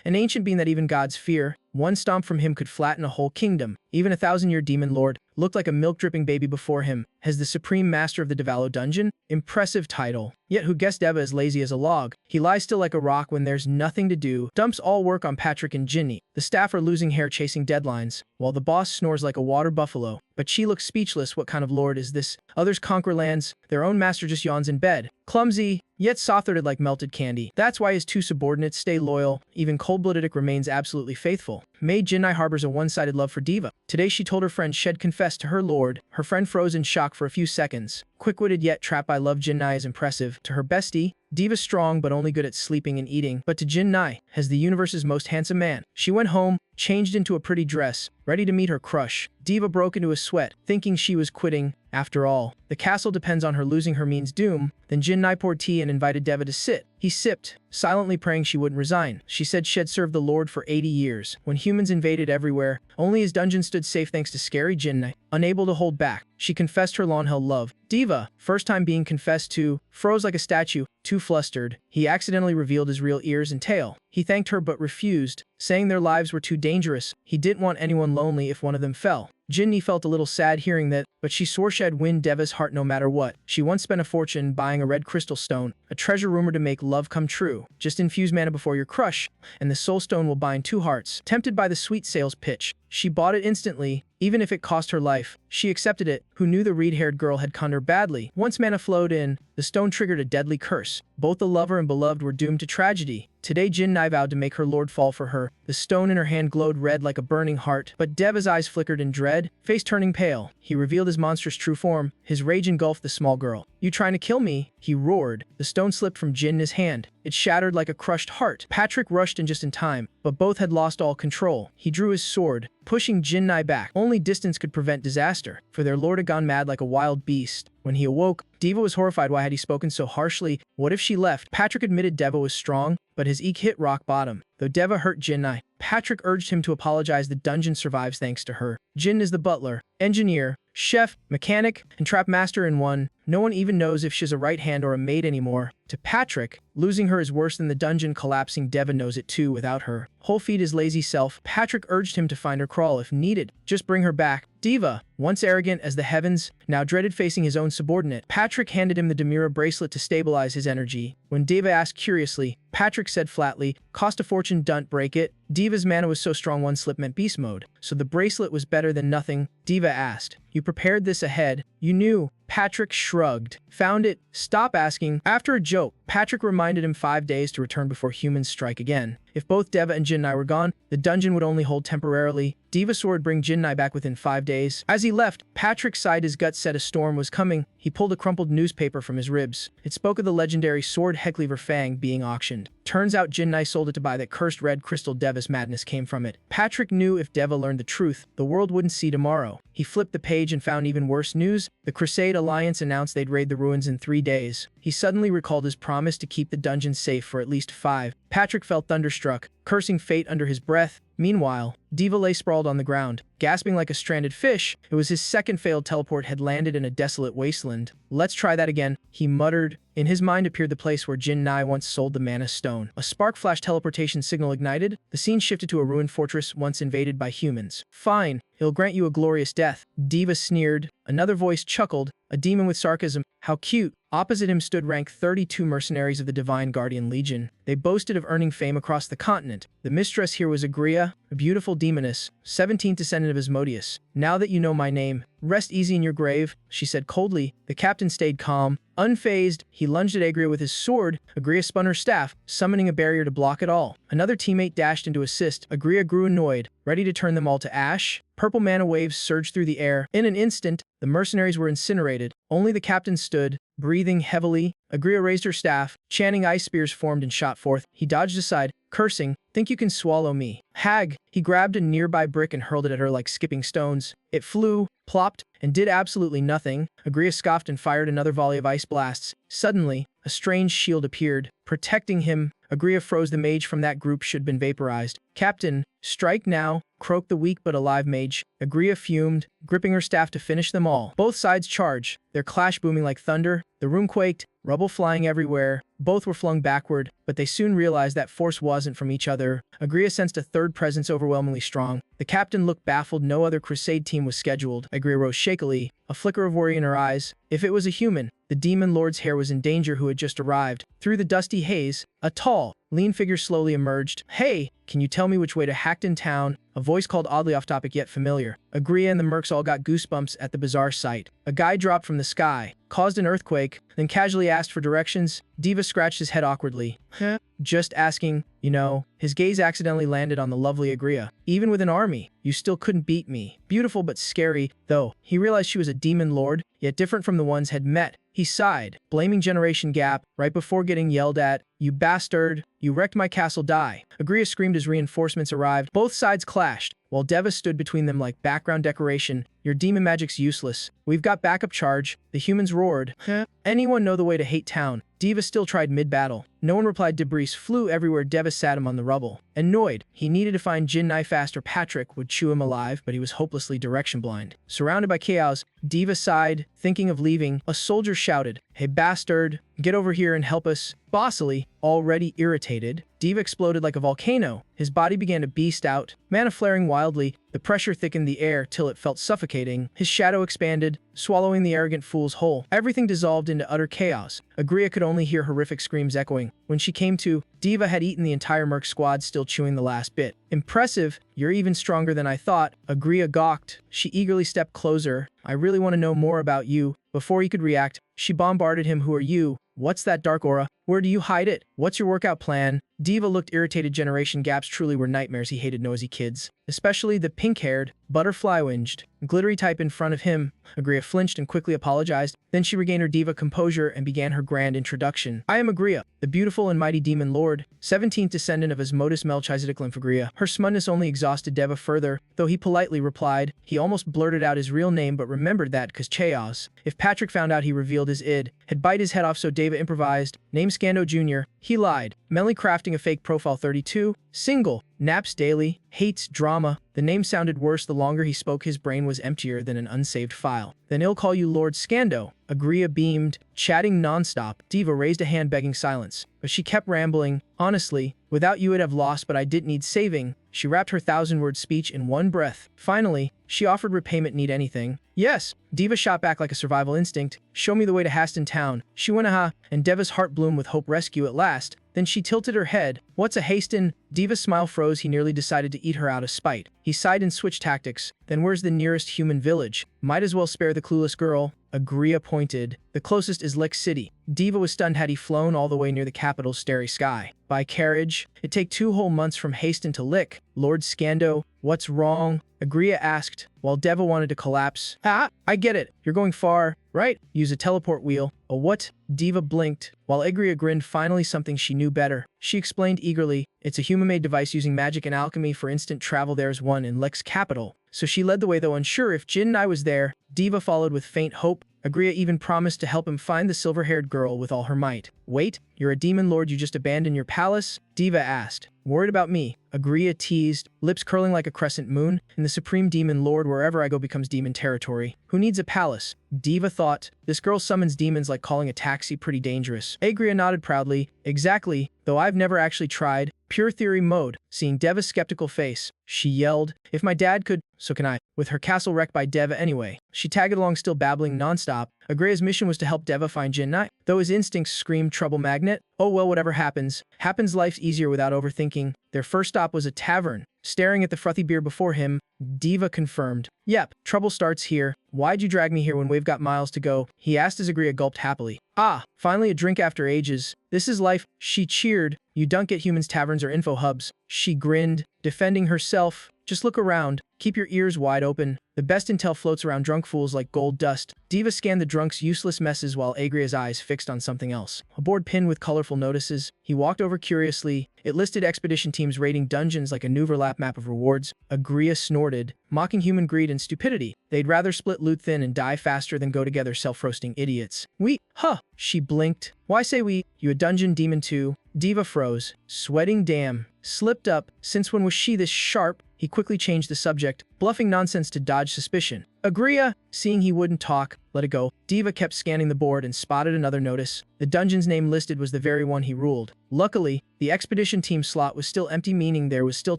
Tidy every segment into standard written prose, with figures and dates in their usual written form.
an ancient being that even gods fear. One stomp from him could flatten a whole kingdom. Even a 1,000-year demon lord looked like a milk-dripping baby before him. As the supreme master of the Devalo dungeon, impressive title. Yet who guessed Deva as lazy as a log? He lies still like a rock when there's nothing to do, dumps all work on Patrick and Ginny. The staff are losing hair chasing deadlines, while the boss snores like a water buffalo. But she looks speechless. What kind of lord is this? Others conquer lands, their own master just yawns in bed. Clumsy, yet soft-hearted like melted candy. That's why his two subordinates stay loyal. Even cold-blooded remains absolutely faithful. Maid Jinai harbors a one-sided love for Diva. Today she told her friend she'd confessed to her lord. Her friend froze in shock for a few seconds. Quick-witted yet trapped by love, Jinai is impressive. To her bestie, Diva's strong but only good at sleeping and eating. But to Jinai, as the universe's most handsome man, she went home, changed into a pretty dress, ready to meet her crush. Diva broke into a sweat, thinking she was quitting. After all, the castle depends on her. Losing her means doom. Then Jinai poured tea and invited Deva to sit. He sipped, silently praying she wouldn't resign. She said she'd served the Lord for 80 years. When humans invaded everywhere, only his dungeon stood safe thanks to scary Jinai. Unable to hold back, she confessed her long-held love. Diva, first time being confessed to, froze like a statue, too flustered. He accidentally revealed his real ears and tail. He thanked her but refused, saying their lives were too dangerous. He didn't want anyone lonely if one of them fell. Ginny felt a little sad hearing that, but she swore she'd win Deva's heart no matter what. She once spent a fortune buying a red crystal stone, a treasure rumored to make love come true. Just infuse mana before your crush, and the soul stone will bind two hearts. Tempted by the sweet sales pitch, she bought it instantly, even if it cost her life. She accepted it. Who knew the reed-haired girl had conned her badly? Once mana flowed in, the stone triggered a deadly curse. Both the lover and beloved were doomed to tragedy. Today Jinai vowed to make her lord fall for her. The stone in her hand glowed red like a burning heart, but Deva's eyes flickered in dread, face turning pale. He revealed his monstrous true form. His rage engulfed the small girl. "You trying to kill me?" he roared. The stone slipped from Jin's hand. It shattered like a crushed heart. Patrick rushed in just in time, but both had lost all control. He drew his sword, pushing Jinai back. Only distance could prevent disaster, for their lord had gone mad like a wild beast. When he awoke, Diva was horrified. Why had he spoken so harshly? What if she left? Patrick admitted Deva was strong, but his ego hit rock bottom. Though Deva hurt Jinai, Patrick urged him to apologize. The dungeon survives thanks to her. Jin is the butler, engineer, chef, mechanic, and trap master in one. No one even knows if she's a right hand or a maid anymore. To Patrick, losing her is worse than the dungeon collapsing. Deva knows it too. Without her, whole feed his lazy self. Patrick urged him to find her crawl if needed. Just bring her back. Diva, once arrogant as the heavens, now dreaded facing his own subordinate. Patrick handed him the Demira bracelet to stabilize his energy. When Diva asked curiously, Patrick said flatly, "Cost a fortune, don't break it." Diva's mana was so strong one slip meant beast mode, so the bracelet was better than nothing. Diva asked, "You prepared this ahead? You knew?" Patrick shrugged. "Found it. Stop asking." After a joke, Patrick reminded him 5 days to return before humans strike again. If both Deva and Jinai were gone, the dungeon would only hold temporarily. Diva swore would bring Jinai back within 5 days. As he left, Patrick sighed. His gut said a storm was coming. He pulled a crumpled newspaper from his ribs. It spoke of the legendary sword Heckleaver Fang being auctioned. Turns out Jinai sold it to buy that cursed red crystal. Deva's madness came from it. Patrick knew if Deva learned the truth, the world wouldn't see tomorrow. He flipped the page and found even worse news. The Crusade Alliance announced they'd raid the ruins in 3 days. He suddenly recalled his promise to keep the dungeon safe for at least 5. Patrick felt thunderstruck, cursing fate under his breath. Meanwhile, Diva lay sprawled on the ground, gasping like a stranded fish. It was his second failed teleport had landed in a desolate wasteland. "Let's try that again," he muttered. In his mind appeared the place where Jinai once sold the mana stone. A spark flash teleportation signal ignited. The scene shifted to a ruined fortress once invaded by humans. "Fine, he'll grant you a glorious death," Diva sneered. Another voice chuckled, a demon with sarcasm. "How cute." Opposite him stood rank 32 mercenaries of the Divine Guardian Legion. They boasted of earning fame across the continent. The mistress here was Agria, a beautiful demoness, 17th descendant of Asmodeus. "Now that you know my name, rest easy in your grave," she said coldly. The captain stayed calm. Unfazed, he lunged at Agria with his sword. Agria spun her staff, summoning a barrier to block it all. Another teammate dashed in to assist. Agria grew annoyed, ready to turn them all to ash. Purple mana waves surged through the air. In an instant, the mercenaries were incinerated. Only the captain stood, breathing heavily. Agria raised her staff, chanting. Ice spears formed and shot forth. He dodged aside, cursing, "Think you can swallow me, hag?" He grabbed a nearby brick and hurled it at her like skipping stones. It flew, plopped, and did absolutely nothing. Agria scoffed and fired another volley of ice blasts. Suddenly, a strange shield appeared, protecting him. Agria froze. The mage from that group should have been vaporized. "Captain, strike now." croaked the weak but alive mage. Agria fumed, gripping her staff to finish them all. Both sides charged, their clash booming like thunder. The room quaked, rubble flying everywhere. Both were flung backward, but they soon realized that force wasn't from each other. Agria sensed a third presence overwhelmingly strong. The captain looked baffled. No other crusade team was scheduled. Agria rose shakily, a flicker of worry in her eyes. If it was a human, the demon lord's heir was in danger who had just arrived. Through the dusty haze, a tall, lean figure slowly emerged. "Hey, can you tell me which way to Hackton Town?" A voice called oddly off topic yet familiar. Agria and the mercs all got goosebumps at the bizarre sight. A guy dropped from the sky, caused an earthquake, then casually asked for directions. Diva scratched his head awkwardly. "Huh? Just asking, you know." His gaze accidentally landed on the lovely Agria. "Even with an army, you still couldn't beat me." Beautiful but scary, though. He realized she was a demon lord, yet different from the ones had met. He sighed, blaming generation gap, right before getting yelled at. "You bastard, you wrecked my castle, die." Agria screamed as reinforcements arrived. Both sides clashed, while Deva stood between them like background decoration. "Your demon magic's useless. We've got backup charge." The humans roared. "Huh? Anyone know the way to Hate Town?" Deva still tried mid-battle. No one replied. Debris flew everywhere. Deva sat him on the rubble. Annoyed, he needed to find Jin Nai fast or Patrick would chew him alive, but he was hopelessly direction blind. Surrounded by chaos, Deva sighed, thinking of leaving. A soldier shouted, "Hey bastard, get over here and help us." Bossily, already irritated, Deva exploded like a volcano. His body began to beast out, mana flaring wildly. The pressure thickened the air till it felt suffocating. His shadow expanded, swallowing the arrogant fool's whole. Everything dissolved into utter chaos. Agria could only hear horrific screams echoing. When she came to, Deva had eaten the entire merc squad, still chewing the last bit. "Impressive, you're even stronger than I thought." Agria gawked. She eagerly stepped closer. "I really want to know more about you." Before he could react, she bombarded him. "Who are you? What's that dark aura? Where do you hide it? What's your workout plan?" Deva looked irritated. Generation gaps truly were nightmares. He hated noisy kids, especially the pink-haired, butterfly-winged, glittery type in front of him. Agria flinched and quickly apologized. Then she regained her diva composure and began her grand introduction. "I am Agria, the beautiful and mighty demon lord, 17th descendant of Asmodeus Melchizedek Lymphagria." Her smugness only exhausted Deva further, though he politely replied. He almost blurted out his real name but remembered that cause chaos. If Patrick found out, he revealed his id, had bite his head off, so Deva improvised. "Name Scando Jr." He lied, mentally crafting a fake profile. 32, single, naps daily, hates drama. The name sounded worse the longer he spoke. His brain was emptier than an unsaved file. "Then I'll call you Lord Scando." Agria beamed, chatting nonstop. Deva raised a hand begging silence, but she kept rambling. "Honestly, without you I'd have lost, but I didn't need saving." She wrapped her 1,000-word speech in one breath. Finally, she offered repayment. "Need anything?" "Yes." Deva shot back like a survival instinct. "Show me the way to Haston Town." She went aha, and Deva's heart bloomed with hope. Rescue at last. Then she tilted her head. "What's a Haston?" Deva's smile froze. He nearly decided to eat her out of spite. He sighed and switched tactics. "Then where's the nearest human village? Might as well spare the clueless girl." Agria pointed. "The closest is Lick City." Deva was stunned. Had he flown all the way near the capital's starry sky? By carriage? It'd take 2 whole months from Haston to Lick. "Lord Scando, what's wrong?" Agria asked, while Deva wanted to collapse. "Ah, I get it. You're going far, right? Use a teleport wheel." "A what?" Deva blinked, while Agria grinned. Finally something she knew better. She explained eagerly. "It's a human-made device using magic and alchemy for instant travel. There's one in Lick's capital." So she led the way, though unsure if Jin and I was there. Deva followed with faint hope. Agria even promised to help him find the silver-haired girl with all her might. "Wait, you're a demon lord, you just abandoned your palace?" Deva asked. "Worried about me?" Agria teased, lips curling like a crescent moon. "And the supreme demon lord, wherever I go becomes demon territory. Who needs a palace?" Deva thought. This girl summons demons like calling a taxi. Pretty dangerous. Agria nodded proudly. "Exactly, though I've never actually tried." Pure theory mode. Seeing Deva's skeptical face, she yelled, "If my dad could, so can I." With her castle wrecked by Deva anyway, she tagged along, still babbling nonstop. Agria's mission was to help Deva find Jin Nai, though his instincts screamed trouble magnet. "Oh well, whatever happens, happens. Life's easier without overthinking." Their first stop was a tavern. Staring at the frothy beer before him, Deva confirmed. "Yep, trouble starts here. Why'd you drag me here when we've got miles to go?" he asked as Agria gulped happily. "Ah, finally a drink after ages. This is life." She cheered. "You don't get humans taverns or info hubs." She grinned, defending herself. "Just look around. Keep your ears wide open. The best intel floats around drunk fools like gold dust." Deva scanned the drunk's useless messes while Agria's eyes fixed on something else. A board pinned with colorful notices. He walked over curiously. It listed expedition teams raiding dungeons like a new overlap map of rewards. Agria snorted, mocking human greed and stupidity. They'd rather split loot thin and die faster than go together, self-roasting idiots. "We? Huh." She blinked. "Why say we? You a dungeon demon too?" Deva froze, sweating. Damn. Slipped up. Since when was she this sharp? he quickly changed the subject, bluffing nonsense to dodge suspicion. Agria, seeing he wouldn't talk, let it go. Diva kept scanning the board and spotted another notice. The dungeon's name listed was the very one he ruled. Luckily, the expedition team slot was still empty, meaning there was still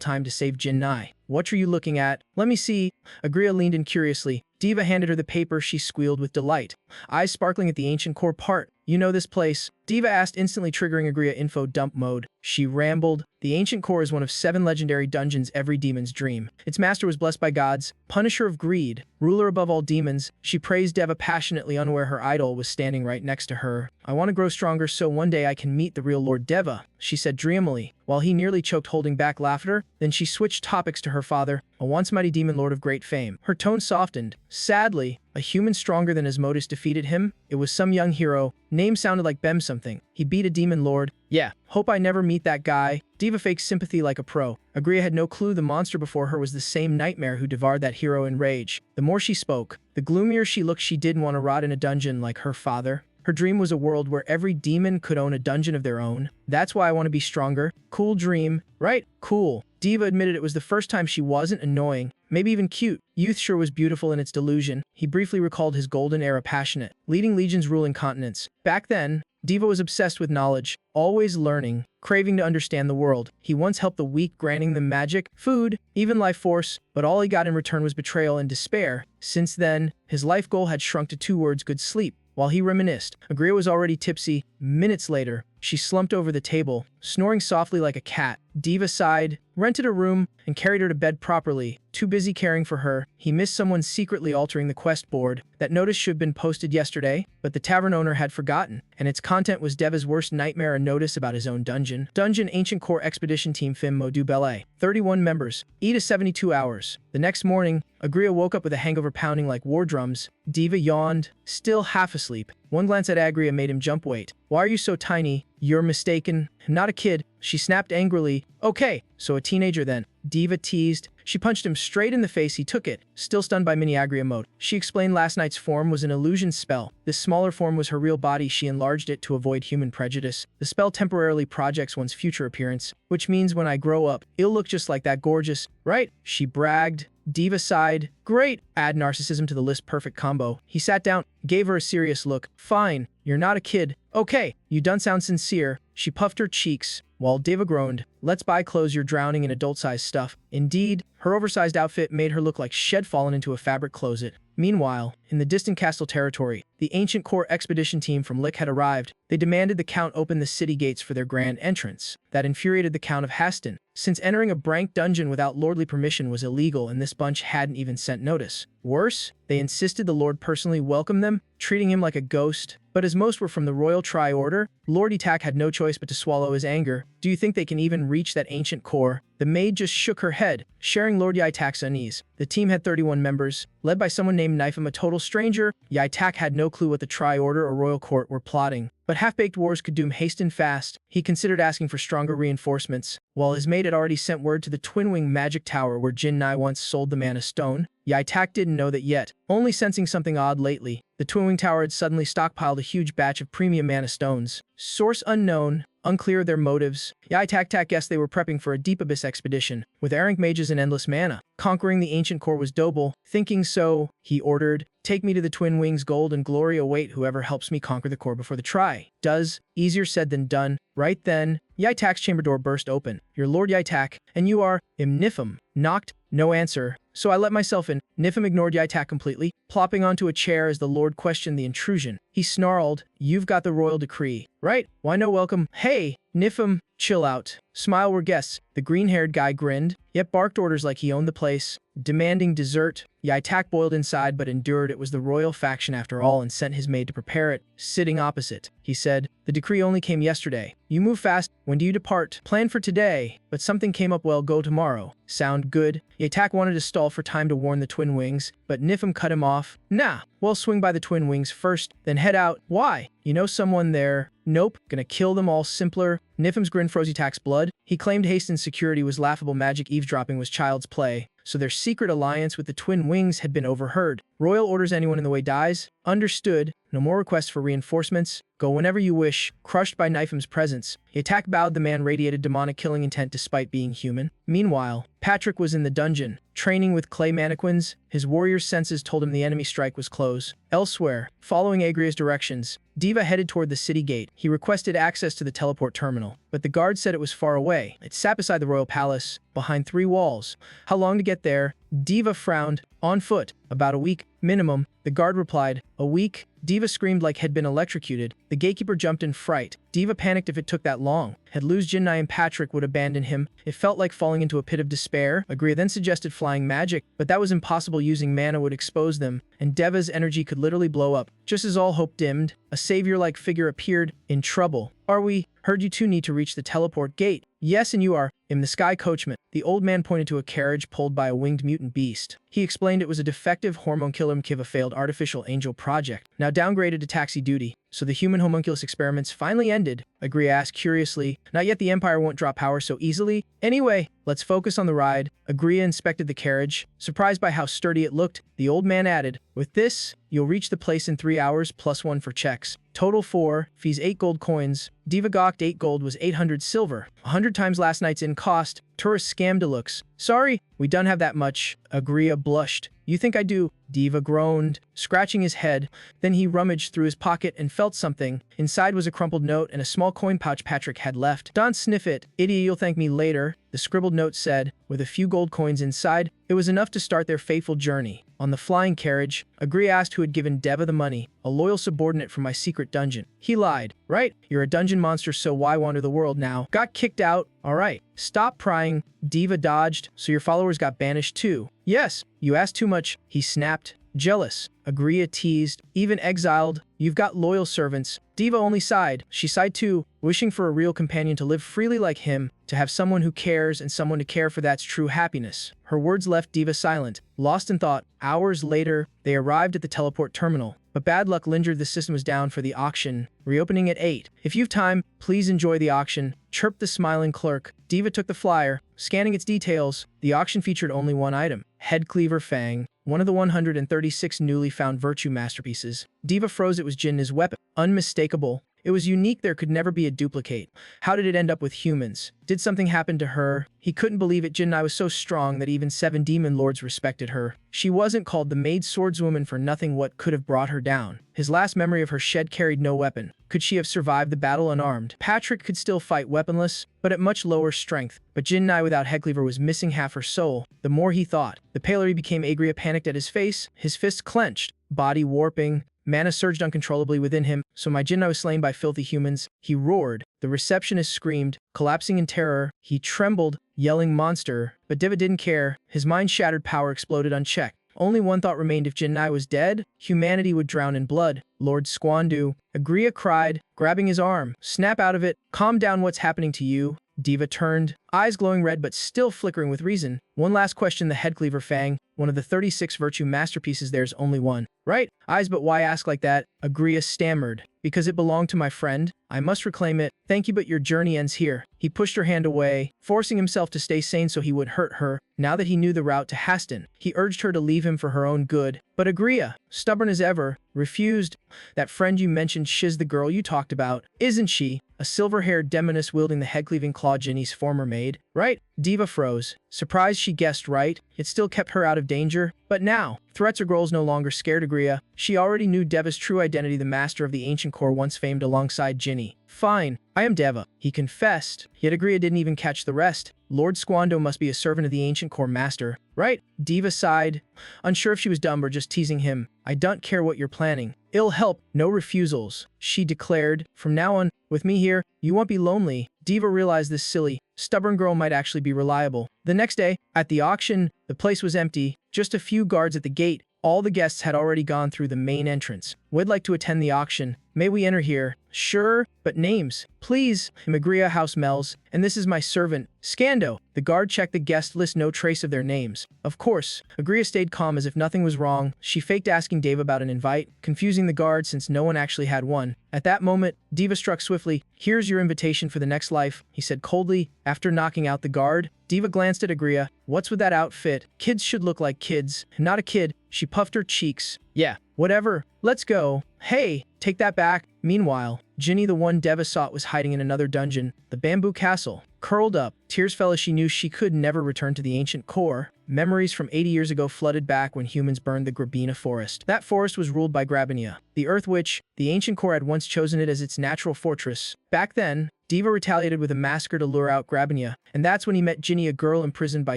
time to save Jin Nai. What are you looking at? Let me see. Agria leaned in curiously. Diva handed her the paper. She squealed with delight, eyes sparkling at the ancient core part. You know this place? Diva asked, instantly triggering Agria info dump mode. She rambled. The ancient core is one of 7 legendary dungeons every demon's dream. Its master was blessed by gods, punisher of greed, ruler above all demons. She praised Deva passionately, unaware her idol was standing right next to her. I want to grow stronger so one day I can meet the real Lord Deva, she said dreamily, while he nearly choked, holding back laughter. Then she switched topics to her father, a once mighty demon lord of great fame. Her tone softened. Sadly, a human stronger than Asmodeus defeated him. It was some young hero. Name sounded like Bem something. He beat a demon lord. Yeah, hope I never meet that guy. Diva faked sympathy like a pro. Agria had no clue the monster before her was the same nightmare who devoured that hero in rage. The more she spoke, the gloomier she looked. She didn't want to rot in a dungeon like her father. Her dream was a world where every demon could own a dungeon of their own. That's why I want to be stronger. Cool dream, right? Cool. Diva admitted it was the first time she wasn't annoying, maybe even cute. Youth sure was beautiful in its delusion. He briefly recalled his golden era, passionate, leading legions, ruling continents. Back then, Diva was obsessed with knowledge, always learning, craving to understand the world. He once helped the weak, granting them magic, food, even life force, but all he got in return was betrayal and despair. Since then, his life goal had shrunk to 2 words: good sleep. While he reminisced, Agria was already tipsy. Minutes later, she slumped over the table, snoring softly like a cat. Diva sighed, rented a room, and carried her to bed properly. Too busy caring for her, he missed someone secretly altering the quest board. That notice should have been posted yesterday, but the tavern owner had forgotten, and its content was Deva's worst nightmare, a notice about his own dungeon. Dungeon Ancient Core Expedition Team Fim Modu Belay. 31 members. E to 72 hours. The next morning, Agria woke up with a hangover pounding like war drums. Diva yawned, still half asleep. One glance at Agria made him jump. Wait, why are you so tiny? You're mistaken. Not a kid. She snapped angrily. Okay, so a teenager then. Diva teased. She punched him straight in the face. He took it, still stunned by mini Agria mode. She explained last night's form was an illusion spell. This smaller form was her real body. She enlarged it to avoid human prejudice. The spell temporarily projects one's future appearance, which means when I grow up, it'll look just like that. Gorgeous, right? She bragged. Diva sighed. Great. Add narcissism to the list. Perfect combo. He sat down, gave her a serious look. Fine, you're not a kid. Okay, you don't sound sincere. She puffed her cheeks, while Diva groaned. Let's buy clothes. You're drowning in adult-sized stuff. Indeed, her oversized outfit made her look like she'd fallen into a fabric closet. Meanwhile, in the distant castle territory, the Ancient Core Expedition team from Lick had arrived. They demanded the Count open the city gates for their grand entrance. That infuriated the Count of Haston, since entering a Brank dungeon without lordly permission was illegal, and this bunch hadn't even sent notice. Worse, they insisted the Lord personally welcome them, treating him like a ghost. But as most were from the Royal Tri-Order, Lord Etak had no choice but to swallow his anger. Do you think they can even reach that ancient core? The maid just shook her head, sharing Lord Yaitak's unease. The team had 31 members, led by someone named Nifem, a total stranger. Yaitak had no clue what the Tri-Order or Royal Court were plotting. But half-baked wars could doom hasten fast. He considered asking for stronger reinforcements, while his mate had already sent word to the Twin-Wing Magic Tower where Jin Nai once sold the Mana Stone. Yaitak didn't know that yet, only sensing something odd lately. The Twin-Wing Tower had suddenly stockpiled a huge batch of premium Mana Stones. Source unknown. Unclear their motives. Yaitak guessed they were prepping for a Deep Abyss expedition, with errant mages and endless mana. Conquering the ancient core was doable. Thinking so, he ordered, take me to the Twin Wings. Gold and glory await whoever helps me conquer the core before the try. Does. Easier said than done. Right then, Yaitak's chamber door burst open. You're Lord Yaitak, and you are Nifem. Knocked. No answer. So I let myself in. Nifem ignored Yaitak completely, plopping onto a chair as the Lord questioned the intrusion. He snarled, you've got the royal decree, right? Why no welcome? Hey, Nifem, chill out. Smile, we're guests. The green-haired guy grinned, yet barked orders like he owned the place. Demanding dessert, Yaitak boiled inside but endured. It was the royal faction after all, and sent his maid to prepare it. Sitting opposite, he said, the decree only came yesterday. You move fast. When do you depart? Plan for today, but something came up. Well, go tomorrow. Sound good? Yaitak wanted to stall for time to warn the Twin Wings, but Nifem cut him off. Nah, well, swing by the Twin Wings first, then head out. Why? You know someone there? Nope, gonna kill them all. Simpler. Nifem's grin froze Yaitak's blood. He claimed Haston's security was laughable. Magic eavesdropping was child's play, so their secret alliance with the Twin Wings had been overheard. Royal orders, anyone in the way dies. Understood. No more requests for reinforcements. Go whenever you wish. Crushed by Nifem's presence, the attack bowed. The man radiated demonic killing intent despite being human. Meanwhile, Patrick was in the dungeon, training with clay mannequins. His warrior's senses told him the enemy strike was close. Elsewhere, following Agria's directions, Diva headed toward the city gate. He requested access to the teleport terminal, but the guard said it was far away. It sat beside the royal palace, behind 3 walls. How long to get there? Diva frowned. On foot. About a week, minimum. The guard replied. A week? Diva screamed like had been electrocuted. The gatekeeper jumped in fright. Diva panicked if it took that long. Had Luz Jinnai and Patrick would abandon him. It felt like falling into a pit of despair. Agria then suggested flying magic, but that was impossible. Using mana would expose them, and Deva's energy could literally blow up. Just as all hope dimmed, a savior-like figure appeared. In trouble. Are we? Heard you two need to reach the teleport gate. Yes, and you are. In the sky coachman. The old man pointed to a carriage pulled by a winged mutant beast. He explained it was a defective hormone killer Mkiva failed artificial angel project, now downgraded to taxi duty. So the human homunculus experiments finally ended? Agria asked curiously. Not yet. The Empire won't drop power so easily. Anyway, let's focus on the ride. Agria inspected the carriage, surprised by how sturdy it looked. The old man added, with this, you'll reach the place in 3 hours plus 1 for checks. Total 4, fees 8 gold coins. Diva gawked. 8 gold was 800 silver. 100 times last night's in cost. Tourist scam deluxe. Sorry, we don't have that much. Agria blushed. You think I do? Diva groaned, scratching his head. Then he rummaged through his pocket and felt something. Inside was a crumpled note and a small coin pouch Patrick had left. Don't sniff it. Idiot, you'll thank me later, the scribbled note said, with a few gold coins inside. It was enough to start their fateful journey. On the flying carriage, Agria asked who had given Deva the money. A loyal subordinate from my secret dungeon. He lied. Right? You're a dungeon monster, so why wander the world now? Got kicked out? Alright. Stop prying. Diva dodged. So your followers got banished too? Yes. You asked too much. He snapped. Jealous. Agria teased. Even exiled. You've got loyal servants. Diva only sighed. She sighed too, wishing for a real companion to live freely like him, to have someone who cares and someone to care for. That's true happiness. Her words left Diva silent, lost in thought. Hours later, they arrived at the teleport terminal. But bad luck lingered. The system was down for the auction, reopening at 8. If you've time, please enjoy the auction, chirped the smiling clerk. Diva took the flyer, scanning its details. The auction featured only one item, Head Cleaver Fang, one of the 136 newly found virtue masterpieces. Diva froze. It was Jinnai's weapon. Unmistakable. It was unique. There could never be a duplicate. How did it end up with humans? Did something happen to her? He couldn't believe it. Jinnai was so strong that even 7 demon lords respected her. She wasn't called the maid swordswoman for nothing. What could have brought her down? His last memory of her shed carried no weapon. Could she have survived the battle unarmed? Patrick could still fight weaponless, but at much lower strength. But Jinnai without Headcleaver was missing half her soul. The more he thought, the paler he became. Agria panicked at his face, his fists clenched, body warping. Mana surged uncontrollably within him. So my Jinnai was slain by filthy humans. He roared. The receptionist screamed, collapsing in terror. He trembled, yelling monster. But Diva didn't care. His mind-shattered power exploded unchecked. Only one thought remained. If Jinnai was dead, humanity would drown in blood. Lord Squandu. Agria cried, grabbing his arm. Snap out of it. Calm down. What's happening to you? Diva turned, eyes glowing red but still flickering with reason. One last question. The Headcleaver Fang, one of the 36 virtue masterpieces. There's only one, right? Eyes, but why ask like that? Agria stammered. Because it belonged to my friend. I must reclaim it. Thank you, but your journey ends here. He pushed her hand away, forcing himself to stay sane so he would hurt her. Now that he knew the route to Haston, he urged her to leave him for her own good. But Agria, stubborn as ever, refused. That friend you mentioned, she's the girl you talked about, isn't she? A silver-haired demoness wielding the head-cleaving claw, Jinnai's former maid, right? Diva froze, surprised she guessed right. It still kept her out of danger. But now, threats or goals no longer scared Agria. She already knew Deva's true identity, the master of the ancient core once famed alongside Jinnai. Fine, I am Deva, he confessed. Yet Agria didn't even catch the rest. Lord Squando must be a servant of the ancient core master, right? Diva sighed, unsure if she was dumb or just teasing him. I don't care what you're planning. It'll help, no refusals, she declared. From now on, with me here, you won't be lonely. Diva realized this silly, stubborn girl might actually be reliable. The next day, at the auction, the place was empty, just a few guards at the gate. All the guests had already gone through the main entrance. We'd like to attend the auction. May we enter here? Sure, but names, please. Agria House Mel's, and this is my servant, Scando. The guard checked the guest list, no trace of their names. Of course, Agria stayed calm as if nothing was wrong. She faked asking Dave about an invite, confusing the guard since no one actually had one. At that moment, Diva struck swiftly. Here's your invitation for the next life, he said coldly, after knocking out the guard. Diva glanced at Agria. What's with that outfit? Kids should look like kids. Not a kid. She puffed her cheeks. Yeah, Whatever, let's go. Hey, take that back. Meanwhile, Ginny, the one Deva sought, was hiding in another dungeon, the bamboo castle. Curled up, tears fell as she knew she could never return to the ancient core. Memories from 80 years ago flooded back when humans burned the Grabina forest. That forest was ruled by Grabina, the Earth Witch. The ancient core had once chosen it as its natural fortress. Back then, Diva retaliated with a massacre to lure out Grabina, and that's when he met Ginny, a girl imprisoned by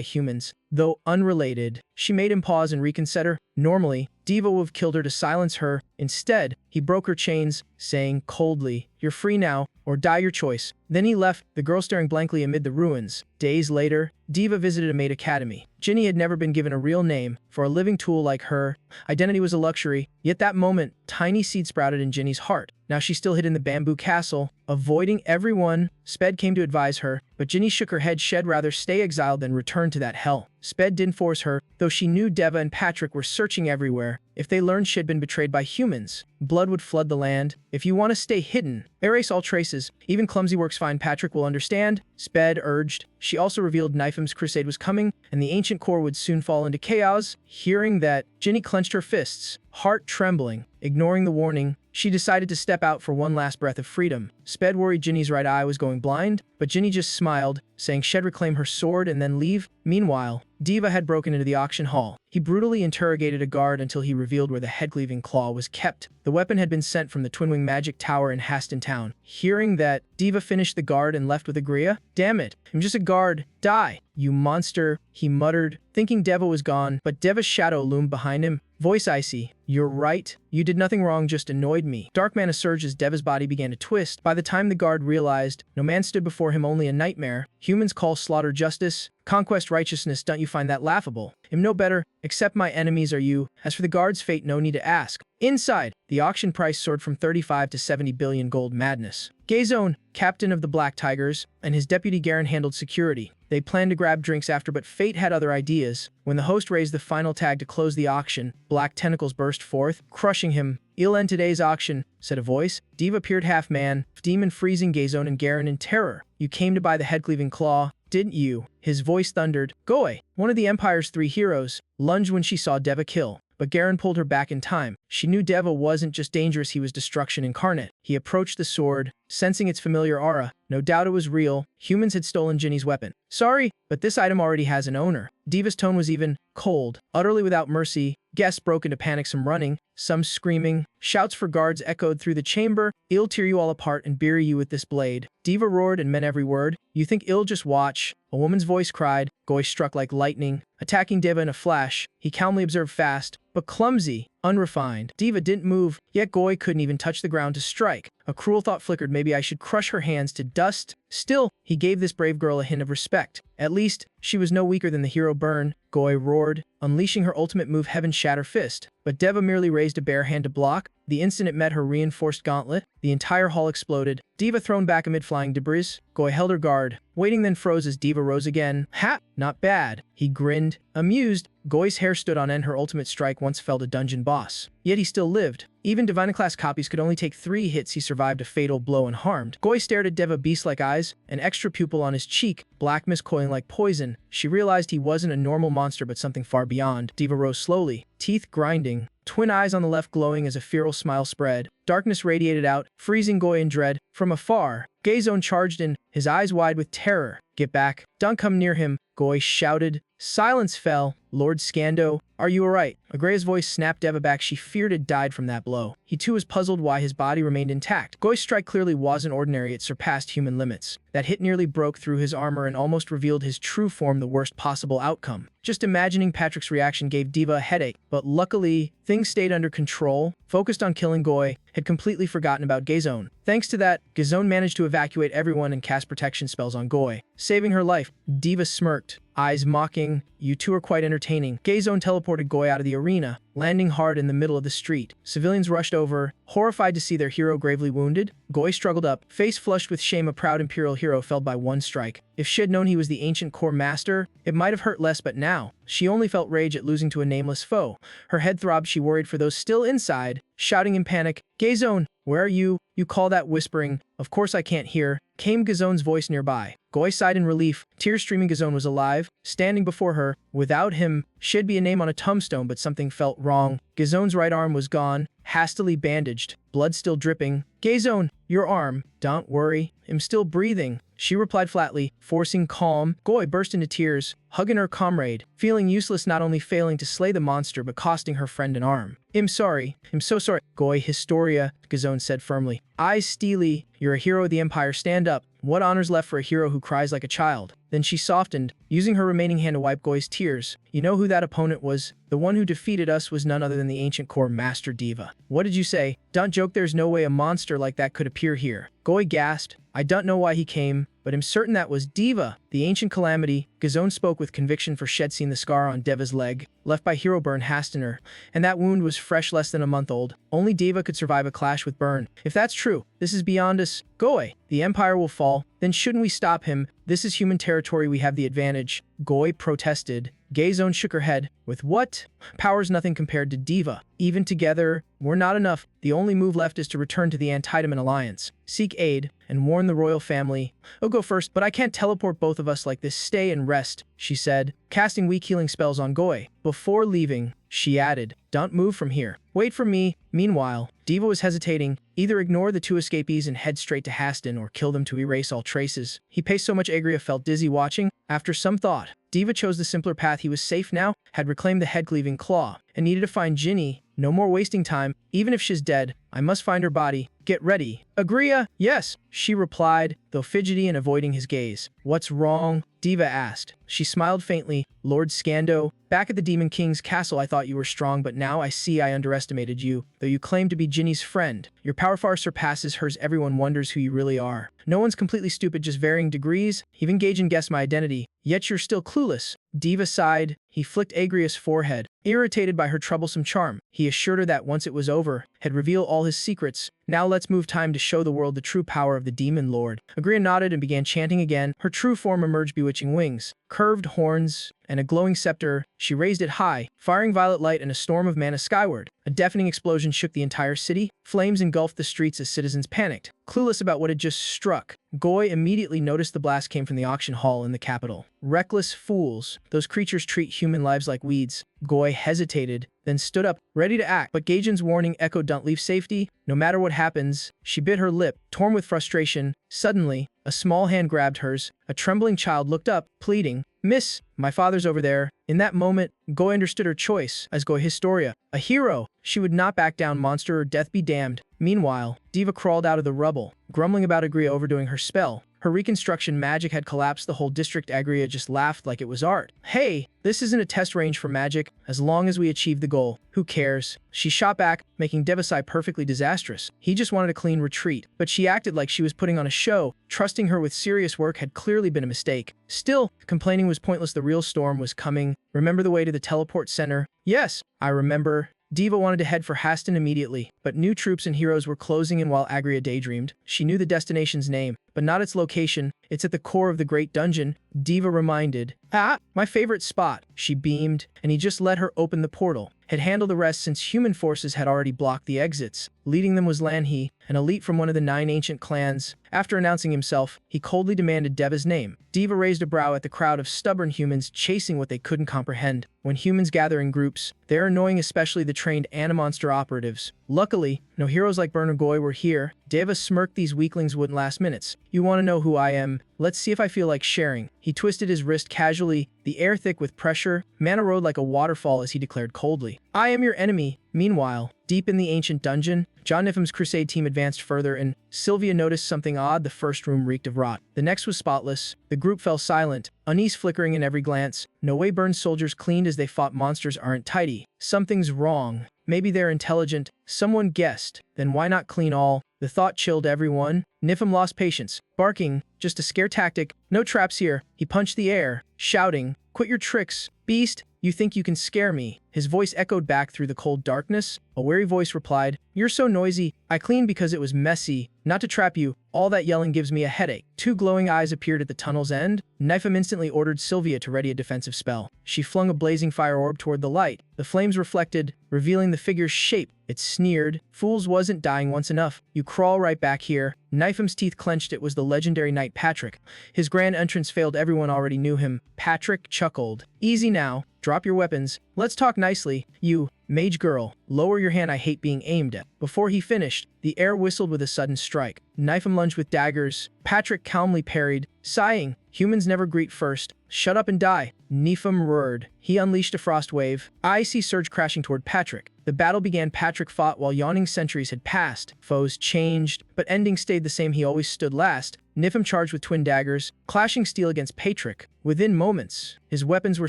humans. Though unrelated, she made him pause and reconsider. Normally, Diva would have killed her to silence her. Instead, he broke her chains, saying coldly, "You're free now, or die your choice." Then he left, the girl staring blankly amid the ruins. Days later, Diva visited a maid academy. Ginny had never been given a real name. For a living tool like her, identity was a luxury. Yet that moment, tiny seed sprouted in Ginny's heart. Now she still hid in the bamboo castle, avoiding everyone. Sped came to advise her, but Ginny shook her head. She'd rather stay exiled than return to that hell. Sped didn't force her, though she knew Deva and Patrick were searching everywhere. If they learned she'd been betrayed by humans, blood would flood the land. If you want to stay hidden, erase all traces. Even clumsy work's fine, Patrick will understand, Sped urged. She also revealed Nifem's crusade was coming, and the ancient core would soon fall into chaos. Hearing that, Ginny clenched her fists, heart trembling. Ignoring the warning, she decided to step out for one last breath of freedom. Sped worried Ginny's right eye was going blind, but Ginny just smiled, saying she'd reclaim her sword and then leave. Meanwhile, Diva had broken into the auction hall. He brutally interrogated a guard until he revealed where the head-cleaving claw was kept. The weapon had been sent from the Twinwing Magic Tower in Haston Town. Hearing that, Diva finished the guard and left with Agria. "Damn it, I'm just a guard. Die, you monster," he muttered, thinking Deva was gone, but Deva's shadow loomed behind him. Voice icy. "You're right. You did nothing wrong, just annoyed me." Dark mana surged as Deva's body began to twist. By the time the guard realized, no man stood before him, only a nightmare. Humans call slaughter justice, conquest righteousness. Don't you find that laughable? I'm no better, except my enemies are you. As for the guard's fate, no need to ask. Inside, the auction price soared from 35 to 70 billion gold. Madness. Gazone, captain of the Black Tigers, and his deputy Garen handled security. They planned to grab drinks after, but fate had other ideas. When the host raised the final tag to close the auction, black tentacles burst forth, crushing him. "I'll end today's auction," said a voice. Diva appeared half man, demon, freezing Gazone and Garen in terror. "You came to buy the head-cleaving claw, didn't you?" His voice thundered. Goe, one of the Empire's 3 heroes, lunged when she saw Deva kill. But Garen pulled her back in time. She knew Deva wasn't just dangerous, he was destruction incarnate. He approached the sword, sensing its familiar aura. No doubt it was real. Humans had stolen Ginny's weapon. "Sorry, but this item already has an owner." Diva's tone was even, cold, utterly without mercy. Guests broke into panic, some running, some screaming. Shouts for guards echoed through the chamber. "I'll tear you all apart and bury you with this blade." Diva roared and meant every word. "You think I'll just watch?" A woman's voice cried. Goy struck like lightning, attacking Deva in a flash. He calmly observed, fast, but clumsy, unrefined. Diva didn't move, yet Goy couldn't even touch the ground to strike. A cruel thought flickered, maybe I should crush her hands to dust. Still, he gave this brave girl a hint of respect. At least, she was no weaker than the hero Burn. Goy roared, unleashing her ultimate move, Heaven Shatter Fist. But Deva merely raised a bare hand to block. The instant it met her reinforced gauntlet, the entire hall exploded. Diva thrown back amid flying debris. Goy held her guard, waiting, then froze as Diva rose again. "Ha! Not bad." He grinned, amused. Goy's hair stood on end. Her ultimate strike once felled a dungeon boss. Yet he still lived. Even Divine-class copies could only take 3 hits. He survived a fatal blow unharmed. Goy stared at Deva, beast-like eyes, an extra pupil on his cheek, black mist coiling like poison. She realized he wasn't a normal monster, but something far beyond. Diva rose slowly, teeth grinding, twin eyes on the left glowing as a feral smile spread. Darkness radiated out, freezing Goy in dread. From afar, Gazone charged in, his eyes wide with terror. "Get back. Don't come near him," Goy shouted. Silence fell. "Lord Scando, are you alright?" Agrea's voice snapped Deva back. She feared it died from that blow. He too was puzzled why his body remained intact. Goy's strike clearly wasn't ordinary, it surpassed human limits. That hit nearly broke through his armor and almost revealed his true form, the worst possible outcome. Just imagining Patrick's reaction gave Diva a headache, but luckily, things stayed under control. Focused on killing Goy, had completely forgotten about Gazone. Thanks to that, Gazone managed to evacuate everyone and cast protection spells on Goy, saving her life. Diva smirked, eyes mocking. "You two are quite entertaining." Gazone teleported Goy out of the arena, landing hard in the middle of the street. Civilians rushed over, horrified to see their hero gravely wounded. Goy struggled up, face flushed with shame. A proud Imperial hero felled by one strike. If she had known he was the ancient core master, it might have hurt less, but now, she only felt rage at losing to a nameless foe. Her head throbbed, she worried for those still inside, shouting in panic, "Gazone, where are you? You call that whispering? Of course I can't hear," came Gazone's voice nearby. Goi sighed in relief. Tears streaming, Gazone was alive, standing before her. Without him, she'd be a name on a tombstone, but something felt wrong. Gazone's right arm was gone, hastily bandaged, blood still dripping. "Gazone, your arm. Don't worry, I'm still breathing," she replied flatly, forcing calm. Goi burst into tears, hugging her comrade, feeling useless, not only failing to slay the monster but costing her friend an arm. "I'm sorry. I'm so sorry." "Goi, Historia," Gazone said firmly. "Eyes steely. You're a hero of the Empire. Stand up. What honor's left for a hero who cries like a child?" Then she softened, using her remaining hand to wipe Goi's tears. "You know who that opponent was? The one who defeated us was none other than the ancient core master Diva." "What did you say? Don't joke, there's no way a monster like that could appear here." Goi gasped. "I don't know why he came, but I'm certain that was Diva, the ancient calamity." Gazone spoke with conviction, for she'd seen the scar on Deva's leg, left by hero Burn Hastener, and that wound was fresh, less than a month old. Only Diva could survive a clash with Burn. "If that's true, this is beyond us. Goi, the Empire will fall. Then shouldn't we stop him? This is human territory, we have the advantage." Goi protested. Gazone shook her head. "With what? Power's nothing compared to Diva. Even together, we're not enough. The only move left is to return to the Antidoman Alliance, seek aid, and warn the royal family. I'll go first, but I can't teleport both of us like this. Stay and rest," she said, casting weak healing spells on Goi. Before leaving, she added, "Don't move from here. Wait for me." Meanwhile, Diva was hesitating. Either ignore the two escapees and head straight to Haston, or kill them to erase all traces. He paced so much Agria felt dizzy watching. After some thought, Diva chose the simpler path. He was safe now, had reclaimed the head-cleaving claw, and needed to find Ginny. No more wasting time. Even if she's dead, I must find her body. Get ready. "Agria?" "Yes," she replied, though fidgety and avoiding his gaze. "What's wrong?" Diva asked. She smiled faintly. "Lord Scando, back at the Demon King's castle I thought you were strong, but now I see I underestimated you. Though you claim to be Ginny's friend, your power far surpasses hers. Everyone wonders who you really are. No one's completely stupid, just varying degrees. Even Gaijin guessed my identity, yet you're still clueless." Diva sighed. He flicked Agria's forehead, irritated by her troublesome charm. He assured her that once it was over, he'd reveal all his secrets. "Now let's move, time to show the world the true power of the Demon Lord." Agria nodded and began chanting again. Her true form emerged, bewitching wings, curved horns, and a glowing scepter. She raised it high, firing violet light and a storm of mana skyward. A deafening explosion shook the entire city. Flames engulfed the streets as citizens panicked, clueless about what had just struck. Goi immediately noticed the blast came from the auction hall in the capital. "Reckless fools. Those creatures treat human lives like weeds." Goi hesitated, then stood up, ready to act, but Gaijin's warning echoed, "Don't leave safety, no matter what happens." She bit her lip, torn with frustration. Suddenly, a small hand grabbed hers. A trembling child looked up, pleading, "Miss, my father's over there." In that moment, Goi understood her choice as Goi Historia, a hero. She would not back down, monster or death be damned. Meanwhile, Diva crawled out of the rubble, grumbling about Agria overdoing her spell. Her reconstruction magic had collapsed the whole district. Agria just laughed like it was art. "Hey, this isn't a test range for magic. As long as we achieve the goal, who cares?" She shot back, making Devasai perfectly disastrous. He just wanted a clean retreat, but she acted like she was putting on a show. Trusting her with serious work had clearly been a mistake. Still, complaining was pointless. The real storm was coming. "Remember the way to the teleport center?" "Yes, I remember." Diva wanted to head for Haston immediately, but new troops and heroes were closing in while Agria daydreamed. She knew the destination's name, but not its location. "It's at the core of the Great Dungeon," Diva reminded. "Ah, my favorite spot." She beamed, and he just let her open the portal. Had handled the rest since human forces had already blocked the exits. Leading them was Lanhe, an elite from one of the 9 ancient clans. After announcing himself, he coldly demanded Deva's name. Diva raised a brow at the crowd of stubborn humans chasing what they couldn't comprehend. When humans gather in groups, they're annoying, especially the trained Animonster operatives. Luckily, no heroes like Burn or Goi were here. Deva smirked. "These weaklings wouldn't last minutes. You want to know who I am? Let's see if I feel like sharing." He twisted his wrist casually, the air thick with pressure. Mana rode like a waterfall as he declared coldly, "I am your enemy." Meanwhile, deep in the ancient dungeon, John Nifham's crusade team advanced further, and Sylvia noticed something odd. The first room reeked of rot. The next was spotless. The group fell silent, unease flickering in every glance. No way Burn's soldiers cleaned as they fought monsters aren't tidy. Something's wrong. Maybe they're intelligent. Someone guessed. Then why not clean all? The thought chilled everyone. Nifham lost patience, barking, "Just a scare tactic. No traps here." He punched the air, shouting, "Quit your tricks, beast. You think you can scare me?" His voice echoed back through the cold darkness. A wary voice replied, "You're so noisy. I cleaned because it was messy, not to trap you." All that yelling gives me a headache. Two glowing eyes appeared at the tunnel's end. Nifem instantly ordered Sylvia to ready a defensive spell. She flung a blazing fire orb toward the light. The flames reflected, revealing the figure's shape. It sneered. Fools, wasn't dying once enough. You crawl right back here. Nifem's teeth clenched. It was the legendary knight Patrick. His grand entrance failed. Everyone already knew him. Patrick chuckled. Easy now. Drop your weapons. Let's talk nicely. You, mage girl, lower your hand. I hate being aimed at. Before he finished, the air whistled with a sudden strike. Nifem lunged with daggers. Patrick calmly parried, sighing. Humans never greet first. Shut up and die. Nifem roared. He unleashed a frost wave. Icy surge crashing toward Patrick. The battle began. Patrick fought while yawning centuries had passed. Foes changed, but ending stayed the same. He always stood last. Nifem charged with twin daggers, clashing steel against Patrick. Within moments, his weapons were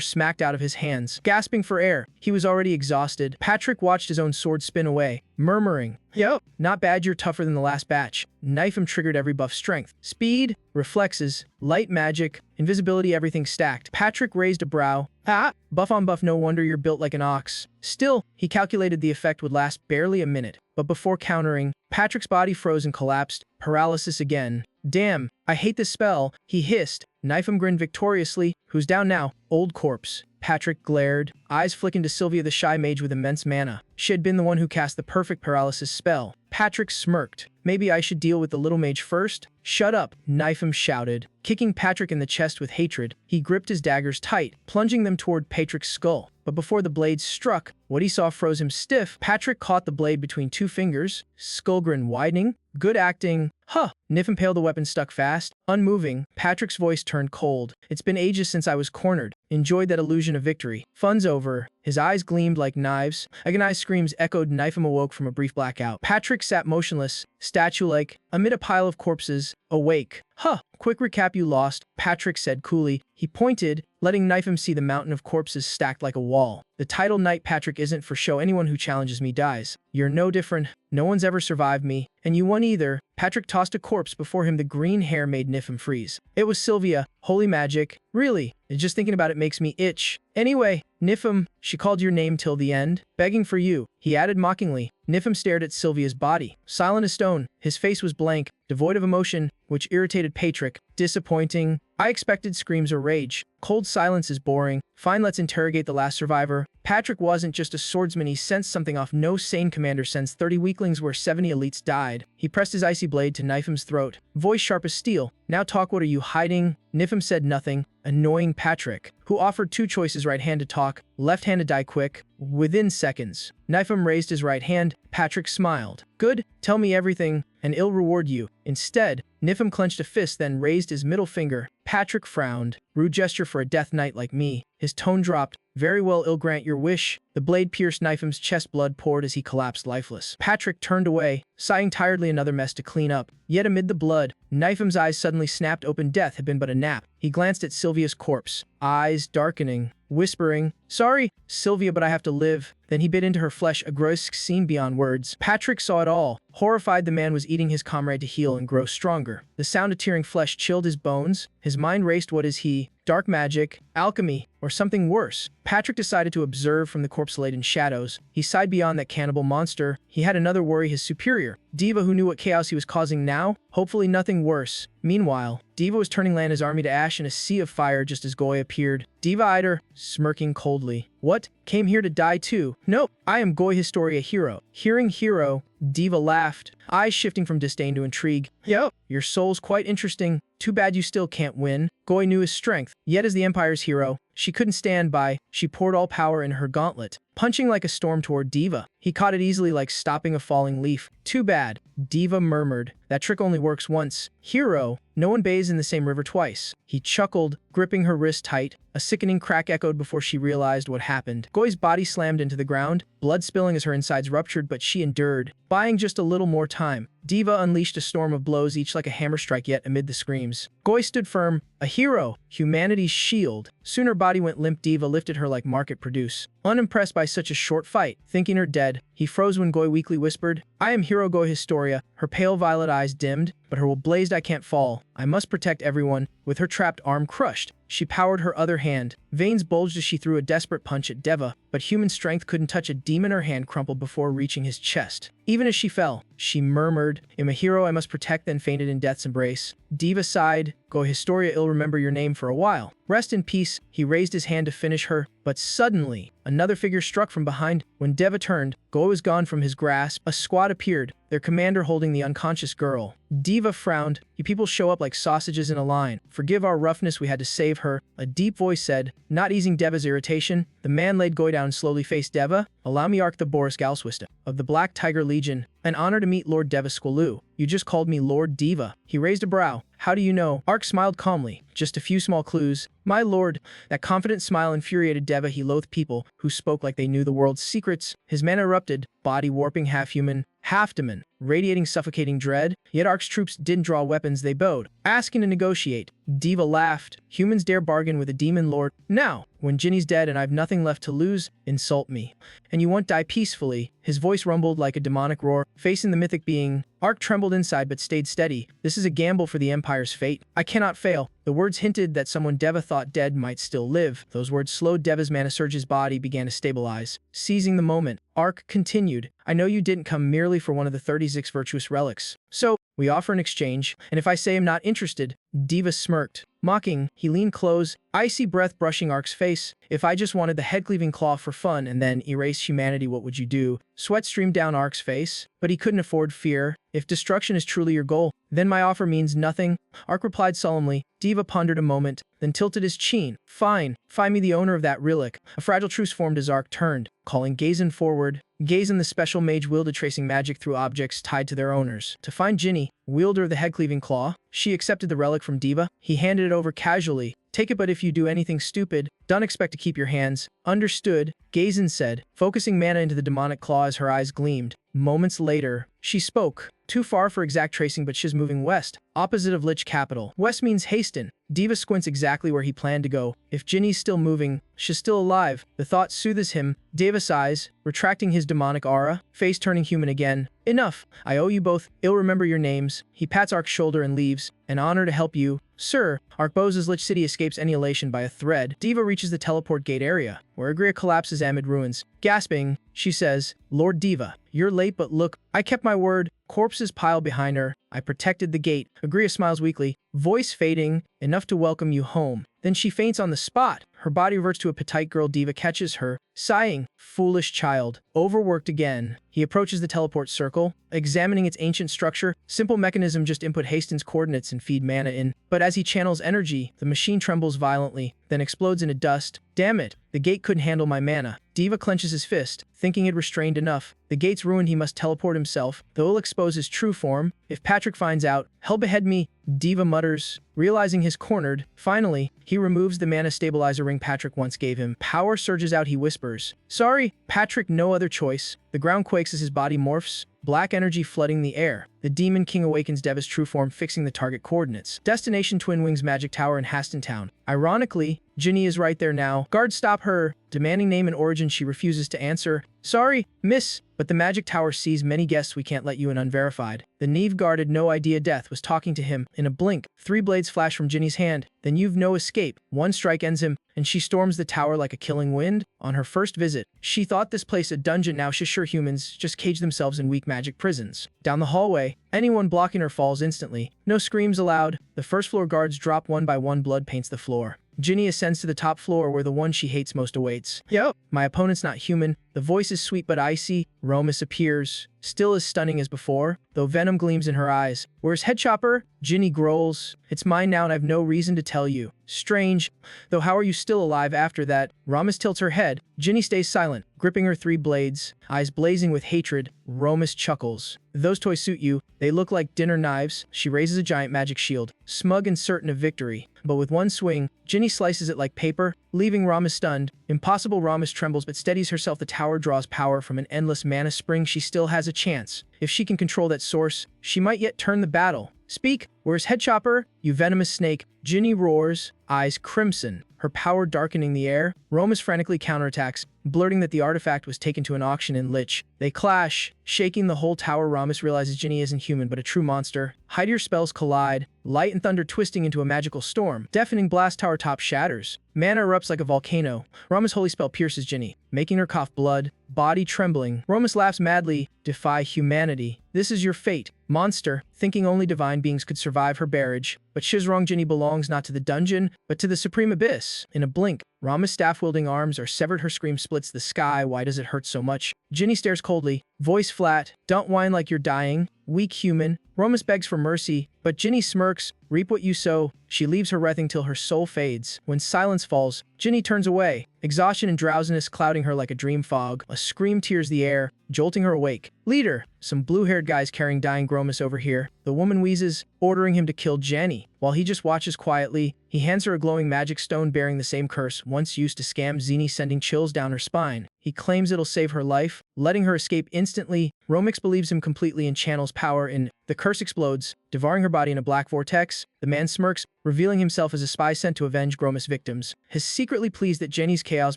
smacked out of his hands. Gasping for air, he was already exhausted. Patrick watched his own sword spin away, murmuring, "Yo, not bad, you're tougher than the last batch." Nifem triggered every buff: strength, speed, reflexes, light magic, invisibility, everything stacked. Patrick raised a brow. Ah, buff on buff, no wonder you're built like an ox. Still, he calculated the effect would last barely a minute. But before countering, Patrick's body froze and collapsed. Paralysis again. Damn, I hate this spell, he hissed. Nifem grinned victoriously. Who's down now? Old corpse. Patrick glared, eyes flicking to Sylvia, the shy mage with immense mana. She had been the one who cast the perfect paralysis spell. Patrick smirked. Maybe I should deal with the little mage first? Shut up, Nifem shouted, kicking Patrick in the chest with hatred. He gripped his daggers tight, plunging them toward Patrick's skull. But before the blades struck, what he saw froze him stiff. Patrick caught the blade between two fingers, skull grin widening. Good acting. Huh. Nifem paled, the weapon stuck fast. Unmoving, Patrick's voice turned cold. It's been ages since I was cornered. Enjoyed that illusion of victory. Fun's over. His eyes gleamed like knives. Agonized screams echoed. Nifem awoke from a brief blackout. Patrick sat motionless, statue-like, amid a pile of corpses, awake. Huh. Quick recap, you lost, Patrick said coolly. He pointed, letting Nifem see the mountain of corpses stacked like a wall. The title Knight Patrick isn't for show. Anyone who challenges me dies. You're no different. No one's ever survived me. And you won't either. Patrick tossed a corpse before him. The green hair made Nifem freeze. It was Sylvia. Holy magic. Really? Just thinking about it makes me itch. Anyway, Nifem, she called your name till the end. Begging for you, he added mockingly. Nifem stared at Sylvia's body, silent as stone. His face was blank, devoid of emotion, which irritated Patrick. Disappointing. I expected screams or rage. Cold silence is boring. Fine, let's interrogate the last survivor. Patrick wasn't just a swordsman, he sensed something off. No sane commander sends 30 weaklings where 70 elites died. He pressed his icy blade to Nifem's throat, voice sharp as steel. Now talk, what are you hiding? Nifem said nothing, annoying Patrick, who offered two choices: right hand to talk, left hand to die quick. Within seconds, Nifem raised his right hand. Patrick smiled. Good, tell me everything, and I'll reward you. Instead, Nifem clenched a fist, then raised his middle finger. Patrick frowned. Rude gesture for a death knight like me. His tone dropped. Very well, I'll grant your wish. The blade pierced Nifem's chest. Blood poured as he collapsed lifeless. Patrick turned away, sighing tiredly. Another mess to clean up. Yet amid the blood, Nifem's eyes suddenly snapped open. Death had been but a nap. He glanced at Sylvia's corpse, eyes darkening, whispering, "Sorry, Sylvia, but I have to live." Then he bit into her flesh, a grotesque scene beyond words. Patrick saw it all. Horrified, the man was eating his comrade to heal and grow stronger. The sound of tearing flesh chilled his bones. His mind raced. What is he? Dark magic, alchemy, or something worse? Patrick decided to observe from the corpse-laden shadows. He sighed. Beyond that cannibal monster, he had another worry: his superior, Diva, who knew what chaos he was causing now. Hopefully nothing worse. Meanwhile, Diva was turning Lana's army to ash in a sea of fire just as Goy appeared. Diva eyed her, smirking coldly. What? Came here to die too? Nope, I am Goy Historia hero. Hearing hero, Diva laughed, eyes shifting from disdain to intrigue. Yo, your soul's quite interesting. Too bad you still can't win. Goy knew his strength, yet as the Empire's hero, she couldn't stand by. She poured all power in her gauntlet, punching like a storm toward Diva. He caught it easily, like stopping a falling leaf. Too bad, Diva murmured. That trick only works once. Hero, no one bathes in the same river twice. He chuckled, gripping her wrist tight. A sickening crack echoed before she realized what happened. Goy's body slammed into the ground, blood spilling as her insides ruptured, but she endured, buying just a little more time. Diva unleashed a storm of blows, each like a hammer strike, yet amid the screams, Goy stood firm, a hero, humanity's shield. Soon her body went limp. Diva lifted her like market produce. Unimpressed by such a short fight, thinking her dead, he froze when Goy weakly whispered, I am hero Goy Historia. Her pale violet eyes dimmed, but her will blazed. I can't fall. I must protect everyone. With her trapped arm crushed, she powered her other hand. Veins bulged as she threw a desperate punch at Deva, but human strength couldn't touch a demon. Her hand crumpled before reaching his chest. Even as she fell, she murmured, "I'm a hero I must protect," then fainted in death's embrace. Diva sighed, "Go Historia, I'll remember your name for a while. Rest in peace." He raised his hand to finish her, but suddenly, another figure struck from behind. When Deva turned, Go was gone from his grasp. A squad appeared, their commander holding the unconscious girl. Diva frowned. "You people show up like sausages in a line. Forgive our roughness, we had to save her." A deep voice said, not easing Deva's irritation. The man laid Goy down and slowly faced Deva. "Allow me, Ark the Boris Galswiston of the Black Tiger Legion. An honor to meet Lord Deva Squaloo. You just called me Lord Diva." He raised a brow. "How do you know?" Ark smiled calmly. "Just a few small clues. My lord." That confident smile infuriated Deva. He loathed people who spoke like they knew the world's secrets. His man erupted, body warping, half-human, half-demon, radiating suffocating dread. Yet Ark's troops didn't draw weapons, they bowed, asking to negotiate. Diva laughed. "Humans dare bargain with a demon lord? Now, when Ginny's dead and I've nothing left to lose, insult me. And you won't die peacefully." His voice rumbled like a demonic roar, facing the mythic being. Ark trembled inside but stayed steady. "This is a gamble for the Empire's fate. I cannot fail." The words hinted that someone Deva thought dead might still live. Those words slowed Deva's mana surge. His body began to stabilize. Seizing the moment, Ark continued, "I know you didn't come merely for one of the 36 virtuous relics. So, we offer an exchange, and if I say I'm not interested..." Diva smirked. Mocking, he leaned close, icy breath brushing Ark's face. "If I just wanted the head-cleaving claw for fun and then erase humanity, what would you do?" Sweat streamed down Ark's face, but he couldn't afford fear. "If destruction is truly your goal, then my offer means nothing," Ark replied solemnly. Diva pondered a moment, then tilted his chin. "Fine, find me the owner of that relic." A fragile truce formed as Ark turned, calling Gazin forward. Gazin, the special mage, wielded tracing magic through objects tied to their owners. To find Ginny, wielder of the head-cleaving claw, she accepted the relic from Diva. He handed it over casually. "Take it, but if you do anything stupid, don't expect to keep your hands." "Understood," Gazin said, focusing mana into the demonic claw as her eyes gleamed. Moments later, she spoke. "Too far for exact tracing, but she's moving west, opposite of Lich capital." West means hasten. Diva squints exactly where he planned to go. If Ginny's still moving, she's still alive. The thought soothes him. Diva sighs, retracting his demonic aura, face turning human again. "Enough. I owe you both. I'll remember your names." He pats Ark's shoulder and leaves. "An honor to help you, sir." Ark bows as Lich City escapes any elation by a thread. Diva reaches the teleport gate area, where Agria collapses amid ruins. Gasping, she says, "Lord Diva, you're late, but look, I kept my word." Corpses pile behind her. "I protected the gate." Agria smiles weakly, voice fading, "Enough to welcome you home." Then she faints on the spot. Her body reverts to a petite girl. Diva catches her, sighing, "Foolish child, overworked again." He approaches the teleport circle, examining its ancient structure. Simple mechanism, just input Hastings coordinates and feed mana in. But as he channels energy, the machine trembles violently, then explodes into dust. "Damn it, the gate couldn't handle my mana." Diva clenches his fist, thinking it restrained enough. The gate's ruined, he must teleport himself, though he'll expose his true form. If Patrick finds out, "Hell behead me," Diva mutters, realizing he's cornered. Finally, he removes the mana stabilizer ring Patrick once gave him. Power surges out, he whispers, "Sorry, Patrick, no other choice." The ground quakes as his body morphs, black energy flooding the air. The Demon King awakens Deva's true form, fixing the target coordinates. Destination: Twin Wings Magic Tower in Haston Town. Ironically, Ginny is right there now. Guards stop her, demanding name and origin. She refuses to answer. "Sorry, miss, but the magic tower sees many guests. We can't let you in unverified." The Neve guard had no idea Death was talking to him. In a blink, 3 blades flash from Ginny's hand. "Then you've no escape." One strike ends him, and she storms the tower like a killing wind. On her first visit, she thought this place a dungeon. Now she's sure humans just cage themselves in weak magic prisons. Down the hallway, anyone blocking her falls instantly. No screams allowed. The first floor guards drop one by one. Blood paints the floor. Ginny ascends to the top floor where the one she hates most awaits. "Yo, my opponent's not human." The voice is sweet but icy. Romus appears, still as stunning as before, though venom gleams in her eyes. "Where's Headchopper?" Ginny growls. "It's mine now and I've no reason to tell you." "Strange. Though how are you still alive after that?" Romus tilts her head. Ginny stays silent, gripping her 3 blades, eyes blazing with hatred. Romus chuckles. "Those toys suit you. They look like dinner knives." She raises a giant magic shield, smug and certain of victory. But with one swing, Ginny slices it like paper, leaving Romus stunned. Impossible. Romus trembles but steadies herself. The tower draws power from an endless mana spring. She still has a chance. If she can control that source, she might yet turn the battle. "Speak. Where's Headchopper, you venomous snake?" Ginny roars, eyes crimson. her power darkening the air. Romus frantically counterattacks, blurting that the artifact was taken to an auction in Lich. They clash, shaking the whole tower. Romus realizes Ginny isn't human but a true monster. Heightier spells collide, light and thunder twisting into a magical storm. Deafening blast tower top shatters. Mana erupts like a volcano. Romus' holy spell pierces Ginny, making her cough blood, body trembling. Romus laughs madly. Defy humanity. This is your fate, monster, thinking only divine beings could survive her barrage. But Shizrong, Ginny belongs not to the dungeon, but to the supreme abyss. In a blink, Rama's staff-wielding arms are severed. Her scream splits the sky. Why does it hurt so much? Ginny stares coldly, voice flat. Don't whine like you're dying, weak human. Romus begs for mercy, but Ginny smirks. Reap what you sow. She leaves her wrething till her soul fades. When silence falls, Ginny turns away, exhaustion and drowsiness clouding her like a dream fog. A scream tears the air, jolting her awake. Leader! Some blue-haired guys carrying dying Gromus over here. The woman wheezes, ordering him to kill Jenny. While he just watches quietly, he hands her a glowing magic stone bearing the same curse once used to scam Zini, sending chills down her spine. He claims it'll save her life, letting her escape instantly. Romix believes him completely and channels power in. The curse explodes, devouring her body in a black vortex. The man smirks, revealing himself as a spy sent to avenge Gromus victims. He's secretly pleased that Jenny's chaos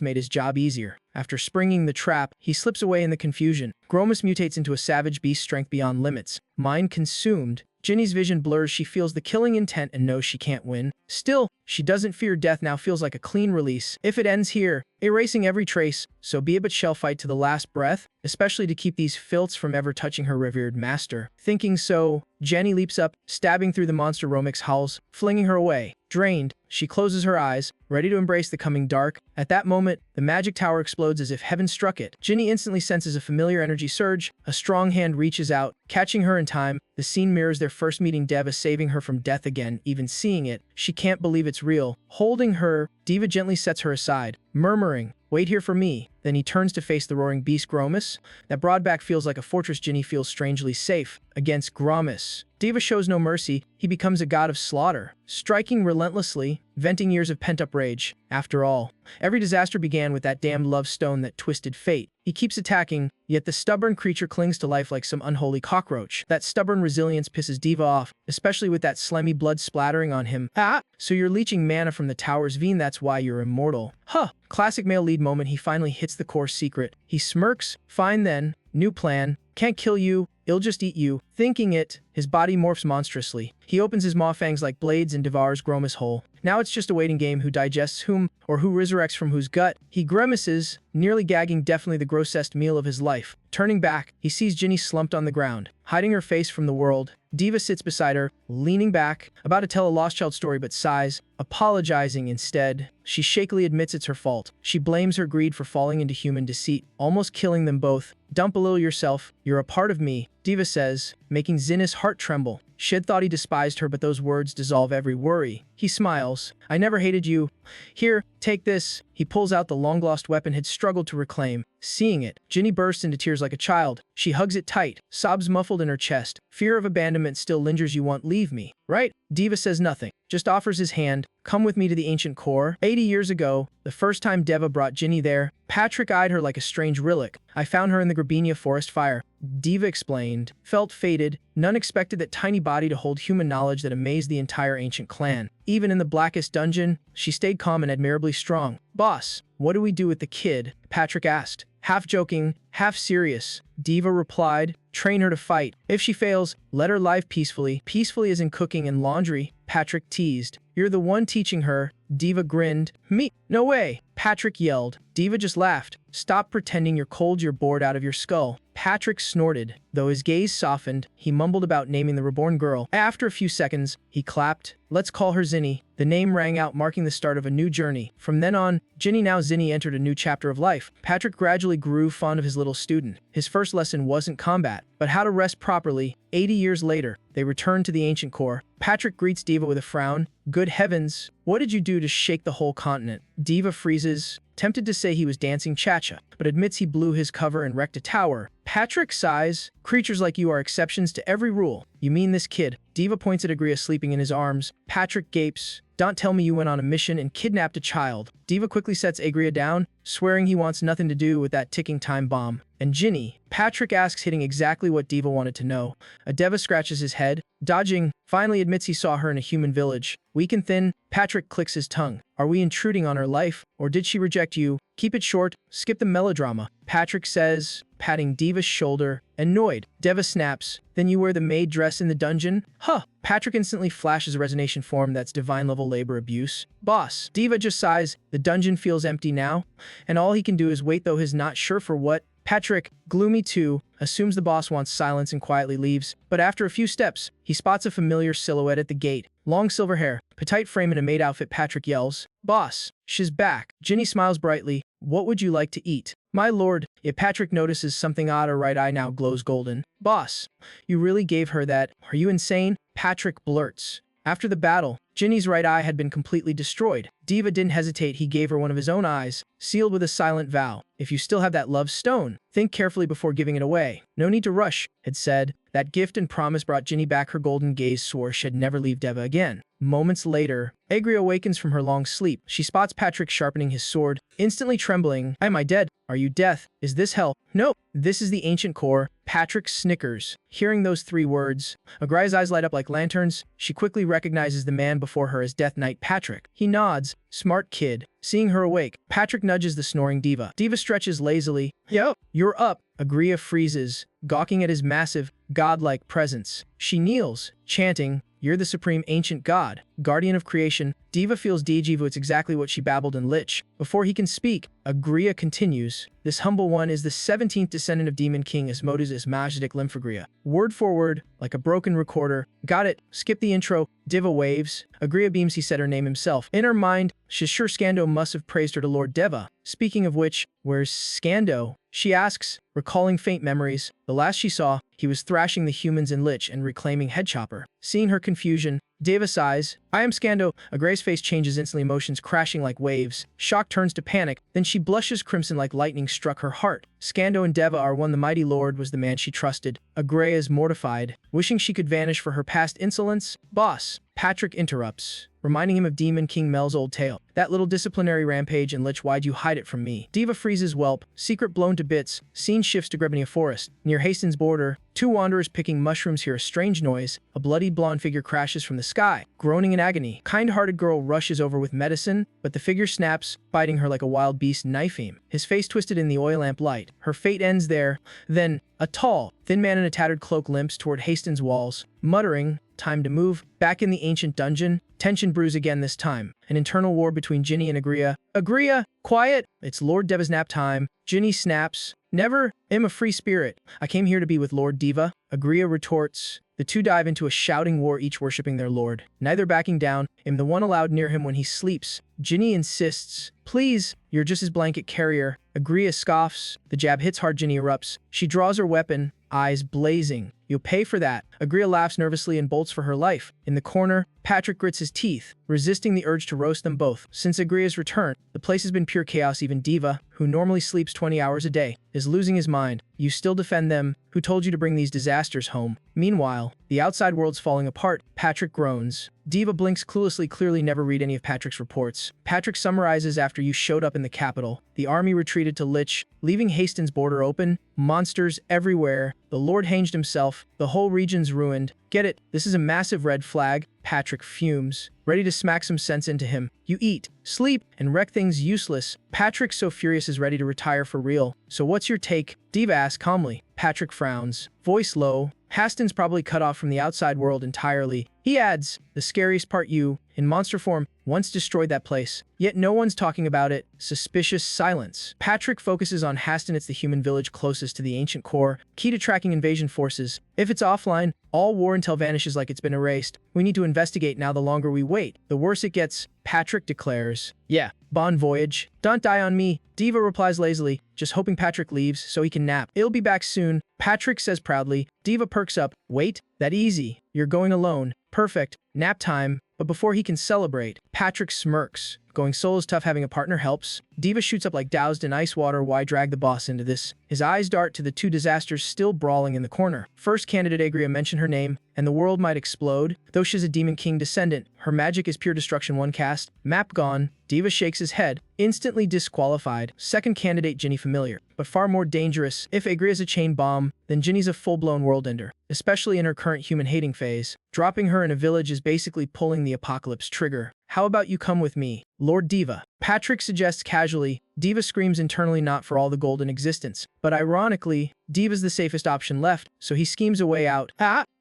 made his job easier. After springing the trap, he slips away in the confusion. Gromus mutates into a savage beast, strength beyond limits. Mind consumed, Ginny's vision blurs. She feels the killing intent and knows she can't win. Still, she doesn't fear death. Now feels like a clean release. If it ends here, erasing every trace, so be it, but she'll fight to the last breath, especially to keep these filths from ever touching her revered master. Thinking so, Jenny leaps up, stabbing through the monster. Romix howls, flinging her away. Drained, she closes her eyes, ready to embrace the coming dark. At that moment, the magic tower explodes as if heaven struck it. Ginny instantly senses a familiar energy surge. A strong hand reaches out, catching her in time. The scene mirrors their first meeting, Deva saving her from death again. Even seeing it, she can't believe it's real. Holding her, Diva gently sets her aside, murmuring, "Wait here for me." Then he turns to face the roaring beast Gromus. That broad back feels like a fortress. Ginny feels strangely safe against Gromus. Diva shows no mercy. He becomes a god of slaughter, striking relentlessly, venting years of pent-up rage. After all, every disaster began with that damned love stone that twisted fate. He keeps attacking, yet the stubborn creature clings to life like some unholy cockroach. That stubborn resilience pisses Diva off, especially with that slimy blood splattering on him. Ah, so you're leeching mana from the tower's vein, that's why you're immortal. Huh. Classic male lead moment. He finally hits the core secret. He smirks. Fine then. New plan. Can't kill you. It'll just eat you. Thinking it, his body morphs monstrously. He opens his maw fangs like blades and devours Gromus whole. Now it's just a waiting game, who digests whom, or who resurrects from whose gut. He grimaces, nearly gagging, definitely the grossest meal of his life. Turning back, he sees Ginny slumped on the ground, hiding her face from the world. Diva sits beside her, leaning back, about to tell a lost child story but sighs, apologizing instead. She shakily admits it's her fault. She blames her greed for falling into human deceit, almost killing them both. Dump a little yourself, you're a part of me, Diva says, making Zinna's heart tremble. Shid thought he despised her, but those words dissolve every worry. He smiles. I never hated you. Here, take this. He pulls out the long-lost weapon he'd struggled to reclaim. Seeing it, Ginny bursts into tears like a child. She hugs it tight, sobs muffled in her chest. Fear of abandonment still lingers. You won't leave me, right? Diva says nothing, just offers his hand. Come with me to the ancient core. 80 years ago, the first time Deva brought Ginny there, Patrick eyed her like a strange relic. I found her in the Grabinia forest fire, Diva explained. Felt fated. None expected that tiny body to hold human knowledge that amazed the entire ancient clan. Even in the blackest dungeon, she stayed calm and admirably strong. Boss, what do we do with the kid? Patrick asked. Half joking, half serious. Diva replied, train her to fight. If she fails, let her live peacefully. Peacefully as in cooking and laundry, Patrick teased. You're the one teaching her. Diva grinned. Me? No way. Patrick yelled. Diva just laughed. Stop pretending you're cold, you're bored out of your skull. Patrick snorted. Though his gaze softened, he mumbled about naming the reborn girl. After a few seconds, he clapped. Let's call her Zinni. The name rang out, marking the start of a new journey. From then on, Ginny, now Zinni, entered a new chapter of life. Patrick gradually grew fond of his little student. His first lesson wasn't combat, but how to rest properly. 80 years later, they returned to the ancient core. Patrick greets Diva with a frown. Good heavens, what did you do to shake the whole continent? Diva freezes, tempted to say he was dancing cha-cha, but admits he blew his cover and wrecked a tower. Patrick sighs. Creatures like you are exceptions to every rule. You mean this kid? Diva points at Agria sleeping in his arms. Patrick gapes. Don't tell me you went on a mission and kidnapped a child. Diva quickly sets Agria down, swearing he wants nothing to do with that ticking time bomb. And Ginny? Patrick asks, hitting exactly what Diva wanted to know. Adeva scratches his head. Dodging, finally admits he saw her in a human village. Weak and thin, Patrick clicks his tongue. Are we intruding on her life, or did she reject you? Keep it short, skip the melodrama. Patrick says, patting Diva's shoulder. Annoyed, Deva snaps. Then you wear the maid dress in the dungeon? Huh. Patrick instantly flashes a resignation form that's divine-level labor abuse. Boss. Diva just sighs. The dungeon feels empty now, and all he can do is wait, though he's not sure for what. Patrick, gloomy too, assumes the boss wants silence and quietly leaves, but after a few steps, he spots a familiar silhouette at the gate. Long silver hair, petite frame in a maid outfit. Patrick yells, "Boss, she's back." Ginny smiles brightly. "What would you like to eat?" "My lord." Yet Patrick notices something odd. Her right eye now glows golden. "Boss, you really gave her that? Are you insane?" Patrick blurts. After the battle, Ginny's right eye had been completely destroyed. Diva didn't hesitate. He gave her one of his own eyes, sealed with a silent vow. "If you still have that love stone, think carefully before giving it away. No need to rush," had said. That gift and promise brought Ginny back. Her golden gaze swore she'd never leave Deva again. Moments later, Agria awakens from her long sleep. She spots Patrick sharpening his sword, instantly trembling. "Am I dead? Are you death? Is this hell?" "No, this is the ancient core." Patrick snickers. Hearing those 3 words, Agria's eyes light up like lanterns. She quickly recognizes the man before her as Death Knight Patrick. He nods. Smart kid. Seeing her awake, Patrick nudges the snoring Diva. Diva stretches lazily. "Yo, you're up." Agria freezes, gawking at his massive, godlike presence. She kneels, chanting, "You're the supreme ancient god, guardian of creation." Diva feels deja. It's exactly what she babbled in Lich. Before he can speak, Agria continues. "This humble one is the 17th descendant of Demon King Asmodeus Ismajdic Lymphagria." Word for word, like a broken recorder. "Got it. Skip the intro." Diva waves. Agria beams. He said her name himself. In her mind, she's sure Skando must have praised her to Lord Deva. Speaking of which, where's Skando? She asks, recalling faint memories. The last she saw, he was thrashing the humans in Lich and reclaiming Headchopper. Seeing her confusion, Deva sighs. "I am Skando." Agria's face changes instantly, emotions crashing like waves. Shock turns to panic, then she blushes crimson like lightning struck her heart. Skando and Deva are one. The mighty lord was the man she trusted. Agria is mortified, wishing she could vanish for her past insolence. "Boss." Patrick interrupts, reminding him of Demon King Mel's old tale. "That little disciplinary rampage in Lich, why'd you hide it from me?" Diva freezes. Whelp. Secret blown to bits. Scene shifts to Grebnia Forest. Near Hastings' border, 2 wanderers picking mushrooms hear a strange noise. A bloodied blonde figure crashes from the sky, groaning in agony. Kind-hearted girl rushes over with medicine, but the figure snaps, biting her like a wild beast knife aim. His face twisted in the oil lamp light. Her fate ends there. Then, a tall, thin man in a tattered cloak limps toward Hastings' walls, muttering, "Time to move." Back in the ancient dungeon, tension brews again. This time, an internal war between Ginny and Agria. "Agria, quiet! It's Lord Deva's nap time." Ginny snaps, "Never. I'm a free spirit. I came here to be with Lord Deva." Agria retorts. The 2 dive into a shouting war, each worshipping their lord, neither backing down. "I'm the one allowed near him when he sleeps." Ginny insists, "Please, you're just his blanket carrier." Agria scoffs. The jab hits hard. Ginny erupts. She draws her weapon, eyes blazing. "You'll pay for that." Agria laughs nervously and bolts for her life. In the corner, Patrick grits his teeth, resisting the urge to roast them both. Since Agria's return, the place has been pure chaos. Even Deva, who normally sleeps 20 hours a day, is losing his mind. "You still defend them? Who told you to bring these disasters home?" Meanwhile, the outside world's falling apart. Patrick groans. Deva blinks cluelessly, clearly never read any of Patrick's reports. Patrick summarizes. "After you showed up in the capital, the army retreated to Lich, leaving Hastings' border open. Monsters everywhere. The Lord hanged himself. The whole region's ruined. Get it? This is a massive red flag." Patrick fumes, ready to smack some sense into him. "You eat, sleep, and wreck things useless." Patrick, so furious, is ready to retire for real. "So what's your take?" Deva asks calmly. Patrick frowns, voice low. "Hastings probably cut off from the outside world entirely." He adds, "The scariest part, you, in monster form, once destroyed that place. Yet no one's talking about it." Suspicious silence. Patrick focuses on Hastings. It's the human village closest to the ancient core, key to tracking invasion forces. If it's offline, all war intel vanishes like it's been erased. We need to investigate now. The longer we wait, the worse it gets. Patrick declares. "Yeah, bon voyage. Don't die on me." Deva replies lazily, just hoping Patrick leaves so he can nap. "He'll be back soon." Patrick says proudly. Deva perks up. "Wait, that easy? You're going alone? Perfect. Nap time." But before he can celebrate, Patrick smirks, Going solo's tough, having a partner helps. Diva shoots up like doused in ice water. Why drag the boss into this? His eyes dart to the two disasters still brawling in the corner. First candidate Agria mention her name, and the world might explode. Though she's a Demon King descendant, her magic is pure destruction. One cast, map gone. Diva shakes his head, instantly disqualified. Second candidate Ginny familiar, but far more dangerous. If Agria is a chain bomb, then Ginny's a full-blown world ender, especially in her current human-hating phase. Dropping her in a village is basically pulling the apocalypse trigger. How about you come with me, Lord Diva? Patrick suggests casually. Diva screams internally, not for all the gold in existence. But ironically, Diva's the safest option left, so he schemes a way out.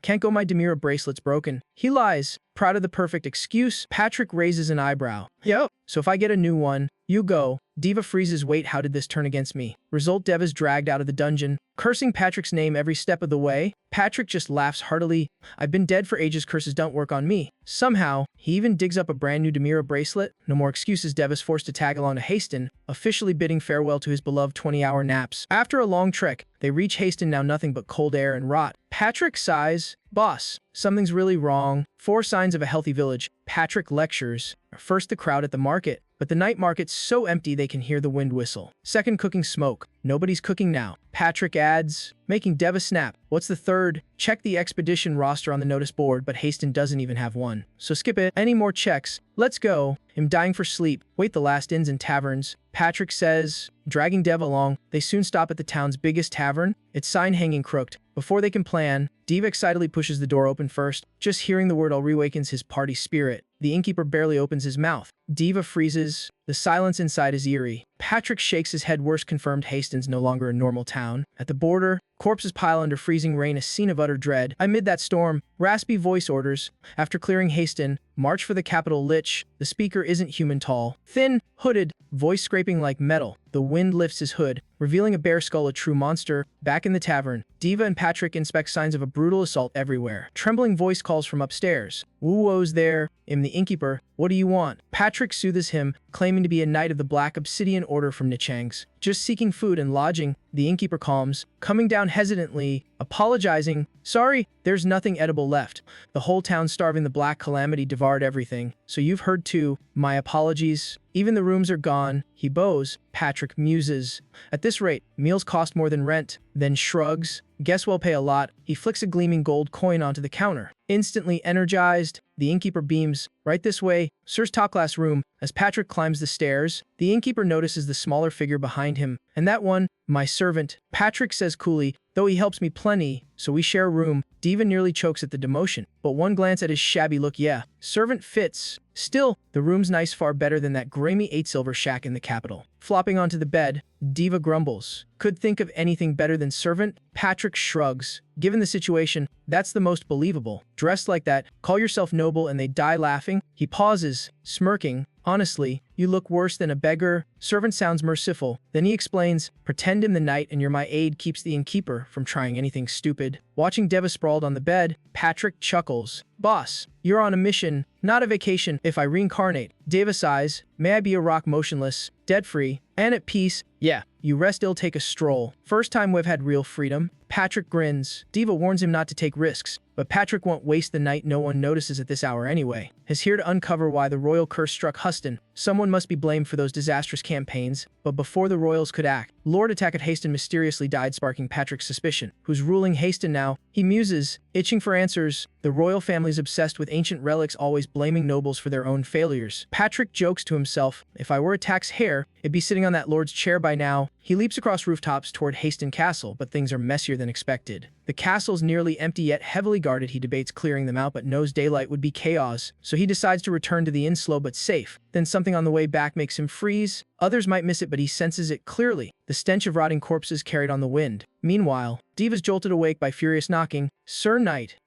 Can't go, my Demira bracelet's broken. He lies, proud of the perfect excuse. Patrick raises an eyebrow. Yo, so if I get a new one, you go. Diva freezes. Wait, how did this turn against me? Result, Dev is dragged out of the dungeon, cursing Patrick's name every step of the way. Patrick just laughs heartily. I've been dead for ages, curses don't work on me. Somehow, he even digs up a brand new Demira bracelet. No more excuses. Dev is forced to tag along to Haston, officially bidding farewell to his beloved 20-hour naps. After a long trek, they reach Haston, now nothing but cold air and rot. Patrick sighs. Boss, something's really wrong. 4 signs of a healthy village. Patrick lectures. First, the crowd at the market, but the night market's so empty they can hear the wind whistle. Second, cooking smoke. Nobody's cooking now. Patrick adds, making Dev a snap. What's the third? Check the expedition roster on the notice board, but Haston doesn't even have one. So skip it. Any more checks? Let's go. I'm dying for sleep. Wait, the last inns and taverns. Patrick says, dragging Dev along. They soon stop at the town's biggest tavern, its sign hanging crooked. Before they can plan, Diva excitedly pushes the door open first. Just hearing the word all reawakens his party spirit. The innkeeper barely opens his mouth. Diva freezes. The silence inside is eerie. Patrick shakes his head. Worse confirmed, Haston's no longer a normal town. At the border, corpses pile under freezing rain, a scene of utter dread. Amid that storm, raspy voice orders. After clearing Haston, march for the capital. Lich. The speaker isn't human tall. Thin, hooded, voice scraping like metal. The wind lifts his hood, revealing a bare skull, a true monster. Back in the tavern, Diva and Patrick inspect signs of a brutal assault everywhere. Trembling voice calls from upstairs. Woo-wo's there. The innkeeper. What do you want? Patrick soothes him, claiming to be a knight of the Black Obsidian Order from Nichang's. Just seeking food and lodging. The innkeeper calms, coming down hesitantly, apologizing. Sorry, there's nothing edible left. The whole town's starving. The Black Calamity devoured everything. So you've heard too. My apologies. Even the rooms are gone. He bows. Patrick muses. At this rate, meals cost more than rent. Then shrugs. Guess we'll pay a lot. He flicks a gleaming gold coin onto the counter. Instantly energized, the innkeeper beams. Right this way, Sir's top-class room. As Patrick climbs the stairs, the innkeeper notices the smaller figure behind him. And that one, my servant. Patrick says coolly, though he helps me plenty, so we share a room. Diva nearly chokes at the demotion, but one glance at his shabby look, yeah, servant fits. Still, the room's nice, far better than that grimy 8-silver shack in the capital. Flopping onto the bed, Diva grumbles. Could think of anything better than servant? Patrick shrugs. Given the situation, that's the most believable. Dressed like that, call yourself noble and they die laughing? He pauses, smirking. Honestly, you look worse than a beggar. Servant sounds merciful. Then he explains, pretend I'm the knight and you're my aide, keeps the innkeeper from trying anything stupid. Watching Deva sprawled on the bed, Patrick chuckles. Boss, you're on a mission, not a vacation. If I reincarnate, Deva sighs, may I be a rock, motionless, debt-free, and at peace? Yeah, you rest ill, take a stroll. First time we've had real freedom. Patrick grins. Diva warns him not to take risks, but Patrick won't waste the night. No one notices at this hour anyway. He's here to uncover why the royal curse struck Huston. Someone must be blamed for those disastrous campaigns, but before the royals could act, Lord Attack at Haston mysteriously died, sparking Patrick's suspicion. Who's ruling Haston now? He muses, itching for answers. The royal family's obsessed with ancient relics, always blaming nobles for their own failures. Patrick jokes to himself, if I were Attack's heir, it'd be sitting on that lord's chair by now. He leaps across rooftops toward Haston Castle, but things are messier than expected. The castle's nearly empty yet heavily guarded. He debates clearing them out, but knows daylight would be chaos, so he decides to return to the inn slow but safe. Then something on the way back makes him freeze. Others might miss it, but he senses it clearly. The stench of rotting corpses carried on the wind. Meanwhile, Diva's jolted awake by furious knocking. Sir Knight,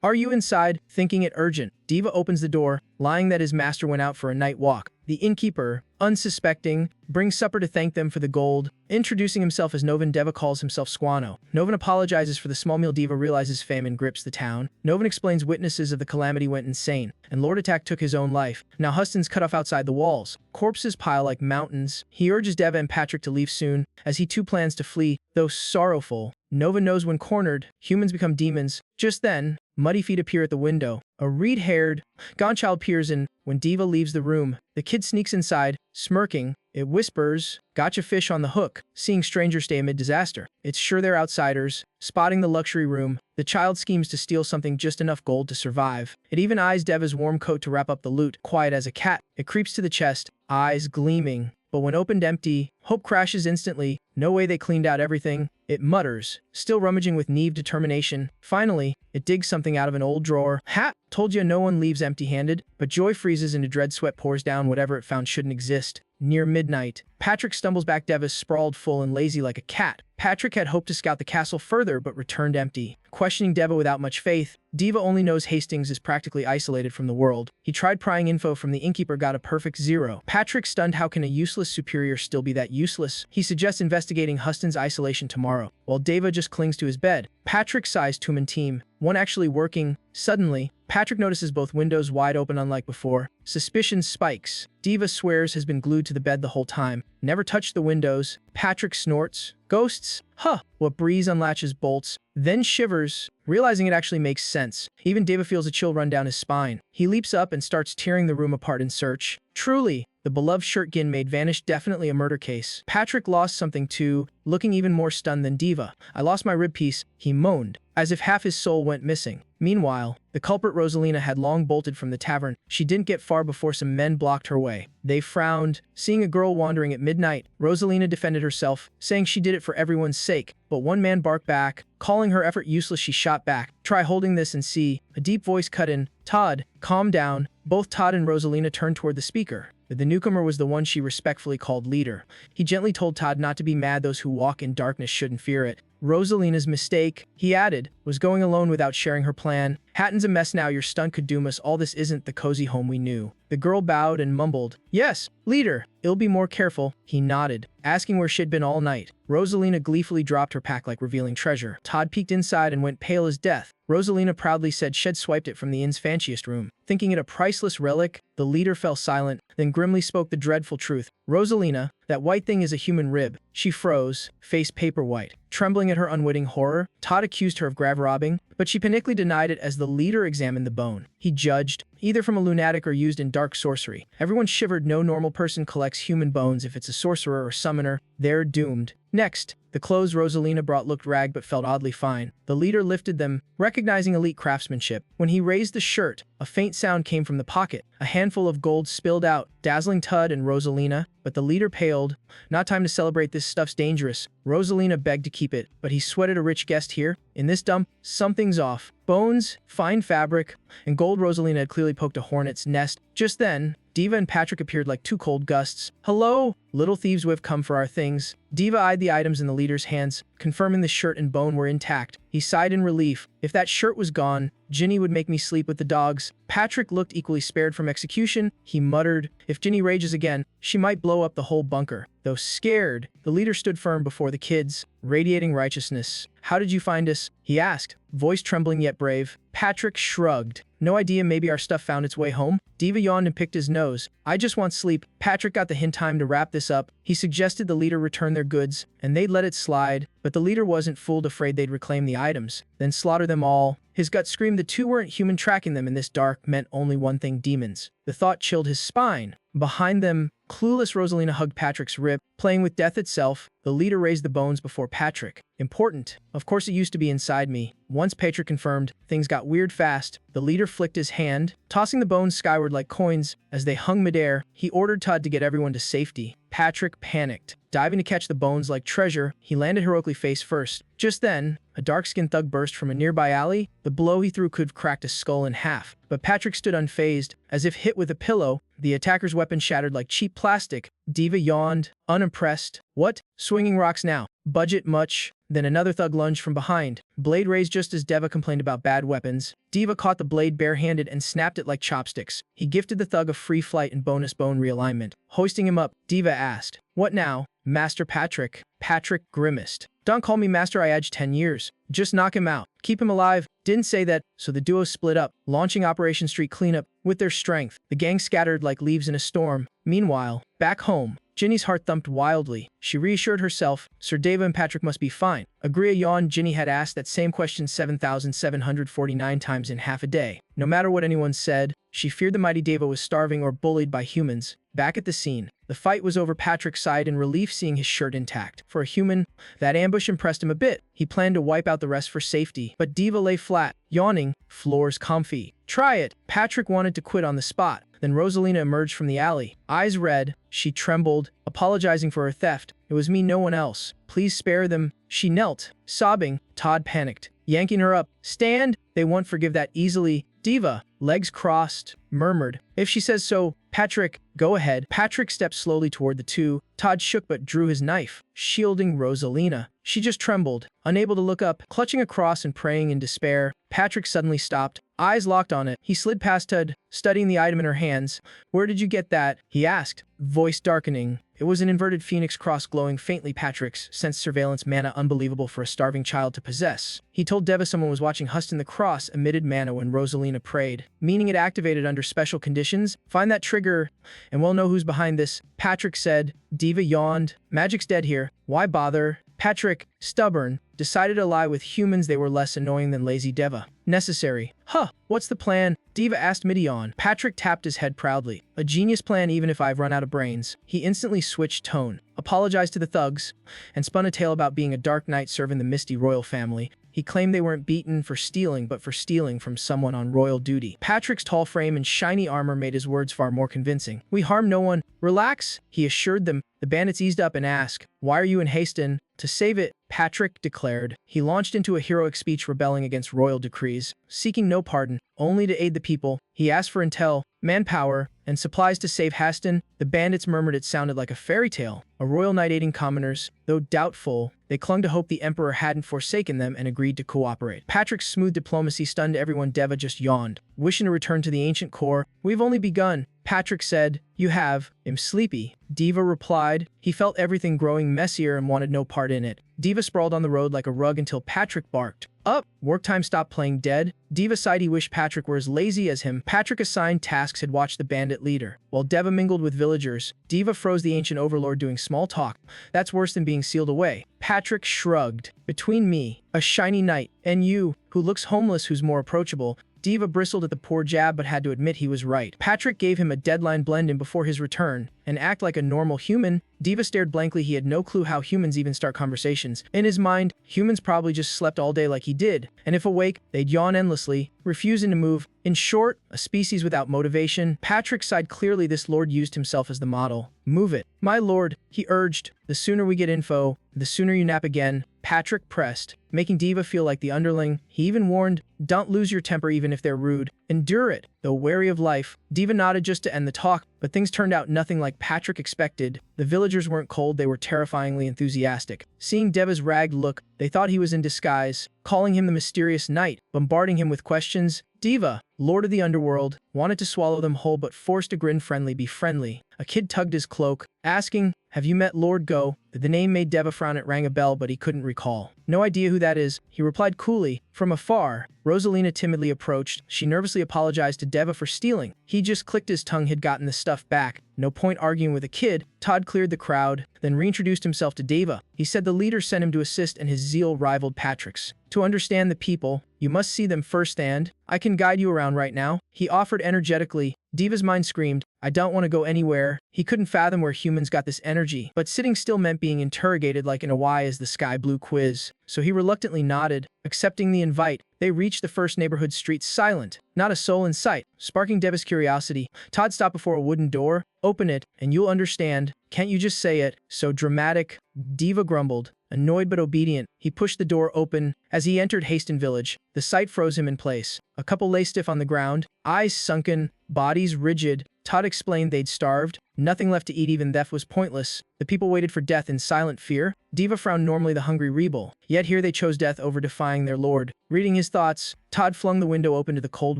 are you inside? Thinking it urgent, Diva opens the door, lying that his master went out for a night walk. The innkeeper, unsuspecting, brings supper to thank them for the gold. Introducing himself as Novan, Deva calls himself Squano. Novan apologizes for the small meal. Diva realizes famine grips the town. Novan explains witnesses of the calamity went insane, and Lord Attack took his own life. Now Huston's cut off outside the walls. Corpses pile like mountains. He urges Deva and Patrick to leave soon, as he too plans to flee, though sorrowful. Nova knows when cornered, humans become demons. Just then, Muddy feet appear at the window. A reed-haired, gaunt child peers in. When Diva leaves the room, the kid sneaks inside, smirking. It whispers, "Gotcha fish on the hook." Seeing strangers stay amid disaster. It's sure they're outsiders. Spotting the luxury room, the child schemes to steal something, just enough gold to survive. It even eyes Deva's warm coat to wrap up the loot. Quiet as a cat, it creeps to the chest, eyes gleaming. But when opened empty, hope crashes instantly. No way they cleaned out everything. It mutters, still rummaging with Neve determination. Finally, it digs something out of an old drawer. "Ha! Told ya no one leaves empty-handed." But joy freezes and a dread sweat pours down. Whatever it found shouldn't exist. Near midnight, Patrick stumbles back. Deva's sprawled full and lazy like a cat. Patrick had hoped to scout the castle further, but returned empty. Questioning Deva without much faith, Diva only knows Hastings is practically isolated from the world. He tried prying info from the innkeeper, got a perfect 0. Patrick stunned. How can a useless superior still be that useless? He suggests investigating Huston's isolation tomorrow, while Deva just clings to his bed. Patrick sighs. Two-man team, one actually working. Suddenly, Patrick notices both windows wide open unlike before. Suspicion spikes. Diva swears has been glued to the bed the whole time. Never touched the windows. Patrick snorts. Ghosts? Huh. What breeze unlatches bolts, then shivers, realizing it actually makes sense. Even Diva feels a chill run down his spine. He leaps up and starts tearing the room apart in search. Truly, the beloved shirt Gin made vanish. Definitely a murder case. Patrick lost something too, looking even more stunned than Diva. "I lost my rib piece," he moaned, as if half his soul went missing. Meanwhile, the culprit Rosalina had long bolted from the tavern. She didn't get far before some men blocked her way. They frowned, seeing a girl wandering at midnight. Rosalina defended herself, saying she did it for everyone's sake, but one man barked back, calling her effort useless. She shot back, "Try holding this and see." A deep voice cut in, "Todd, calm down." Both Todd and Rosalina turned toward the speaker. The newcomer was the one she respectfully called leader. He gently told Todd not to be mad. Those who walk in darkness shouldn't fear it. Rosalina's mistake, he added, was going alone without sharing her plan. "Hatton's a mess now. Your stunt could doom us all. This isn't the cozy home we knew." The girl bowed and mumbled, "Yes, leader. I'll be more careful." He nodded, asking where she'd been all night. Rosalina gleefully dropped her pack like revealing treasure. Todd peeked inside and went pale as death. Rosalina proudly said she'd swiped it from the inn's fanciest room. Thinking it a priceless relic, the leader fell silent, then grimly spoke the dreadful truth. "Rosalina, that white thing is a human rib." She froze, face paper white. Trembling at her unwitting horror, Todd accused her of grave robbing, but she panically denied it as the leader examined the bone. He judged, either from a lunatic or used in dark sorcery. Everyone shivered. No normal person collects human bones. If it's a sorcerer or summoner, they're doomed. Next, the clothes Rosalina brought looked ragged but felt oddly fine. The leader lifted them, recognizing elite craftsmanship. When he raised the shirt, a faint sound came from the pocket. A handful of gold spilled out, dazzling Todd and Rosalina, but the leader paled. "Not time to celebrate. This stuff's dangerous." Rosalina begged to keep it, but he sweated. "A rich guest here? In this dump? Something's off. Bones, fine fabric, and gold." Rosalina had clearly poked a hornet's nest. Just then, Diva and Patrick appeared like two cold gusts. "Hello, little thieves, we've come for our things." Diva eyed the items in the leader's hands, confirming the shirt and bone were intact. He sighed in relief. "If that shirt was gone, Ginny would make me sleep with the dogs." Patrick looked equally spared from execution. He muttered, "If Ginny rages again, she might blow up the whole bunker." Though scared, the leader stood firm before the kids, radiating righteousness. "How did you find us?" he asked, voice trembling yet brave. Patrick shrugged. "No idea. Maybe our stuff found its way home." Diva yawned and picked his nose. "I just want sleep." Patrick got the hint. Time to wrap this up. He suggested the leader return their goods, and they'd let it slide, but the leader wasn't fooled, afraid they'd reclaim the items, then slaughter them all. His gut screamed the two weren't human. Tracking them in this dark meant only one thing: demons. The thought chilled his spine. Behind them, clueless Rosalina hugged Patrick's rib, playing with death itself. The leader raised the bones before Patrick. "Important. Of course it used to be inside me." Once Patrick confirmed, things got weird fast. The leader flicked his hand, tossing the bones skyward like coins. As they hung midair, he ordered Todd to get everyone to safety. Patrick panicked. Diving to catch the bones like treasure, he landed heroically face first. Just then, a dark-skinned thug burst from a nearby alley. The blow he threw could have cracked a skull in half, but Patrick stood unfazed, as if hit with a pillow. The attacker's weapon shattered like cheap plastic. Diva yawned, unimpressed. "What? Swinging rocks now? Budget much?" Then another thug lunged from behind. Blade raised just as Deva complained about bad weapons. Diva caught the blade barehanded and snapped it like chopsticks. He gifted the thug a free flight and bonus bone realignment. Hoisting him up, Diva asked, "What now, Master Patrick?" Patrick grimaced. "Don't call me master. I aged 10 years. Just knock him out. Keep him alive." didn't say that, so the duo split up, launching Operation Street Cleanup. With their strength, the gang scattered like leaves in a storm. Meanwhile, back home, Ginny's heart thumped wildly. She reassured herself, Sir Deva and Patrick must be fine. Agria yawned. Ginny had asked that same question 7,749 times in half a day. No matter what anyone said, she feared the mighty Deva was starving or bullied by humans. Back at the scene, the fight was over. Patrick sighed in relief seeing his shirt intact. For a human, that ambush impressed him a bit. He planned to wipe out the rest for safety. But Deva lay flat, yawning, floors comfy. Try it. Patrick wanted to quit on the spot. Then Rosalina emerged from the alley. Eyes red, she trembled, apologizing for her theft. It was me, no one else. Please spare them. She knelt, sobbing. Todd panicked, yanking her up. Stand. They won't forgive that easily. Deva, legs crossed, murmured, if she says so. Patrick, go ahead. Patrick stepped slowly toward the two. Todd shook but drew his knife, shielding Rosalina. She just trembled, unable to look up, clutching a cross and praying in despair. Patrick suddenly stopped, eyes locked on it. He slid past Todd, studying the item in her hands. Where did you get that? He asked, voice darkening. It was an inverted phoenix cross glowing faintly. Patrick's sensed surveillance mana unbelievable for a starving child to possess. He told Deva someone was watching. Huston, the cross emitted mana when Rosalina prayed, meaning it activated under special conditions. Find that trigger, and we'll know who's behind this. Patrick said. Deva yawned. Magic's dead here. Why bother? Patrick, stubborn, decided to lie with humans. They were less annoying than lazy Deva. Necessary. Huh, what's the plan? Deva asked mid-yawn. Patrick tapped his head proudly. A genius plan even if I've run out of brains. He instantly switched tone, apologized to the thugs, and spun a tale about being a dark knight serving the Misty royal family. He claimed they weren't beaten for stealing, but for stealing from someone on royal duty. Patrick's tall frame and shiny armor made his words far more convincing. We harm no one. Relax, he assured them. The bandits eased up and asked, why are you in Haston? To save it, Patrick declared. He launched into a heroic speech rebelling against royal decrees, seeking no pardon, only to aid the people. He asked for intel, manpower, and supplies to save Haston. The bandits murmured it sounded like a fairy tale. A royal knight aiding commoners, though doubtful, they clung to hope the emperor hadn't forsaken them and agreed to cooperate. Patrick's smooth diplomacy stunned everyone. Deva just yawned, wishing to return to the ancient core. We've only begun, Patrick said. You have. I'm sleepy, Deva replied. He felt everything growing messier and wanted no part in it. Deva sprawled on the road like a rug until Patrick barked. Up! Work time. Stopped playing dead. Deva sighed. He wished Patrick were as lazy as him. Patrick assigned tasks, had watched the bandit leader, while Deva mingled with villagers. Deva froze the ancient overlord doing small talk. That's worse than being sealed away. Patrick shrugged. Between me, a shiny knight, and you, who looks homeless, who's more approachable? Deva bristled at the poor jab but had to admit he was right. Patrick gave him a deadline: blend in before his return and act like a normal human. Deva stared blankly. He had no clue how humans even start conversations. In his mind, humans probably just slept all day like he did, and if awake, they'd yawn endlessly, refusing to move. In short, a species without motivation. Patrick sighed. Clearly this lord used himself as the model. Move it, my lord, he urged. The sooner we get info, the sooner you nap again. Patrick pressed, making Deva feel like the underling. He even warned, don't lose your temper even if they're rude. Endure it, though wary of life. Deva nodded just to end the talk, but things turned out nothing like Patrick expected. The villagers weren't cold, they were terrifyingly enthusiastic. Seeing Deva's ragged look, they thought he was in disguise, calling him the mysterious knight, bombarding him with questions. Deva, lord of the underworld, wanted to swallow them whole but forced a grin. Be friendly. A kid tugged his cloak, asking, have you met Lord Go? The name made Deva frown. It rang a bell but he couldn't recall. No idea who that is, he replied coolly. From afar, Rosalina timidly approached. She nervously apologized to Deva for stealing. He just clicked his tongue. He'd gotten the stuff back. No point arguing with a kid. Todd cleared the crowd, then reintroduced himself to Deva. He said the leader sent him to assist and his zeal rivaled Patrick's. To understand the people, you must see them firsthand. I can guide you around right now, he offered energetically. Deva's mind screamed, I don't want to go anywhere. He couldn't fathom where humans got this energy, but sitting still meant being interrogated like in a why is the sky blue quiz. So he reluctantly nodded, accepting the invite. They reached the first neighborhood street silent, not a soul in sight, sparking Deva's curiosity. Todd stopped before a wooden door. Open it, and you'll understand. Can't you just say it? So dramatic. Deva grumbled, annoyed but obedient. He pushed the door open. As he entered Haston village, the sight froze him in place. A couple lay stiff on the ground, eyes sunken, bodies rigid. Todd explained they'd starved. Nothing left to eat, even death was pointless. The people waited for death in silent fear. Deva frowned, normally the hungry rebel. Yet here they chose death over defying their lord. Reading his thoughts, Todd flung the window open to the cold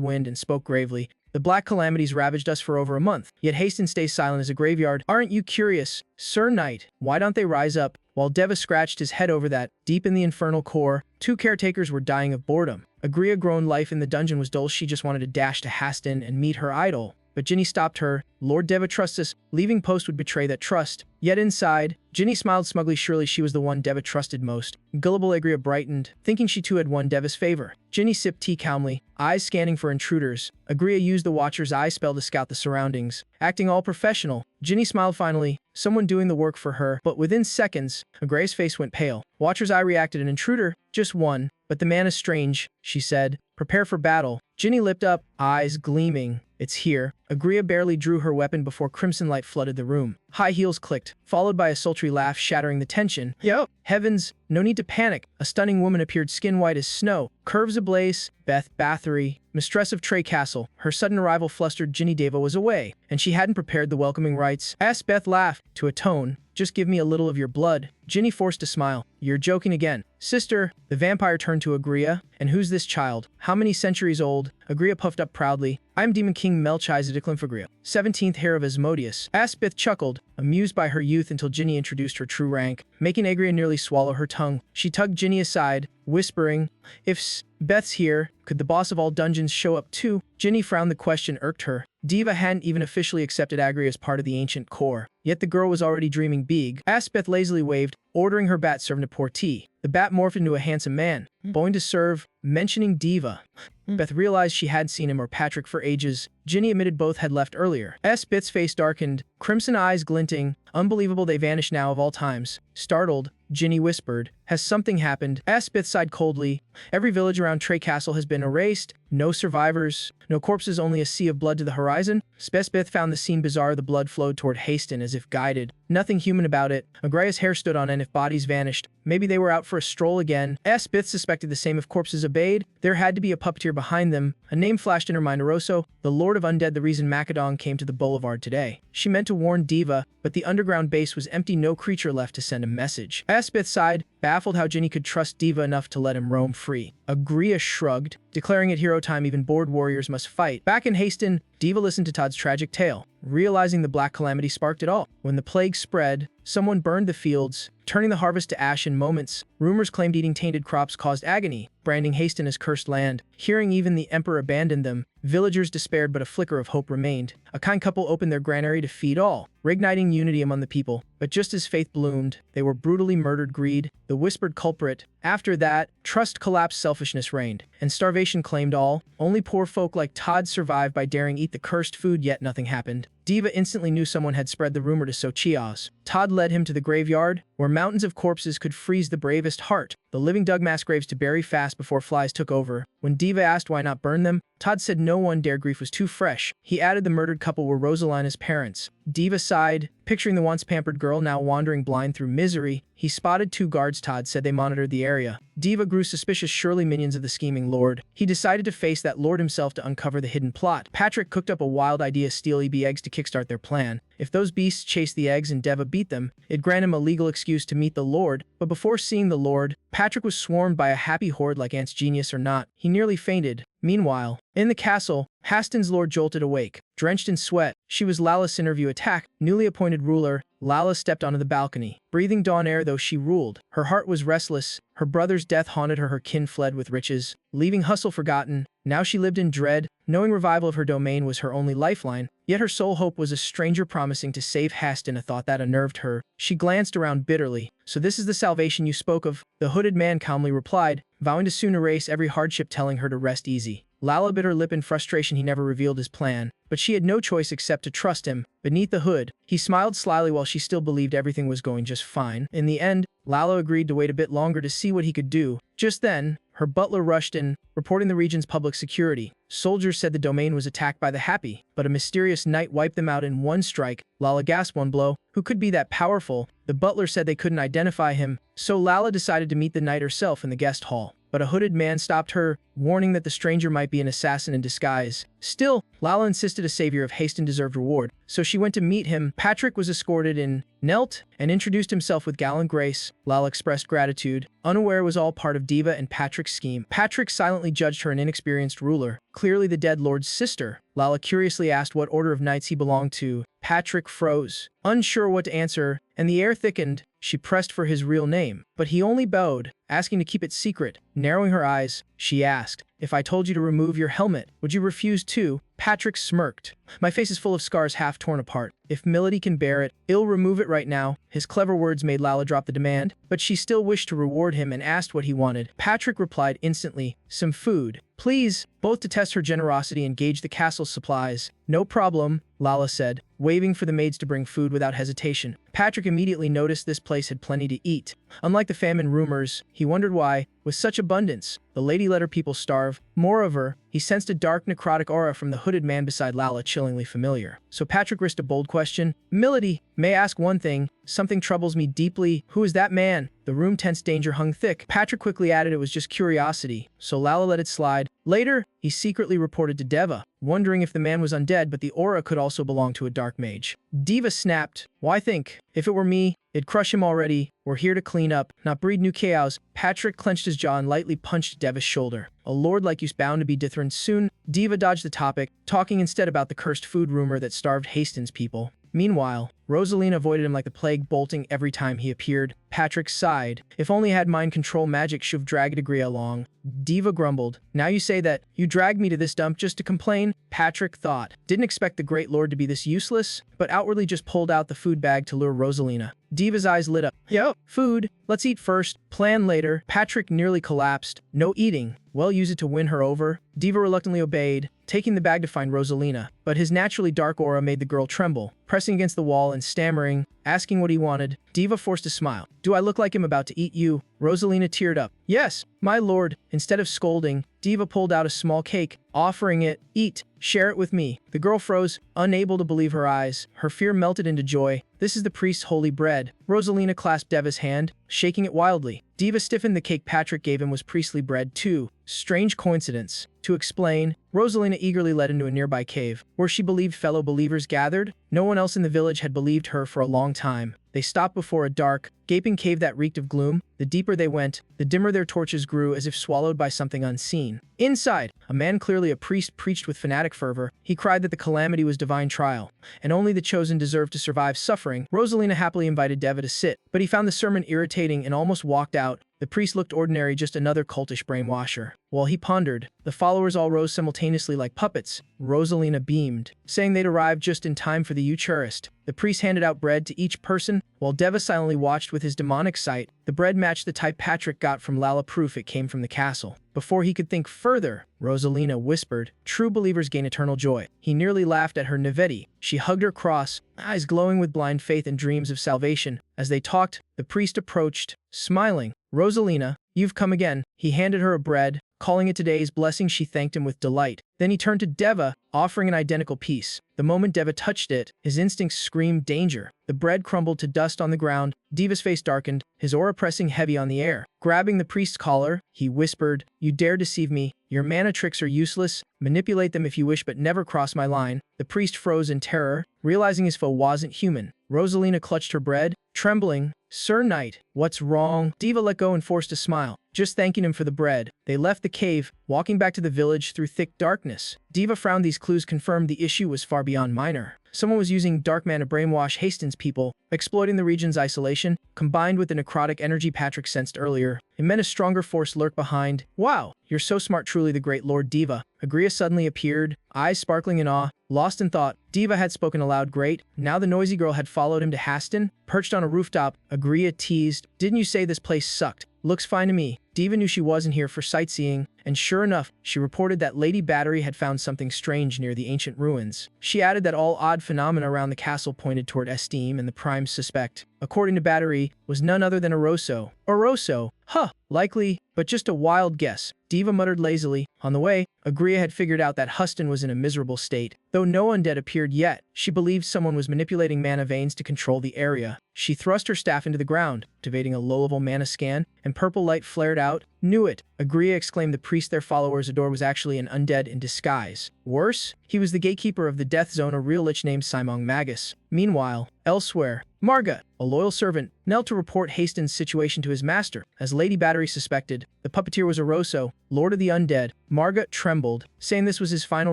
wind and spoke gravely. The black calamities ravaged us for over a month, yet Haston stays silent as a graveyard. Aren't you curious, Sir Knight? Why don't they rise up? While Deva scratched his head over that, deep in the infernal core, 2 caretakers were dying of boredom. Agria grown life in the dungeon was dull. She just wanted to dash to Haston and meet her idol. But Ginny stopped her. Lord Deva trusts us. Leaving post would betray that trust. Yet inside, Ginny smiled smugly. Surely she was the one Deva trusted most. Gullible Agria brightened, thinking she too had won Deva's favor. Ginny sipped tea calmly, eyes scanning for intruders. Agria used the Watcher's Eye spell to scout the surroundings. Acting all professional, Ginny smiled finally, someone doing the work for her. But within seconds, Agria's face went pale. Watcher's Eye reacted. An intruder, just one. But the man is strange, she said. Prepare for battle. Ginny lipped up, eyes gleaming. It's here. Agria barely drew her weapon before crimson light flooded the room. High heels clicked, followed by a sultry laugh shattering the tension. Yo! Heavens, no need to panic. A stunning woman appeared, skin white as snow, curves ablaze. Beth Bathory, mistress of Trey Castle. Her sudden arrival flustered Ginny. Deva was away, and she hadn't prepared the welcoming rites. As Beth laughed, to atone, just give me a little of your blood. Ginny forced a smile. You're joking again. Sister, the vampire turned to Agria. And who's this child? How many centuries old? Agria puffed up proudly. I'm Demon King Melchizedek, 17th heir of Asmodeus. Asbeth chuckled, amused by her youth until Ginny introduced her true rank, making Agria nearly swallow her tongue. She tugged Ginny aside, whispering, if Beth's here, could the boss of all dungeons show up too? Ginny frowned. The question irked her. Deva hadn't even officially accepted Agria as part of the ancient core. Yet the girl was already dreaming big. Asbeth lazily waved, ordering her bat servant to pour tea. The bat morphed into a handsome man, bowing to serve, mentioning Deva. Beth realized she hadn't seen him or Patrick for ages. Ginny admitted both had left earlier. Asbeth's face darkened, crimson eyes glinting. Unbelievable, they vanish now of all times. Startled, Ginny whispered, has something happened? Asbeth sighed coldly. Every village around Trey Castle has been erased. No survivors, no corpses, only a sea of blood to the horizon. Asbeth found the scene bizarre. The blood flowed toward Haston as if guided. Nothing human about it. Agria's hair stood on end. If bodies vanished, maybe they were out for a stroll again. Asbeth suspected the same. If corpses obeyed, there had to be a puppeteer behind them. A name flashed in her mind. Oroso, the Lord of Undead, the reason Macedon came to the Boulevard today. She meant to warn Deva, but the underground base was empty. No creature left to send a message. Asbeth sighed, baffled how Ginny could trust Deva enough to let him roam free. Agria shrugged, declaring it hero time. Even bored warriors must fight. Back in Haston, Deva listened to Todd's tragic tale, realizing the black calamity sparked it all. When the plague spread, someone burned the fields, turning the harvest to ash in moments. Rumors claimed eating tainted crops caused agony, branding Haston as cursed land. Hearing even the emperor abandoned them, villagers despaired, but a flicker of hope remained. A kind couple opened their granary to feed all, reigniting unity among the people. But just as faith bloomed, they were brutally murdered. Greed, the whispered culprit. After that, trust collapsed, selfishness reigned, and starvation claimed all. Only poor folk like Todd survived by daring eat the cursed food, yet nothing happened. Deva instantly knew someone had spread the rumor to sow chaos. Todd led him to the graveyard, where mountains of corpses could freeze the bravest heart. The living dug mass graves to bury fast before flies took over. When Deva asked why not burn them, Todd said no one dared. Grief was too fresh. He added the murdered couple were Rosalina's parents. Deva sighed, picturing the once pampered girl now wandering blind through misery. He spotted 2 guards. Todd said they monitored the area. Deva grew suspicious. Surely minions of the scheming lord. He decided to face that lord himself to uncover the hidden plot. Patrick cooked up a wild idea: steal EB eggs to kickstart their plan. If those beasts chased the eggs and Deva beat them, it'd grant him a legal excuse to meet the lord. But before seeing the lord, Patrick was swarmed by a happy horde. Like ants, genius or not, he nearly fainted. Meanwhile, in the castle, Haston's lord jolted awake, drenched in sweat. She was Lala's Cinerview attack, newly appointed ruler. Lala stepped onto the balcony, breathing dawn air though she ruled. Her heart was restless. Her brother's death haunted her. Her kin fled with riches, leaving hustle forgotten. Now she lived in dread, knowing revival of her domain was her only lifeline. Yet her sole hope was a stranger promising to save Haston, a thought that unnerved her. She glanced around bitterly. So this is the salvation you spoke of? The hooded man calmly replied, vowing to soon erase every hardship, telling her to rest easy. Lala bit her lip in frustration. He never revealed his plan, but she had no choice except to trust him. Beneath the hood, he smiled slyly while she still believed everything was going just fine. In the end, Lala agreed to wait a bit longer to see what he could do. Just then, her butler rushed in, reporting the region's public security. Soldiers said the domain was attacked by the Happy, but a mysterious knight wiped them out in one strike. Lala gasped. One blow? Who could be that powerful? The butler said they couldn't identify him, so Lala decided to meet the knight herself in the guest hall. But a hooded man stopped her. warning that the stranger might be an assassin in disguise. Still, Lala insisted a savior of Haston deserved reward, so she went to meet him. Patrick was escorted in, knelt, and introduced himself with gallant grace. Lala expressed gratitude, unaware it was all part of Diva and Patrick's scheme. Patrick silently judged her an inexperienced ruler, clearly the dead lord's sister. Lala curiously asked what order of knights he belonged to. Patrick froze, unsure what to answer, and the air thickened. She pressed for his real name, but he only bowed, asking to keep it secret. Narrowing her eyes, she asked, "If I told you to remove your helmet, would you refuse too?" Patrick smirked. "My face is full of scars half torn apart. If Milady can bear it, I'll remove it right now." His clever words made Lala drop the demand, but she still wished to reward him and asked what he wanted. Patrick replied instantly, "Some food, please," both to test her generosity and gauge the castle's supplies. "No problem," Lala said, waving for the maids to bring food without hesitation. Patrick immediately noticed this place had plenty to eat. Unlike the famine rumors, he wondered why, with such abundance, the lady let her people starve. Moreover, he sensed a dark necrotic aura from the hooded man beside Lala, chillingly familiar. So Patrick risked a bold question. "Milady, may I ask one thing? Something troubles me deeply." "Who is that man?" The room tense danger hung thick. Patrick quickly added it was just curiosity, so Lala let it slide. Later, he secretly reported to Deva, wondering if the man was undead, but the aura could also belong to a dark mage. Diva snapped, "Why think? If it were me, it'd crush him already. We're here to clean up, not breed new chaos." Patrick clenched his jaw and lightly punched Deva's shoulder. "A lord like you's bound to be dithering soon." Diva dodged the topic, talking instead about the cursed food rumor that starved Haston's people. Meanwhile, Rosalina avoided him like the plague, bolting every time he appeared. Patrick sighed. "If only I had mind control magic, should've dragged Agria along." Diva grumbled. "Now you say that, you dragged me to this dump just to complain?" Patrick thought. Didn't expect the great lord to be this useless, but outwardly just pulled out the food bag to lure Rosalina. Diva's eyes lit up. "Yo, food. Let's eat first, plan later." Patrick nearly collapsed. "No eating. Well, use it to win her over." Diva reluctantly obeyed, taking the bag to find Rosalina, but his naturally dark aura made the girl tremble, pressing against the wall and stammering, asking what he wanted. Diva forced a smile. "Do I look like I'm about to eat you?" Rosalina teared up. "Yes, my lord." Instead of scolding, Diva pulled out a small cake, offering it. "Eat, share it with me." The girl froze, unable to believe her eyes. Her fear melted into joy. "This is the priest's holy bread." Rosalina clasped Deva's hand, shaking it wildly. Diva stiffened. The cake Patrick gave him was priestly bread too. Strange coincidence. To explain, Rosalina eagerly led into a nearby cave, where she believed fellow believers gathered. No one else in the village had believed her for a long time. They stopped before a dark, gaping cave that reeked of gloom. The deeper they went, the dimmer their torches grew, as if swallowed by something unseen. Inside, a man, clearly a priest, preached with fanatic fervor. He cried that the calamity was divine trial, and only the chosen deserved to survive suffering. Rosalina happily invited Deva to sit, but he found the sermon irritating and almost walked out. The priest looked ordinary, just another cultish brainwasher. While he pondered, the followers all rose simultaneously like puppets. Rosalina beamed, saying they'd arrived just in time for the Eucharist. The priest handed out bread to each person, while Deva silently watched with his demonic sight. The bread matched the type Patrick got from Lala, proof it came from the castle. Before he could think further, Rosalina whispered, "True believers gain eternal joy." He nearly laughed at her naivety. She hugged her cross, eyes glowing with blind faith and dreams of salvation. As they talked, the priest approached, smiling. "Rosalina, you've come again." He handed her a bread, calling it today's blessing. She thanked him with delight. Then he turned to Deva, offering an identical piece. The moment Deva touched it, his instincts screamed danger. The bread crumbled to dust on the ground. Deva's face darkened, his aura pressing heavy on the air. Grabbing the priest's collar, he whispered, "You dare deceive me? Your mana tricks are useless. Manipulate them if you wish, but never cross my line." The priest froze in terror, realizing his foe wasn't human. Rosalina clutched her bread, trembling. "Sir Knight, what's wrong?" Deva let go and forced a smile, just thanking him for the bread. They left the cave, walking back to the village through thick darkness. Deva frowned. These clues confirmed the issue was far beyond minor. Someone was using dark mana to brainwash Haston's people, exploiting the region's isolation, combined with the necrotic energy Patrick sensed earlier. It meant a stronger force lurked behind. "Wow, you're so smart, truly the great Lord Deva." Agria suddenly appeared, eyes sparkling in awe. Lost in thought, Deva had spoken aloud. Great. Now the noisy girl had followed him to Haston, perched on a rooftop. Agria teased, "Didn't you say this place sucked? Looks fine to me." Deva knew she wasn't here for sightseeing, and sure enough, she reported that Lady Battery had found something strange near the ancient ruins. She added that all odd phenomena around the castle pointed toward Esteem, and the prime suspect, according to Battery, was none other than Oroso. Oroso? Huh, likely, but just a wild guess. Deva muttered lazily. On the way, Agria had figured out that Huston was in a miserable state. Though no undead appeared yet, she believed someone was manipulating mana veins to control the area. She thrust her staff into the ground, activating a low-level mana scan, and purple light flared out. "Knew it," Agria exclaimed. The priest increased their followers, Ador was actually an undead in disguise. Worse, he was the gatekeeper of the death zone, a real lich named Simon Magus. Meanwhile, elsewhere, Marga, a loyal servant, knelt to report Hastings' situation to his master. As Lady Battery suspected, the puppeteer was Oroso, Lord of the Undead. Marga trembled, saying this was his final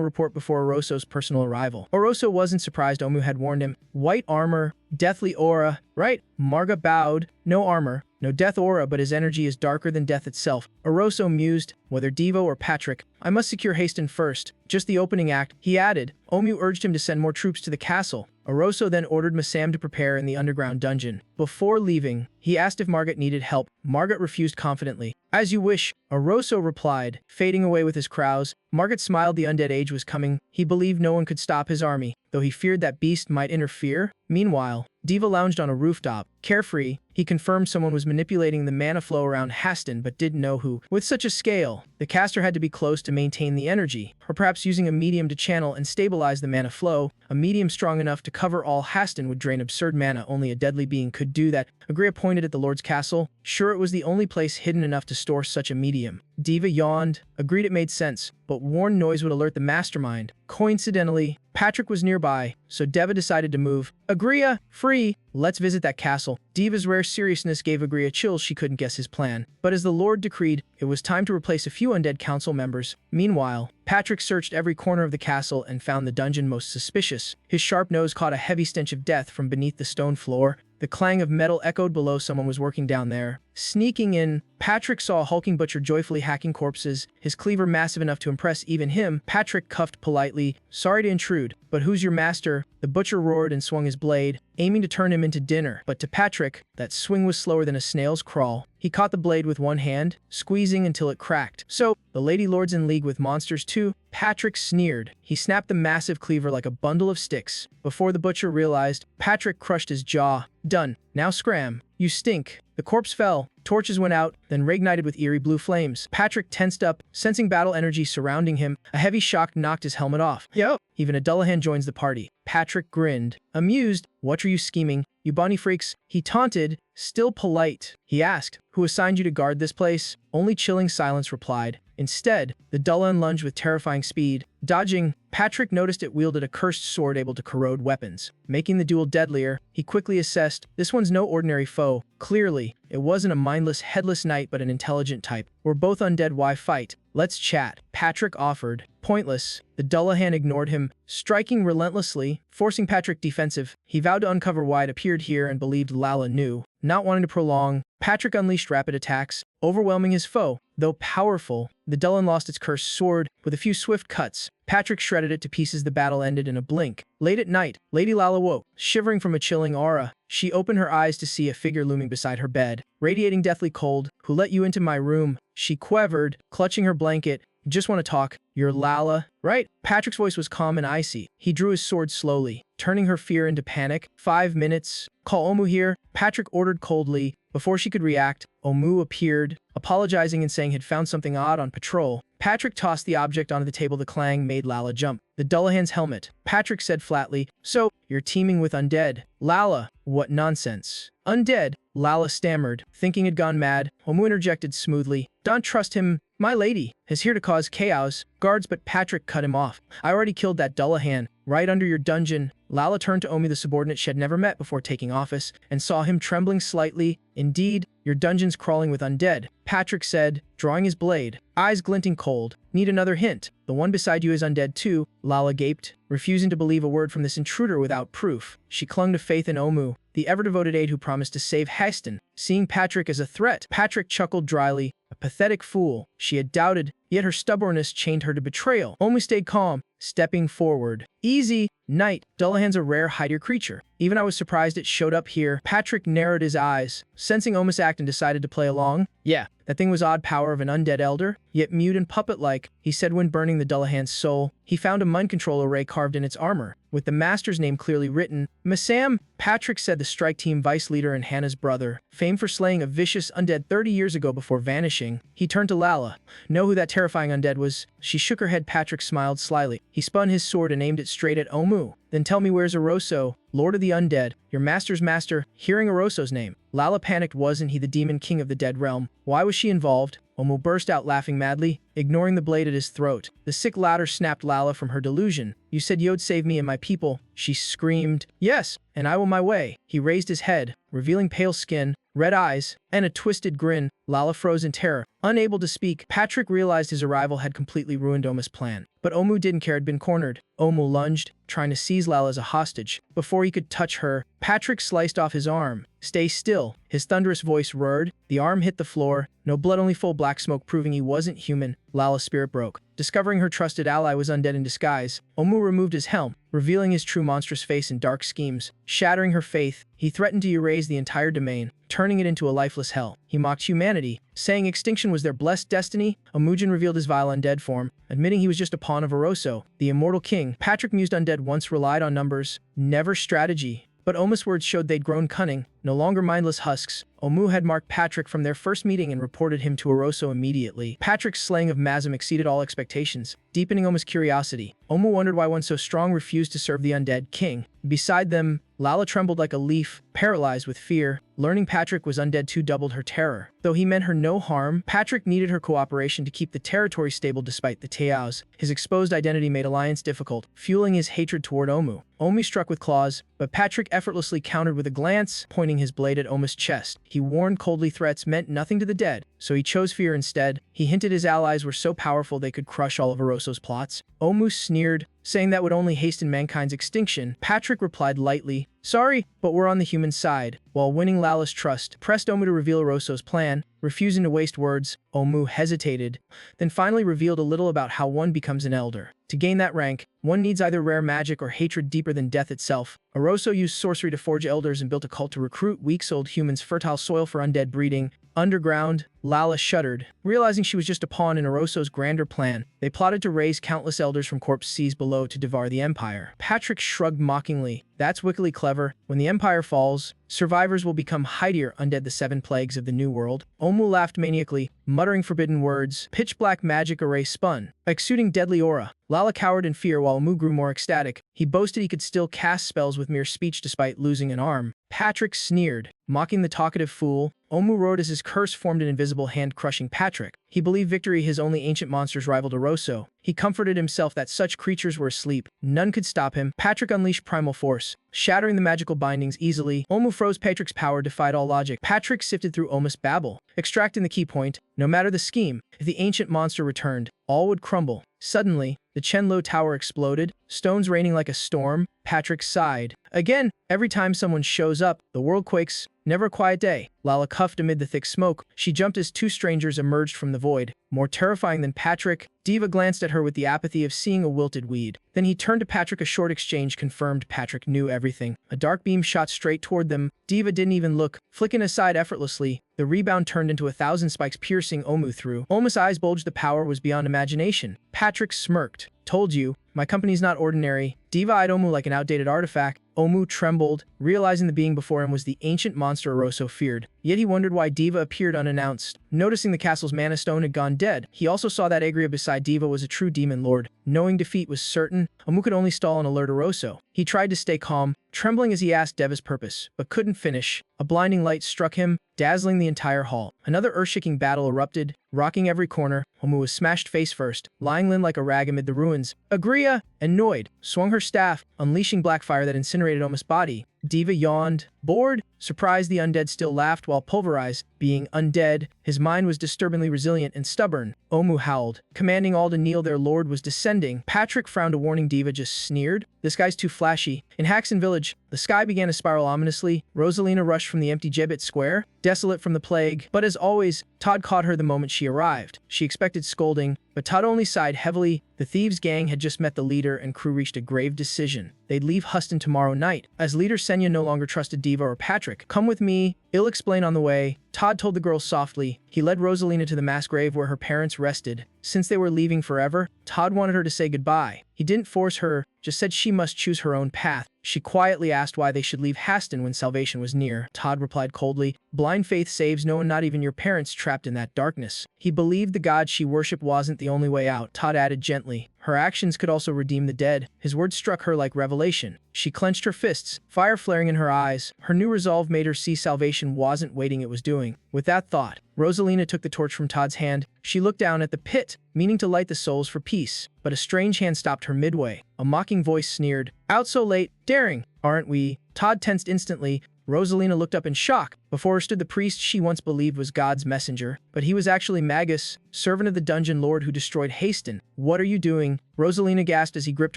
report before Oroso's personal arrival. Oroso wasn't surprised. Omu had warned him. White armor, deathly aura, right? Marga bowed. No armor, no death aura, but his energy is darker than death itself. Oroso mused, whether Devo or Patrick, I must secure Hastings first. Just the opening act, he added. Omu urged him to send more troops to the castle. Oroso then ordered Masam to prepare in the underground dungeon. Before leaving, he asked if Margaret needed help. Margaret refused confidently. As you wish, Oroso replied, fading away with his crows. Margaret smiled. The undead age was coming. He believed no one could stop his army, though he feared that beast might interfere. Meanwhile, Diva lounged on a rooftop. Carefree, he confirmed someone was manipulating the mana flow around Haston but didn't know who. With such a scale, the caster had to be close to maintain the energy, or perhaps using a medium to channel and stabilize the mana flow. A medium strong enough to cover all Haston would drain absurd mana. Only a deadly being could do that. Agria pointed at the Lord's castle. Sure, it was the only place hidden enough to store such a medium. Diva yawned, agreed it made sense, but warned noise would alert the mastermind. Coincidentally, Patrick was nearby, so Deva decided to move. Agria, free, let's visit that castle. Diva's rare seriousness gave Agria chills. She couldn't guess his plan. But as the Lord decreed, it was time to replace a few undead council members. Meanwhile, Patrick searched every corner of the castle and found the dungeon most suspicious. His sharp nose caught a heavy stench of death from beneath the stone floor. The clang of metal echoed below. Someone was working down there. Sneaking in, Patrick saw a hulking butcher joyfully hacking corpses, his cleaver massive enough to impress even him. Patrick cuffed politely, sorry to intrude, but who's your master? The butcher roared and swung his blade, aiming to turn him into dinner. But to Patrick, that swing was slower than a snail's crawl. He caught the blade with one hand, squeezing until it cracked. So, the Lady Lord's in league with monsters too? Patrick sneered. He snapped the massive cleaver like a bundle of sticks. Before the butcher realized, Patrick crushed his jaw. Done. Now scram. You stink. The corpse fell. Torches went out, then reignited with eerie blue flames. Patrick tensed up, sensing battle energy surrounding him. A heavy shock knocked his helmet off. Yo! Even a Dullahan joins the party. Patrick grinned. Amused. What are you scheming? You bunny freaks? He taunted. Still polite. He asked, who assigned you to guard this place? Only chilling silence replied. Instead, the Dullahan lunged with terrifying speed. Dodging, Patrick noticed it wielded a cursed sword able to corrode weapons, making the duel deadlier. He quickly assessed, this one's no ordinary foe. Clearly, it wasn't a mindless, headless knight but an intelligent type. We're both undead, why fight? Let's chat, Patrick offered. Pointless. The Dullahan ignored him, striking relentlessly, forcing Patrick defensive. He vowed to uncover why it appeared here and believed Lala knew. Not wanting to prolong, Patrick unleashed rapid attacks, overwhelming his foe. Though powerful, the Dullahan lost its cursed sword. With a few swift cuts, Patrick shredded it to pieces. The battle ended in a blink. Late at night, Lady Lala woke, shivering from a chilling aura. She opened her eyes to see a figure looming beside her bed, radiating deathly cold. Who let you into my room? She quivered, clutching her blanket. Just want to talk. You're Lala, right? Patrick's voice was calm and icy. He drew his sword slowly, turning her fear into panic. 5 minutes. Call Omu here, Patrick ordered coldly. Before she could react, Omu appeared, apologizing and saying he'd found something odd on patrol. Patrick tossed the object onto the table. The clang made Lala jump. The Dullahan's helmet. Patrick said flatly, so, you're teaming with undead. Lala, what nonsense. Undead, Lala stammered, thinking he'd gone mad. Omu interjected smoothly, don't trust him. My lady is here to cause chaos. Guards, but Patrick cut him off. I already killed that Dullahan, right under your dungeon. Lala turned to Omi, the subordinate she had never met before taking office, and saw him trembling slightly. Indeed, your dungeon's crawling with undead, Patrick said, drawing his blade, eyes glinting cold. Need another hint? The one beside you is undead too, Lala gaped, refusing to believe a word from this intruder without proof. She clung to faith in Omu, the ever-devoted aide who promised to save Haston. Seeing Patrick as a threat, Patrick chuckled dryly. A pathetic fool. She had doubted, yet her stubbornness chained her to betrayal. Omu stayed calm, stepping forward. Easy, knight. Dullahan's a rare hider creature. Even I was surprised it showed up here. Patrick narrowed his eyes, sensing Omu's act, and decided to play along. Yeah, that thing was odd power of an undead elder, yet mute and puppet-like, he said when burning the Dullahan's soul. He found a mind control array carved in its armor, with the master's name clearly written. Masam, Patrick said, the strike team vice leader and Hannah's brother, famed for slaying a vicious undead 30 years ago before vanishing. He turned to Lala. Know who that terrifying undead was? She shook her head. Patrick smiled slyly. He spun his sword and aimed it straight at Omu. Then tell me where's Oroso, Lord of the Undead, your master's master. Hearing Oroso's name, Lala panicked. Wasn't he the demon king of the dead realm? Why was she involved? Omu burst out laughing madly, ignoring the blade at his throat. The sick ladder snapped Lala from her delusion. You said you'd save me and my people, she screamed. Yes, and I will my way. He raised his head, revealing pale skin, red eyes, and a twisted grin. Lala froze in terror. Unable to speak, Patrick realized his arrival had completely ruined Omu's plan. But Omu didn't care. Had been cornered. Omu lunged, trying to seize Lala as a hostage. Before he could touch her, Patrick sliced off his arm. Stay still, his thunderous voice roared. The arm hit the floor. No blood, only full black smoke, proving he wasn't human. Lala's spirit broke. Discovering her trusted ally was undead in disguise, Omu removed his helm, revealing his true monstrous face and dark schemes. Shattering her faith, he threatened to erase the entire domain, turning it into a lifeless hell. He mocked humanity, saying extinction was their blessed destiny. Omujin revealed his vile undead form, admitting he was just a pawn of Oroso, the immortal king. Patrick mused undead once relied on numbers, never strategy. But Omu's words showed they'd grown cunning, no longer mindless husks. Omu had marked Patrick from their first meeting and reported him to Oroso immediately. Patrick's slaying of Mazim exceeded all expectations, deepening Omu's curiosity. Omu wondered why one so strong refused to serve the undead king. Beside them, Lala trembled like a leaf, paralyzed with fear. Learning Patrick was undead too doubled her terror. Though he meant her no harm, Patrick needed her cooperation to keep the territory stable despite the Teaos. His exposed identity made alliance difficult, fueling his hatred toward Omu. Omu struck with claws, but Patrick effortlessly countered with a glance, pointing his blade at Omu's chest. He warned coldly threats meant nothing to the dead, so he chose fear instead. He hinted his allies were so powerful they could crush all of Oroso's plots. Omu sneered, saying that would only hasten mankind's extinction. Patrick replied lightly, sorry, but we're on the human side. While winning Lala's trust, pressed Omu to reveal Oroso's plan. Refusing to waste words, Omu hesitated, then finally revealed a little about how one becomes an elder. To gain that rank, one needs either rare magic or hatred deeper than death itself. Oroso used sorcery to forge elders and built a cult to recruit weak-souled humans, fertile soil for undead breeding. Underground, Lala shuddered, realizing she was just a pawn in Oroso's grander plan. They plotted to raise countless elders from corpse seas below to devour the Empire. Patrick shrugged mockingly. That's wickedly clever. When the Empire falls, survivors will become Heidier undead, the 7 plagues of the New World. Omu laughed maniacally, muttering forbidden words. Pitch-black magic array spun, exuding deadly aura. Lala cowered in fear while Omu grew more ecstatic. He boasted he could still cast spells with mere speech despite losing an arm. Patrick sneered, mocking the talkative fool. Omu roared as his curse formed an invisible hand crushing Patrick. He believed victory. His only ancient monsters rivaled Oroso. He comforted himself that such creatures were asleep. None could stop him. Patrick unleashed primal force, shattering the magical bindings easily. Omu froze. Patrick's power defied all logic. Patrick sifted through Omu's babble, extracting the key point. No matter the scheme, if the ancient monster returned, all would crumble. Suddenly, the Chenlo Tower exploded, stones raining like a storm. Patrick sighed. Again, every time someone shows up, the world quakes. Never a quiet day. Lala cuffed amid the thick smoke. She jumped as 2 strangers emerged from the void. More terrifying than Patrick, Diva glanced at her with the apathy of seeing a wilted weed. Then he turned to Patrick. A short exchange confirmed Patrick knew everything. A dark beam shot straight toward them. Diva didn't even look, flicking aside effortlessly. The rebound turned into 1,000 spikes, piercing Omu through. Omu's eyes bulged. The power was beyond imagination. Patrick smirked. Told you, my company's not ordinary. Diva eyed Omu like an outdated artifact. Omu trembled, realizing the being before him was the ancient monster Oroso feared. Yet he wondered why Diva appeared unannounced. Noticing the castle's mana stone had gone dead, he also saw that Agria beside Diva was a true demon lord. Knowing defeat was certain, Omu could only stall and alert Oroso. He tried to stay calm, trembling as he asked Deva's purpose, but couldn't finish. A blinding light struck him, dazzling the entire hall. Another earth-shaking battle erupted, rocking every corner. Omu was smashed face first, lying limp like a rag amid the ruins. Agria, annoyed, swung her staff, unleashing black fire that incinerated Omu's body. Diva yawned, bored. Surprised, the undead still laughed while pulverized. Being undead, his mind was disturbingly resilient and stubborn. Omu howled, commanding all to kneel. Their lord was descending. Patrick frowned a warning. Diva just sneered. This guy's too flashy. In Haxon Village, the sky began to spiral ominously. Rosalina rushed from the empty Gibbet Square, desolate from the plague. But as always, Todd caught her the moment she arrived. She expected scolding, but Todd only sighed heavily. The thieves' gang had just met the leader and crew reached a grave decision. They'd leave Huston tomorrow night. As leader, Senya no longer trusted Diva or Patrick. Come with me, I'll explain on the way. Todd told the girls softly. He led Rosalina to the mass grave where her parents rested. Since they were leaving forever, Todd wanted her to say goodbye. He didn't force her, just said she must choose her own path. She quietly asked why they should leave Haston when salvation was near. Todd replied coldly, blind faith saves no one, not even your parents trapped in that darkness. He believed the god she worshipped wasn't the only way out. Todd added gently, her actions could also redeem the dead. His words struck her like revelation. She clenched her fists, fire flaring in her eyes. Her new resolve made her see salvation wasn't waiting, it was doing. With that thought, Rosalina took the torch from Todd's hand. She looked down at the pit, meaning to light the souls for peace. But a strange hand stopped her midway. A mocking voice sneered, "Out so late, daring, aren't we?" Todd tensed instantly. Rosalina looked up in shock. Before her stood the priest she once believed was God's messenger, but he was actually Magus, servant of the dungeon lord who destroyed Haston. "What are you doing?" Rosalina gasped as he gripped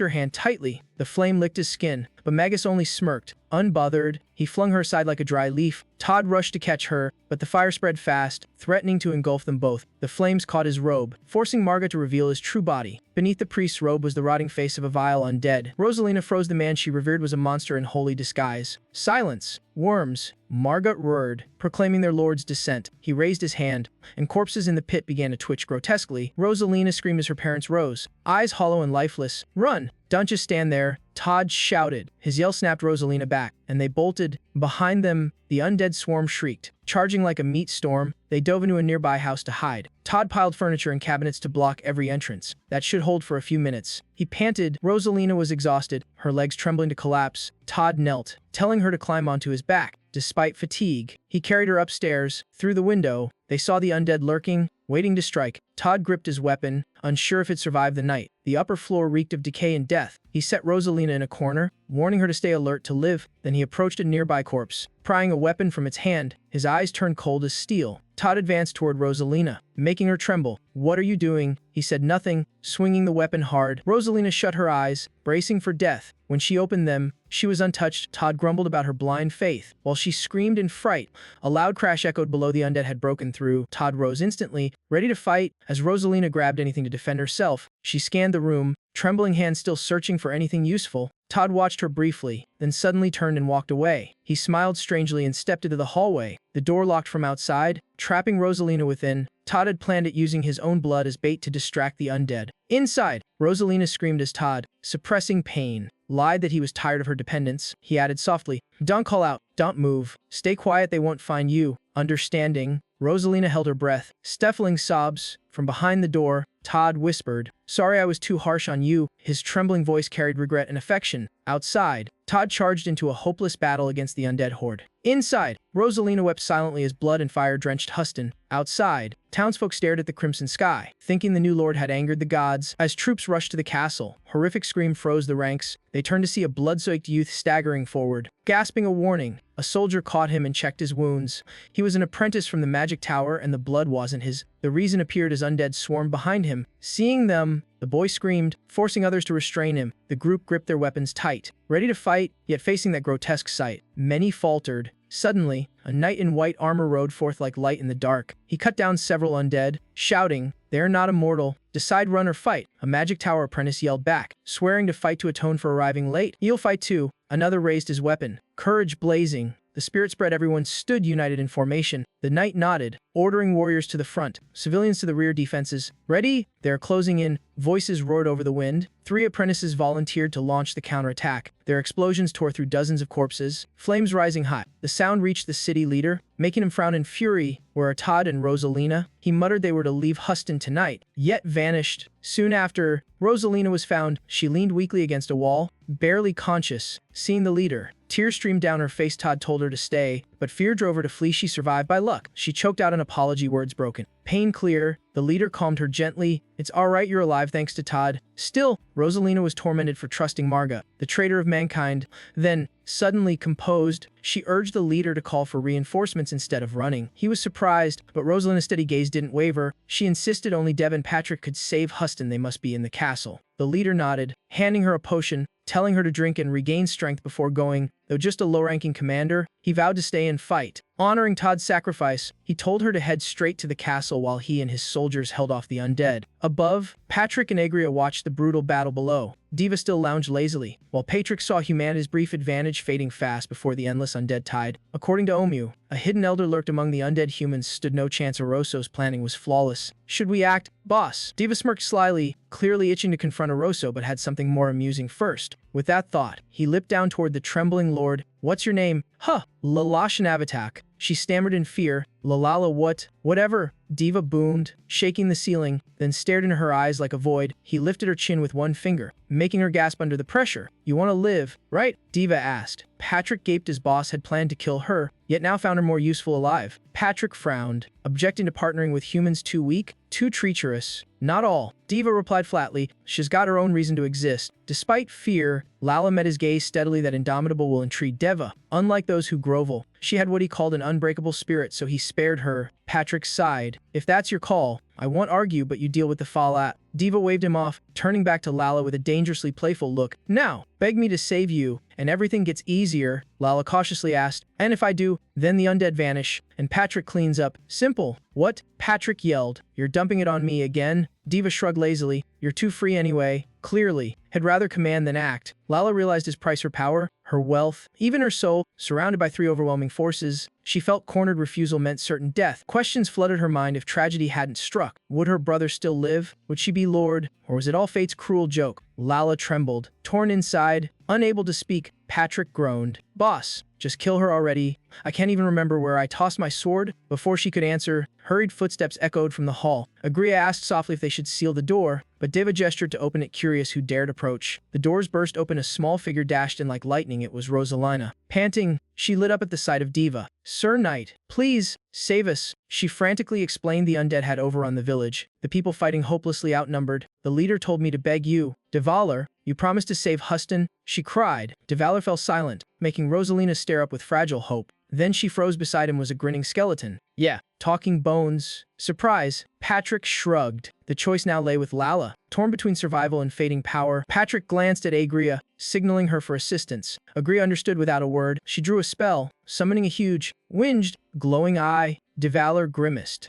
her hand tightly. The flame licked his skin, but Magus only smirked. Unbothered, he flung her aside like a dry leaf. Todd rushed to catch her, but the fire spread fast, threatening to engulf them both. The flames caught his robe, forcing Marga to reveal his true body. Beneath the priest's robe was the rotting face of a vile undead. Rosalina froze. The man she revered was a monster in holy disguise. "Silence! Worms!" Marga roared, proclaiming their lord's descent. He raised his hand, and corpses in the pit began to twitch grotesquely. Rosalina screamed as her parents rose, eyes hollow and lifeless. "Run! Don't just stand there!" Todd shouted. His yell snapped Rosalina back, and they bolted. Behind them, the undead swarm shrieked. Charging like a meat storm, they dove into a nearby house to hide. Todd piled furniture and cabinets to block every entrance. That should hold for a few minutes. He panted. Rosalina was exhausted, her legs trembling to collapse. Todd knelt, telling her to climb onto his back. Despite fatigue, he carried her upstairs. Through the window, they saw the undead lurking, waiting to strike. Todd gripped his weapon, unsure if it survived the night. The upper floor reeked of decay and death. He set Rosalina in a corner, warning her to stay alert to live. Then he approached a nearby corpse, prying a weapon from its hand. His eyes turned cold as steel. Todd advanced toward Rosalina, making her tremble. "What are you doing?" He said nothing, swinging the weapon hard. Rosalina shut her eyes, bracing for death. When she opened them, she was untouched. Todd grumbled about her blind faith, while she screamed in fright. A loud crash echoed below. The undead had broken through. Todd rose instantly, ready to fight. As Rosalina grabbed anything to defend herself, she scanned the room, trembling hands still searching for anything useful. Todd watched her briefly, then suddenly turned and walked away. He smiled strangely and stepped into the hallway. The door locked from outside, trapping Rosalina within. Todd had planned it, using his own blood as bait to distract the undead. Inside, Rosalina screamed as Todd, suppressing pain, lied that he was tired of her dependence. He added softly, "Don't call out, don't move, stay quiet, they won't find you." Understanding, Rosalina held her breath, stifling sobs. From behind the door, Todd whispered, "Sorry I was too harsh on you." His trembling voice carried regret and affection. Outside, Todd charged into a hopeless battle against the undead horde. Inside, Rosalina wept silently as blood and fire drenched Huston. Outside, townsfolk stared at the crimson sky, thinking the new lord had angered the gods. As troops rushed to the castle, horrific scream froze the ranks. They turned to see a blood-soaked youth staggering forward. Gasping a warning, a soldier caught him and checked his wounds. He was an apprentice from the magic tower, and the blood wasn't his. The reason appeared as undead swarmed behind him. Seeing them, the boy screamed, forcing others to restrain him. The group gripped their weapons tight, ready to fight, yet facing that grotesque sight. Many faltered. Suddenly, a knight in white armor rode forth like light in the dark. He cut down several undead, shouting, "They are not immortal. Decide, run or fight." A magic tower apprentice yelled back, swearing to fight to atone for arriving late. "You'll fight too." Another raised his weapon, courage blazing. The spirit spread. Everyone stood united in formation. The knight nodded, ordering warriors to the front, civilians to the rear. Defenses ready. They are closing in. Voices roared over the wind. 3 apprentices volunteered to launch the counterattack. Their explosions tore through dozens of corpses, flames rising high. The sound reached the city leader, making him frown in fury. "Where are Todd and Rosalina?" He muttered. "They were to leave Huston tonight," yet vanished. Soon after, Rosalina was found. She leaned weakly against a wall, barely conscious. Seeing the leader, tears streamed down her face. Todd told her to stay, but fear drove her to flee. She survived by luck. She choked out an apology, words broken. Pain clear, the leader calmed her gently. "It's all right, you're alive thanks to Todd." Still, Rosalina was tormented for trusting Marga, the traitor of mankind. Then, suddenly composed, she urged the leader to call for reinforcements instead of running. He was surprised, but Rosalina's steady gaze didn't waver. She insisted only Deb and Patrick could save Huston. They must be in the castle. The leader nodded, handing her a potion, telling her to drink and regain strength before going. Though just a low-ranking commander, he vowed to stay and fight. Honoring Todd's sacrifice, he told her to head straight to the castle while he and his soldiers held off the undead. Above, Patrick and Agria watched the brutal battle below. Diva still lounged lazily, while Patrick saw humanity's brief advantage fading fast before the endless undead tide. According to Omu, a hidden elder lurked among the undead humans. Stood no chance. Oroso's planning was flawless. "Should we act, boss?" Diva smirked slyly, clearly itching to confront Oroso, but had something more amusing first. With that thought, he leaped down toward the trembling lord. "What's your name?" "Huh, Lalashan Avatak." She stammered in fear, Lalala, what? Whatever, Diva boomed, shaking the ceiling, then stared into her eyes like a void. He lifted her chin with one finger, making her gasp under the pressure. You want to live, right? Diva asked. Patrick gaped as boss had planned to kill her, yet now found her more useful alive. Patrick frowned, objecting to partnering with humans too weak, too treacherous. Not all. Diva replied flatly. She's got her own reason to exist. Despite fear, Lala met his gaze steadily that Indomitable will entreat Deva. Unlike those who grovel, she had what he called an unbreakable spirit, so he spared her. Patrick sighed. If that's your call, I won't argue, but you deal with the fallout. Diva waved him off, turning back to Lala with a dangerously playful look. Now, beg me to save you, and everything gets easier, Lala cautiously asked. And if I do, then the undead vanish, and Patrick cleans up. Simple. What? Patrick yelled. You're dumping it on me again? Diva shrugged lazily. You're too free anyway. Clearly, had rather command than act. Lala realized his price, her power, her wealth, even her soul. Surrounded by 3 overwhelming forces, she felt cornered. Refusal meant certain death. Questions flooded her mind. If tragedy hadn't struck, would her brother still live? Would she be Lord? Or was it all fate's cruel joke? Lala trembled, torn inside, unable to speak. Patrick groaned. Boss, just kill her already. I can't even remember where I tossed my sword. Before she could answer, hurried footsteps echoed from the hall. Agria asked softly if they should seal the door, but Deva gestured to open it, curious who dared approach. The doors burst open. A small figure dashed in like lightning. It was Rosalina. Panting, she lit up at the sight of Diva. Sir Knight, please, save us. She frantically explained the undead had overrun the village. The people fighting hopelessly outnumbered. The leader told me to beg you. Devalar, you promised to save Huston, she cried. Devalar fell silent, making Rosalina stare up with fragile hope. Then she froze. Beside him was a grinning skeleton. Yeah, talking bones. Surprise. Patrick shrugged. The choice now lay with Lala. Torn between survival and fading power, Patrick glanced at Agria, signaling her for assistance. Agria understood without a word. She drew a spell, summoning a huge, winged, glowing eye. Devalar grimaced.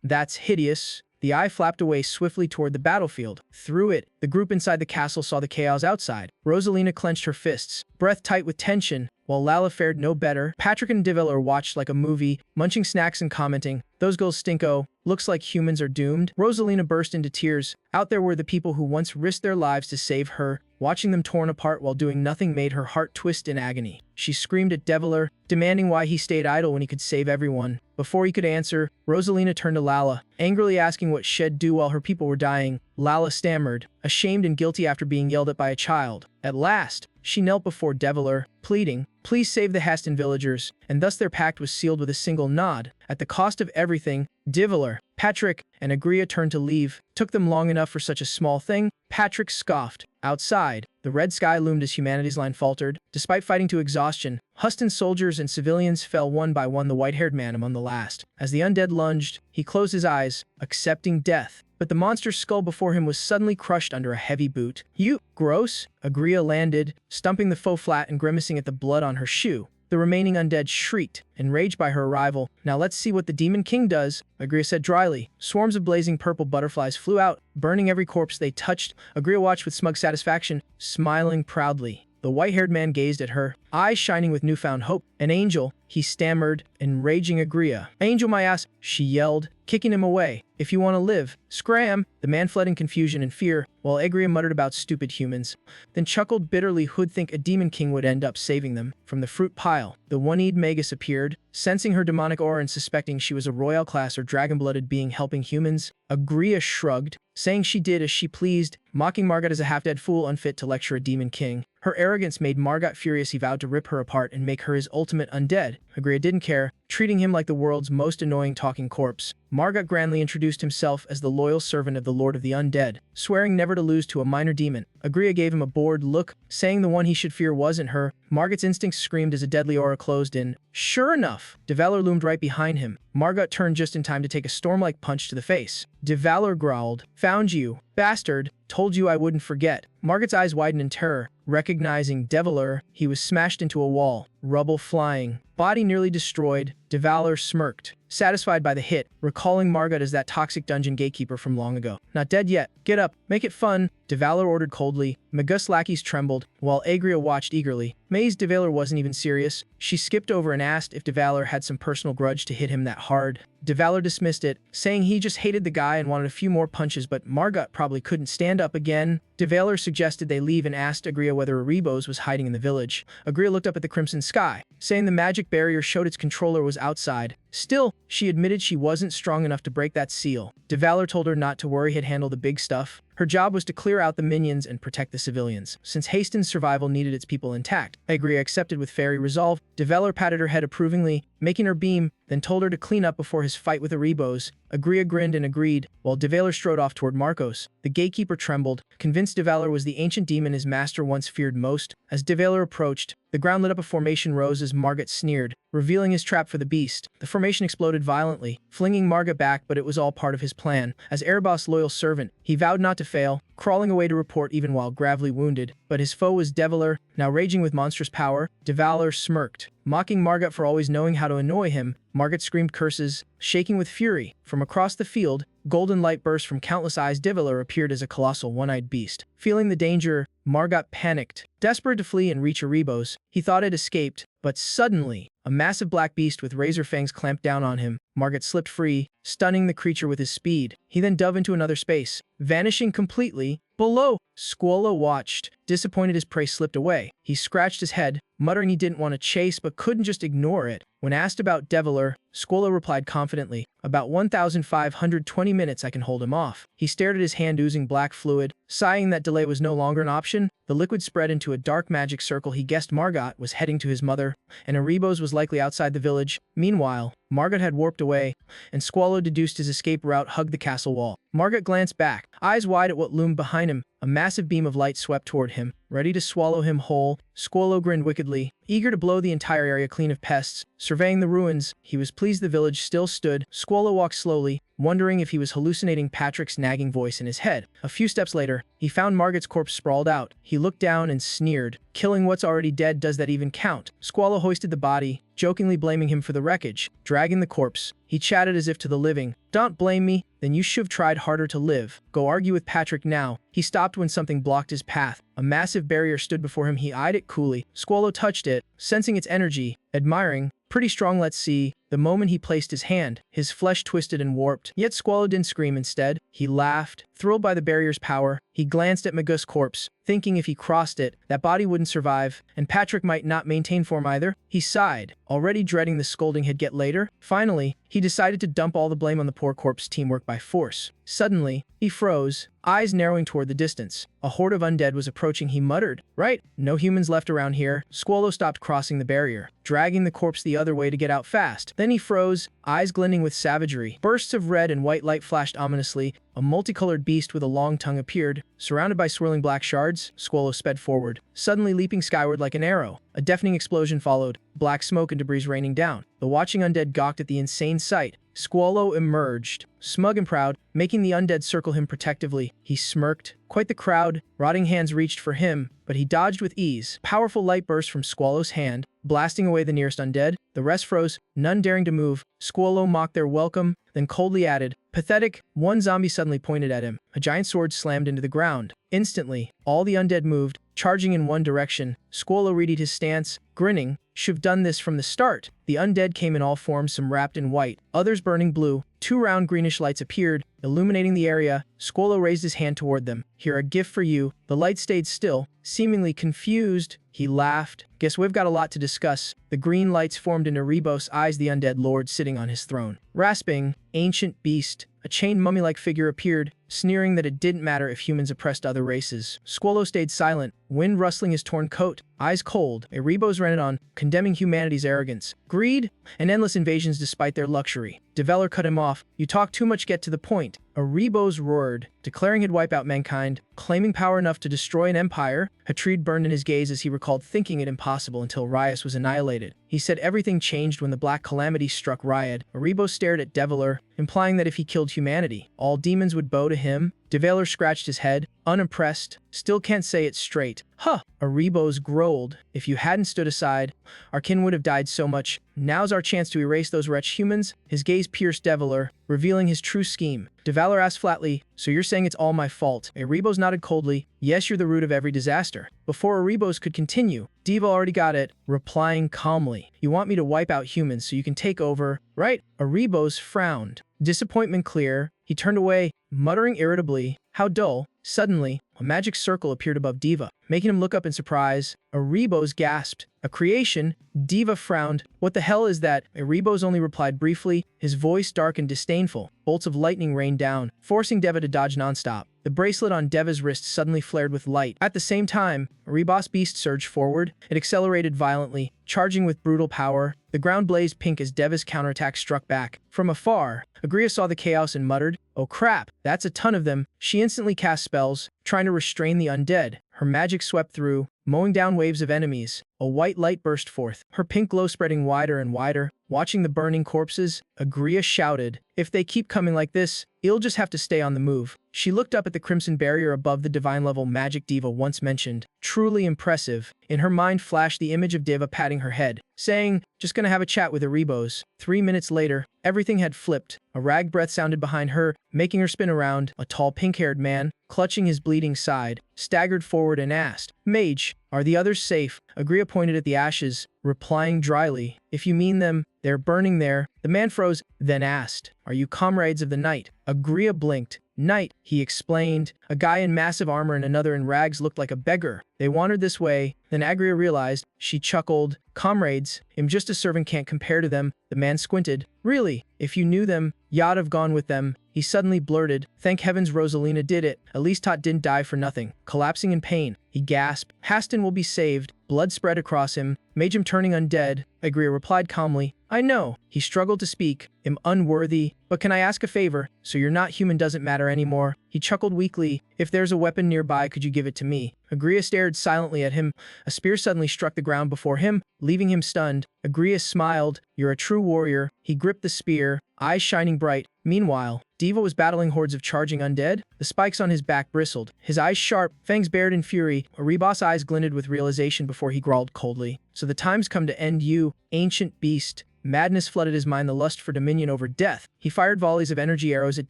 That's hideous. The eye flapped away swiftly toward the battlefield. Through it, the group inside the castle saw the chaos outside. Rosalina clenched her fists, breath tight with tension, while Lala fared no better. Patrick and Devalar watched like a movie, munching snacks and commenting, "Those girls stinko. Looks like humans are doomed." Rosalina burst into tears. Out there were the people who once risked their lives to save her. Watching them torn apart while doing nothing made her heart twist in agony. She screamed at Devalar, demanding why he stayed idle when he could save everyone. Before he could answer, Rosalina turned to Lala, angrily asking what she'd do while her people were dying. Lala stammered, ashamed and guilty after being yelled at by a child. At last, she knelt before Devalar, pleading, "Please save the Haston villagers," and thus their pact was sealed with a single nod. At the cost of everything, Devalar, Patrick, and Agria turned to leave. Took them long enough for such a small thing? Patrick scoffed. Outside, the red sky loomed as humanity's line faltered. Despite fighting to exhaustion, Huston's soldiers and civilians fell one by one, the white-haired man among the last. As the undead lunged, he closed his eyes, accepting death. But the monster's skull before him was suddenly crushed under a heavy boot. You, gross, Agria landed, stumping the foe flat and grimacing at the blood on her shoe. The remaining undead shrieked, enraged by her arrival. Now let's see what the Demon King does, Agria said dryly. Swarms of blazing purple butterflies flew out, burning every corpse they touched. Agria watched with smug satisfaction, smiling proudly. The white-haired man gazed at her, eyes shining with newfound hope. An angel, he stammered, enraging Agria. Angel my ass, she yelled, kicking him away. If you want to live, scram. The man fled in confusion and fear, while Agria muttered about stupid humans, then chuckled bitterly. Who'd think a demon king would end up saving them? From the fruit pile, the one-eyed Magus appeared, sensing her demonic aura and suspecting she was a royal class or dragon-blooded being helping humans. Agria shrugged, saying she did as she pleased, mocking Margot as a half-dead fool unfit to lecture a demon king. Her arrogance made Margot furious. He vowed to rip her apart and make her his ultimate undead. Agria didn't care, treating him like the world's most annoying talking corpse. Margot grandly introduced himself as the loyal servant of the Lord of the Undead, swearing never to lose to a minor demon. Agria gave him a bored look, saying the one he should fear wasn't her. Margot's instincts screamed as a deadly aura closed in. Sure enough, Devalar loomed right behind him. Margot turned just in time to take a storm-like punch to the face. Devalar growled, "Found you, bastard. Told you I wouldn't forget." Margot's eyes widened in terror. Recognizing Devalar, he was smashed into a wall, rubble flying. Body nearly destroyed, Devalar smirked, satisfied by the hit, recalling Margot as that toxic dungeon gatekeeper from long ago. "Not dead yet. Get up, make it fun," Devalar ordered coldly. Magus lackeys trembled, while Agria watched eagerly. Maze DeValer wasn't even serious. She skipped over and asked if DeValer had some personal grudge to hit him that hard. DeValer dismissed it, saying he just hated the guy and wanted a few more punches, but Margot probably couldn't stand up again. DeValer suggested they leave and asked Agria whether Erebos was hiding in the village. Agria looked up at the crimson sky, saying the magic barrier showed its controller was outside. Still, she admitted she wasn't strong enough to break that seal. DeValer told her not to worry, he'd handle the big stuff. Her job was to clear out the minions and protect the civilians, since Hastings' survival needed its people intact. Agria accepted with fairy resolve. DeValer patted her head approvingly, making her beam, then told her to clean up before his fight with Erebos. Agria grinned and agreed, while DeValer strode off toward Marcos. The gatekeeper trembled, convinced DeValer was the ancient demon his master once feared most. As DeValer approached, the ground lit up. A formation rose as Margot sneered, revealing his trap for the beast. The formation exploded violently, flinging Margot back, but it was all part of his plan. As Erebos' loyal servant, he vowed not to fail, crawling away to report even while gravely wounded. But his foe was DeValer, now raging with monstrous power. DeValer smirked, mocking Margot for always knowing how to annoy him. Margot screamed curses, shaking with fury. From across the field, golden light burst from countless eyes. DeValer appeared as a colossal one-eyed beast. Feeling the danger, Margot panicked. Desperate to flee and reach Erebos, he thought it escaped, but suddenly, a massive black beast with razor fangs clamped down on him. Margot slipped free, stunning the creature with his speed. He then dove into another space, vanishing completely. Below, Squalo watched, disappointed his prey slipped away. He scratched his head, muttering he didn't want to chase but couldn't just ignore it. When asked about DeValer, Squalo replied confidently, "About 1,520 minutes I can hold him off." He stared at his hand oozing black fluid, sighing that delay was no longer an option. The liquid spread into a dark magic circle. He guessed Margot was heading to his mother, and Erebos was likely outside the village. Meanwhile, Margot had warped away, and Squalo deduced his escape route hugged the castle wall. Margot glanced back, eyes wide at what loomed behind him. A massive beam of light swept toward him, ready to swallow him whole. Squalo grinned wickedly, eager to blow the entire area clean of pests. Surveying the ruins, he was pleased the village still stood. Squalo walked slowly, wondering if he was hallucinating Patrick's nagging voice in his head. A few steps later, he found Margot's corpse sprawled out. He looked down and sneered, "Killing what's already dead, does that even count?" Squalo hoisted the body, jokingly blaming him for the wreckage. Dragging the corpse, he chatted as if to the living, "Don't blame me, then you should've tried harder to live. Go argue with Patrick now." He stopped when something blocked his path. A massive barrier stood before him. He eyed it coolly. Squalo touched it, sensing its energy, admiring. "Pretty strong, let's see." The moment he placed his hand, his flesh twisted and warped. Yet Squalo didn't scream. Instead, he laughed, thrilled by the barrier's power. He glanced at Magus's corpse, thinking if he crossed it, that body wouldn't survive, and Patrick might not maintain form either. He sighed, already dreading the scolding he'd get later. Finally, he decided to dump all the blame on the poor corpse teamwork by force. Suddenly, he froze, eyes narrowing toward the distance. A horde of undead was approaching. He muttered, "Right, no humans left around here." Squalo stopped crossing the barrier, dragging the corpse the other way to get out fast. Then he froze, eyes glinting with savagery. Bursts of red and white light flashed ominously. A multicolored beast with a long tongue appeared. Surrounded by swirling black shards, Squalo sped forward, suddenly leaping skyward like an arrow. A deafening explosion followed, black smoke and debris raining down. The watching undead gawked at the insane sight. Squalo emerged, smug and proud, making the undead circle him protectively. He smirked. Quite the crowd. Rotting hands reached for him, but he dodged with ease. Powerful light burst from Squalo's hand, blasting away the nearest undead. The rest froze, none daring to move. Squalo mocked their welcome, then coldly added, "Pathetic." One zombie suddenly pointed at him. A giant sword slammed into the ground. Instantly, all the undead moved, charging in one direction. Squalo readied his stance, grinning. "Should've done this from the start." The undead came in all forms, some wrapped in white, others burning blue. Two round greenish lights appeared, illuminating the area. Squalo raised his hand toward them. "Here, a gift for you." The light stayed still, seemingly confused. He laughed. "Guess we've got a lot to discuss." The green lights formed into Erebos' eyes, the undead lord sitting on his throne. Rasping, "Ancient beast." A chained mummy-like figure appeared, sneering that it didn't matter if humans oppressed other races. Squalo stayed silent, wind rustling his torn coat, eyes cold. Erebos ran it on, condemning humanity's arrogance, greed, and endless invasions despite their luxury. DeValer cut him off. "You talk too much, get to the point." Erebos roared, declaring he'd wipe out mankind, claiming power enough to destroy an empire. Hatred burned in his gaze as he recalled thinking it impossible until Rias was annihilated. He said everything changed when the Black Calamity struck Riot. Erebos stared at DeValer, implying that if he killed humanity, all demons would bow to him. Devaler scratched his head, unimpressed. Still can't say it straight. Huh. Erebos growled. If you hadn't stood aside, our kin would have died so much. Now's our chance to erase those wretched humans. His gaze pierced Devaler, revealing his true scheme. Devaler asked flatly, so you're saying it's all my fault? Erebos nodded coldly. Yes, you're the root of every disaster. Before Erebos could continue, Diva already got it, replying calmly. You want me to wipe out humans so you can take over, right? Erebos frowned. Disappointment clear, he turned away, muttering irritably, how dull. Suddenly, a magic circle appeared above Diva, making him look up in surprise. Erebos gasped. A creation? Diva frowned. What the hell is that? Erebos only replied briefly, his voice dark and disdainful. Bolts of lightning rained down, forcing Deva to dodge nonstop. The bracelet on Deva's wrist suddenly flared with light. At the same time, Erebos beast surged forward. It accelerated violently, charging with brutal power. The ground blazed pink as Deva's counterattack struck back. From afar, Agria saw the chaos and muttered, oh crap, that's a ton of them. She instantly cast spells, trying to restrain the undead. Her magic swept through, mowing down waves of enemies. A white light burst forth, her pink glow spreading wider and wider. Watching the burning corpses, Agria shouted, if they keep coming like this, you'll just have to stay on the move. She looked up at the crimson barrier above the divine-level magic Diva once mentioned. Truly impressive. In her mind flashed the image of Diva patting her head, saying, just gonna have a chat with Erebos. 3 minutes later, everything had flipped. A rag breath sounded behind her, making her spin around. A tall pink-haired man, clutching his bleeding side, staggered forward and asked, Mage, are the others safe? Agria pointed at the ashes, replying dryly, if you mean them, they're burning there. The man froze, then asked, are you comrades of the night? Agria blinked. Night, he explained. A guy in massive armor and another in rags looked like a beggar. They wandered this way. Then Agria realized. She chuckled. Comrades, I'm just a servant, can't compare to them. The man squinted. Really, if you knew them, you'd have gone with them. He suddenly blurted, thank heavens Rosalina did it. At least Tot didn't die for nothing. Collapsing in pain, he gasped. Haston will be saved. Blood spread across him. Majum turning undead. Agria replied calmly, I know. He struggled to speak. I'm unworthy. But can I ask a favor? So you're not human doesn't matter anymore. He chuckled weakly. If there's a weapon nearby, could you give it to me? Agria stared silently at him. A spear suddenly struck the ground before him, leaving him stunned. Agria smiled. You're a true warrior. He gripped the spear, eyes shining bright. Meanwhile, Diva was battling hordes of charging undead. The spikes on his back bristled, his eyes sharp, fangs bared in fury. Erebos' eyes glinted with realization before he growled coldly. So the time's come to end you, ancient beast. Madness flooded his mind, the lust for dominion over death. He fired volleys of energy arrows at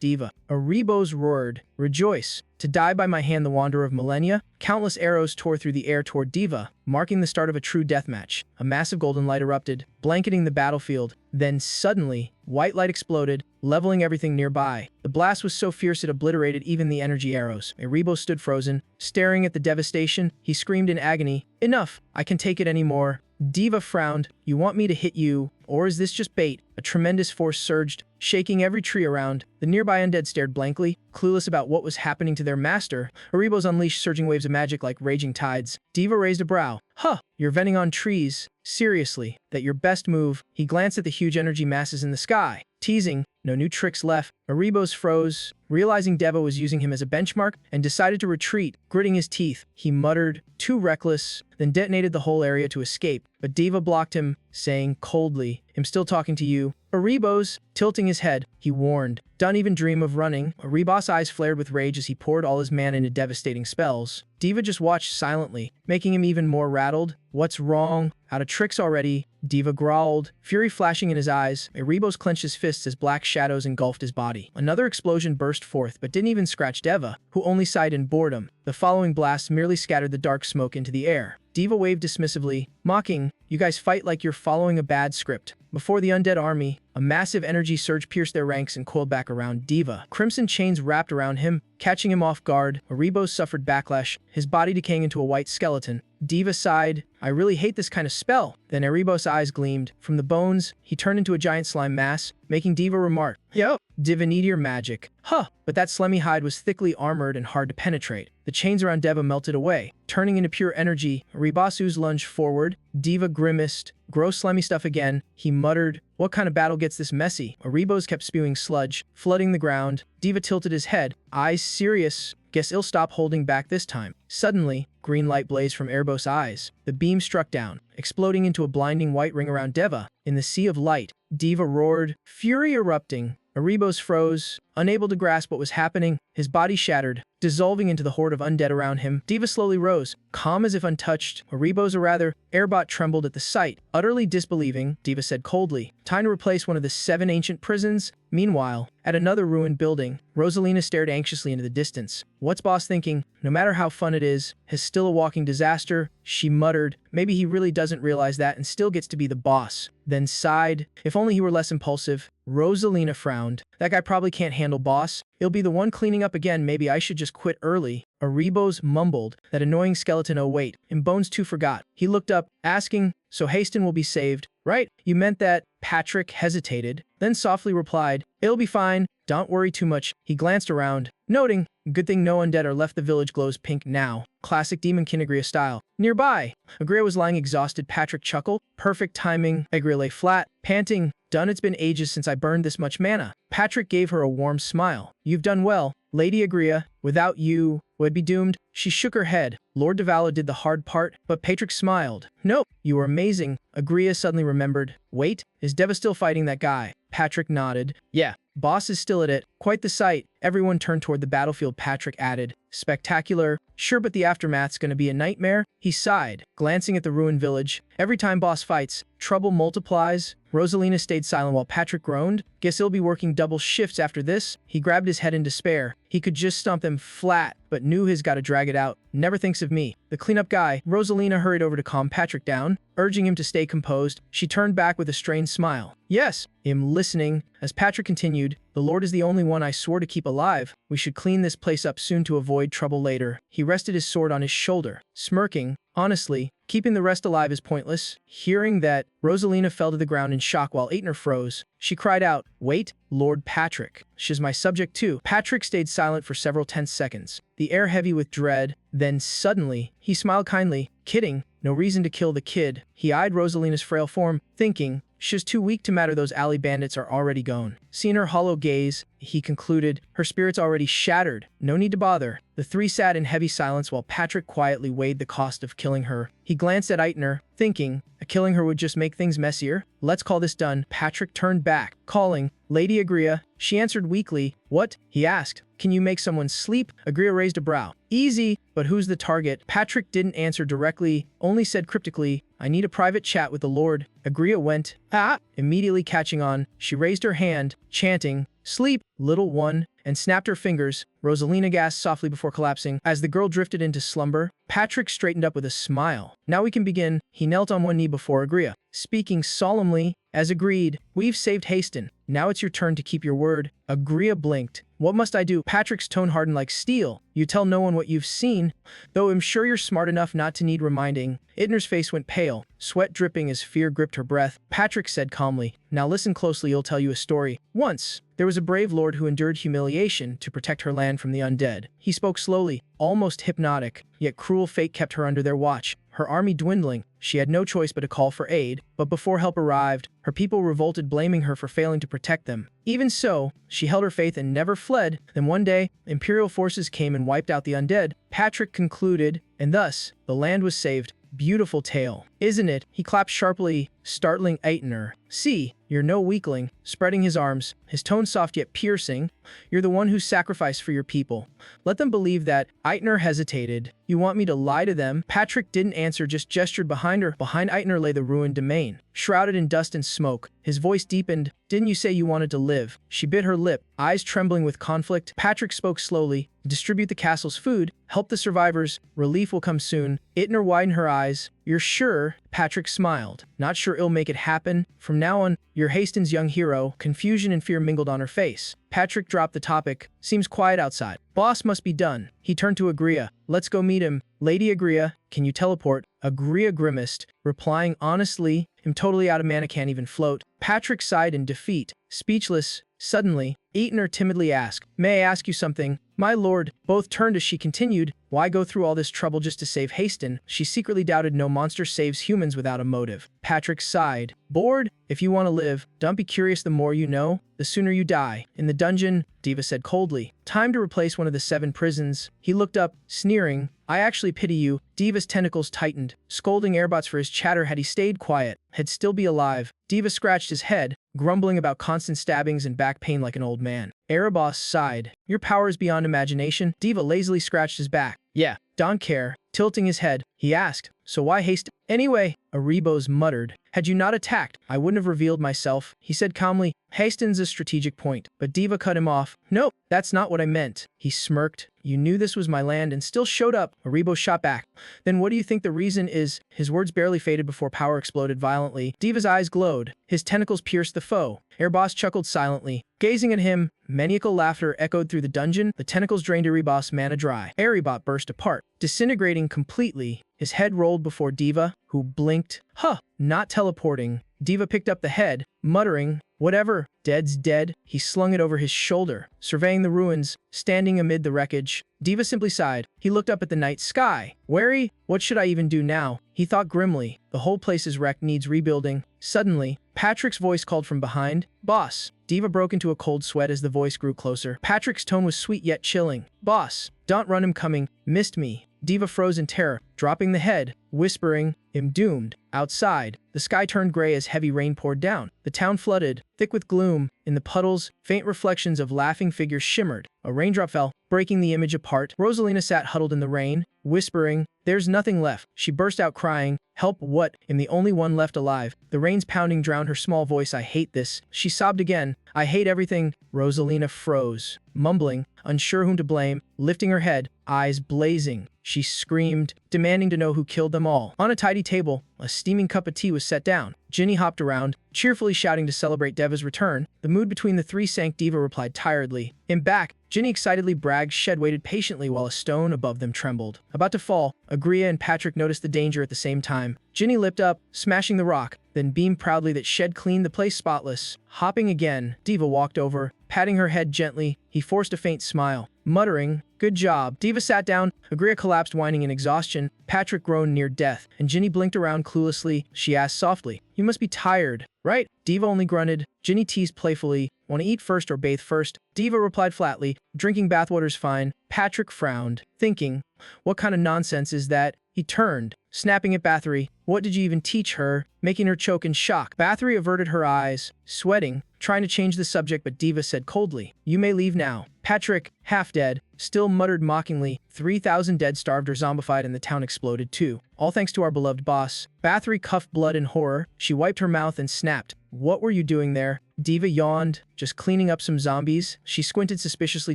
Diva. Erebos roared, rejoice. To die by my hand, the wanderer of millennia. Countless arrows tore through the air toward Diva, marking the start of a true deathmatch. A massive golden light erupted, blanketing the battlefield. Then suddenly, white light exploded, leveling everything nearby. The blast was so fierce it obliterated even the energy arrows. Erebos stood frozen, staring at the devastation. He screamed in agony, enough, I can't take it anymore. Diva frowned. You want me to hit you, or is this just bait? A tremendous force surged, shaking every tree around. The nearby undead stared blankly, clueless about what was happening to their master. Erebos unleashed surging waves of magic like raging tides. Diva raised a brow. Huh, you're venting on trees. Seriously, that your best move? He glanced at the huge energy masses in the sky, teasing, no new tricks left. Erebos froze, realizing Deva was using him as a benchmark, and decided to retreat. Gritting his teeth, he muttered, too reckless, then detonated the whole area to escape. But Diva blocked him, saying coldly, I'm still talking to you. Erebos, tilting his head, he warned, don't even dream of running. Erebos' eyes flared with rage as he poured all his mana into devastating spells. Diva just watched silently, making him even more rattled. What's wrong? Out of tricks already? Diva growled, fury flashing in his eyes. Erebos clenched his fists as black shadows engulfed his body. Another explosion burst forth, but didn't even scratch Deva, who only sighed in boredom. The following blast merely scattered the dark smoke into the air. Diva waved dismissively, mocking, you guys fight like you're following a bad script. Before the undead army, a massive energy surge pierced their ranks and coiled back around Diva. Crimson chains wrapped around him, catching him off guard. Erebos suffered backlash, his body decaying into a white skeleton. Diva sighed, I really hate this kind of spell. Then Erebos' eyes gleamed. From the bones, he turned into a giant slime mass, making Diva remark, yo, Divinity magic. Huh, but that slimy hide was thickly armored and hard to penetrate. The chains around Deva melted away, turning into pure energy. Erebos lunged forward. Diva grimaced. Gross slimy stuff again. He muttered, what kind of battle gets this messy? Erebos kept spewing sludge, flooding the ground. Diva tilted his head, eyes serious. Guess he'll stop holding back this time. Suddenly, green light blazed from Erebos' eyes. The beam struck down, exploding into a blinding white ring around Deva. In the sea of light, Diva roared, fury erupting. Erebos froze, unable to grasp what was happening, his body shattered, dissolving into the horde of undead around him. Diva slowly rose, calm as if untouched. Rebozo rather, Airbot trembled at the sight. Utterly disbelieving, Diva said coldly, "Time to replace one of the 7 ancient prisons?" Meanwhile, at another ruined building, Rosalina stared anxiously into the distance. What's boss thinking? No matter how fun it is still a walking disaster, she muttered. Maybe he really doesn't realize that and still gets to be the boss. Then sighed. If only he were less impulsive. Rosalina frowned. That guy probably can't handle boss. He'll be the one cleaning up again. Maybe I should just quit early. Erebos mumbled. That annoying skeleton. Oh wait, and Bones too forgot. He looked up, asking, "So Haston will be saved, right? You meant that?" Patrick hesitated, then softly replied, "It'll be fine. Don't worry too much." He glanced around, noting, "Good thing no undead are left. The village glows pink now. Classic Demon King Agria style." Nearby, Agria was lying exhausted. Patrick chuckled. Perfect timing. Agria lay flat, panting. "Done. It's been ages since I burned this much mana." Patrick gave her a warm smile. "You've done well, Lady Agria. Without you, would be doomed." She shook her head. "Lord Devallo did the hard part." But Patrick smiled. "Nope, you were amazing." Agria suddenly remembered. "Wait, is Deva still fighting that guy?" Patrick nodded. "Yeah, boss is still at it." Quite the sight. Everyone turned toward the battlefield. Patrick added, "Spectacular." "Sure, but the aftermath's gonna be a nightmare." He sighed, glancing at the ruined village. "Every time boss fights, trouble multiplies." Rosalina stayed silent while Patrick groaned. "Guess he'll be working double shifts after this." He grabbed his head in despair. He could just stomp them flat, but knew he's gotta drag it out. "Never thinks of me. The cleanup guy." Rosalina hurried over to calm Patrick down, urging him to stay composed. She turned back with a strained smile. "Yes, I'm listening." As Patrick continued, "The Lord is the only one I swore to keep alive. We should clean this place up soon to avoid trouble later." He rested his sword on his shoulder, smirking. "Honestly, keeping the rest alive is pointless." Hearing that, Rosalina fell to the ground in shock while Aetner froze. She cried out, "Wait, Lord Patrick. She's my subject too." Patrick stayed silent for several tense seconds, the air heavy with dread. Then suddenly, he smiled kindly. "Kidding. No reason to kill the kid." He eyed Rosalina's frail form, thinking, "She's too weak to matter. Those alley bandits are already gone." Seeing her hollow gaze, he concluded, "Her spirit's already shattered. No need to bother." The three sat in heavy silence while Patrick quietly weighed the cost of killing her. He glanced at Aetner, thinking, killing her would just make things messier. "Let's call this done." Patrick turned back, calling, "Lady Agria." She answered weakly. "What?" he asked. "Can you make someone sleep?" Agria raised a brow. "Easy, but who's the target?" Patrick didn't answer directly, only said cryptically, "I need a private chat with the Lord." Agria went, "Ah!" Immediately catching on, she raised her hand, chanting, "Sleep, little one," and snapped her fingers. Rosalina gasped softly before collapsing. As the girl drifted into slumber, Patrick straightened up with a smile. "Now we can begin." He knelt on one knee before Agria, speaking solemnly. "As agreed, we've saved Haston. Now it's your turn to keep your word." Agria blinked. "What must I do?" Patrick's tone hardened like steel. "You tell no one what you've seen, though I'm sure you're smart enough not to need reminding." Aetner's face went pale, sweat dripping as fear gripped her breath. Patrick said calmly, "Now listen closely, I'll tell you a story. Once, there was a brave lord who endured humiliation to protect her land from the undead." He spoke slowly, almost hypnotic, yet cruel fate kept her under their watch. Her army dwindling, she had no choice but to call for aid, but before help arrived, her people revolted, blaming her for failing to protect them. Even so, she held her faith and never fled. Then one day, Imperial forces came and wiped out the undead. Patrick concluded, and thus, the land was saved. Beautiful tale, isn't it? He clapped sharply, startling Aetner. "See, you're no weakling." Spreading his arms, his tone soft yet piercing, "You're the one who sacrificed for your people. Let them believe that." Aetner hesitated. "You want me to lie to them?" Patrick didn't answer, just gestured behind her. Behind Aetner lay the ruined domain, shrouded in dust and smoke. His voice deepened. "Didn't you say you wanted to live?" She bit her lip, eyes trembling with conflict. Patrick spoke slowly. "Distribute the castle's food. Help the survivors. Relief will come soon." Aetner widened her eyes. "You're sure?" Patrick smiled. "Not sure it'll make it happen. From now on, you're Haston's young hero." Confusion and fear mingled on her face. Patrick dropped the topic. "Seems quiet outside. Boss must be done." He turned to Agria. "Let's go meet him." "Lady Agria, can you teleport?" Agria grimaced, replying honestly, "I'm totally out of mana, can't even float." Patrick sighed in defeat. Speechless, suddenly, Aetner timidly asked, "May I ask you something?" "My lord." Both turned as she continued, Why go through all this trouble just to save Haston? She secretly doubted no monster saves humans without a motive. Patrick sighed. Bored? If you want to live, don't be curious. The more you know, the sooner you die. In the dungeon, Diva said coldly. Time to replace one of the 7 prisons. He looked up, sneering. I actually pity you. Diva's tentacles tightened, scolding Airbots for his chatter. Had he stayed quiet, he'd still be alive. Diva scratched his head, grumbling about constant stabbings and back pain like an old man. Erebos sighed. Your power is beyond imagination. Diva lazily scratched his back. Yeah, don't care. Tilting his head, he asked, so why haste? Anyway, Erebos muttered. Had you not attacked, I wouldn't have revealed myself, he said calmly. Haston's a strategic point, but Diva cut him off. Nope, that's not what I meant. He smirked. You knew this was my land and still showed up. Erebos shot back. Then what do you think the reason is? His words barely faded before power exploded violently. Diva's eyes glowed. His tentacles pierced the foe. Airboss chuckled silently. Gazing at him, maniacal laughter echoed through the dungeon. The tentacles drained Erebos' mana dry. Erebot burst apart, disintegrating completely. His head rolled before Diva, who blinked. Huh, not teleporting. Diva picked up the head, muttering, whatever, dead's dead. He slung it over his shoulder, surveying the ruins, standing amid the wreckage. Diva simply sighed. He looked up at the night sky. Wary, what should I even do now? He thought grimly. The whole place is wrecked, needs rebuilding. Suddenly, Patrick's voice called from behind. Boss. Diva broke into a cold sweat as the voice grew closer. Patrick's tone was sweet yet chilling. Boss, don't run, him coming. Missed me. Diva froze in terror, dropping the head, whispering, I'm doomed. Outside, the sky turned gray as heavy rain poured down. The town flooded, thick with gloom. In the puddles, faint reflections of laughing figures shimmered. A raindrop fell, breaking the image apart. Rosalina sat huddled in the rain, whispering, there's nothing left. She burst out crying. Help, what? I'm the only one left alive. The rain's pounding drowned her small voice. I hate this. She sobbed again. I hate everything. Rosalina froze, mumbling, unsure whom to blame. Lifting her head, eyes blazing, she screamed, demanding to know who killed them all. On a tidy table, a steaming cup of tea was set down. Ginny hopped around, cheerfully shouting to celebrate Deva's return. The mood between the three sank. Diva replied tiredly. In back, Ginny excitedly bragged. Shed waited patiently while a stone above them trembled. About to fall, Agria and Patrick noticed the danger at the same time. Ginny leapt up, smashing the rock, then beamed proudly that Shed cleaned the place spotless. Hopping again, Diva walked over, patting her head gently. He forced a faint smile, muttering, good job. Diva sat down. Agria collapsed, whining in exhaustion. Patrick groaned near death, and Ginny blinked around cluelessly. She asked softly, you must be tired, right? Diva only grunted. Ginny teased playfully, want to eat first or bathe first? Diva replied flatly, drinking bathwater's fine. Patrick frowned, thinking, what kind of nonsense is that? He turned, snapping at Bathory. What did you even teach her? Making her choke in shock. Bathory averted her eyes, sweating, trying to change the subject, but Diva said coldly, you may leave now. Patrick, half dead, still muttered mockingly, 3,000 dead, starved or zombified, and the town exploded too. All thanks to our beloved boss. Bathory coughed blood in horror. She wiped her mouth and snapped. What were you doing there? Diva yawned. Just cleaning up some zombies. She squinted suspiciously.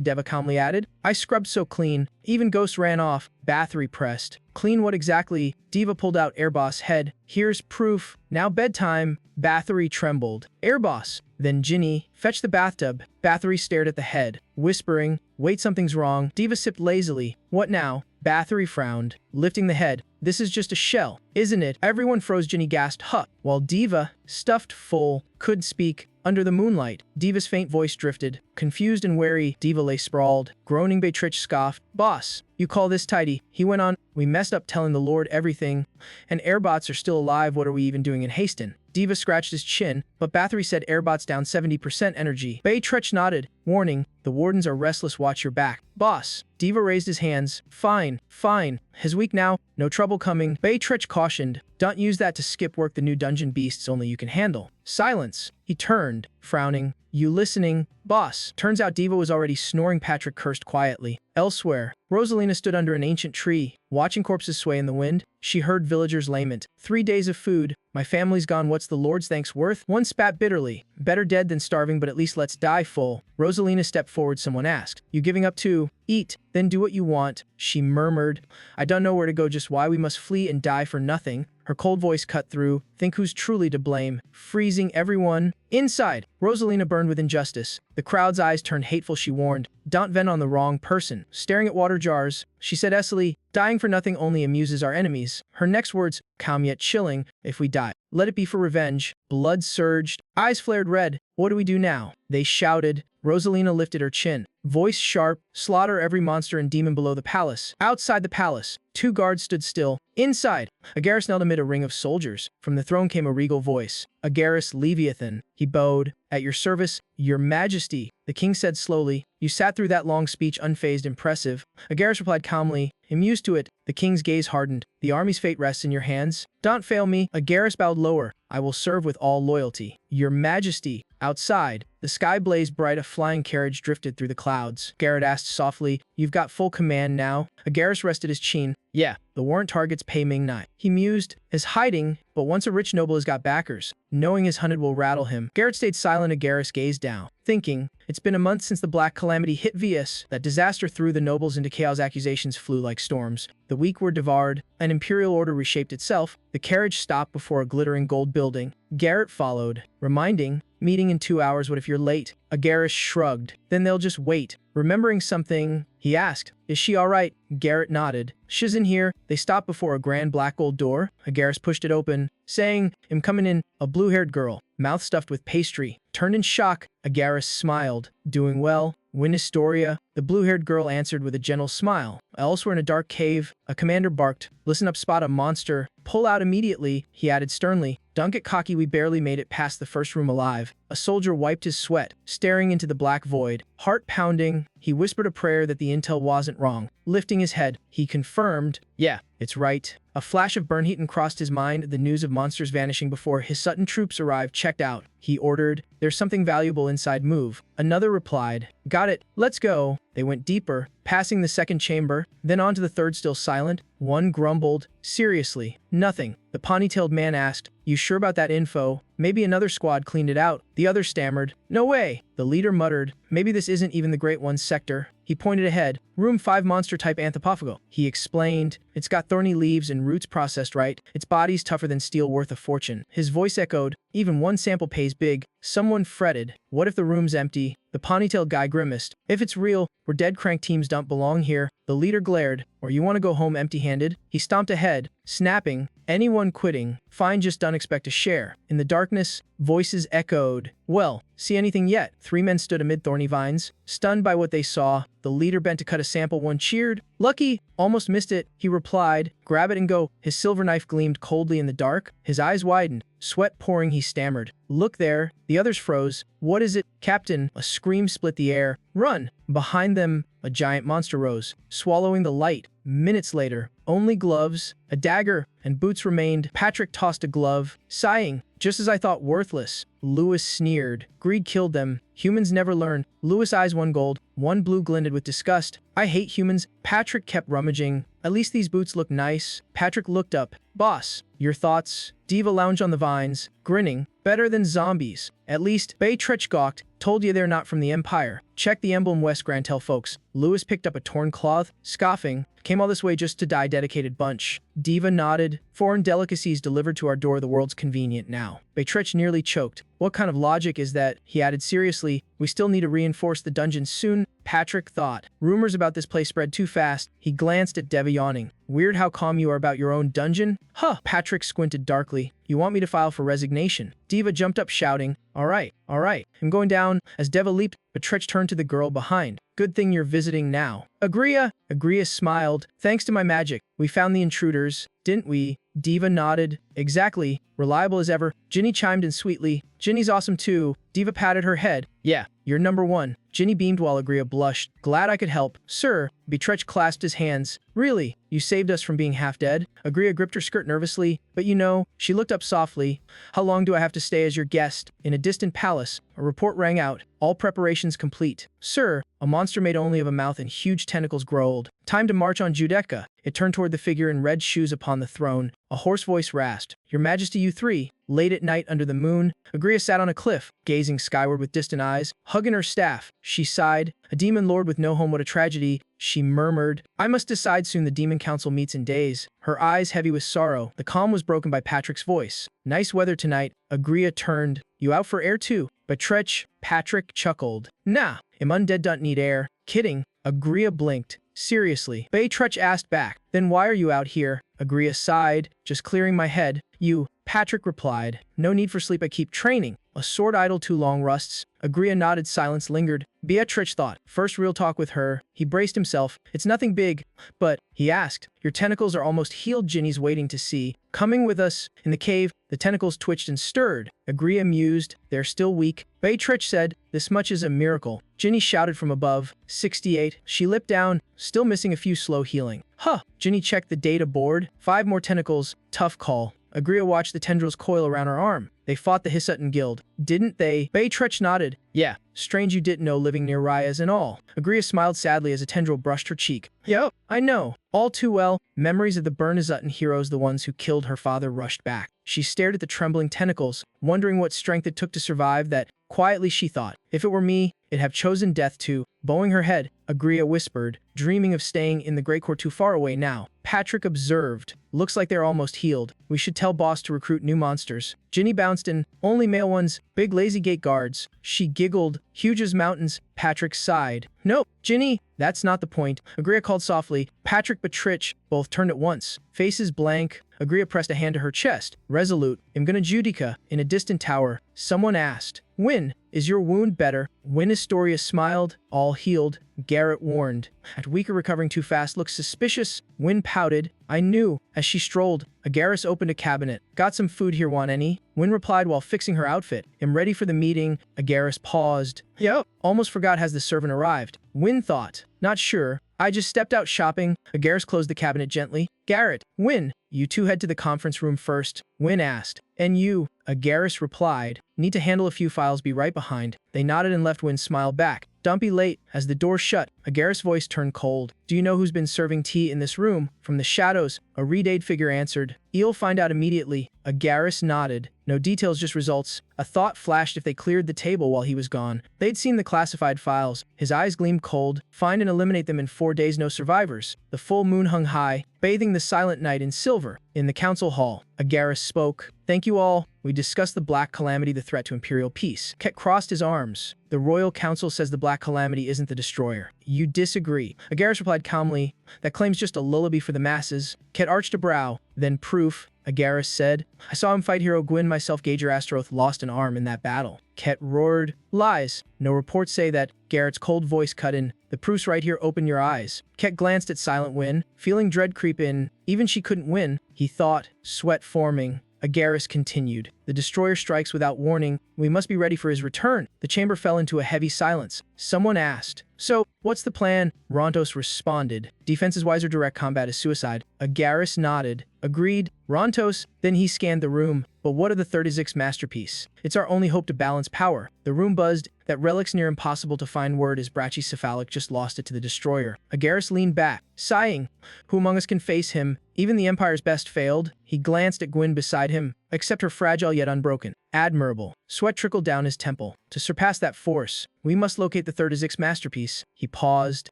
Deva calmly added, I scrubbed so clean. Even ghosts ran off. Bathory pressed. Clean what exactly? Diva pulled out Airboss' head. Here's proof. Now bedtime. Bathory trembled. Airboss. Then Ginny, fetch the bathtub. Bathory stared at the head, whispering, wait, something's wrong. Diva sipped lazily. What now? Bathory frowned, lifting the head. This is just a shell, isn't it? Everyone froze. Ginny gasped, huh? While Diva, stuffed full, could speak. Under the moonlight, Diva's faint voice drifted. Confused and wary, Diva lay sprawled. Groaning, Beatrich scoffed. Boss, you call this tidy? He went on, we messed up telling the Lord everything. And Airbots are still alive. What are we even doing in Haston? Diva scratched his chin, but Bathory said Airbots down 70% energy. Beatrich nodded, warning, the wardens are restless, watch your back. Boss. Diva raised his hands. Fine, fine. His weak now, no trouble coming. Beatrich cautioned, don't use that to skip work. The new dungeon beasts only you can handle. Silence. He turned, frowning. You listening? Boss. Turns out Diva was already snoring. Patrick cursed quietly. Elsewhere, Rosalina stood under an ancient tree, watching corpses sway in the wind. She heard villagers lament. 3 days of food. My family's gone. What's the Lord's thanks worth? One spat bitterly. Better dead than starving, but at least let's die full. Rosalina stepped forward. Someone asked, you giving up too? Eat, then do what you want. She murmured, I don't know where to go, just why we must flee and die for nothing. Her cold voice cut through. Think who's truly to blame. Freezing everyone. Inside, Rosalina burned with injustice. The crowd's eyes turned hateful. She warned, "Don't vent on the wrong person." Staring at water jars, she said Essily, "Dying for nothing only amuses our enemies." Her next words, calm yet chilling, "If we die, let it be for revenge." Blood surged, eyes flared red. "What do we do now?" They shouted. Rosalina lifted her chin, voice sharp, "Slaughter every monster and demon below the palace." Outside the palace, 2 guards stood still. Inside, Agaris knelt amid a ring of soldiers. From the throne came a regal voice. "Agaris Leviathan." He bowed. "At your service, your majesty." The king said slowly, "You sat through that long speech unfazed, impressive." Agaris replied calmly, "Amused to it." The king's gaze hardened. "The army's fate rests in your hands. Don't fail me." Agaris bowed lower. "I will serve with all loyalty." "Your majesty." Outside, the sky blazed bright. A flying carriage drifted through the clouds. Garrett asked softly, "You've got full command now?" Agaris rested his chin. "Yeah, the warrant targets pay Ming Nai." He mused, "Is hiding, but once a rich noble has got backers, knowing his hunted will rattle him." Garrett stayed silent. Agaris gazed down, thinking, "It's been a month since the Black Calamity hit VS. That disaster threw the nobles into chaos. Accusations flew like storms. The weak were devoured. An imperial order reshaped itself." The carriage stopped before a glittering gold building. Garrett followed, reminding, "Meeting in 2 hours, what if you're late?" Agaris shrugged. "Then they'll just wait." Remembering something, he asked, "Is she all right?" Garrett nodded. "She's in here." They stopped before a grand black gold door. Agaris pushed it open, saying, "I'm coming in." A blue-haired girl, mouth stuffed with pastry, turned in shock. Agaris smiled. "Doing well? Win Historia?" The blue-haired girl answered with a gentle smile. Elsewhere in a dark cave, a commander barked, "Listen up, spot a monster. Pull out immediately." He added sternly, "Don't get cocky, we barely made it past the first room alive." A soldier wiped his sweat, staring into the black void. Heart pounding, he whispered a prayer that the intel wasn't wrong. Lifting his head, he confirmed, "Yeah, it's right." A flash of Burnheaton crossed his mind, the news of monsters vanishing before his Sutton troops arrived. "Checked out," he ordered. "There's something valuable inside, move." Another replied, "Got it, let's go." They went deeper, passing the second chamber, then on to the third, still silent. One grumbled, "Seriously, nothing." The ponytailed man asked, "You sure about that info? Maybe another squad cleaned it out." The other stammered, "No way." The leader muttered, "Maybe this isn't even the Great One's sector." He pointed ahead. "Room 5, monster-type anthropophago." He explained, "It's got thorny leaves and roots processed right. Its body's tougher than steel, worth a fortune." His voice echoed, "Even one sample pays big." Someone fretted, "What if the room's empty?" The ponytailed guy grimaced, "If it's real, we're dead. Crank teams don't belong here." The leader glared, "Or you want to go home empty-handed?" He stomped ahead, snapping, "Anyone quitting? Fine, just don't expect a share." In the darkness, voices echoed, "Well, see anything yet?" 3 men stood amid thorny vines, stunned by what they saw. The leader bent to cut a sample. One cheered. "Lucky, almost missed it," he replied. "Grab it and go." His silver knife gleamed coldly in the dark. His eyes widened. Sweat pouring, he stammered, "Look there." The others froze. "What is it, Captain?" A scream split the air. "Run!" Behind them, a giant monster rose, swallowing the light. Minutes later, only gloves, a dagger, and boots remained. Patrick tossed a glove, sighing, "Just as I thought, worthless." Lewis sneered, "Greed killed them. Humans never learn." Lewis' eyes, one gold, one blue, glinted with disgust. "I hate humans." Patrick kept rummaging. "At least these boots look nice." Patrick looked up. "Boss, your thoughts?" Diva lounged on the vines, grinning. "Better than zombies. At least." Beatrix gawked. "Told you they're not from the Empire. Check the emblem, West Grand, tell folks." Lewis picked up a torn cloth, scoffing. "Came all this way just to die, dedicated bunch." Diva nodded. "Foreign delicacies delivered to our door, the world's convenient now." Beatrix nearly choked. "What kind of logic is that?" He added seriously, "We still need to reinforce the dungeon soon." Patrick thought. Rumors about this place spread too fast. He glanced at Deva, yawning. "Weird how calm you are about your own dungeon." "Huh." Patrick squinted darkly. "You want me to file for resignation?" Diva jumped up, shouting, all right, I'm going down." As Deva leaped, Beatrix turned to the girl behind. "Good thing you're visiting now." Agria smiled. "Thanks to my magic, we found the intruders, didn't we?" Diva nodded. "Exactly. Reliable as ever." Ginny chimed in sweetly. "Ginny's awesome too." Diva patted her head. "Yeah, you're number one." Ginny beamed while Agria blushed. "Glad I could help." "Sir." Beatrix clasped his hands. "Really? You saved us from being half dead?" Agria gripped her skirt nervously. "But you know," she looked up softly, "how long do I have to stay as your guest?" In a distant palace, a report rang out. "All preparations complete." "Sir." A monster made only of a mouth and huge tentacles growled. "Time to march on Judeca." It turned toward the figure in red shoes upon the throne. A hoarse voice rasped, "Your Majesty, you three." Late at night under the moon, Agria sat on a cliff, gazing skyward with distant eyes, hugging her staff. She sighed. "A demon lord with no home, what a tragedy." She murmured, "I must decide soon. The demon council meets in days." Her eyes heavy with sorrow. The calm was broken by Patrick's voice. "Nice weather tonight." Agria turned. "You out for air too?" Betrich, Patrick chuckled. Nah, im undead don't need air. Kidding. Agria blinked. Seriously. Betrich asked back. Then why are you out here? Agria sighed. Just clearing my head. You. Patrick replied. No need for sleep, I keep training. A sword idle too long rusts. Agria nodded, silence lingered. Beatrich thought. First real talk with her. He braced himself. It's nothing big. But, he asked, your tentacles are almost healed. Ginny's waiting to see. Coming with us. In the cave, the tentacles twitched and stirred. Agria mused. They're still weak. Beatrich said, this much is a miracle. Ginny shouted from above. 68. She lipped down, still missing a few slow healing. Huh. Ginny checked the data board. 5 more tentacles. Tough call. Agria watched the tendrils coil around her arm. They fought the Hissutton Guild. Didn't they? Beatrich nodded. Yeah. Strange you didn't know, living near Raya's and all. Agria smiled sadly as a tendril brushed her cheek. Yup, I know. All too well. Memories of the Bernazutton heroes, the ones who killed her father, rushed back. She stared at the trembling tentacles, wondering what strength it took to survive that. Quietly she thought, if it were me, I'd have chosen death too. Bowing her head, Agria whispered, dreaming of staying in the Great Court too far away now. Patrick observed. Looks like they're almost healed. We should tell boss to recruit new monsters. Ginny bounced in. Only male ones. Big lazy gate guards. She giggled. Huge as mountains. Patrick sighed. Nope, Ginny, that's not the point. Agria called softly. Patrick, Betrich, both turned at once. Faces blank. Agria pressed a hand to her chest. Resolute. I'm gonna Judica. In a distant tower. Someone asked. Win, is your wound better? Win Astoria smiled. All healed. Garrett warned. At weaker, recovering too fast, looks suspicious. Win pouted. I knew. As she strolled, Agaris opened a cabinet. Got some food here, want any? Win replied while fixing her outfit. Am ready for the meeting. Agaris paused. Yup. Almost forgot, has the servant arrived? Win thought. Not sure. I just stepped out shopping. Agaris closed the cabinet gently. Garrett, Win, you two head to the conference room first. Win asked. And you? Agaris replied. Need to handle a few files, be right behind. They nodded and left. Win smiled back. Don't be late. As the door shut, Agaris' voice turned cold. Do you know who's been serving tea in this room? From the shadows, a redayed figure answered. You'll find out immediately. Agaris nodded. No details, just results. A thought flashed if they cleared the table while he was gone. They'd seen the classified files. His eyes gleamed cold. Find and eliminate them in 4 days, no survivors. The full moon hung high, bathing the silent night in silver. In the council hall, Agaris spoke. Thank you all. We discussed the Black Calamity, the threat to imperial peace. Ket crossed his arms. The Royal Council says the Black Calamity isn't the destroyer. You disagree. Agaris replied calmly. That claim's just a lullaby for the masses. Ket arched a brow. Then proof. Agaris said. I saw him fight hero Gwyn myself. Gager Astaroth lost an arm in that battle. Ket roared. Lies. No reports say that. Garrett's cold voice cut in. The proof's right here, open your eyes. Ket glanced at Silent Win, feeling dread creep in. Even she couldn't win, he thought, sweat forming. Agaris continued. The destroyer strikes without warning. We must be ready for his return. The chamber fell into a heavy silence. Someone asked. So, what's the plan? Rontos responded. Defense is wiser, direct combat is suicide. Agaris nodded. Agreed. Rontos. Then he scanned the room. But what of the 36th masterpiece? It's our only hope to balance power. The room buzzed. That relic's near impossible to find. Word is brachycephalic just lost it to the destroyer. Agaris leaned back, sighing. Who among us can face him? Even the Empire's best failed. He glanced at Gwyn beside him. Except her fragile yet unbroken. Admirable. Sweat trickled down his temple. To surpass that force, we must locate the 36th masterpiece. He paused,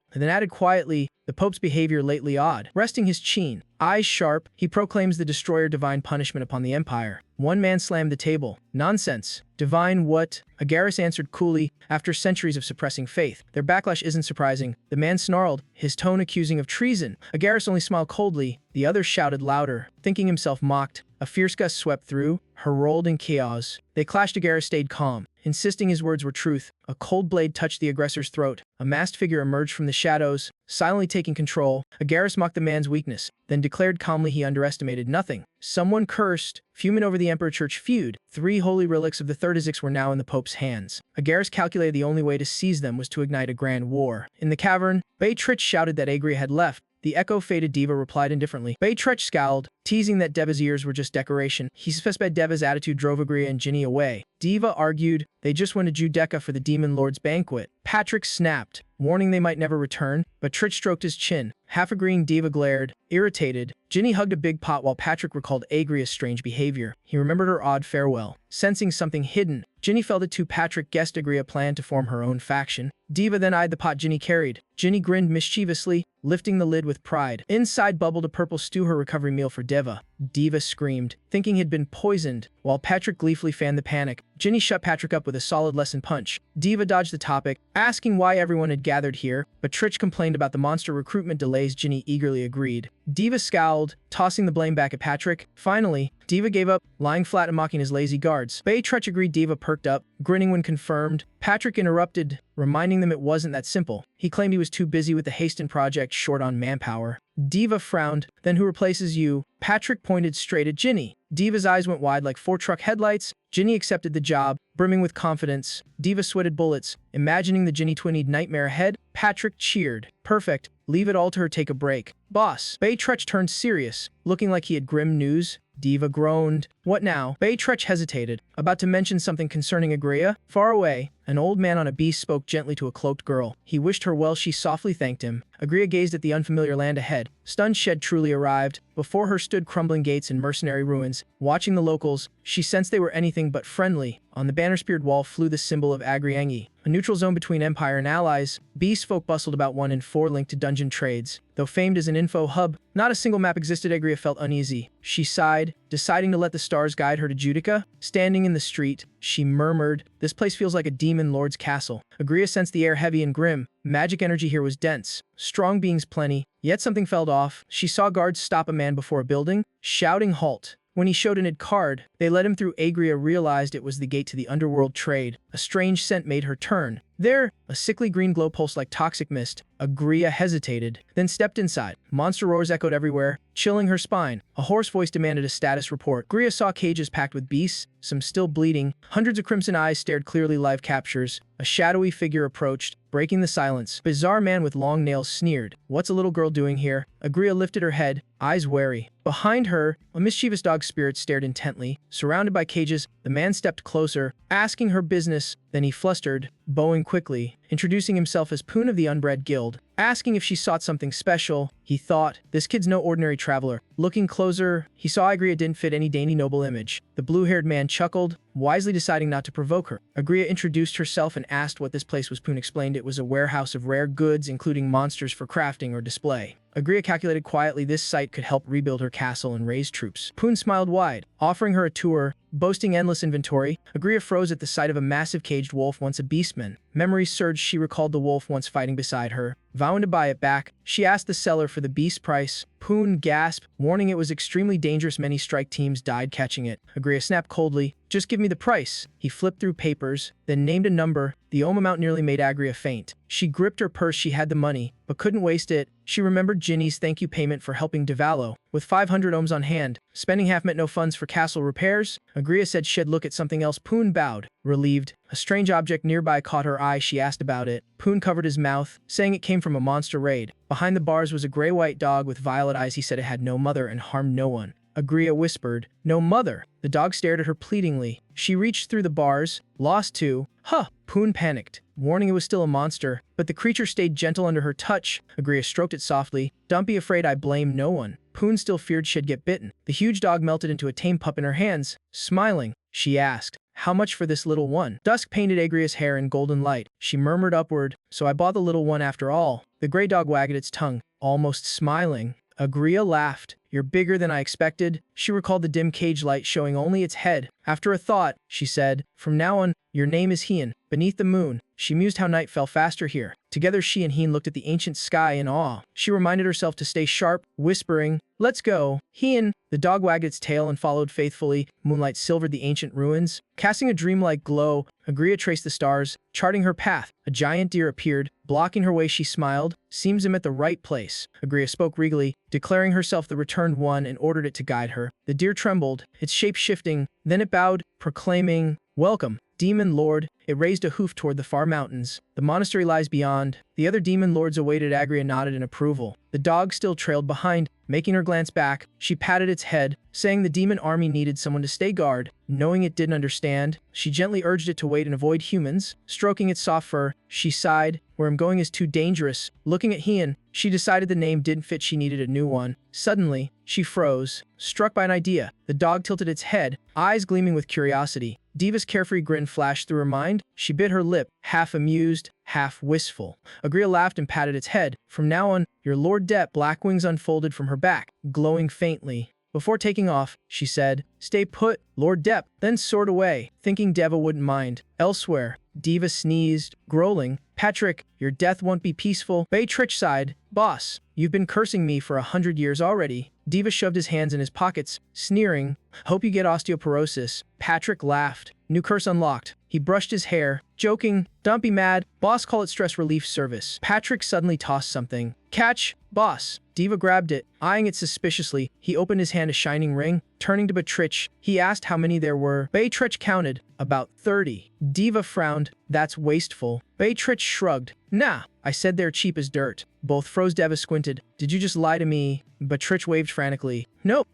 and then added quietly, the Pope's behavior lately odd. Resting his chin, eyes sharp, he proclaims the destroyer divine punishment upon the Empire. One man slammed the table. Nonsense. Divine what? Agaris answered coolly, after centuries of suppressing faith. Their backlash isn't surprising. The man snarled, his tone accusing of treason. Agaris only smiled coldly. The others shouted louder, thinking himself mocked. A fierce gust swept through, heralding in chaos. They clashed. Agaris stayed calm, insisting his words were truth. A cold blade touched the aggressor's throat. A masked figure emerged from the shadows, silently taking control. Agaris mocked the man's weakness, then declared calmly he underestimated nothing. Someone cursed. Fuming over the Emperor-Church feud, 3 holy relics of the 36 were now in the Pope's hands. Agaris calculated the only way to seize them was to ignite a grand war. In the cavern, Beatrich shouted that Agria had left. The echo-faded Diva replied indifferently. Beatrich scowled, teasing that Deva's ears were just decoration. He suspected Deva's attitude drove Agria and Ginny away. Diva argued they just went to Judeca for the Demon Lord's banquet. Patrick snapped, warning they might never return, but Trich stroked his chin. Half agreeing, Diva glared, irritated. Ginny hugged a big pot while Patrick recalled Agria's strange behavior. He remembered her odd farewell. Sensing something hidden, Ginny felt it too. Patrick guessed Agria planned to form her own faction. Diva then eyed the pot Ginny carried. Ginny grinned mischievously, lifting the lid with pride. Inside bubbled a purple stew, her recovery meal for Deva. Diva screamed, thinking he'd been poisoned, while Patrick gleefully fanned the panic. Ginny shut Patrick up with a solid lesson punch. Diva dodged the topic, asking why everyone had gathered here, but Tritch complained about the monster recruitment delays. Ginny eagerly agreed. Diva scowled, tossing the blame back at Patrick. Finally, Diva gave up, lying flat and mocking his lazy guards. Tritch agreed. Diva perked up, grinning when confirmed. Patrick interrupted, reminding them it wasn't that simple. He claimed he was too busy with the Hasten project, short on manpower. Diva frowned. Then who replaces you? Patrick pointed straight at Ginny. Diva's eyes went wide like 4-truck headlights. Ginny accepted the job, brimming with confidence. Diva sweated bullets, imagining the Ginny twinnied nightmare ahead. Patrick cheered. Perfect. Leave it all to her. Take a break. Boss. Tritch turned serious, looking like he had grim news. Diva groaned. What now? Tritch hesitated, about to mention something concerning Agria. Far away, an old man on a beast spoke gently to a cloaked girl. He wished her well. She softly thanked him. Agria gazed at the unfamiliar land ahead. Stunned, she had truly arrived. Before her stood crumbling gates and mercenary ruins. Watching the locals, she sensed they were anything but friendly. On the banner-speared wall flew the symbol of Agriangi, a neutral zone between Empire and allies. Beast folk bustled about 1 in 4 linked to dungeon trades. Though famed as an info hub, not a single map existed. Agria felt uneasy. She sighed, deciding to let the stars guide her to Judica. Standing in the street, she murmured, "This place feels like a demon lord's castle." Agria sensed the air heavy and grim. Magic energy here was dense. Strong beings plenty, yet something felt off. She saw guards stop a man before a building, shouting halt. When he showed an ID card, they let him through. Agria realized it was the gate to the underworld trade. A strange scent made her turn. There, a sickly green glow pulsed like toxic mist. Agria hesitated, then stepped inside. Monster roars echoed everywhere, chilling her spine. A hoarse voice demanded a status report. Agria saw cages packed with beasts, some still bleeding. Hundreds of crimson eyes stared clearly. Live captures. A shadowy figure approached, breaking the silence. Bizarre man with long nails sneered. "What's a little girl doing here?" Agria lifted her head, eyes wary. Behind her, a mischievous dog spirit stared intently. Surrounded by cages, the man stepped closer, asking her business. Then he flustered, bowing quickly, introducing himself as Poon of the Unbred Guild. Asking if she sought something special, he thought, this kid's no ordinary traveler. Looking closer, he saw Agria didn't fit any dainty noble image. The blue-haired man chuckled, wisely deciding not to provoke her. Agria introduced herself and asked what this place was. Poon explained it was a warehouse of rare goods, including monsters for crafting or display. Agria calculated quietly this site could help rebuild her castle and raise troops. Poon smiled wide, offering her a tour, boasting endless inventory. Agria froze at the sight of a massive caged wolf, once a beastman. Memories surged. She recalled the wolf once fighting beside her. Vowing to buy it back, she asked the seller for the beast price. Poon gasped, warning it was extremely dangerous. Many strike teams died catching it. Agria snapped coldly, "Just give me the price." He flipped through papers, then named a number. The ohm amount nearly made Agria faint. She gripped her purse. She had the money, but couldn't waste it. She remembered Ginny's thank you payment for helping Devalo. With 500 ohms on hand, spending half meant no funds for castle repairs. Agria said she'd look at something else. Poon bowed, relieved. A strange object nearby caught her eye. She asked about it. Poon covered his mouth, saying it came from a monster raid. Behind the bars was a gray-white dog with violet eyes. He said it had no mother and harmed no one. Agria whispered, "No mother." The dog stared at her pleadingly. She reached through the bars, lost too. Huh! Poon panicked, warning it was still a monster, but the creature stayed gentle under her touch. Agria stroked it softly. "Don't be afraid, I blame no one." Poon still feared she'd get bitten. The huge dog melted into a tame pup in her hands. Smiling, she asked, "How much for this little one?" Dusk painted Agria's hair in golden light. She murmured upward, "So I bought the little one after all." The gray dog wagged its tongue, almost smiling. Agria laughed. "You're bigger than I expected." She recalled the dim cage light showing only its head. After a thought, she said, "From now on, your name is Hien." Beneath the moon, she mused how night fell faster here. Together she and Hien looked at the ancient sky in awe. She reminded herself to stay sharp, whispering, "Let's go." Hien, the dog wagged its tail and followed faithfully. Moonlight silvered the ancient ruins. Casting a dreamlike glow, Agria traced the stars, charting her path. A giant deer appeared, blocking her way. She smiled. "Seems I'm at the right place." Agria spoke regally, declaring herself the returned one, and ordered it to guide her. The deer trembled, its shape shifting, then it bowed, proclaiming, "Welcome, Demon Lord." It raised a hoof toward the far mountains. "The monastery lies beyond." The other demon lords awaited. Agria nodded in approval. The dog still trailed behind, making her glance back. She patted its head, saying the demon army needed someone to stay guard. Knowing it didn't understand, she gently urged it to wait and avoid humans. Stroking its soft fur, she sighed, "Where I'm going is too dangerous." Looking at Hien, she decided the name didn't fit. She needed a new one. Suddenly, she froze, struck by an idea. The dog tilted its head, eyes gleaming with curiosity. Diva's carefree grin flashed through her mind. She bit her lip, half amused, half wistful. Agria laughed and patted its head. "From now on, your Lord Depp." Black wings unfolded from her back, glowing faintly. Before taking off, she said, "Stay put, Lord Depp," then soared away, thinking Deva wouldn't mind. Elsewhere, Diva sneezed, growling, "Patrick, your death won't be peaceful." Beatrix sighed, "Boss, you've been cursing me for 100 years already." Diva shoved his hands in his pockets, sneering, "Hope you get osteoporosis." Patrick laughed. New curse unlocked. He brushed his hair, joking, "Don't be mad. Boss, call it stress relief service." Patrick suddenly tossed something. "Catch, boss." Diva grabbed it, eyeing it suspiciously. He opened his hand, a shining ring. Turning to Beatrix, he asked how many there were. Beatrix counted, "About 30. Diva frowned, "That's wasteful." Beatrix shrugged, "Nah, I said they're cheap as dirt." Both froze. Deva squinted. "Did you just lie to me?" Beatrix waved frantically. Nope,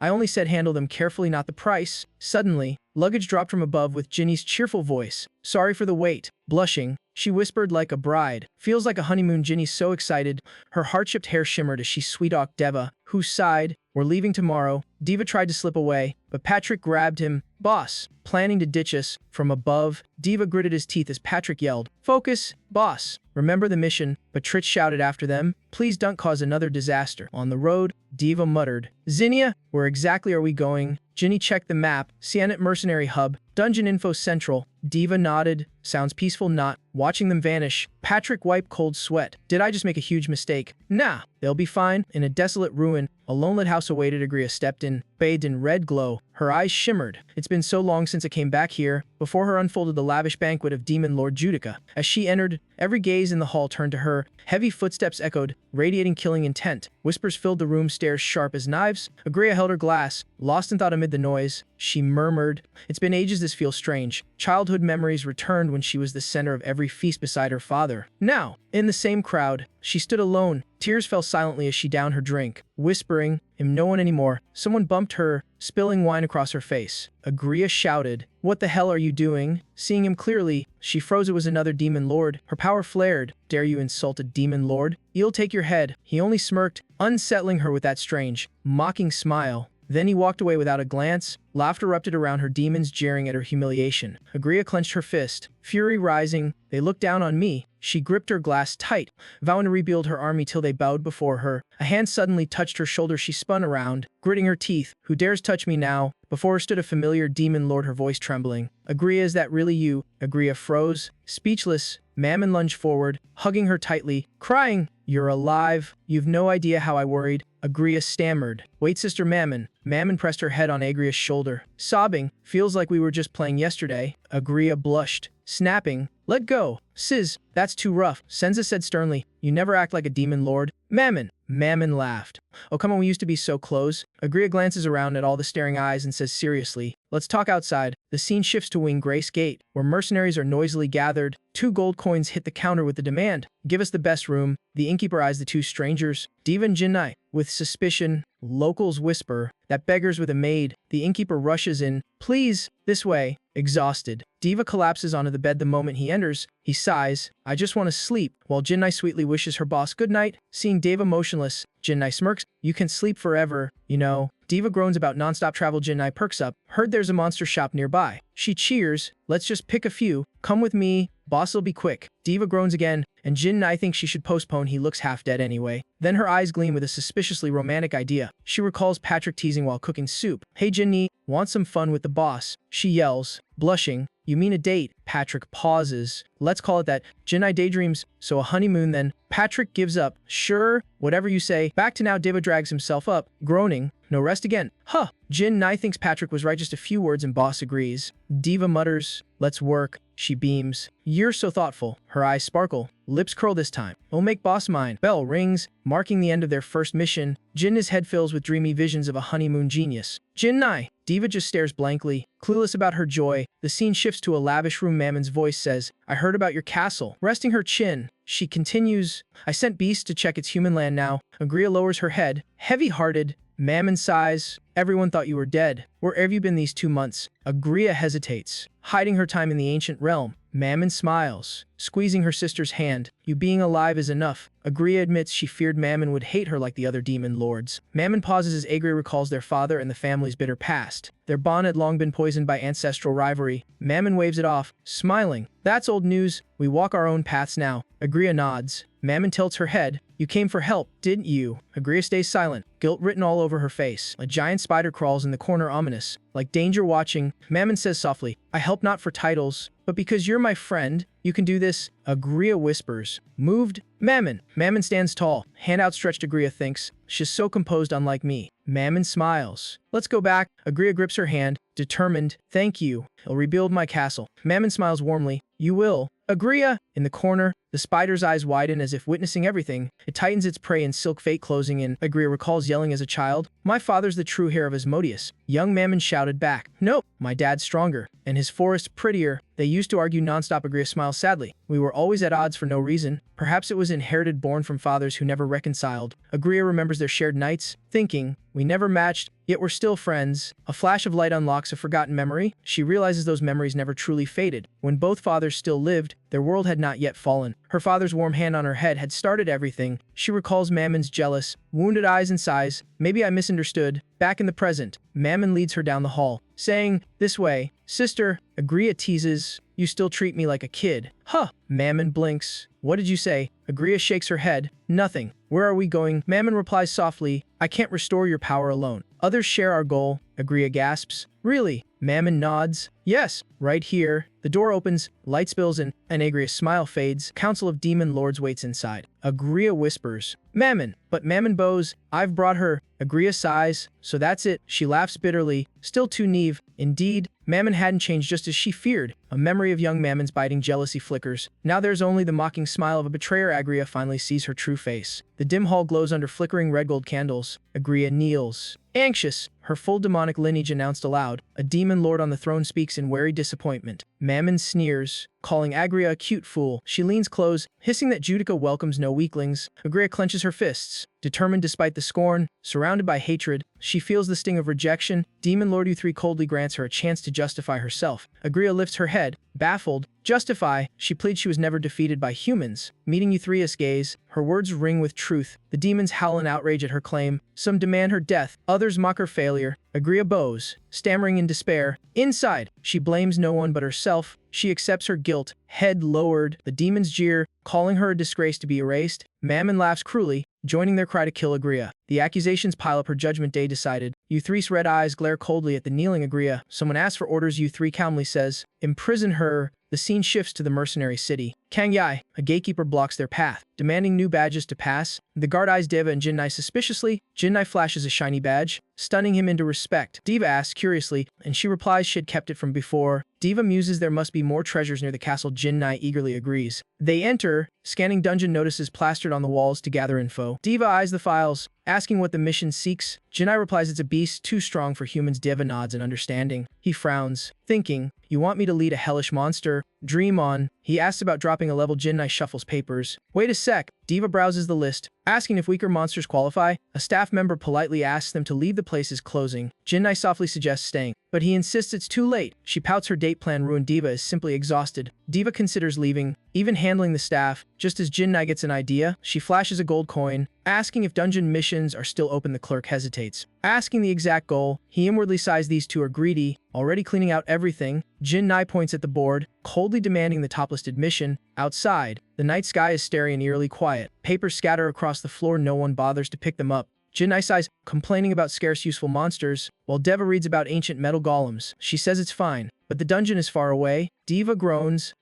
I only said handle them carefully, not the price." Suddenly, luggage dropped from above with Ginny's cheerful voice. "Sorry for the wait." Blushing, she whispered like a bride. "Feels like a honeymoon." Ginny so excited. Her heart-shaped hair shimmered as she sweet-talked Deva, who sighed, "We're leaving tomorrow." Diva tried to slip away, but Patrick grabbed him. "Boss, planning to ditch us?" From above, Diva gritted his teeth as Patrick yelled, "Focus, boss. Remember the mission." Beatrix shouted after them, "Please don't cause another disaster." On the road, Diva muttered, "Zinnia, where exactly are we going?" Ginny checked the map. Cyanide Mercenary Hub, Dungeon Info Central. Diva nodded. "Sounds peaceful, not." Watching them vanish, Patrick wiped cold sweat. "Did I just make a huge mistake?" "Nah, they'll be fine." In a desolate ruin, a lone-lit house awaited. Agria stepped in, bathed in red glow. Her eyes shimmered. "It's been so long since I came back here." Before her unfolded the lavish banquet of Demon Lord Judica. As she entered, every gaze in the hall turned to her. Heavy footsteps echoed, radiating killing intent. Whispers filled the room, stares sharp as knives. Agria held her glass, lost in thought amid the noise. She murmured, "It's been ages, this feels strange." Childhood memories returned when she was the center of every feast beside her father. Now, in the same crowd, she stood alone. Tears fell silently as she downed her drink, whispering, "I'm no one anymore." Someone bumped her, spilling wine across her face. Agria shouted, "What the hell are you doing?" Seeing him clearly, she froze. It was another demon lord. Her power flared. "Dare you insult a demon lord? You'll take your head." He only smirked, unsettling her with that strange, mocking smile. Then he walked away without a glance. Laughter erupted around her, demons jeering at her humiliation. Agria clenched her fist, fury rising. "They looked down on me." She gripped her glass tight, vowing to rebuild her army till they bowed before her. A hand suddenly touched her shoulder. She spun around, gritting her teeth. "Who dares touch me now?" Before her stood a familiar demon lord, her voice trembling. "Agria, is that really you?" Agria froze, speechless. Mammon lunged forward, hugging her tightly, crying, "You're alive. You've no idea how I worried." Agria stammered, "Wait, Sister Mammon." Mammon pressed her head on Agria's shoulder, sobbing, "Feels like we were just playing yesterday." Agria blushed, snapping, "Let go. Sis, that's too rough." Senza said sternly, "You never act like a demon lord." Mammon laughed. "Oh, come on, we used to be so close." Agria glances around at all the staring eyes and says seriously, "Let's talk outside." The scene shifts to Wing Grace Gate, where mercenaries are noisily gathered. 2 gold coins hit the counter with the demand, "Give us the best room." The innkeeper eyes the 2 strangers, Diva and Jinnai, with suspicion. Locals whisper, "That beggar's with a maid." The innkeeper rushes in, "Please, this way." Exhausted, Diva collapses onto the bed the moment he enters. He sighs, "I just want to sleep," while Jinnai sweetly wishes her boss good night. Seeing Diva motionless, Jinnai smirks, "You can sleep forever, you know." Diva groans about non-stop travel. Jinnai perks up, "Heard there's a monster shop nearby." She cheers, "Let's just pick a few. Come with me, boss'll be quick." Diva groans again, and Jinnai thinks she should postpone. He looks half dead anyway. Then her eyes gleam with a suspiciously romantic idea. She recalls Patrick teasing while cooking soup. "Hey Jinny, want some fun with the boss?" She yells, blushing, "You mean a date?" Patrick pauses. "Let's call it that." Jinnai daydreams, "So a honeymoon then?" Patrick gives up, "Sure, whatever you say." Back to now, Diva drags himself up, groaning, "No rest again." Huh. Jinnai thinks Patrick was right, just a few words, and boss agrees. Diva mutters, "Let's work." She beams, "You're so thoughtful." Her eyes sparkle, lips curl this time. "I'll make boss mine." Bell rings, marking the end of their first mission. Jinnai's head fills with dreamy visions of a honeymoon genius. "Jinnai!" Diva just stares blankly, clueless about her joy. The scene shifts to a lavish room. Mammon's voice says, "I heard about your castle." Resting her chin, she continues, "I sent Beast to check its human land now." Agria lowers her head, heavy-hearted. Mammon sighs, "Everyone thought you were dead. Where have you been these 2 months?" Agria hesitates, hiding her time in the ancient realm. Mammon smiles, squeezing her sister's hand. "You being alive is enough." Agria admits she feared Mammon would hate her like the other demon lords. Mammon pauses as Agria recalls their father and the family's bitter past. Their bond had long been poisoned by ancestral rivalry. Mammon waves it off, smiling. "That's old news. We walk our own paths now." Agria nods, Mammon tilts her head. You came for help, didn't you? Agria stays silent, guilt written all over her face. A giant spider crawls in the corner, ominous, like danger watching. Mammon says softly, I help not for titles, but because you're my friend, you can do this. Agria whispers, moved. Mammon. Mammon stands tall, hand outstretched. Agria thinks, she's so composed, unlike me. Mammon smiles. Let's go back. Agria grips her hand, determined. Thank you. I'll rebuild my castle. Mammon smiles warmly. You will. Agria. In the corner, the spider's eyes widen as if witnessing everything. It tightens its prey in silk, fate closing in. Agria recalls yelling as a child, my father's the true heir of Asmodeus. Young Mammon shouted back, nope, my dad's stronger, and his forest prettier. They used to argue nonstop. Agria smiles sadly. We were always at odds for no reason. Perhaps it was inherited, born from fathers who never reconciled. Agria remembers their shared nights, thinking, we never matched, yet we're still friends. A flash of light unlocks a forgotten memory. She realizes those memories never truly faded. When both fathers still lived, their world had not yet fallen. Her father's warm hand on her head had started everything. She recalls Mammon's jealous, wounded eyes and sighs. Maybe I misunderstood. Back in the present, Mammon leads her down the hall, saying, this way. Sister, Agria teases, you still treat me like a kid. Huh. Mammon blinks. What did you say? Agria shakes her head. Nothing. Where are we going? Mammon replies softly, I can't restore your power alone. Others share our goal. Agria gasps. Really? Mammon nods. Yes, right here. The door opens, light spills in, and Agria's smile fades. Council of Demon Lords waits inside. Agria whispers, Mammon. But Mammon bows, I've brought her. Agria sighs, so that's it. She laughs bitterly, still too naive. Indeed, Mammon hadn't changed, just as she feared. A memory of young Mammon's biting jealousy flickers. Now there's only the mocking smile of a betrayer. Agria finally sees her true face. The dim hall glows under flickering red gold candles. Agria kneels, anxious, her full demonic lineage announced aloud. A demon lord on the throne speaks in wary disappointment. Mammon sneers, calling Agria a cute fool. She leans close, hissing that Judica welcomes no weaklings. Agria clenches her fists, determined despite the scorn. Surrounded by hatred, she feels the sting of rejection. Demon Lord U3 coldly grants her a chance to justify herself. Agria lifts her head, baffled. Justify? She pleads she was never defeated by humans. Meeting Euthria's gaze, her words ring with truth. The demons howl in outrage at her claim. Some demand her death, others mock her failure. Agria bows, stammering in despair. Inside, she blames no one but herself. She accepts her guilt, head lowered. The demons jeer, calling her a disgrace to be erased. Mammon laughs cruelly, joining their cry to kill Agria. The accusations pile up. Her judgment day decided. U3's red eyes glare coldly at the kneeling Agria. Someone asks for orders. U3 calmly says, imprison her. The scene shifts to the mercenary city. Kang Yai, a gatekeeper, blocks their path, demanding new badges to pass. The guard eyes Deva and Jinnai suspiciously. Jinnai flashes a shiny badge, stunning him into respect. Deva asks curiously, and she replies she'd kept it from before. Deva muses there must be more treasures near the castle. Jinnai eagerly agrees. They enter, scanning dungeon notices plastered on the walls to gather info. Deva eyes the files, asking what the mission seeks. Jinnai replies it's a beast too strong for humans. Deva nods in understanding. He frowns, thinking, you want me to lead a hellish monster? Dream on. He asks about dropping a level. Jinnai shuffles papers. Wait a sec. Deva browses the list, asking if weaker monsters qualify. A staff member politely asks them to leave, the place is closing. Jinnai softly suggests staying, but he insists it's too late. She pouts, her date plan ruined. Deva is simply exhausted. Deva considers leaving, even handling the staff. Just as Jinnai gets an idea, she flashes a gold coin, asking if dungeon missions are still open. The clerk hesitates, asking the exact goal. He inwardly sighs, these two are greedy, already cleaning out everything. Jinnai points at the board, coldly demanding the top-listed mission. Outside, the night sky is starry and eerily quiet. Papers scatter across the floor, no one bothers to pick them up. Jinnai sighs, complaining about scarce useful monsters, while Deva reads about ancient metal golems. She says it's fine, but the dungeon is far away. Deva groans,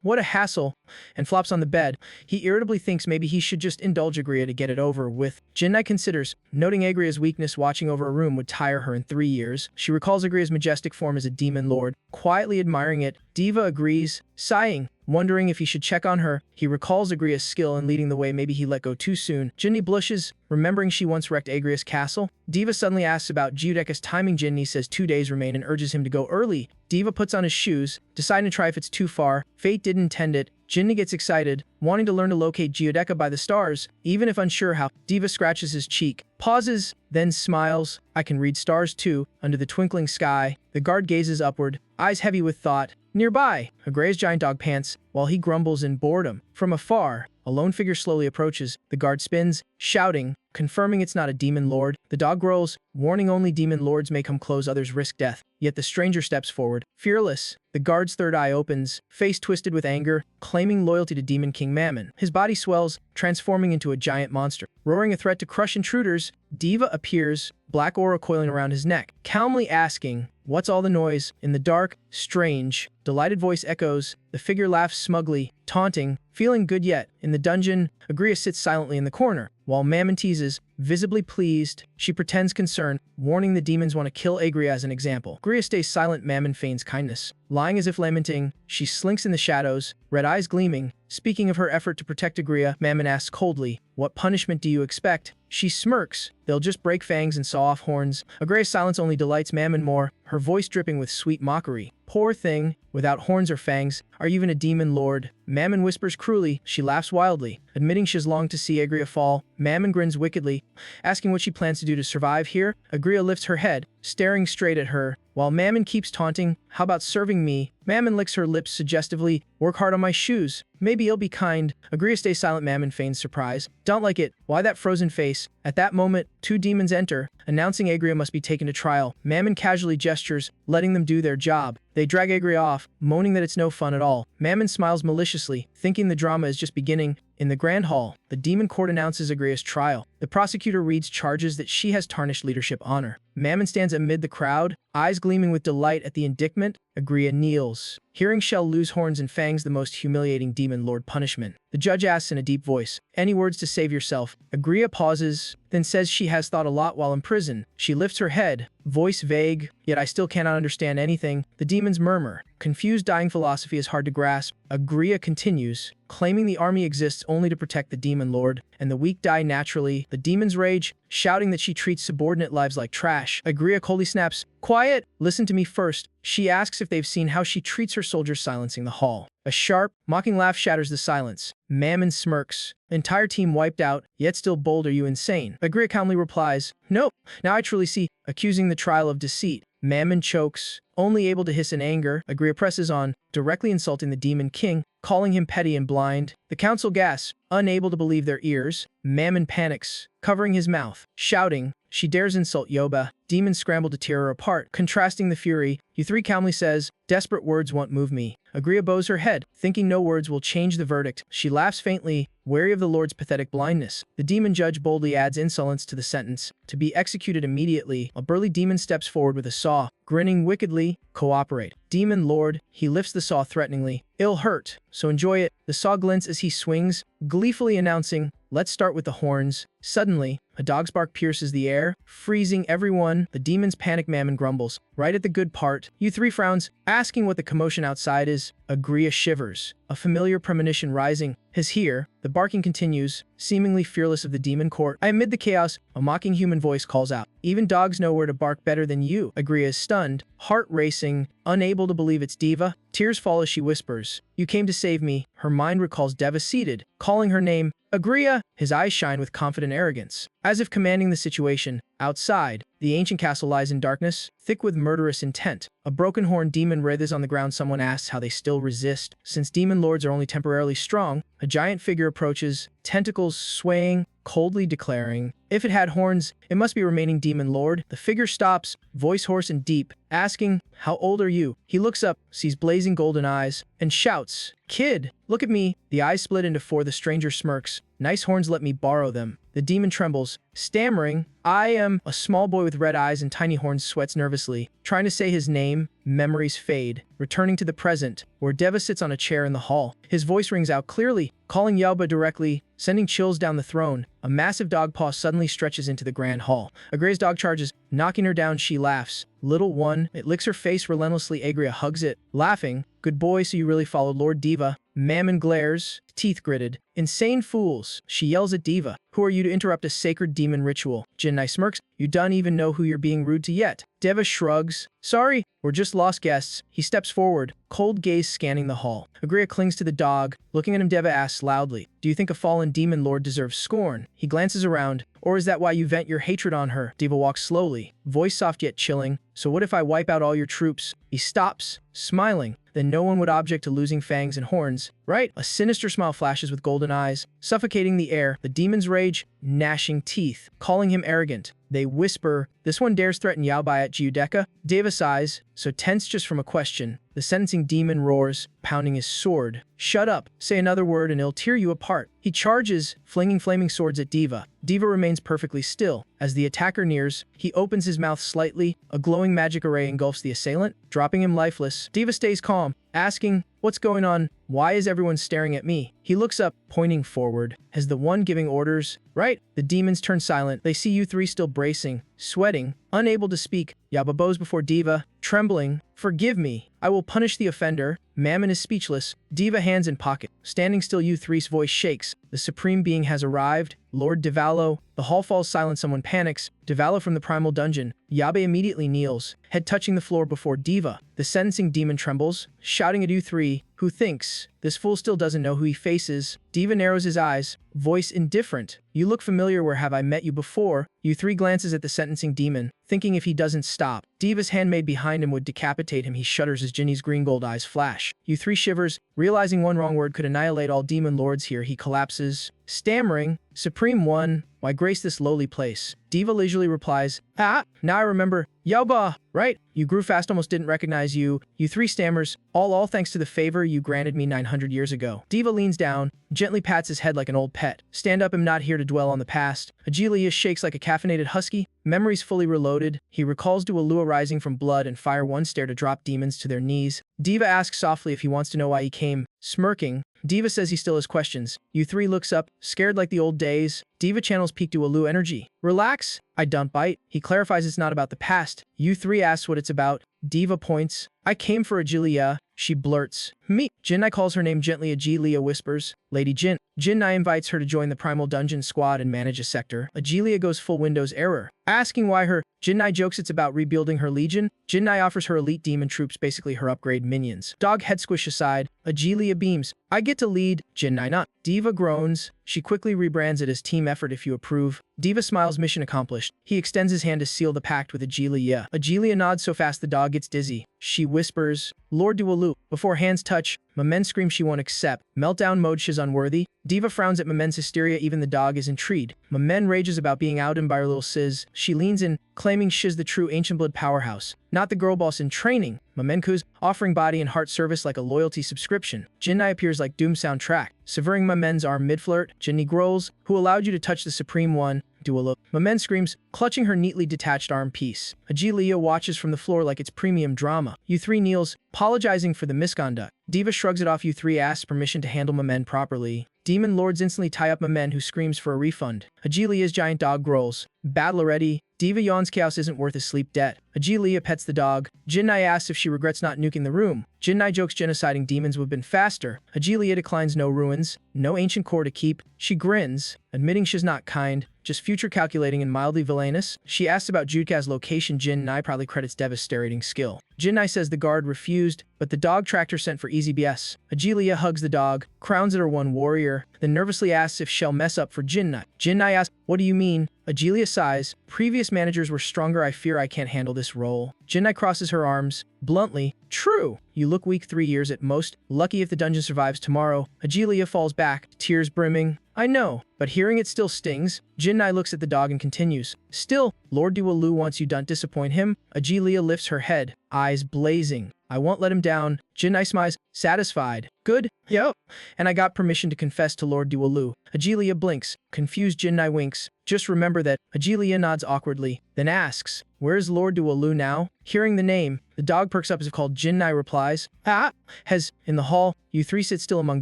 what a hassle, and flops on the bed. He irritably thinks maybe he should just indulge Agria to get it over with. Jinnai considers, noting Agria's weakness, watching over a room would tire her in 3 years. She recalls Agria's majestic form as a demon lord, quietly admiring it. Deva agrees, sighing, wondering if he should check on her. He recalls Agria's skill in leading the way. Maybe he let go too soon. Jinnai blushes, remembering she once wrecked Agria's castle. Deva suddenly asks about Giudica's timing. Jinnai says 2 days remain and urges him to go early. Deva puts on his shoes, deciding to try if it's too far. Fate didn't intend it. Jinnai gets excited, wanting to learn to locate Giudica by the stars, even if unsure how. Deva scratches his cheek, pauses, then smiles. I can read stars too. Under the twinkling sky, the guard gazes upward, eyes heavy with thought. Nearby, Agria's giant dog pants, while he grumbles in boredom. From afar, a lone figure slowly approaches. The guard spins, shouting, confirming it's not a demon lord. The dog growls, warning only demon lords may come close, others risk death. Yet the stranger steps forward, fearless, The guard's third eye opens, face twisted with anger, claiming loyalty to Demon King Mammon. His body swells, transforming into a giant monster. Roaring a threat to crush intruders, Diva appears, black aura coiling around his neck, calmly asking, "What's all the noise?" In the dark, strange, delighted voice echoes. The figure laughs smugly, taunting, "Feeling good yet?" In the dungeon, Agria sits silently in the corner, while Mammon teases, visibly pleased. She pretends concern, warning the demons want to kill Agria as an example. Agria stays silent. Mammon feigns kindness. Lying as if lamenting, she slinks in the shadows, red eyes gleaming. Speaking of her effort to protect Agria, Mammon asks coldly, "What punishment do you expect?" She smirks, "They'll just break fangs and saw off horns." Agria's silence only delights Mammon more, her voice dripping with sweet mockery. "Poor thing, without horns or fangs, are you even a demon lord?" Mammon whispers cruelly. She laughs wildly, admitting she has longed to see Agria fall. Mammon grins wickedly, asking what she plans to do to survive here. Agria lifts her head, staring straight at her, while Mammon keeps taunting, "How about serving me?" Mammon licks her lips suggestively, "Work hard on my shoes. Maybe you'll be kind." Agria stays silent. Mammon feigns surprise. "Don't like it. Why that frozen face?" At that moment, two demons enter, announcing Agria must be taken to trial. Mammon casually gestures, letting them do their job. They drag Agria off, moaning that it's no fun at all. Mammon smiles maliciously, thinking the drama is just beginning. In the Grand Hall, the demon court announces Agria's trial. The prosecutor reads charges that she has tarnished leadership honor. Mammon stands amid the crowd, eyes gleaming with delight at the indictment. Agria kneels, hearing Shell lose horns and fangs, the most humiliating demon lord punishment. The judge asks in a deep voice, "Any words to save yourself?" Agria pauses, then says she has thought a lot while in prison. She lifts her head, voice vague, "Yet I still cannot understand anything." The demons murmur. Confused, dying philosophy is hard to grasp. Agria continues, claiming the army exists only to protect the demon lord, and the weak die naturally. The demons rage, shouting that she treats subordinate lives like trash. Agria coldly snaps, "Quiet! Listen to me first." She asks if they've seen how she treats her soldiers, silencing the hall. A sharp, mocking laugh shatters the silence. Mammon smirks. "Entire team wiped out, yet still bold. Are you insane?" Agria calmly replies, "Nope. Now I truly see," accusing the trial of deceit. Mammon chokes, only able to hiss in anger. Agria presses on, directly insulting the Demon King, calling him petty and blind. The council gasps, unable to believe their ears. Mammon panics, covering his mouth, shouting, she dares insult Yoba. Demons scramble to tear her apart, contrasting the fury. U3 calmly says, "Desperate words won't move me." Agria bows her head, thinking no words will change the verdict. She laughs faintly, wary of the Lord's pathetic blindness. The demon judge boldly adds insolence to the sentence, to be executed immediately. A burly demon steps forward with a saw, grinning wickedly, "Cooperate." Demon Lord, he lifts the saw threateningly. "It'll hurt, so enjoy it." The saw glints as he swings, gleefully announcing, "Let's start with the horns." Suddenly, a dog's bark pierces the air, freezing everyone. The demon's panic. Mammon grumbles, right at the good part. U3 frowns, asking what the commotion outside is. Agria shivers, a familiar premonition rising. His here, the barking continues, seemingly fearless of the demon court. Amid the chaos, a mocking human voice calls out, "Even dogs know where to bark better than you." Agria is stunned, heart racing, unable to believe it's Diva. Tears fall as she whispers, "You came to save me." Her mind recalls Deva seated, calling her name, Agria. His eyes shine with confident arrogance, as if commanding the situation. Outside, the ancient castle lies in darkness, thick with murderous intent. A broken horn demon writhes on the ground. Someone asks how they still resist. Since demon lords are only temporarily strong, a giant figure approaches, tentacles swaying, coldly declaring, "If it had horns, it must be remaining demon lord." The figure stops, voice hoarse and deep, asking, "How old are you?" He looks up, sees blazing golden eyes, and shouts, "Kid, look at me." The eyes split into four. The stranger smirks, "Nice horns, let me borrow them." The demon trembles, stammering, "I am." A small boy with red eyes and tiny horns sweats nervously, trying to say his name. Memories fade, returning to the present, where Deva sits on a chair in the hall. His voice rings out clearly, calling Yalba directly, sending chills down the throne. A massive dog paw suddenly stretches into the grand hall. Agria's dog charges, knocking her down. She laughs. "Little one." It licks her face relentlessly. Agria hugs it, laughing, "Good boy, so you really followed Lord Diva." Mammon glares, teeth gritted. "Insane fools." She yells at Diva, "Who are you to interrupt a sacred demon ritual?" Jinnai smirks, "You don't even know who you're being rude to yet." Deva shrugs, "Sorry, we're just lost guests." He steps forward, cold gaze scanning the hall. Agria clings to the dog. Looking at him, Deva asks loudly, "Do you think a fallen demon lord deserves scorn?" He glances around, "Or is that why you vent your hatred on her?" Deva walks slowly, voice soft yet chilling, "So what if I wipe out all your troops?" He stops, smiling. "Then no one would object to losing fangs and horns, right?" A sinister smile flashes with golden eyes, suffocating the air. The demons rage, gnashing teeth, calling him arrogant. They whisper, "This one dares threaten Yaobai at Giudecca?" Deva sighs, so tense just from a question. The sentencing demon roars, pounding his sword. "Shut up, say another word and it'll tear you apart." He charges, flinging flaming swords at Deva. Deva remains perfectly still. As the attacker nears, he opens his mouth slightly. A glowing magic array engulfs the assailant, dropping him lifeless. Deva stays calm, asking, "What's going on? Why is everyone staring at me?" He looks up, pointing forward. As the one giving orders, "Right." The demons turn silent. They see you three still bracing, sweating, unable to speak. Yaba bows before Deva, trembling. "Forgive me. I will punish the offender." Mammon is speechless. Deva hands in pocket. Standing still, you three's voice shakes. The supreme being has arrived. Lord Devalo. The hall falls silent. Someone panics. Devalo from the primal dungeon. Yabe immediately kneels, head touching the floor before Deva. The sentencing demon trembles, shouting at you three, who thinks this fool still doesn't know who he faces. Deva narrows his eyes, voice indifferent. "You look familiar. Where have I met you before?" You three glances at the sentencing demon, thinking if he doesn't stop, Deva's handmaid behind him would decapitate him. He shudders as Ginny's green gold eyes flash. You three shivers, realizing one wrong word could annihilate all demon lords here. He collapses, stammering, "Supreme One, why grace this lowly place?" Deva leisurely replies, "Ah, now I remember. Yaoba, right? You grew fast, almost didn't recognize you." You three stammers, all thanks to the favor you granted me 900 years ago." Deva leans down, gently pats his head like an old pet. "Stand up, I'm not here to dwell on the past." Agilia shakes like a caffeinated husky, memories fully reloaded. He recalls Dualua rising from blood and fire, one stare to drop demons to their knees. Deva asks softly if he wants to know why he came, smirking. Deva says he still has questions. You three looks up, scared like the old days. Deva channels peak Dualua energy. "Relax, I don't bite." He clarifies it's not about the past. You three asks what it's about. Deva points. "I came for Agilia." She blurts, "Me." Jinnai calls her name gently. Agilia whispers, "Lady Jin." Jinnai invites her to join the Primal Dungeon squad and manage a sector. Agilia goes full Windows error, asking why her. Jinnai jokes it's about rebuilding her legion. Jinnai offers her elite demon troops, basically her upgrade minions. Dog head squish aside. Agilia beams. "I get to lead." Jinnai not. Deva groans. She quickly rebrands it as team effort if you approve. Deva smiles, mission accomplished. He extends his hand to seal the pact with Agilia. Agilia nods so fast the dog gets dizzy. She whispers, "Lord Dualu." Before hands touch, Mamen screams she won't accept. Meltdown mode, she's unworthy. Deva frowns at Mamen's hysteria, even the dog is intrigued. Mamen rages about being outed by her little sis. She leans in, claiming she's the true ancient blood powerhouse, not the girl boss in training. Mamen coos, offering body and heart service like a loyalty subscription. Jinnai appears like Doom soundtrack, severing Mamen's arm mid-flirt. Jinny growls, "Who allowed you to touch the Supreme One?" Dualua. Mamen screams, clutching her neatly detached arm piece. Agilia watches from the floor like it's premium drama. You three kneels, apologizing for the misconduct. Deva shrugs it off. You three asks permission to handle Mamen properly. Demon lords instantly tie up Mamen, who screams for a refund. Agilia's giant dog growls, "Battle already." Deva yawns, chaos isn't worth his sleep debt. Agilia pets the dog. Jinnai asks if she regrets not nuking the room. Jinnai jokes genociding demons would have been faster. Agilia declines, no ruins, no ancient core to keep. She grins, admitting she's not kind, just future calculating and mildly villainous. She asks about Judeca's location. Jinnai proudly credits devastating skill. Jinnai says the guard refused, but the dog tracked her, sent for easy BS. Agilia hugs the dog, crowns it her one warrior, then nervously asks if she'll mess up for Jinnai. Jinnai asks, "What do you mean?" Agilia sighs, "Previous managers were stronger. I fear I can't handle this role." Jinnai crosses her arms, bluntly, "True. You look weak, 3 years at most. Lucky if the dungeon survives tomorrow." Agilia falls back, tears brimming. "I know, but hearing it still stings." Jinnai looks at the dog and continues, "Still, Lord Dualu wants you, don't disappoint him." Agilia lifts her head, eyes blazing. "I won't let him down." Jinnai smiles, satisfied. "Good, yep. And I got permission to confess to Lord Dualu." Agilia blinks, confused. Jinnai winks. "Just remember that." Agilia nods awkwardly, then asks, "Where's Lord Dualu now?" Hearing the name, the dog perks up as called. Jinnai replies, "Ah!" Has, in the hall, you three sit still among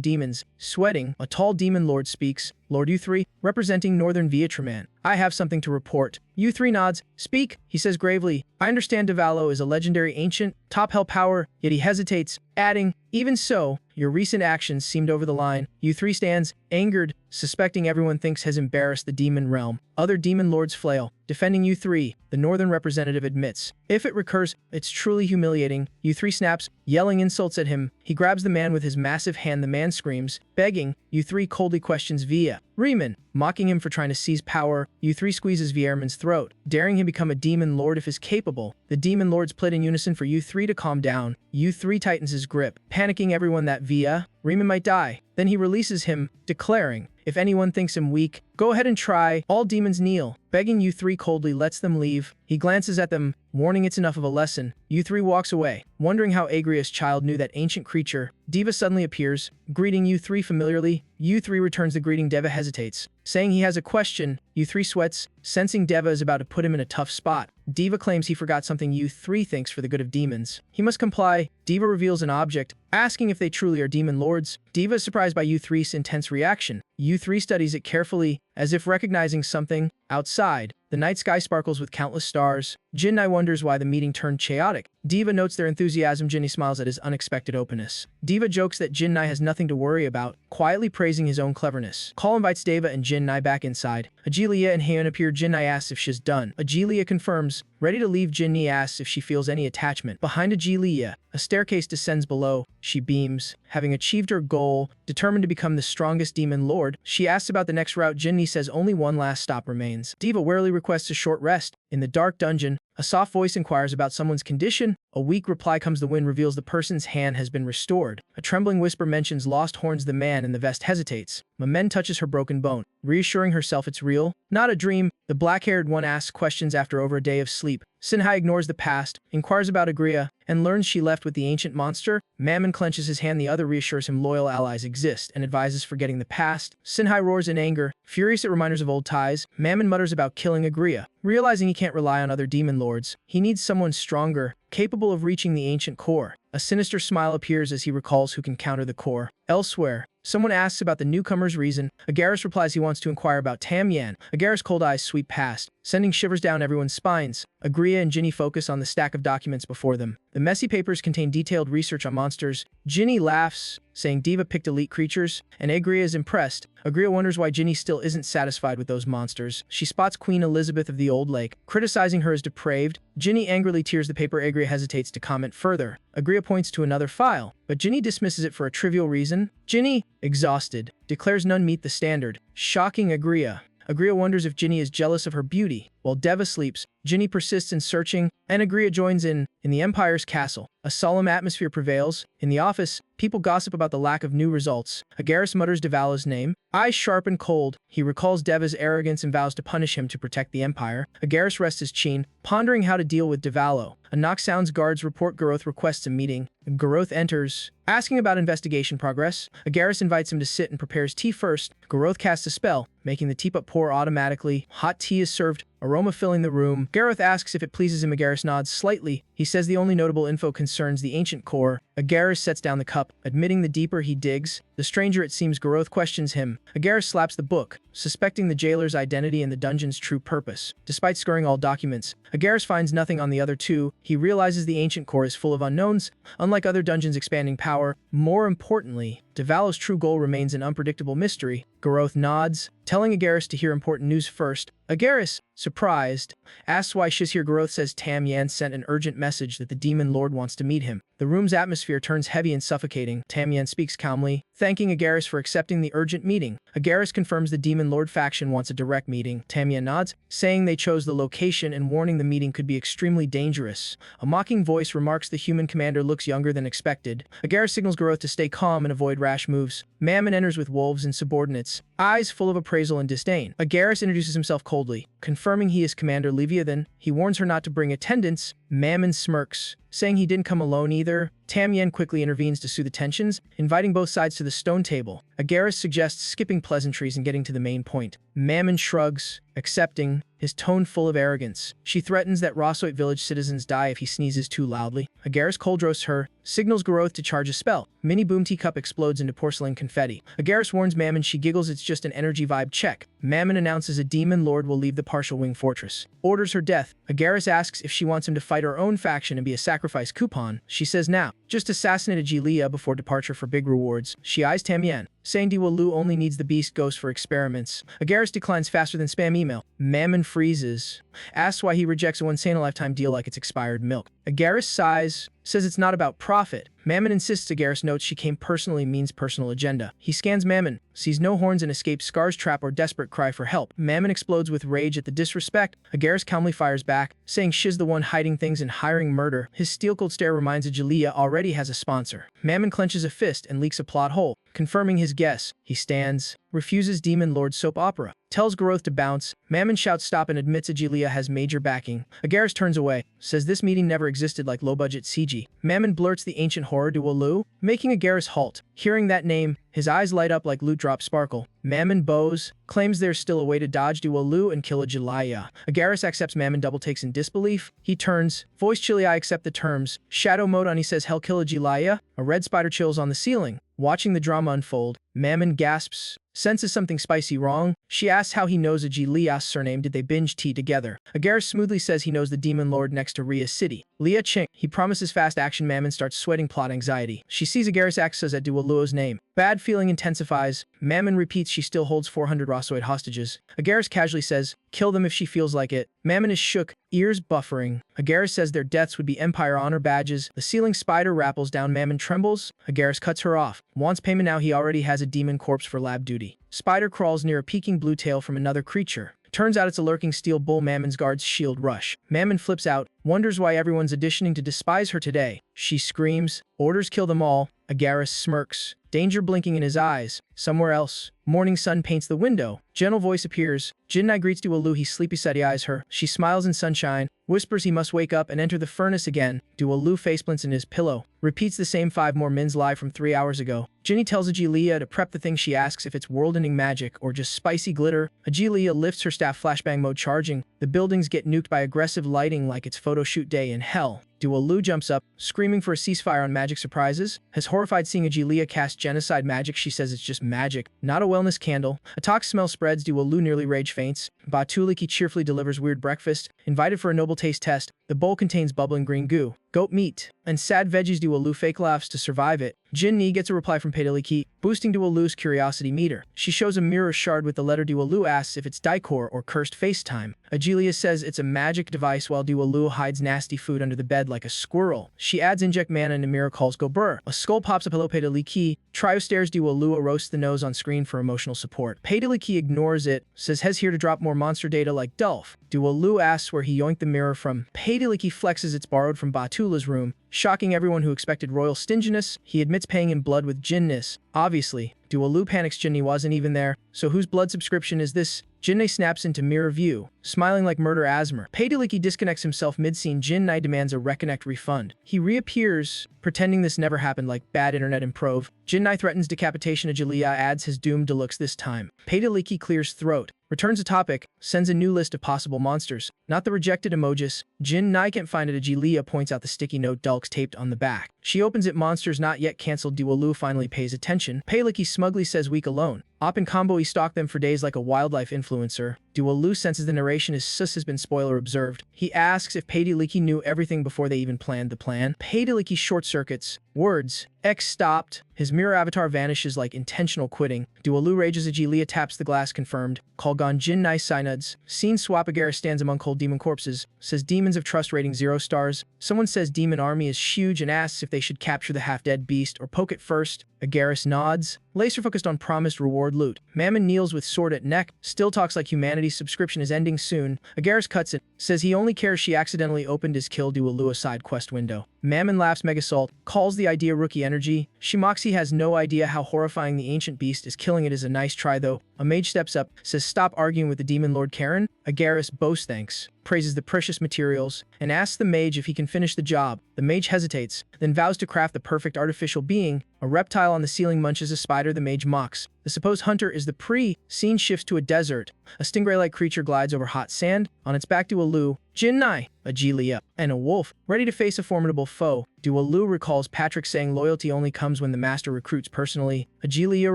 demons, sweating. A tall demon lord speaks. "Lord you three, representing Northern Viettraman, I have something to report." You three nods. "Speak," he says gravely. "I understand Devalo is a legendary ancient, top hell power," yet he hesitates, adding, "Even so, your recent actions seemed over the line." You three stands, angered, suspecting everyone thinks has embarrassed the demon realm. Other demon lords flail, defending you three. The northern representative admits, "If it recurs, it's truly humiliating." You three snaps, yelling insults at him. He grabs the man with his massive hand. The man screams, begging. You three coldly questions Via Riemann, mocking him for trying to seize power. You three squeezes Vierman's throat, daring him become a demon lord if is capable. The demon lords plead in unison for you three to calm down. You three tightens his grip, panicking everyone that Via Riemann might die. Then he releases him, declaring, "If anyone thinks him weak, Go ahead and try. All demons kneel. Begging U3 coldly lets them leave. He glances at them, warning it's enough of a lesson. U3 walks away, wondering how Agria's child knew that ancient creature. Deva suddenly appears, greeting U3 familiarly. U3 returns the greeting. Deva hesitates, saying he has a question. U3 sweats, sensing Deva is about to put him in a tough spot. Deva claims he forgot something U3 thinks for the good of demons. He must comply. Deva reveals an object, asking if they truly are demon lords. Deva is surprised by U3's intense reaction. U3 studies it carefully, as if recognizing something. Outside, the night sky sparkles with countless stars. Jinnai wonders why the meeting turned chaotic. Deva notes their enthusiasm. Jinnai smiles at his unexpected openness. Deva jokes that Jinnai has nothing to worry about, quietly praising his own cleverness. Call invites Deva and Jinnai back inside. Agilia and Heian appear. Jinnai asks if she's done. Agilia confirms. Ready to leave, Jinnai asks if she feels any attachment. Behind Agilia, a staircase descends below. She beams, having achieved her goal, determined to become the strongest demon lord. She asks about the next route. Jinnai says only one last stop remains. Deva warily requests a short rest. In the dark dungeon, a soft voice inquires about someone's condition. A weak reply comes. The wind reveals the person's hand has been restored. A trembling whisper mentions lost horns. The man in the vest hesitates. Mamen touches her broken bone, reassuring herself it's real, not a dream. The black-haired one asks questions after over a day of sleep. Sinhai ignores the past, inquires about Agria, and learns she left with the ancient monster. Mammon clenches his hand. The other reassures him loyal allies exist and advises forgetting the past. Sinhai roars in anger, furious at reminders of old ties. Mammon mutters about killing Agria. Realizing he can't rely on other demon lords, he needs someone stronger, capable of reaching the ancient core. A sinister smile appears as he recalls who can counter the core. Elsewhere, someone asks about the newcomer's reason. Agaris replies he wants to inquire about Tam Yan. Agaris' cold eyes sweep past, sending shivers down everyone's spines. Agria and Ginny focus on the stack of documents before them. The messy papers contain detailed research on monsters. Ginny laughs, saying Deva picked elite creatures, and Agria is impressed. Agria wonders why Ginny still isn't satisfied with those monsters. She spots Queen Elizabeth of the Old Lake, criticizing her as depraved. Ginny angrily tears the paper. Agria hesitates to comment further. Agria points to another file, but Ginny dismisses it for a trivial reason. Ginny, exhausted, declares none meet the standard, shocking Agria. Agria wonders if Ginny is jealous of her beauty. While Deva sleeps, Ginny persists in searching, and Agria joins in. In the Empire's castle, a solemn atmosphere prevails. In the office, people gossip about the lack of new results. Agaris mutters Devala's name. Eyes sharp and cold, he recalls Deva's arrogance and vows to punish him to protect the Empire. Agaris rests his chin, pondering how to deal with Devalo. A knock sounds. Guards report Garoth requests a meeting. Garoth enters, asking about investigation progress. Agaris invites him to sit and prepares tea first. Garoth casts a spell, making the teapot pour automatically. Hot tea is served, aroma filling the room. Garoth asks if it pleases him. Agaris nods slightly. He says the only notable info concerns the ancient core. Agaris sets down the cup, admitting the deeper he digs, the stranger it seems. Garoth questions him. Agaris slaps the book, suspecting the jailer's identity and the dungeon's true purpose. Despite scouring all documents, Agaris finds nothing on the other two. He realizes the ancient core is full of unknowns, unlike other dungeons expanding power. More importantly, Devalo's true goal remains an unpredictable mystery. Garoth nods, telling Agaris to hear important news first. Agaris, surprised, asks why she's here. Garoth says Tam Yan sent an urgent message that the demon lord wants to meet him. The room's atmosphere turns heavy and suffocating. Tam Yan speaks calmly, thanking Agaris for accepting the urgent meeting. Agaris confirms the demon lord faction wants a direct meeting. Tam Yan nods, saying they chose the location and warning the meeting could be extremely dangerous. A mocking voice remarks the human commander looks younger than expected. Agaris signals Garoth to stay calm and avoid rash moves. Mammon enters with wolves and subordinates, eyes full of appraisal and disdain. Agaris introduces himself coldly, confirming he is Commander Leviathan. He warns her not to bring attendants. Mammon smirks, saying he didn't come alone either. Tam Yan quickly intervenes to soothe the tensions, inviting both sides to the stone table. Agaris suggests skipping pleasantries and getting to the main point. Mammon shrugs, accepting, his tone full of arrogance. She threatens that Rossoit village citizens die if he sneezes too loudly. Agaris cold roasts her, signals Garoth to charge a spell. Mini boom teacup explodes into porcelain confetti. Agaris warns Mammon. She giggles, it's just an energy vibe check. Mammon announces a demon lord will leave the partial wing fortress. Orders her death. Agaris asks if she wants him to fight her own faction and be a sacrifice coupon. She says now. Just assassinate Agilia before departure for big rewards. She eyes Tam Yan, saying Diwalu only needs the beast ghost for experiments. Agaris declines faster than spam email. Mammon freezes, asks why he rejects a once-in-a-lifetime deal like it's expired milk. Agaris sighs, says it's not about profit. Mammon insists. Agaris notes she came personally means personal agenda. He scans Mammon, sees no horns and escapes Scar's trap or desperate cry for help. Mammon explodes with rage at the disrespect. Agaris calmly fires back, saying she's the one hiding things and hiring murder. His steel-cold stare reminds Agilia already has a sponsor. Mammon clenches a fist and leaks a plot hole. confirming his guess. He stands, refuses Demon Lord soap opera, tells Garoth to bounce. Mammon shouts stop and admits Agilia has major backing. Agaris turns away, says this meeting never existed like low-budget CG. Mammon blurts the ancient horror Dualu, making Agaris halt. Hearing that name, his eyes light up like loot drop sparkle. Mammon bows, claims there's still a way to dodge Dualu and kill Agilia. Agaris accepts. Mammon double takes in disbelief. He turns, voice chilly, I accept the terms. Shadow mode on, he says hell kill Agilia. A red spider chills on the ceiling. Watching the drama unfold, Mammon gasps, senses something spicy wrong. She asks how he knows Agilia's surname. Did they binge tea together? Agaris smoothly says he knows the Demon Lord next to Rhea City. Leah chink. He promises fast action. Mammon starts sweating plot anxiety. She sees Agaris access at Dualuo's name. Bad feeling intensifies. Mammon repeats she still holds 400 Rossoid hostages. Agaris casually says, kill them if she feels like it. Mammon is shook, ears buffering. Agaris says their deaths would be Empire honor badges. The ceiling spider rappels down. Mammon trembles. Agaris cuts her off. Wants payment now. He already has a demon corpse for lab duty. Spider crawls near a peeking blue tail from another creature. Turns out it's a lurking steel bull. Mammon's guards shield rush. Mammon flips out, wonders why everyone's auditioning to despise her today. She screams, orders kill them all. Agaris smirks, danger blinking in his eyes. Somewhere else, morning sun paints the window. Gentle voice appears. Jinnai greets Dualu. He sleepy seti eyes her. She smiles in sunshine, whispers he must wake up and enter the furnace again. Dualu faceplants in his pillow, repeats the same 5 more min's lie from 3 hours ago. Ginny tells Agilia to prep the thing. She asks if it's world-ending magic or just spicy glitter. Agilia lifts her staff. Flashbang mode charging. The buildings get nuked by aggressive lighting like it's photo shoot day in hell. Dualu jumps up, screaming for a ceasefire on magic surprises. Has horrified seeing Agilia cast genocide magic. She says it's just magic, not a wellness candle. A toxic smell spreads. Dualu nearly rage faints. Batuliki cheerfully delivers weird breakfast. Invited for a noble taste test, the bowl contains bubbling green goo, goat meat, and sad veggies. Dualu fake laughs to survive it. Jinni gets a reply from Pedaliki, boosting Dualu's curiosity meter. She shows a mirror shard with the letter. Dualu asks if it's Dicor or cursed FaceTime. Agilia says it's a magic device while Dualu hides nasty food under the bed like a squirrel. She adds inject mana and Amira calls go brr. A skull pops up. Hello Pedaliki. Trio stares. Dualu roasts the nose on screen for emotional support. Pedaliki ignores it, says Hez here to drop more monster data like Dulf. Dualu asks where he yoinked the mirror from. Pedaliki flexes it's borrowed from Batula's room, shocking everyone who expected royal stinginess. He admits paying in blood with Jinness. Obviously, Dualu panics. Jinni wasn't even there, so whose blood subscription is this? Jinnai snaps into mirror view, smiling like murder Asmer. Pedaliki disconnects himself mid-scene. Jinnai demands a reconnect refund. He reappears, pretending this never happened like bad internet improv. Jinnai threatens decapitation. Agilia adds his doom deluxe this time. Pedaliki clears throat, returns to topic, sends a new list of possible monsters, not the rejected emojis. Jinnai can't find it. Agilia points out the sticky note Dulk's taped on the back. She opens it. Monsters not yet cancelled. Dualu finally pays attention. Pedaliki smugly says week alone. Op and combo he stalked them for days like a wildlife influencer. Dualu senses the narration is sus has been spoiler observed. He asks if Pedaliki knew everything before they even planned the plan. Pedaliki short circuits. Words. X stopped. His mirror avatar vanishes like intentional quitting. Dualu rages. Agilia taps the glass. Confirmed. Call gone. Jinnai synods. Scene swap. Agaris stands among cold demon corpses. Says demons of trust rating 0 stars. Someone says demon army is huge and asks if they should capture the half-dead beast or poke it first. Agaris nods, laser focused on promised reward loot. Mammon kneels with sword at neck, still talks like humanity's subscription is ending soon. Agaris cuts it, says he only cares she accidentally opened his kill Dualu a side quest window. Mammon laughs Megasalt, calls the idea rookie energy. She mocks he has no idea how horrifying the ancient beast is. Killing it is a nice try though. A mage steps up, says stop arguing with the demon lord Karen. Agaris boasts thanks, praises the precious materials, and asks the mage if he can finish the job. The mage hesitates, then vows to craft the perfect artificial being. A reptile on the ceiling munches a spider. The mage mocks. The supposed hunter is the scene shifts to a desert. A stingray-like creature glides over hot sand. On its back Dualu, Jinnai, Agilia, and a wolf, ready to face a formidable foe. Dualu recalls Patrick saying loyalty only comes when the master recruits personally. Agilia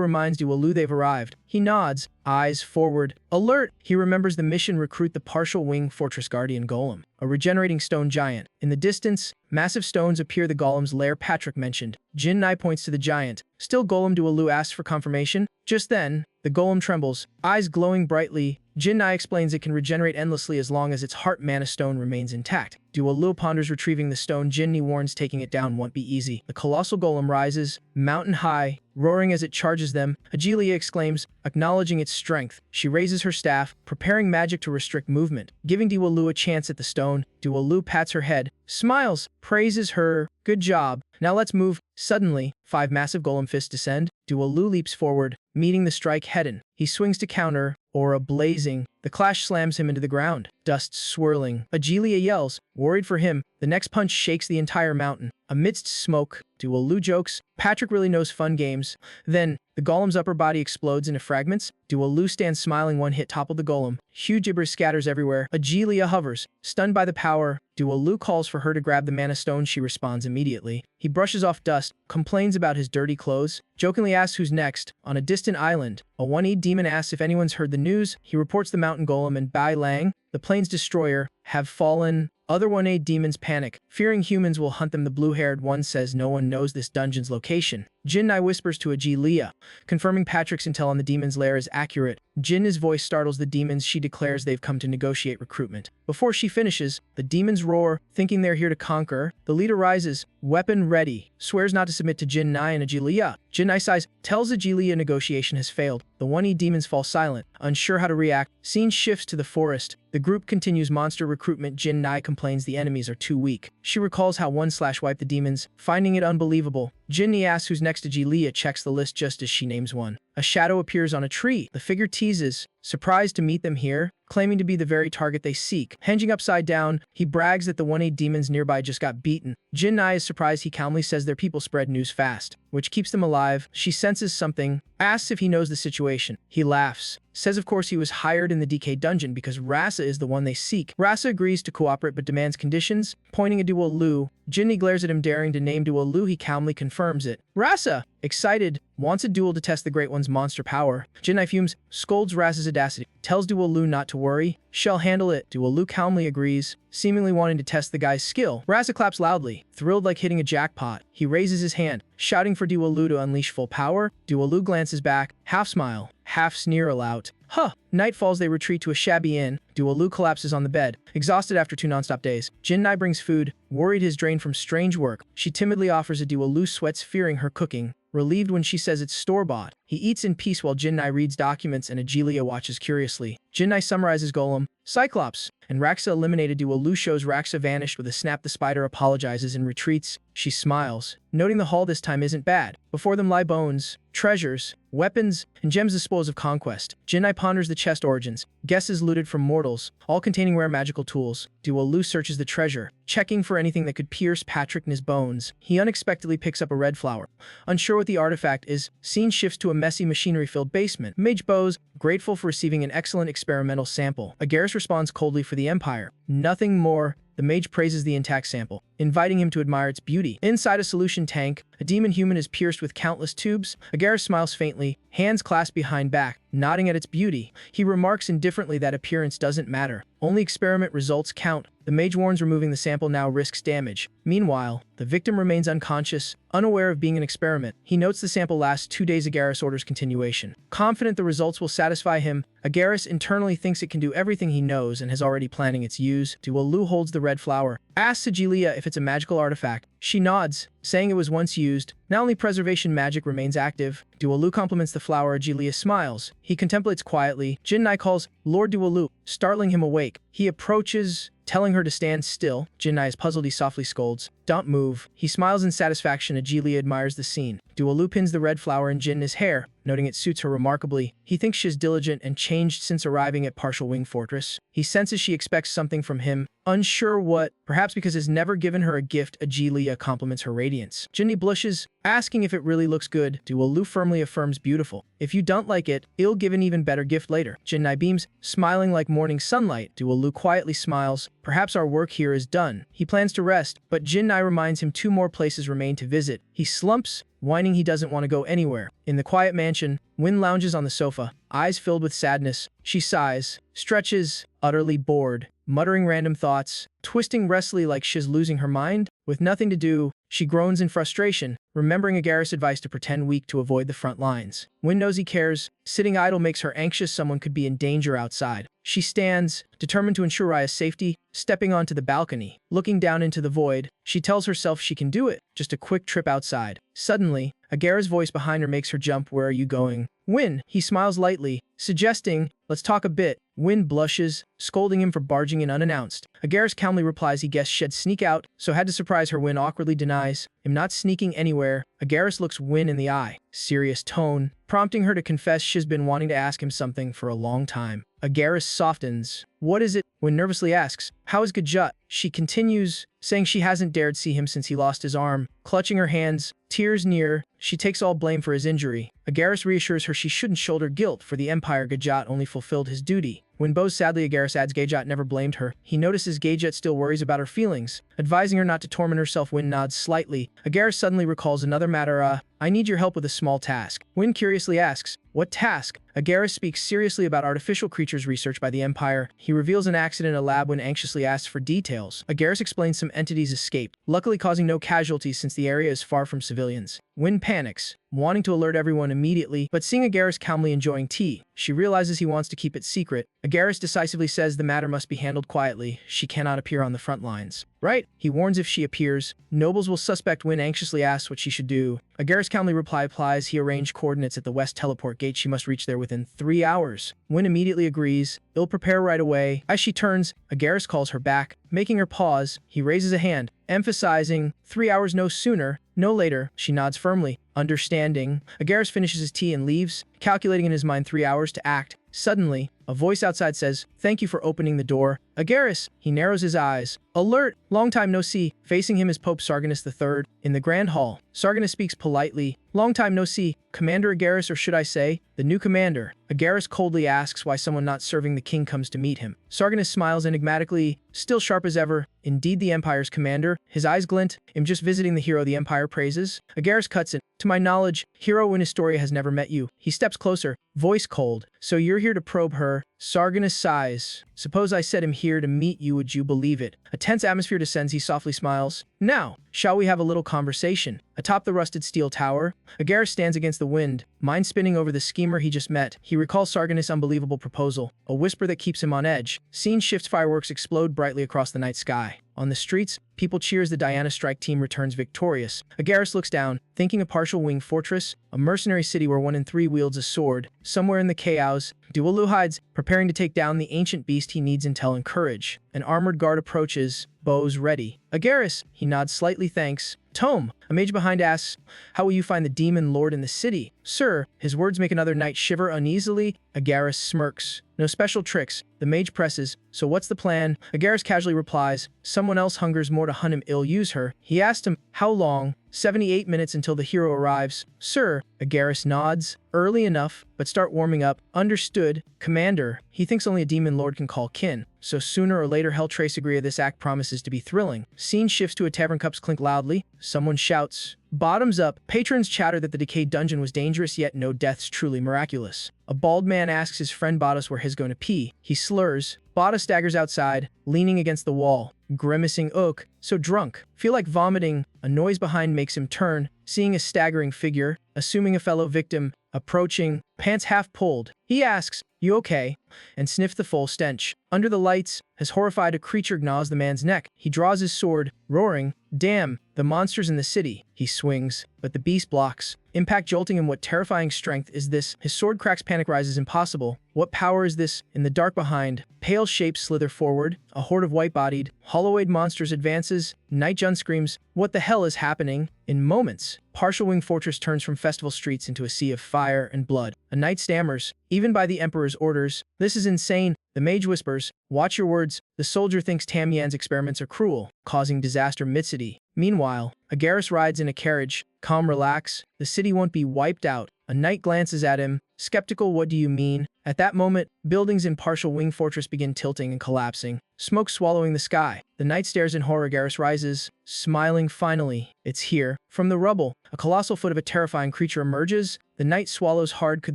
reminds Dualu they've arrived. He nods, eyes forward. Alert! He remembers the mission: recruit the partial wing fortress guardian golem, a regenerating stone giant. In the distance, massive stones appear. The golem's lair Patrick mentioned. Jinnai points to the giant. Still golem. Dualu asks for confirmation. Just then, the golem trembles, eyes glowing brightly. Jin Nai explains it can regenerate endlessly as long as its heart mana stone remains intact. Duo Lu ponders retrieving the stone. Jin Nai warns taking it down won't be easy. The colossal golem rises, mountain high, roaring as it charges them. Agilia exclaims, acknowledging its strength. She raises her staff, preparing magic to restrict movement, giving Duo Lu a chance at the stone. Duo Lu pats her head, smiles, praises her. Good job. Now let's move. Suddenly, 5 massive golem fists descend. Duo Lu leaps forward, meeting the strike head-on. He swings to counter, aura blazing. The clash slams him into the ground, dust swirling. Agilia yells, worried for him. The next punch shakes the entire mountain. Amidst smoke, Duo Lu jokes, Patrick really knows fun games. Then, the golem's upper body explodes into fragments. Duo Lu stands smiling. One hit toppled the golem. Huge gibberish scatters everywhere. Agilia hovers, stunned by the power. Duo Lu calls for her to grab the mana stone. She responds immediately. He brushes off dust, complains about his dirty clothes, jokingly asks who's next. On a distant island, a one-eyed demon asks if anyone's heard the news. He reports the mountain golem and Bai Lang, the plane's destroyer, have fallen. Other one-eyed demons panic, fearing humans will hunt them. The blue-haired one says no one knows this dungeon's location. Jin Nai whispers to Agilia, confirming Patrick's intel on the demon's lair is accurate. Jin's voice startles the demons. She declares they've come to negotiate recruitment. Before she finishes, the demons roar, thinking they're here to conquer. The leader rises, weapon ready, swears not to submit to Jin Nai and Agilia. Jin Nai sighs, tells Agilia negotiation has failed. The one-eyed demons fall silent, unsure how to react. Scene shifts to the forest. The group continues monster recruitment. Jin Nai complains the enemies are too weak. She recalls how one/wiped the demons, finding it unbelievable. Jin Nai asks who's next. Agilia checks the list just as she names one. A shadow appears on a tree. The figure teases, surprised to meet them here, claiming to be the very target they seek. Hinging upside down, he brags that the one-eyed demons nearby just got beaten. Jin Nai is surprised. He calmly says their people spread news fast, which keeps them alive. She senses something, asks if he knows the situation. He laughs, says of course he was hired in the DK dungeon because Rasa is the one they seek. Rasa agrees to cooperate but demands conditions, pointing at Duo Lu. Jin Nai glares at him, daring to name Duo Lu. He calmly confirms it. Rasa, excited, wants a duel to test the Great One's monster power. Jin Nai fumes, scolds Rasa's audacity, tells Duo Lu not to worry. She'll handle it. Duo Lu calmly agrees, seemingly wanting to test the guy's skill. Rasa claps loudly, thrilled like hitting a jackpot. He raises his hand, shouting for Duo Lu to unleash full power. Duo Lu glances back, half smile, half sneer aloud. Huh. Night falls. They retreat to a shabby inn. Duo Lu collapses on the bed, exhausted after 2 non-stop days. Jin Nai brings food, worried his drained from strange work. She timidly offers a Duo Lu sweats, fearing her cooking, relieved when she says it's store-bought. He eats in peace while Jin Nai reads documents and Agilia watches curiously. Jin Nai summarizes Golem, Cyclops, and Raxa eliminated. Duo Lu shows Raxa vanished with a snap. The spider apologizes and retreats. She smiles, noting the haul this time isn't bad. Before them lie bones, treasures, weapons, and gems, the spoils of conquest. Jin Nai ponders the chest origins, guesses looted from mortals, all containing rare magical tools. Duo Lu searches the treasure, checking for anything that could pierce Patrick in his bones. He unexpectedly picks up a red flower. Unsure what the artifact is, scene shifts to a messy machinery-filled basement. Mage bows, grateful for receiving an excellent experimental sample. Agaris responds coldly for the Empire. Nothing more. The mage praises the intact sample, inviting him to admire its beauty. Inside a solution tank, a demon human is pierced with countless tubes. Agaris smiles faintly, hands clasped behind back, nodding at its beauty. He remarks indifferently that appearance doesn't matter. Only experiment results count. The mage warns removing the sample now risks damage. Meanwhile, the victim remains unconscious, unaware of being an experiment. He notes the sample lasts 2 days. Agaris orders continuation. Confident the results will satisfy him, Agaris internally thinks it can do everything he knows and has already planning its use. Duo Lu holds the red flower, asks Agilia if it's a magical artifact. She nods, saying it was once used. Now only preservation magic remains active. Duo Lu compliments the flower. Agilia smiles. He contemplates quietly. Jin Nai calls, Lord Duo Lu, startling him awake. He approaches, telling her to stand still. Jin Nai is puzzled. He softly scolds, don't move. He smiles in satisfaction. Agilia admires the scene. Duo Lu pins the red flower in Jin's hair, noting it suits her remarkably. He thinks she's diligent and changed since arriving at Partial Wing Fortress. He senses she expects something from him, unsure what, perhaps because he's never given her a gift. Agilia compliments her radiance. Jinny blushes, asking if it really looks good. Duo Lu firmly affirms beautiful. If you don't like it, it'll give an even better gift later. Jin Nai beams, smiling like morning sunlight. Duo Lu quietly smiles. Perhaps our work here is done. He plans to rest, but Jin Nai reminds him 2 more places remain to visit. He slumps, whining he doesn't want to go anywhere. In the quiet mansion, Win lounges on the sofa, eyes filled with sadness. She sighs, stretches, utterly bored, muttering random thoughts, twisting restlessly like she's losing her mind. With nothing to do, she groans in frustration, remembering Agaris' advice to pretend weak to avoid the front lines. Wynn knows he cares. Sitting idle makes her anxious someone could be in danger outside. She stands, determined to ensure Raya's safety, stepping onto the balcony. Looking down into the void, she tells herself she can do it, just a quick trip outside. Suddenly, Agaris' voice behind her makes her jump. Where are you going? Wynn, he smiles lightly, suggesting, let's talk a bit. Wynn blushes, scolding him for barging in unannounced. Agaris calmly replies he guessed she'd sneak out, so had to surprise her. Wynn awkwardly denies, I'm not sneaking anywhere. Agaris looks Wynn in the eye, serious tone, prompting her to confess she's been wanting to ask him something for a long time. Agaris softens. What is it? Wynn nervously asks, how is Gajut? She continues, saying she hasn't dared see him since he lost his arm. Clutching her hands, tears near, she takes all blame for his injury. Agaris reassures her she shouldn't shoulder guilt for the Empire. Gajut only fulfilled his duty. When bows sadly, Agaris adds Gajut never blamed her. He notices Gajut still worries about her feelings, advising her not to torment herself. Wynn nods slightly. Agaris suddenly recalls another matter. I need your help with a small task. Wynn curiously asks, what task? Agaris speaks seriously about artificial creatures research by the Empire. He reveals an accident in a lab when anxiously asks for details. Agaris explains some entities escaped, luckily causing no casualties since the area is far from civilians. Wynn panics, wanting to alert everyone immediately, but seeing Agaris calmly enjoying tea, she realizes he wants to keep it secret. Agaris decisively says the matter must be handled quietly. She cannot appear on the front lines. Right, he warns if she appears, nobles will suspect. Wynn anxiously asks what she should do. Agaris calmly replies he arranged coordinates at the west teleport gate. She must reach there within 3 hours. Wynn immediately agrees. He'll prepare right away. As she turns, Agaris calls her back, making her pause. He raises a hand, emphasizing 3 hours, no sooner, no later. She nods firmly, understanding. Agaris finishes his tea and leaves, calculating in his mind 3 hours to act. Suddenly, a voice outside says, thank you for opening the door. Agaris, he narrows his eyes. Alert, long time no see. Facing him is Pope Sargonus III. In the Grand Hall, Sargonus speaks politely. Long time no see, Commander Agaris, or should I say, the new commander. Agaris coldly asks why someone not serving the king comes to meet him. Sargonus smiles enigmatically, still sharp as ever. Indeed the Empire's commander. His eyes glint. I'm just visiting the hero the Empire praises. Agaris cuts it. To my knowledge, hero in Historia has never met you. He steps closer, voice cold. So you're here to probe her? Sargonus sighs. Suppose I said I'm here to meet you, would you believe it? A tense atmosphere descends. He softly smiles. Now, shall we have a little conversation? Atop the rusted steel tower, Agaris stands against the wind, mind spinning over the schemer he just met. He recalls Sargonus' unbelievable proposal, a whisper that keeps him on edge. Scene shifts. Fireworks explode brightly across the night sky. On the streets, people cheer as the Diana strike team returns victorious. Agaris looks down, thinking a partial winged fortress, a mercenary city where 1 in 3 wields a sword. Somewhere in the chaos, Dualu hides, preparing to take down the ancient beast. He needs intel and courage. An armored guard approaches, bows ready. Agaris, he nods slightly, thanks. Tome, a mage behind, asks, how will you find the demon lord in the city? Sir, his words make another knight shiver uneasily. Agaris smirks. No special tricks. The mage presses. So what's the plan? Agaris casually replies, someone else hungers more to hunt him. Ill use her. He asked him, how long? 78 minutes until the hero arrives. Sir, Agaris nods. Early enough, but start warming up. Understood, Commander. He thinks only a demon lord can call kin. So sooner or later he'll trace agree. This act promises to be thrilling. Scene shifts to a tavern. Cups clink loudly. Someone shouts, bottoms up. Patrons chatter that the decayed dungeon was dangerous, yet no deaths truly miraculous. A bald man asks his friend Bottas where he's going to pee. He slurs. Bottas staggers outside, leaning against the wall, grimacing. Ook, so drunk. Feel like vomiting. A noise behind makes him turn, seeing a staggering figure, assuming a fellow victim, approaching, pants half pulled. He asks, you okay? And sniff the full stench. Under the lights, as horrified a creature gnaws the man's neck. He draws his sword, roaring, damn, the monsters in the city. He swings, but the beast blocks, impact jolting him. What terrifying strength is this? His sword cracks. Panic rises. Impossible. What power is this? In the dark behind, pale shapes slither forward. A horde of white-bodied, hollow-eyed monsters advances. Nightjun screams, what the hell is happening? In moments, partial wing fortress turns from festival streets into a sea of fire and blood. A knight stammers, even by the Emperor's orders. This is insane. The mage whispers, watch your words. The soldier thinks Tamiyan's experiments are cruel, causing disaster mid-city. Meanwhile, Agaris rides in a carriage, calm, relax. The city won't be wiped out. A knight glances at him, skeptical. What do you mean? At that moment, buildings in partial wing fortress begin tilting and collapsing, smoke swallowing the sky. The knight stares in horror. Agaris rises, smiling. Finally, it's here. From the rubble, a colossal foot of a terrifying creature emerges. The knight swallows hard. Could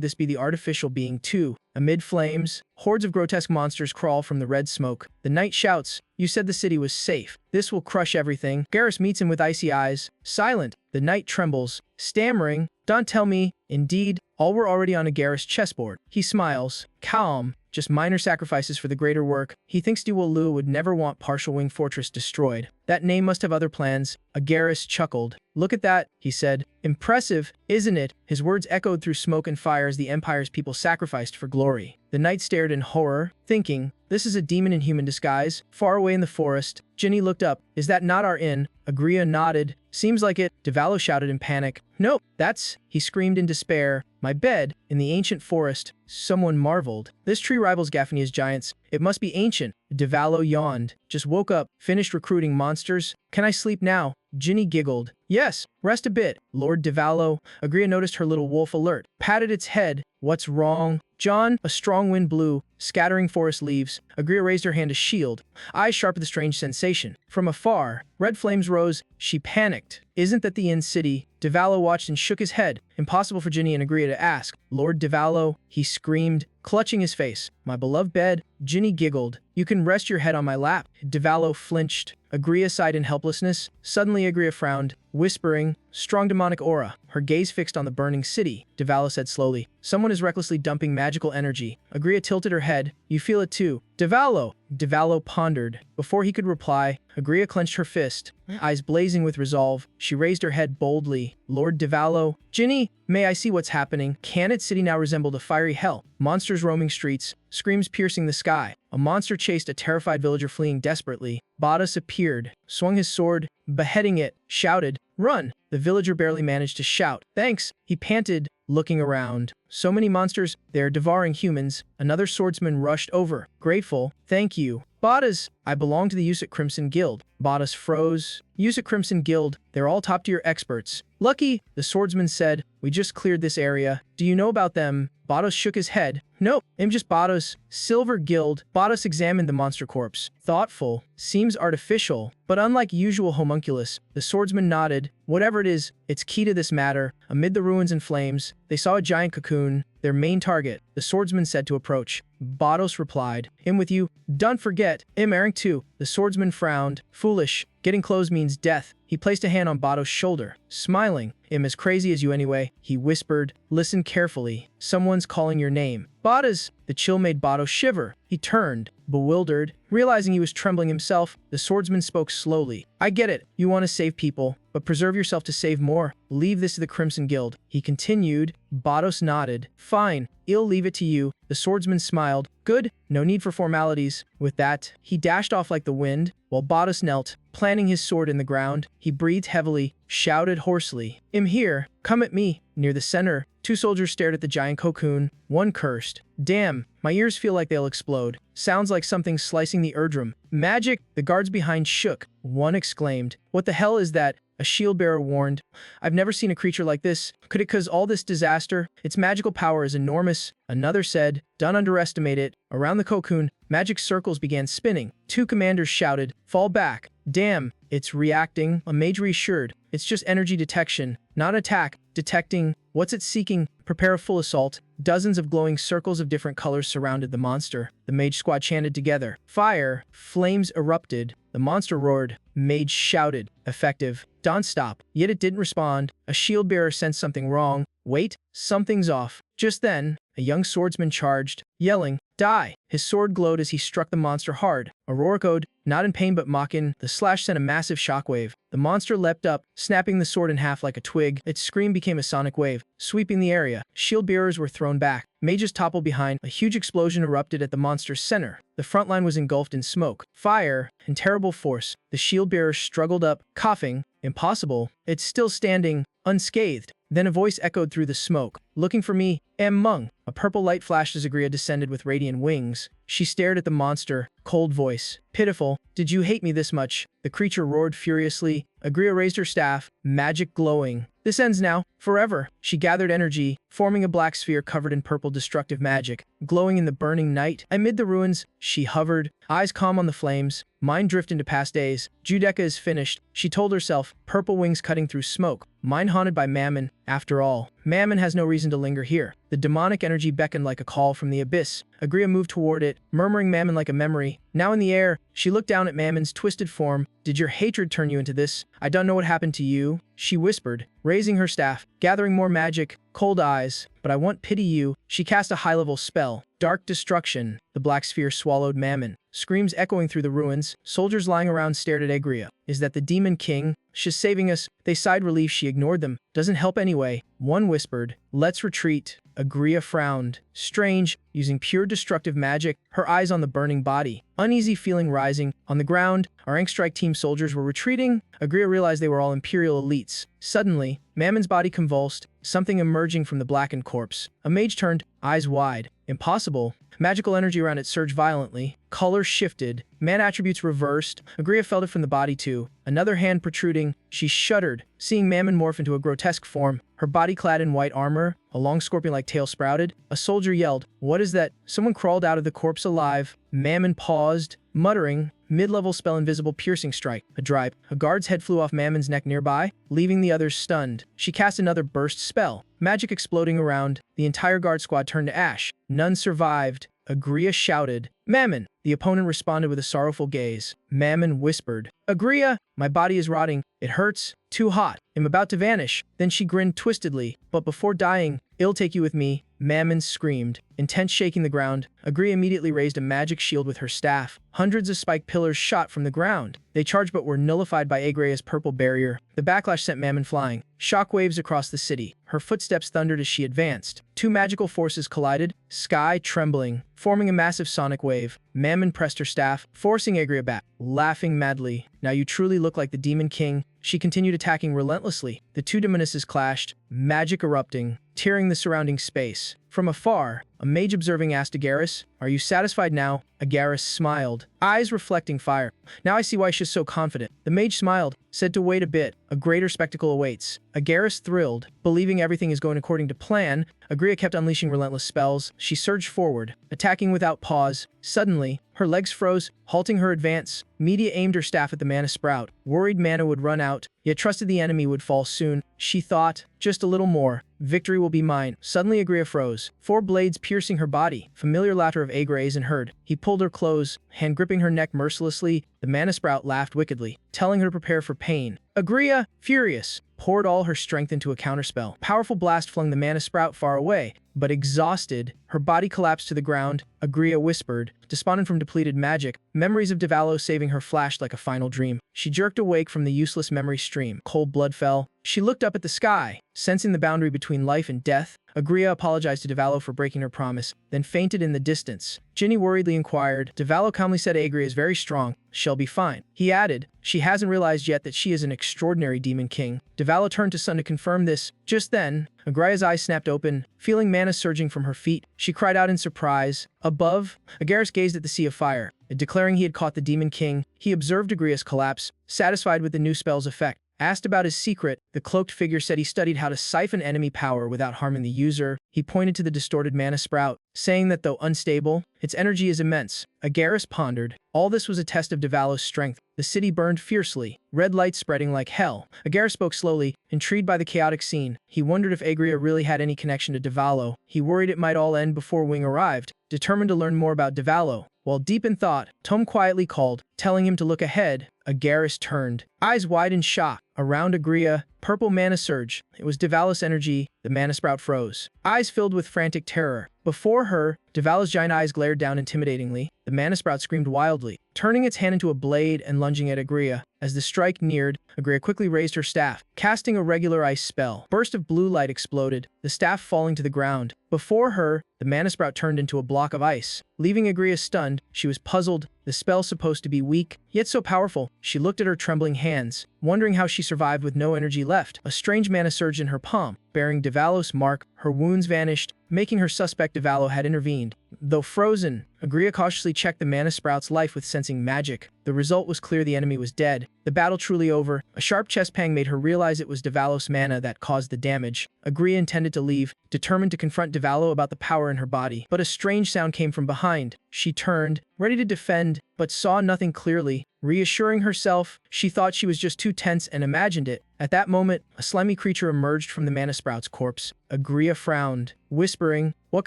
this be the artificial being too? Amid flames, hordes of grotesque monsters crawl from the red smoke. The knight shouts, "You said the city was safe. This will crush everything." Garrus meets him with icy eyes. Silent, the knight trembles, stammering, "Don't tell me." Indeed, all were already on a Garrus chessboard. He smiles, calm, just minor sacrifices for the greater work. He thinks Duolu would never want Partial Wing Fortress destroyed. That name must have other plans. Garrus chuckled. "Look at that," he said. "Impressive, isn't it?" His words echoed through smoke and fire as the Empire's people sacrificed for glory. The knight stared in horror, thinking, this is a demon in human disguise. Far away in the forest, Ginny looked up. "Is that not our inn?" Agria nodded. "Seems like it," Devallo shouted in panic. "Nope, that's," he screamed in despair, "my bed, in the ancient forest." Someone marveled. "This tree rivals Gaffney's giants. It must be ancient." Devallo yawned. "Just woke up, finished recruiting monsters. Can I sleep now?" Ginny giggled. "Yes, rest a bit, Lord Devallo." Agria noticed her little wolf alert, patted its head. "What's wrong?" "John," a strong wind blew, scattering forest leaves. Agria raised her hand to shield, eyes sharp with the strange sensation. From afar, red flames rose. She panicked. "Isn't that the inn city?" Devallo watched and shook his head. Impossible for Ginny and Agria to ask. "Lord Devallo," he screamed, clutching his face. "My beloved bed." Ginny giggled. "You can rest your head on my lap." Devallo flinched. Agria sighed in helplessness. Suddenly Agria frowned, whispering, "Strong demonic aura." Her gaze fixed on the burning city. Devallo said slowly, "Someone is recklessly dumping magical energy." Agria tilted her head. "You feel it too." "Devallo!" Devallo pondered. Before he could reply, Agria clenched her fist, eyes blazing with resolve. She raised her head boldly. "Lord Devallo." "Ginny, may I see what's happening?" Canid City now resembled a fiery hell. Monsters roaming streets, screams piercing the sky. A monster chased a terrified villager fleeing desperately. Bottas appeared, swung his sword, beheading it, shouted, "Run!" The villager barely managed to shout. "Thanks," he panted, looking around. "So many monsters, they're devouring humans." Another swordsman rushed over. "Grateful, thank you." "Bottas, I belong to the Usik Crimson Guild." Bottas froze. "Usik Crimson Guild, they're all top-tier experts." "Lucky," the swordsman said. "We just cleared this area. Do you know about them?" Bottas shook his head. "Nope, I'm just Bottas." "Silver Guild." Bottas examined the monster corpse. Thoughtful. "Seems artificial, but unlike usual homunculus." The swordsman nodded. "Whatever it is, it's key to this matter." Amid the ruins and flames, they saw a giant cocoon, their main target. The swordsman said to approach. Bottas replied, "I'm with you. Don't forget, I'm Erring too." The swordsman frowned. "Foolish. Getting close means death." He placed a hand on Bottas' shoulder, smiling. "I'm as crazy as you anyway," he whispered. "Listen carefully. Someone's calling your name." "Bottas!" The chill made Bottas shiver. He turned, bewildered. Realizing he was trembling himself, the swordsman spoke slowly. "I get it. You want to save people, but preserve yourself to save more. Leave this to the Crimson Guild." He continued. Bottas nodded. "Fine. I'll leave it to you." The swordsman smiled. "Good. No need for formalities." With that, he dashed off like the wind, while Bottas knelt, planting his sword in the ground. He breathed heavily, shouted hoarsely, "I'm here. Come at me." Near the center, two soldiers stared at the giant cocoon. One cursed. "Damn, my ears feel like they'll explode. Sounds like something slicing the eardrum." "Magic!" The guards behind shook. One exclaimed, "What the hell is that?" A shield bearer warned, "I've never seen a creature like this. Could it cause all this disaster? Its magical power is enormous." Another said, "Don't underestimate it." Around the cocoon, magic circles began spinning. Two commanders shouted, "Fall back." "Damn, it's reacting," a mage reassured. "It's just energy detection, not attack. Detecting. What's it seeking? Prepare a full assault." Dozens of glowing circles of different colors surrounded the monster. The mage squad chanted together. Fire. Flames erupted. The monster roared. Mage shouted. Effective. Don't stop. Yet it didn't respond. A shield bearer sensed something wrong. Wait, something's off. Just then, a young swordsman charged, yelling, "Die!" His sword glowed as he struck the monster hard. Aurora echoed, not in pain but mocking. The slash sent a massive shockwave. The monster leapt up, snapping the sword in half like a twig. Its scream became a sonic wave, sweeping the area. Shield bearers were thrown back. Mages toppled behind. A huge explosion erupted at the monster's center. The front line was engulfed in smoke, fire, and terrible force. The shield bearers struggled up, coughing. "Impossible. It's still standing, unscathed." Then a voice echoed through the smoke. "Looking for me, am Mung." A purple light flashed as Agria descended with radiant wings. She stared at the monster, cold voice. "Pitiful. Did you hate me this much?" The creature roared furiously. Agria raised her staff, magic glowing. "This ends now, forever." She gathered energy, forming a black sphere covered in purple destructive magic, glowing in the burning night. Amid the ruins, she hovered, eyes calm on the flames, mind drift into past days. Judeka is finished, she told herself, purple wings cutting through smoke. Mind haunted by Mammon, after all. Mammon has no reason to linger here. The demonic energy energy beckoned like a call from the abyss. Agria moved toward it, murmuring Mammon like a memory. Now in the air, she looked down at Mammon's twisted form. "Did your hatred turn you into this? I don't know what happened to you," she whispered, raising her staff, gathering more magic. "Cold eyes, but I won't pity you." She cast a high-level spell. Dark destruction. The black sphere swallowed Mammon. Screams echoing through the ruins. Soldiers lying around stared at Agria. "Is that the Demon King? She's saving us." They sighed relief. She ignored them. "Doesn't help anyway." One whispered, "Let's retreat." Agria frowned. Strange, using pure destructive magic, her eyes on the burning body. Uneasy feeling rising. On the ground, our Angstrike team soldiers were retreating. Agria realized they were all Imperial elites. Suddenly, Mammon's body convulsed, something emerging from the blackened corpse. A mage turned, eyes wide. Impossible. Magical energy around it surged violently. Color shifted. Man attributes reversed. Agria felt it from the body too. Another hand protruding. She shuddered, seeing Mammon morph into a grotesque form. Her body clad in white armor, a long scorpion-like tail sprouted. A soldier yelled, "What is that?" Someone crawled out of the corpse alive. Mammon paused, muttering, "Mid-level spell invisible piercing strike." A drive. A guard's head flew off Mammon's neck nearby, leaving the others stunned. She cast another burst spell. Magic exploding around. The entire guard squad turned to ash. None survived. Agria shouted, "Mammon!" The opponent responded with a sorrowful gaze. Mammon whispered, "Agria, my body is rotting. It hurts. Too hot. I'm about to vanish." Then she grinned twistedly. "But before dying, I'll take you with me." Mammon screamed, intent shaking the ground. Agria immediately raised a magic shield with her staff. Hundreds of spiked pillars shot from the ground. They charged but were nullified by Agria's purple barrier. The backlash sent Mammon flying. Shockwaves across the city. Her footsteps thundered as she advanced. Two magical forces collided, sky trembling, forming a massive sonic wave. Mammon pressed her staff, forcing Agria back, laughing madly. "Now you truly look like the Demon King." She continued attacking relentlessly. The two demonesses clashed, magic erupting, tearing the surrounding space. From afar, a mage observing asked Agaris, "Are you satisfied now?" Agaris smiled, eyes reflecting fire. "Now I see why she's so confident." The mage smiled, said to wait a bit. A greater spectacle awaits. Agaris thrilled, believing everything is going according to plan. Agria kept unleashing relentless spells. She surged forward, attacking without pause. Suddenly, her legs froze, halting her advance. Media aimed her staff at the mana sprout, worried mana would run out, yet trusted the enemy would fall soon. She thought, just a little more. Victory will be mine. Suddenly Agria froze, 4 blades piercing her body. Familiar laughter of Agrazen heard. He pulled her close, hand gripping her neck mercilessly. The mana sprout laughed wickedly, telling her to prepare for pain. Agria, furious, poured all her strength into a counterspell. Powerful blast flung the mana sprout far away, but exhausted, her body collapsed to the ground. Agria whispered, despondent from depleted magic. Memories of Devalo saving her flashed like a final dream. She jerked awake from the useless memory stream. Cold blood fell. She looked up at the sky, sensing the boundary between life and death. Agria apologized to Devalo for breaking her promise, then fainted in the distance. Ginny worriedly inquired. Devalo calmly said Agria is very strong. She'll be fine. He added, she hasn't realized yet that she is an extraordinary Demon King. Devalo turned to Sun to confirm this. Just then, Agria's eyes snapped open, feeling mana surging from her feet. She cried out in surprise. Above, Agaris gazed at the sea of fire, declaring he had caught the Demon King. He observed Agria's collapse, satisfied with the new spell's effect. Asked about his secret, the cloaked figure said he studied how to siphon enemy power without harming the user. He pointed to the distorted mana sprout, saying that though unstable, its energy is immense. Agaris pondered. All this was a test of Devalo's strength. The city burned fiercely, red light spreading like hell. Agaris spoke slowly, intrigued by the chaotic scene. He wondered if Agria really had any connection to Devalo. He worried it might all end before Wing arrived, determined to learn more about Devalo. While deep in thought, Tom quietly called, telling him to look ahead. Agaris turned, eyes wide in shock. Around Agria, purple mana surge. It was Devalo's energy. The mana sprout froze, eyes filled with frantic terror. Before her, Devalo's giant eyes glared down intimidatingly. The mana sprout screamed wildly, turning its hand into a blade and lunging at Agria. As the strike neared, Agria quickly raised her staff, casting a regular ice spell. Burst of blue light exploded, the staff falling to the ground. Before her, the mana sprout turned into a block of ice, leaving Agria stunned. She was puzzled. The spell supposed to be weak, yet so powerful. She looked at her trembling hands, wondering how she survived with no energy left. A strange mana surged in her palm, bearing Devalo's mark. Her wounds vanished, making her suspect Devalo had intervened. Though frozen, Agria cautiously checked the mana sprout's life with sensing magic. The result was clear: the enemy was dead. The battle truly over. A sharp chest pang made her realize it was Devalo's mana that caused the damage. Agria intended to leave, determined to confront Devalo about the power in her body. But a strange sound came from behind. She turned, ready to defend, but saw nothing clearly. Reassuring herself, she thought she was just too tense and imagined it. At that moment, a slimy creature emerged from the mana sprout's corpse. Agria frowned, whispering, What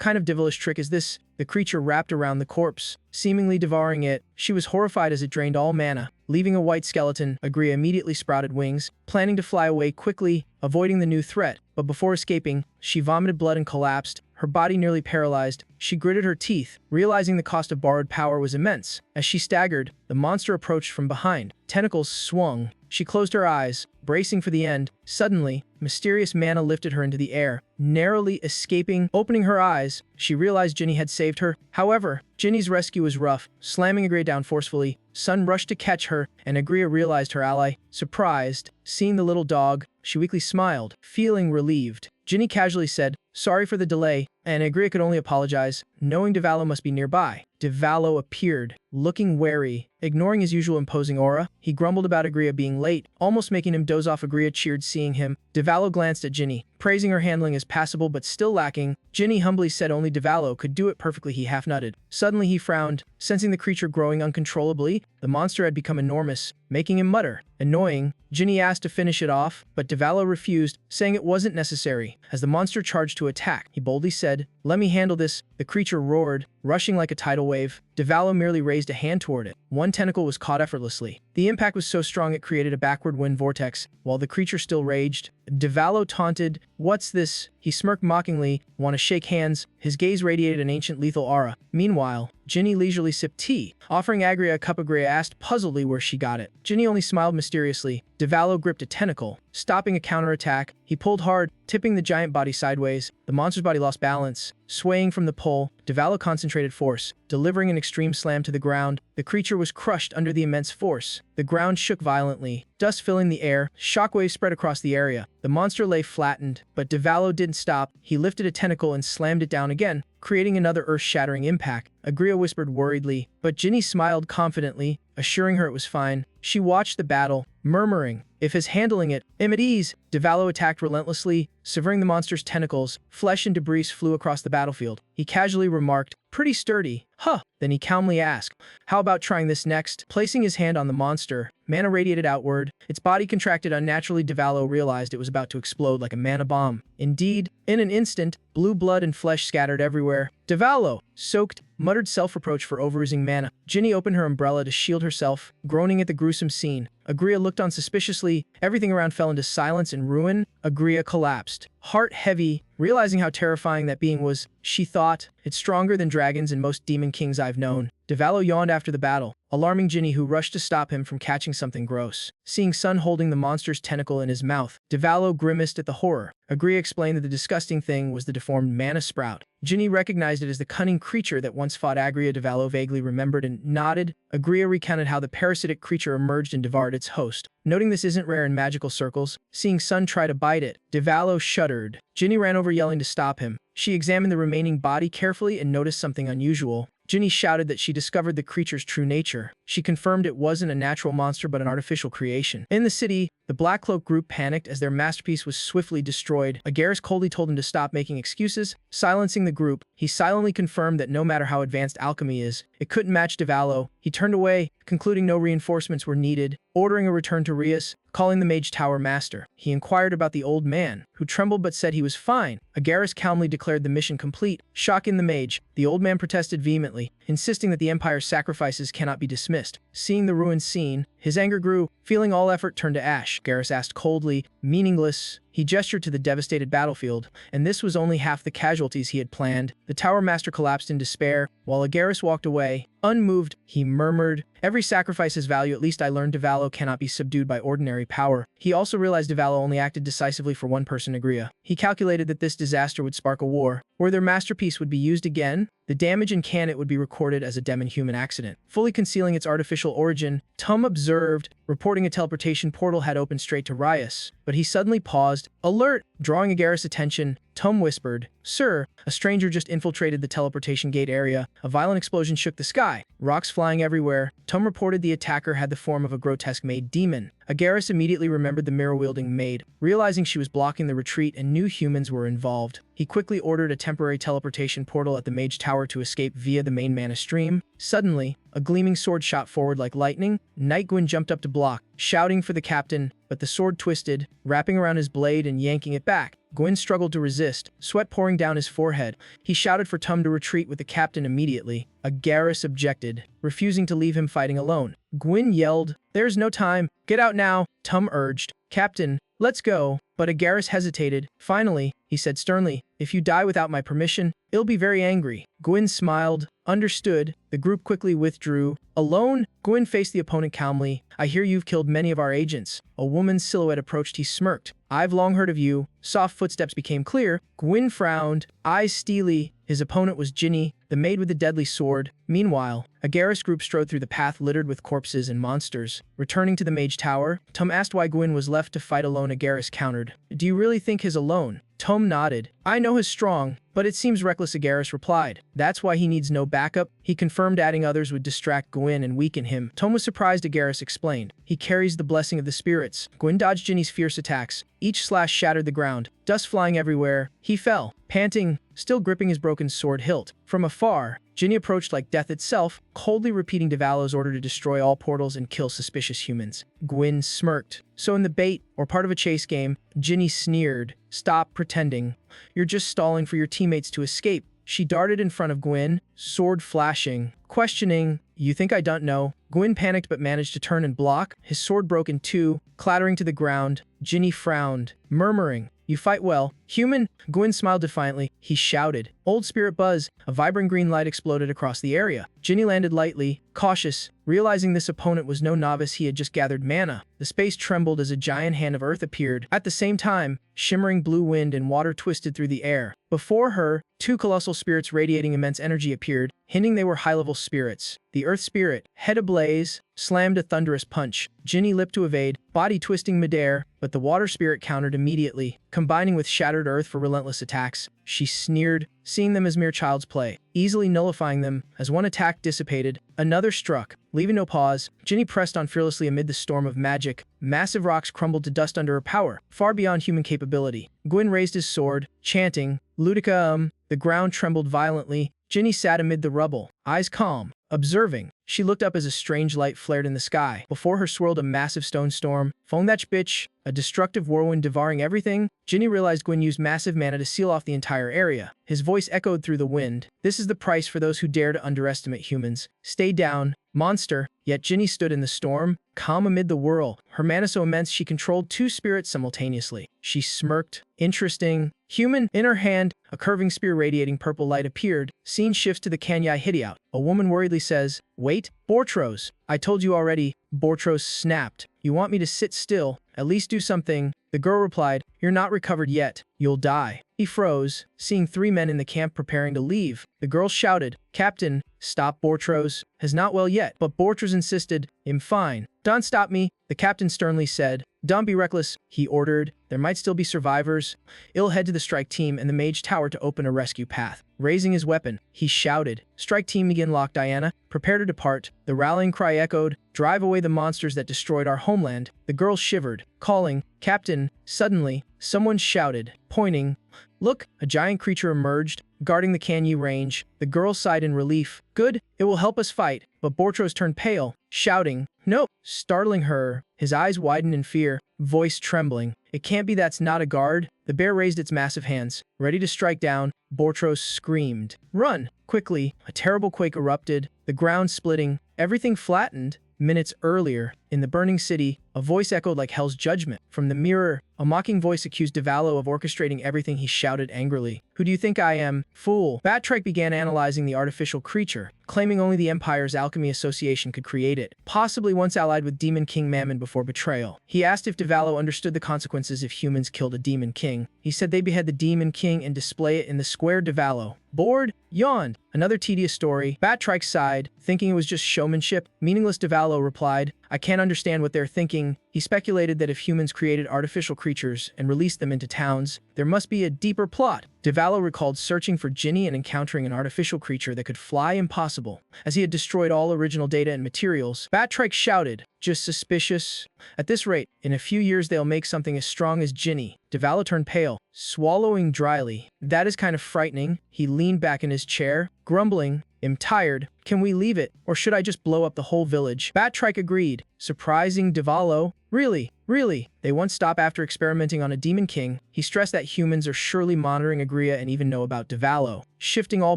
kind of devilish trick is this? The creature wrapped around the corpse, seemingly devouring it. She was horrified as it drained all mana, leaving a white skeleton. Agria immediately sprouted wings, planning to fly away quickly, avoiding the new threat. But before escaping, she vomited blood and collapsed, her body nearly paralyzed. She gritted her teeth, realizing the cost of borrowed power was immense. As she staggered, the monster approached from behind. Tentacles swung. She closed her eyes, bracing for the end. Suddenly, mysterious mana lifted her into the air, narrowly escaping. Opening her eyes, she realized Ginny had saved her. However, Ginny's rescue was rough, slamming Agria down forcefully. Sun rushed to catch her, and Agria realized her ally. Surprised, seeing the little dog, she weakly smiled, feeling relieved. Ginny casually said, "Sorry for the delay," and Agria could only apologize, knowing Devallo must be nearby. Devallo appeared, looking wary. Ignoring his usual imposing aura, he grumbled about Agria being late, almost making him doze off. Agria cheered seeing him. Devallo glanced at Ginny, praising her handling as passable but still lacking. Ginny humbly said only Devallo could do it perfectly. He half-nutted. Suddenly he frowned, sensing the creature growing uncontrollably. The monster had become enormous, making him mutter. Annoying, Ginny asked to finish it off, but Devallo refused, saying it wasn't necessary. As the monster charged to attack, he boldly said, "Let me handle this." The creature roared, rushing like a tidal wave. Devallo merely raised a hand toward it. One tentacle was caught effortlessly. The impact was so strong it created a backward wind vortex, while the creature still raged. Devallo taunted, "What's this?" He smirked mockingly. "Want to shake hands?" His gaze radiated an ancient lethal aura. Meanwhile, Ginny leisurely sipped tea, offering Agria a cup. Agria asked puzzledly where she got it. Ginny only smiled mysteriously. Devallo gripped a tentacle, stopping a counterattack. He pulled hard, tipping the giant body sideways. The monster's body lost balance, swaying from the pull. Devallo concentrated force, delivering an extreme slam to the ground. The creature was crushed under the immense force. The ground shook violently, dust filling the air. Shockwaves spread across the area. The monster lay flattened, but Devallo didn't stop. He lifted a tentacle and slammed it down again, creating another earth-shattering impact. Agria whispered worriedly, but Ginny smiled confidently, assuring her it was fine. She watched the battle, murmuring, "If he's handling it, I'm at ease." Devallo attacked relentlessly, severing the monster's tentacles. Flesh and debris flew across the battlefield. He casually remarked, "Pretty sturdy." "Huh." Then he calmly asked, "How about trying this next?" Placing his hand on the monster, mana radiated outward. Its body contracted unnaturally. Devallo realized it was about to explode like a mana bomb. Indeed, in an instant, blue blood and flesh scattered everywhere. Devallo, soaked, muttered self-reproach for overusing mana. Ginny opened her umbrella to shield herself, groaning at the gruesome scene. Agria looked on suspiciously. Everything around fell into silence and ruin. Agria collapsed, heart heavy, realizing how terrifying that being was. She thought, "It's stronger than dragons and most demon kings I've known." Devallo yawned after the battle, alarming Ginny, who rushed to stop him from catching something gross. Seeing Sun holding the monster's tentacle in his mouth, Devallo grimaced at the horror. Agria explained that the disgusting thing was the deformed mana sprout. Ginny recognized it as the cunning creature that once fought Agria. Devallo vaguely remembered and nodded. Agria recounted how the parasitic creature emerged and devoured its host. Noting this isn't rare in magical circles, seeing Sun try to bite it, Devallo shuddered. Ginny ran over yelling to stop him. She examined the remaining body carefully and noticed something unusual. Ginny shouted that she discovered the creature's true nature. She confirmed it wasn't a natural monster but an artificial creation. In the city, the Black Cloak group panicked as their masterpiece was swiftly destroyed. Agaris coldly told him to stop making excuses. Silencing the group, he silently confirmed that no matter how advanced alchemy is, it couldn't match Devallo. He turned away, concluding no reinforcements were needed, ordering a return to Rias. Calling the Mage Tower Master, he inquired about the old man, who trembled but said he was fine. Agaris calmly declared the mission complete, shocking the mage. The old man protested vehemently, insisting that the Empire's sacrifices cannot be dismissed. Seeing the ruined scene, his anger grew, feeling all effort turned to ash. Agaris asked coldly, "Meaningless?" He gestured to the devastated battlefield, and this was only half the casualties he had planned. The Tower Master collapsed in despair, while Agaris walked away. Unmoved, he murmured, "Every sacrifice has value. At least I learned Devallo cannot be subdued by ordinary power." He also realized Devallo only acted decisively for one person, Agria. He calculated that this disaster would spark a war, where their masterpiece would be used again. The damage in canon would be recorded as a demon-human accident. Fully concealing its artificial origin, Tum observed, reporting a teleportation portal had opened straight to Rias. But he suddenly paused. "Alert!" Drawing Agaris' attention, Tum whispered, "Sir, a stranger just infiltrated the teleportation gate area." A violent explosion shook the sky, rocks flying everywhere. Tum reported the attacker had the form of a grotesque maid demon. Agaris immediately remembered the mirror-wielding maid, realizing she was blocking the retreat and knew humans were involved. He quickly ordered a temporary teleportation portal at the Mage Tower to escape via the main mana stream. Suddenly, A gleaming sword shot forward like lightning. Knight Gwyn jumped up to block, shouting for the captain, but the sword twisted, wrapping around his blade and yanking it back. Gwyn struggled to resist, sweat pouring down his forehead. He shouted for Tum to retreat with the captain immediately. Agaris objected, refusing to leave him fighting alone. Gwyn yelled, "There's no time. Get out now," Tum urged. "Captain, let's go." But Agaris hesitated. Finally, he said sternly, "If you die without my permission, I'll be very angry." Gwyn smiled. Understood. The group quickly withdrew. Alone, Gwyn faced the opponent calmly. "I hear you've killed many of our agents." A woman's silhouette approached. He smirked. "I've long heard of you." Soft footsteps became clear. Gwyn frowned, eyes steely. His opponent was Ginny, the maid with the deadly sword. Meanwhile, a Garrus group strode through the path littered with corpses and monsters. Returning to the mage tower, Tum asked why Gwyn was left to fight alone. Agaris countered, "Do you really think he's alone?" Tum nodded. "I know he's strong, but it seems reckless," Agaris replied. "That's why he needs no backup." He confirmed adding others would distract Gwyn and weaken him. Tum was surprised. Agaris explained, "He carries the blessing of the spirits." Gwyn dodged Ginny's fierce attacks. Each slash shattered the ground, dust flying everywhere. He fell, panting, still gripping his broken sword hilt. From afar, Ginny approached like death itself, coldly repeating Devallo's order to destroy all portals and kill suspicious humans. Gwyn smirked. "So in the bait, or part of a chase game," Ginny sneered. "Stop pretending. You're just stalling for your teammates to escape." She darted in front of Gwyn, sword flashing, questioning, "You think I don't know?" Gwyn panicked but managed to turn and block. His sword broke in two, clattering to the ground. Ginny frowned, murmuring, "You fight well, human." Gwyn smiled defiantly. He shouted, "Old spirit buzz." A vibrant green light exploded across the area. Ginny landed lightly, cautious, realizing this opponent was no novice. He had just gathered mana. The space trembled as a giant hand of earth appeared. At the same time, shimmering blue wind and water twisted through the air. Before her, two colossal spirits radiating immense energy appeared, hinting they were high-level spirits. The earth spirit, head ablaze, slammed a thunderous punch. Ginny lipped to evade, body twisting midair, but the water spirit countered immediately, combining with shattered earth for relentless attacks. She sneered, seeing them as mere child's play, easily nullifying them. As one attack dissipated, another struck. Leaving no pause, Ginny pressed on fearlessly amid the storm of magic. Massive rocks crumbled to dust under her power, far beyond human capability. Gwyn raised his sword, chanting, "Ludica." The ground trembled violently. Ginny sat amid the rubble, eyes calm, observing. She looked up as a strange light flared in the sky. Before her swirled a massive stone storm. "Phone that bitch," a destructive whirlwind devouring everything. Ginny realized Gwyn used massive mana to seal off the entire area. His voice echoed through the wind. "This is the price for those who dare to underestimate humans. Stay down, monster." Yet Ginny stood in the storm, calm amid the whirl. Her mana so immense she controlled two spirits simultaneously. She smirked. "Interesting. Human." In her hand, a curving spear radiating purple light appeared. Scene shifts to the Kanyai hideout. A woman worriedly says, "Wait, Bortros." "I told you already." Bortros snapped. "You want me to sit still? At least do something." The girl replied, "You're not recovered yet. You'll die." He froze, seeing three men in the camp preparing to leave. The girl shouted, "Captain, stop Bortros. He's not well yet." But Bortros insisted, "I'm fine." "Don't stop me," the captain sternly said. "Don't be reckless," he ordered. "There might still be survivors." I'll head to the strike team and the mage tower to open a rescue path. Raising his weapon, he shouted, "Strike team begin lock Diana. Prepare to depart." The rallying cry echoed, "Drive away the monsters that destroyed our homeland." The girl shivered, calling, "Captain." Suddenly, someone shouted, pointing. "Look!" A giant creature emerged, guarding the Kanyu range. The girl sighed in relief. "Good, it will help us fight." But Bortros turned pale, shouting, "No!" Startling her. His eyes widened in fear, voice trembling. "It can't be. That's not a guard." The bear raised its massive hands, ready to strike down. Bortros screamed, "Run!" Quickly, a terrible quake erupted, the ground splitting, everything flattened. Minutes earlier, in the burning city, a voice echoed like hell's judgment. From the mirror, a mocking voice accused Devallo of orchestrating everything. He shouted angrily, "Who do you think I am, fool?" Batrike began analyzing the artificial creature, claiming only the Empire's Alchemy Association could create it, possibly once allied with Demon King Mammon before betrayal. He asked if Devallo understood the consequences if humans killed a Demon King. He said they behead the Demon King and display it in the square. Devallo, bored, yawned. "Another tedious story." Batrike sighed, thinking it was just showmanship. Meaningless. Devallo replied, "I can't understand what they're thinking." He speculated that if humans created artificial creatures and released them into towns, there must be a deeper plot. Devallo recalled searching for Ginny and encountering an artificial creature that could fly. Impossible, as he had destroyed all original data and materials. Batrike shouted, "Just suspicious. At this rate, in a few years they'll make something as strong as Ginny." Devallo turned pale, swallowing dryly. "That is kind of frightening." He leaned back in his chair, grumbling, "I'm tired. Can we leave it, or should I just blow up the whole village? Batrike agreed, surprising Devalo. Really? Really? They won't stop after experimenting on a demon king. He stressed that humans are surely monitoring Agria and even know about Devalo. Shifting all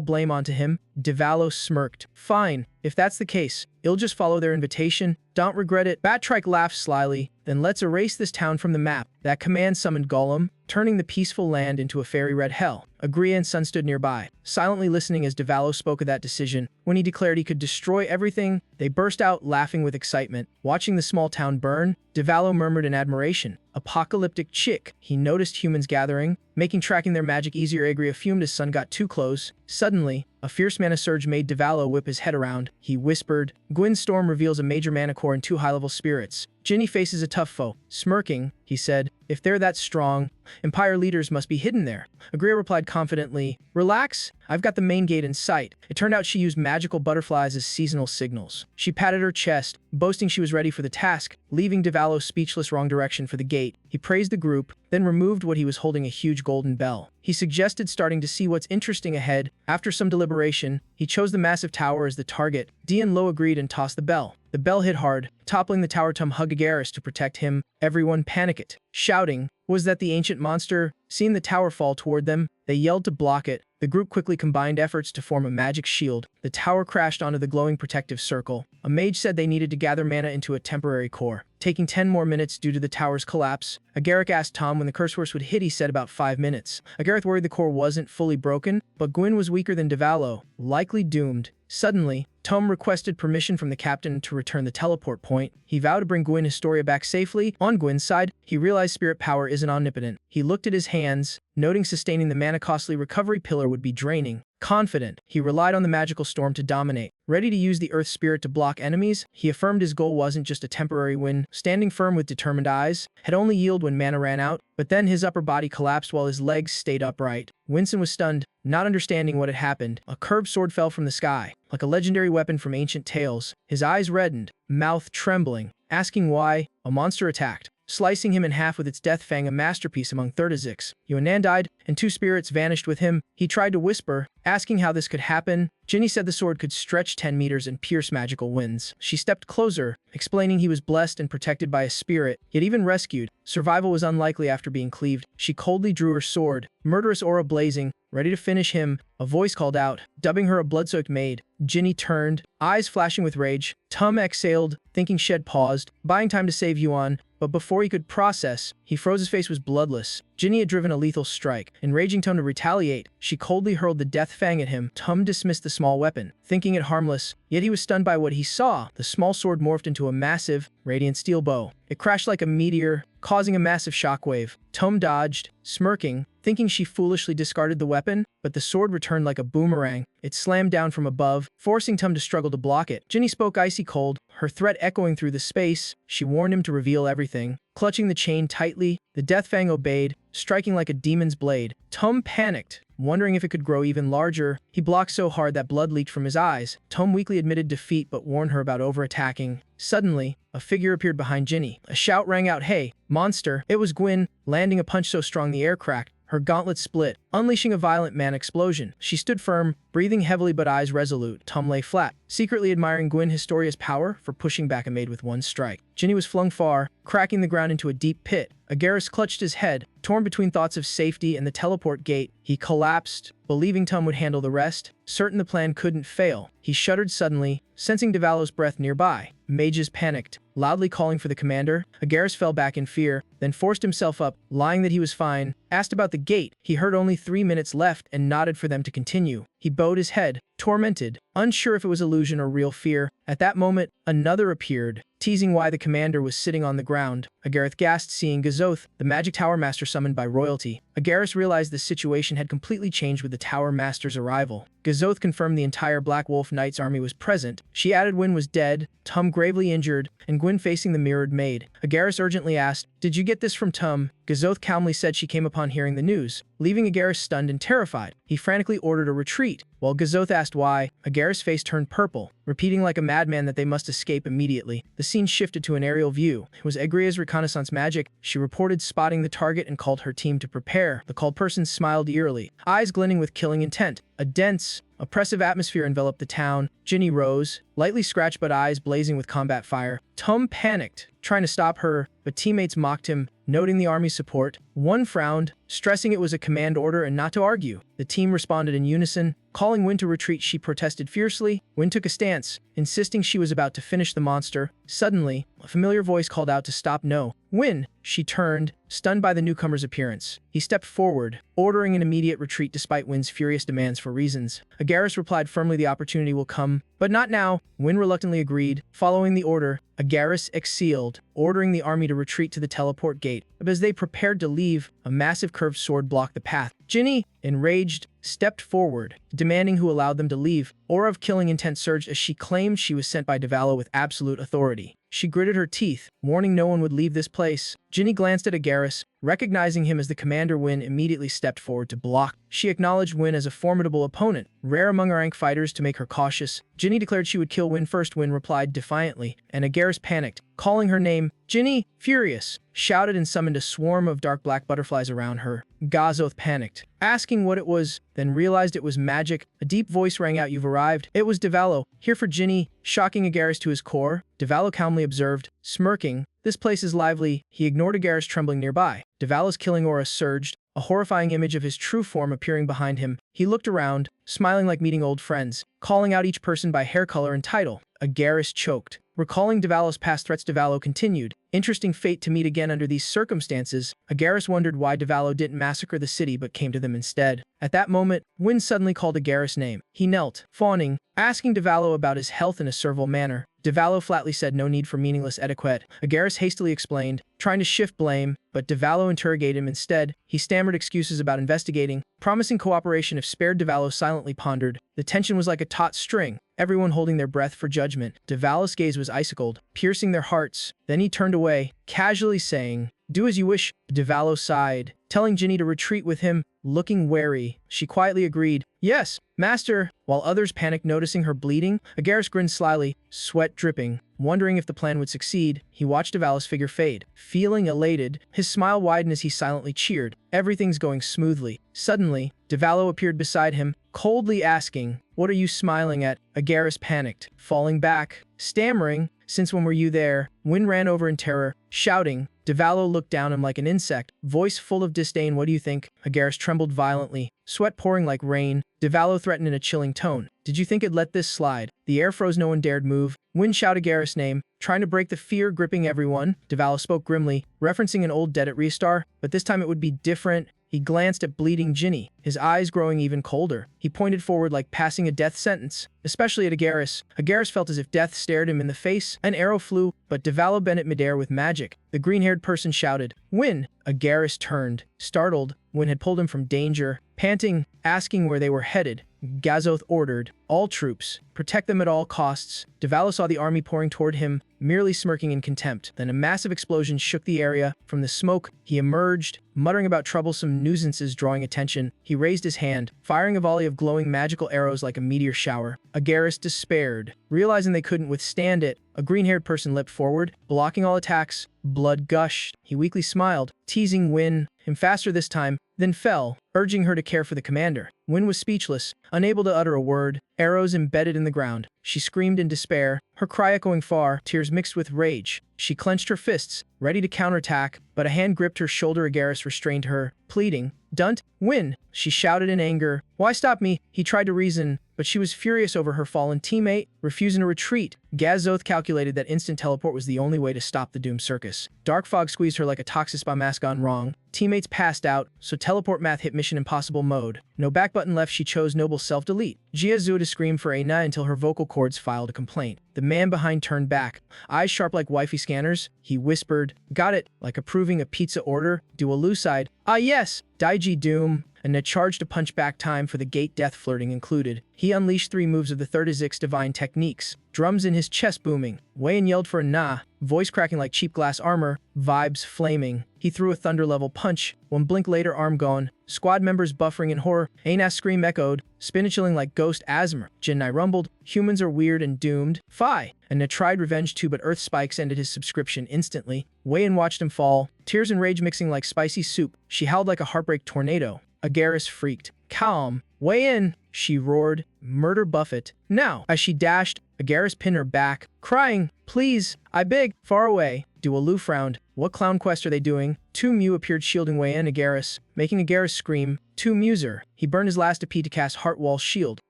blame onto him, Devalo smirked. Fine, if that's the case, I'll just follow their invitation. Don't regret it. Batrike laughed slyly. Then let's erase this town from the map. That command summoned Gollum, turning the peaceful land into a fairy red hell. Agria and Sun stood nearby, silently listening as Devalo spoke of that decision. When he declared he could destroy everything, they burst out laughing with excitement. Watching the small town burn, Devalo murmured in admiration. Apocalyptic chick. He noticed humans gathering, making tracking their magic easier. Agria fumed as Sun got too close. Suddenly, a fierce mana surge made Devalo whip his head around. He whispered. Gwyn's storm reveals a major mana core and 2 high-level spirits. Ginny faces a tough foe. Smirking, he said, if they're that strong, Empire leaders must be hidden there. Agria replied confidently, relax, I've got the main gate in sight. It turned out she used magical butterflies as seasonal signals. She patted her chest, boasting she was ready for the task, leaving Devalo speechless. Wrong direction for the gate. He praised the group, then removed what he was holding, a huge golden bell. He suggested starting to see what's interesting ahead. After some deliberation, he chose the massive tower as the target. Dee and Lo agreed and tossed the bell. The bell hit hard, toppling the tower. Tom hugged Agaris to protect him. Everyone panicked, shouting, was that the ancient monster? Seeing the tower fall toward them, they yelled to block it. The group quickly combined efforts to form a magic shield. The tower crashed onto the glowing protective circle. A mage said they needed to gather mana into a temporary core, taking 10 more minutes due to the tower's collapse. Agaric asked Tom when the curse force would hit. He said about 5 minutes. Agarith worried the core wasn't fully broken, but Gwyn was weaker than Devalo, likely doomed. Suddenly, Tom requested permission from the captain to return the teleport point. He vowed to bring Gwyn Historia back safely. On Gwyn's side, he realized spirit power isn't omnipotent. He looked at his hands, noting sustaining the mana-costly recovery pillar would be draining. Confident, he relied on the magical storm to dominate. Ready to use the Earth Spirit to block enemies, he affirmed his goal wasn't just a temporary win. Standing firm with determined eyes, had only yield when mana ran out, but then his upper body collapsed while his legs stayed upright. Winston was stunned, not understanding what had happened. A curved sword fell from the sky, like a legendary weapon from ancient tales. His eyes reddened, mouth trembling, asking why. A monster attacked, slicing him in half with its death fang, a masterpiece among Thirdaziks. Yuanan died, and 2 spirits vanished with him. He tried to whisper, asking how this could happen. Ginny said the sword could stretch 10 meters and pierce magical winds. She stepped closer, explaining he was blessed and protected by a spirit, yet even rescued. Survival was unlikely after being cleaved. She coldly drew her sword, murderous aura blazing, ready to finish him. A voice called out, dubbing her a blood-soaked maid. Ginny turned, eyes flashing with rage. Tom exhaled, thinking Shed paused, buying time to save Yuan, but before he could process, he froze. His face was bloodless. Ginny had driven a lethal strike. Enraging Tom to retaliate, she coldly hurled the death fang at him. Tom dismissed the small weapon, thinking it harmless, yet he was stunned by what he saw. The small sword morphed into a massive, radiant steel bow. It crashed like a meteor, causing a massive shockwave. Tom dodged, smirking, thinking she foolishly discarded the weapon, but the sword returned like a boomerang. It slammed down from above, forcing Tom to struggle to block it. Ginny spoke icy cold, her threat echoing through the space. She warned him to reveal everything. Clutching the chain tightly, the death fang obeyed, striking like a demon's blade. Tom panicked, wondering if it could grow even larger. He blocked so hard that blood leaked from his eyes. Tom weakly admitted defeat but warned her about over-attacking. Suddenly, a figure appeared behind Ginny. A shout rang out, "Hey, monster!" It was Gwyn, landing a punch so strong the air cracked. Her gauntlet split, unleashing a violent mana explosion. She stood firm, breathing heavily but eyes resolute. Tom lay flat, secretly admiring Gwyn Historia's power for pushing back a maid with one strike. Ginny was flung far, cracking the ground into a deep pit. Agaris clutched his head, torn between thoughts of safety and the teleport gate. He collapsed, believing Tom would handle the rest, certain the plan couldn't fail. He shuddered suddenly, sensing Devalo's breath nearby. Mages panicked, loudly calling for the commander. Agaris fell back in fear, then forced himself up, lying that he was fine. Asked about the gate, he heard only 3 minutes left and nodded for them to continue. He bowed his head, tormented, unsure if it was illusion or real fear. At that moment, another appeared, teasing why the commander was sitting on the ground. Agarith gasped, seeing Gazoth, the magic tower master summoned by royalty. Agaris realized the situation had completely changed with the tower master's arrival. Gazoth confirmed the entire Black Wolf Knight's army was present. She added Wynn was dead, Tum gravely injured, and Gwyn facing the mirrored maid. Agaris urgently asked, "Did you get this from Tum?" Gazoth calmly said she came upon hearing the news, leaving Agaris stunned and terrified. He frantically ordered a retreat, While Gazoth asked why, Agaris' face turned purple, repeating like a madman that they must escape immediately. The scene shifted to an aerial view. It was Egria's reconnaissance magic. She reported spotting the target and called her team to prepare. The called person smiled eerily, eyes glinting with killing intent. A dense, oppressive atmosphere enveloped the town. Ginny rose, lightly scratched but eyes blazing with combat fire. Tum panicked, trying to stop her, but teammates mocked him, noting the army's support. One frowned, stressing it was a command order and not to argue. The team responded in unison. Calling Wynne to retreat, she protested fiercely. Wynne took a stance, insisting she was about to finish the monster. Suddenly, a familiar voice called out to stop. No. Wynne! She turned, stunned by the newcomer's appearance. He stepped forward, ordering an immediate retreat despite Wynne's furious demands for reasons. Agaris replied firmly, the opportunity will come, but not now. Wynne reluctantly agreed. Following the order, Agaris exhaled, ordering the army to retreat to the teleport gate. But as they prepared to leave, a massive curved sword blocked the path. Ginny, enraged, stepped forward, demanding who allowed them to leave. Aura of killing intent surged as she claimed she was sent by Devallo with absolute authority. She gritted her teeth, warning no one would leave this place. Ginny glanced at Agaris, recognizing him as the commander. Wynne immediately stepped forward to block. She acknowledged Wynne as a formidable opponent, rare among her rank fighters to make her cautious. Ginny declared she would kill Wynne first. Wynne replied defiantly, and Agaris panicked, calling her name. Ginny, furious, shouted and summoned a swarm of dark black butterflies around her. Gazoth panicked, asking what it was, then realized it was magic. A deep voice rang out, "You've arrived." It was Devallo, here for Ginny, shocking Agaris to his core. Devallo calmly observed, smirking, "This place is lively." He ignored Agaris trembling nearby. Devallo's killing aura surged, a horrifying image of his true form appearing behind him. He looked around, smiling like meeting old friends, calling out each person by hair color and title. Agaris choked. Recalling Devallo's past threats, Devallo continued, "Interesting fate to meet again under these circumstances." Agaris wondered why Devallo didn't massacre the city but came to them instead. At that moment, Wynne suddenly called Agaris' name. He knelt, fawning, asking Devallo about his health in a servile manner. Devallo flatly said no need for meaningless etiquette. Agaris hastily explained, trying to shift blame, but Devallo interrogated him instead. He stammered excuses about investigating, promising cooperation if spared. Devallo silently pondered. The tension was like a taut string, everyone holding their breath for judgment. Devallo's gaze was icicled, piercing their hearts. Then he turned away, casually saying, "Do as you wish." Devallo sighed, telling Ginny to retreat with him. Looking wary, she quietly agreed, "Yes, master." While others panicked, noticing her bleeding, Agaris grinned slyly, sweat dripping. Wondering if the plan would succeed, he watched Devallo's figure fade. Feeling elated, his smile widened as he silently cheered. Everything's going smoothly. Suddenly, Devallo appeared beside him, coldly asking, "What are you smiling at?" Agaris panicked, falling back, stammering, "Since when were you there?" Wynne ran over in terror, shouting. Devallo looked down him like an insect, voice full of disdain. "What do you think?" Agaris trembled violently, sweat pouring like rain. Devallo threatened in a chilling tone, "Did you think I'd let this slide?" The air froze, no one dared move. Wynne shouted Agaris' name, trying to break the fear gripping everyone. Devallo spoke grimly, referencing an old debt at Restar, but this time it would be different. He glanced at bleeding Ginny, his eyes growing even colder. He pointed forward like passing a death sentence, especially at Agaris. Agaris felt as if death stared him in the face. An arrow flew, but Devallo bent it midair with magic. The green-haired person shouted, "Wynne!" Agaris turned, startled. Wynne had pulled him from danger. Panting, asking where they were headed, Gazoth ordered, "All troops, protect them at all costs." Devallo saw the army pouring toward him, merely smirking in contempt. Then a massive explosion shook the area. From the smoke, he emerged, muttering about troublesome nuisances drawing attention. He raised his hand, firing a volley of glowing magical arrows like a meteor shower. Agaris despaired, realizing they couldn't withstand it. A green-haired person leapt forward, blocking all attacks. Blood gushed. He weakly smiled, teasing Wynne, him faster this time, then fell, urging her to care for the commander. Wynne was speechless, unable to utter a word, arrows embedded in the ground. She screamed in despair, her cry echoing far, tears mixed with rage. She clenched her fists, ready to counterattack, but a hand gripped her shoulder. Agaris restrained her, pleading, "Don't, Wynne!" She shouted in anger, "Why stop me?" He tried to reason, but she was furious over her fallen teammate, refusing to retreat. Gazoth calculated that instant teleport was the only way to stop the doomed circus. Dark fog squeezed her like a toxic spa mask gone wrong. Teammates passed out, so teleport math hit mission impossible mode. No back button left, she chose noble self-delete. Gia Zuida screamed for Aina until her vocal cords filed a complaint. The man behind turned back, eyes sharp like wifey scanners. He whispered, "Got it," like approving a pizza order. Dualucide. "Ah yes, Daiji Doom." And a charge to punch back, time for the gate, death flirting included. He unleashed 3 moves of the third Azik's divine techniques, drums in his chest booming. Wayne yelled for a nah, voice cracking like cheap glass armor, vibes flaming. He threw a thunder-level punch. 1 blink later, arm gone. Squad members buffering in horror. Aina's scream echoed, spinachilling like ghost asthma. Jinai rumbled, humans are weird and doomed. Phi. And tried revenge too, but Earth Spikes ended his subscription instantly. Wei-Yin watched him fall, tears and rage mixing like spicy soup. She howled like a heartbreak tornado. Agaris freaked. Calm. Wei-Yin, she roared. Murder Buffett. Now. As she dashed, Agaris pinned her back, crying, please, I beg, far away. Dualu frowned. What clown quest are they doing? Tu Mu appeared shielding Wei-Yin and Agaris, making Agaris scream. Tu Muser. He burned his last AP to cast Heartwall Shield.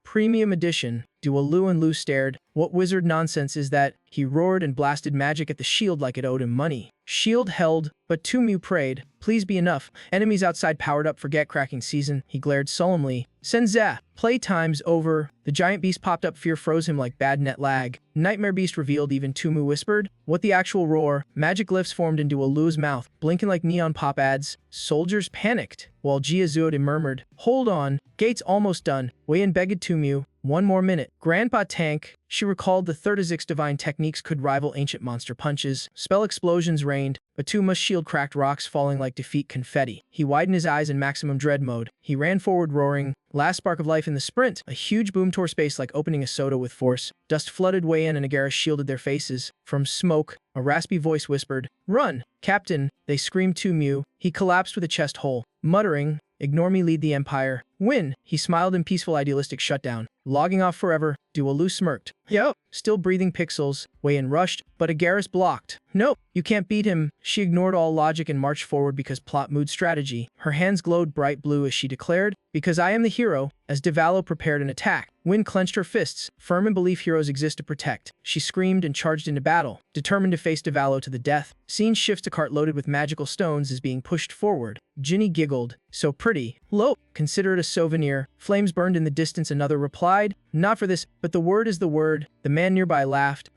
Premium Edition. Dualu and Lu stared. What wizard nonsense is that? He roared and blasted magic at the shield like it owed him money. Shield held, but Tu Mu prayed. Please be enough. Enemies outside powered up for get-cracking season. He glared solemnly. Senza. Playtime's over. The giant beast popped up. Fear froze him like bad net lag. Nightmare Beast revealed. Even Tu Mu whispered. What the actual roar? Magic glyphs formed into Alu's mouth, blinking like neon pop ads. Soldiers panicked, while Jiazuode murmured, hold on, gate's almost done. Wei-Yin begged Tu Mu. One more minute. Grandpa Tank. She recalled the Thirtazik's divine techniques could rival ancient monster punches. Spell explosions rained, but Tu Mu's shield cracked rocks falling like defeat confetti. He widened his eyes in maximum dread mode. He ran forward roaring. Last spark of life in the sprint. A huge boom tore space like opening a soda with force. Dust flooded Wei-Yin and Agaris shielded their faces. From smoke, a raspy voice whispered, run, Captain. They screamed Tu Mu. He collapsed with a chest hole, muttering, ignore me, lead the Empire. Win. He smiled in peaceful idealistic shutdown. Logging off forever. Dualu smirked. Yo. Still breathing pixels. Wei-Yin rushed, but Agaris blocked. Nope, you can't beat him. She ignored all logic and marched forward because plot mood strategy. Her hands glowed bright blue as she declared, because I am the hero, as Devalo prepared an attack. Win clenched her fists, firm in belief heroes exist to protect. She screamed and charged into battle, determined to face Devalo to the death. Scene shifts to cart loaded with magical stones is being pushed forward. Ginny giggled. So pretty. Lo, consider it a souvenir. Flames burned in the distance. Another replied, not for this, but the word is the word. The man nearby laughed.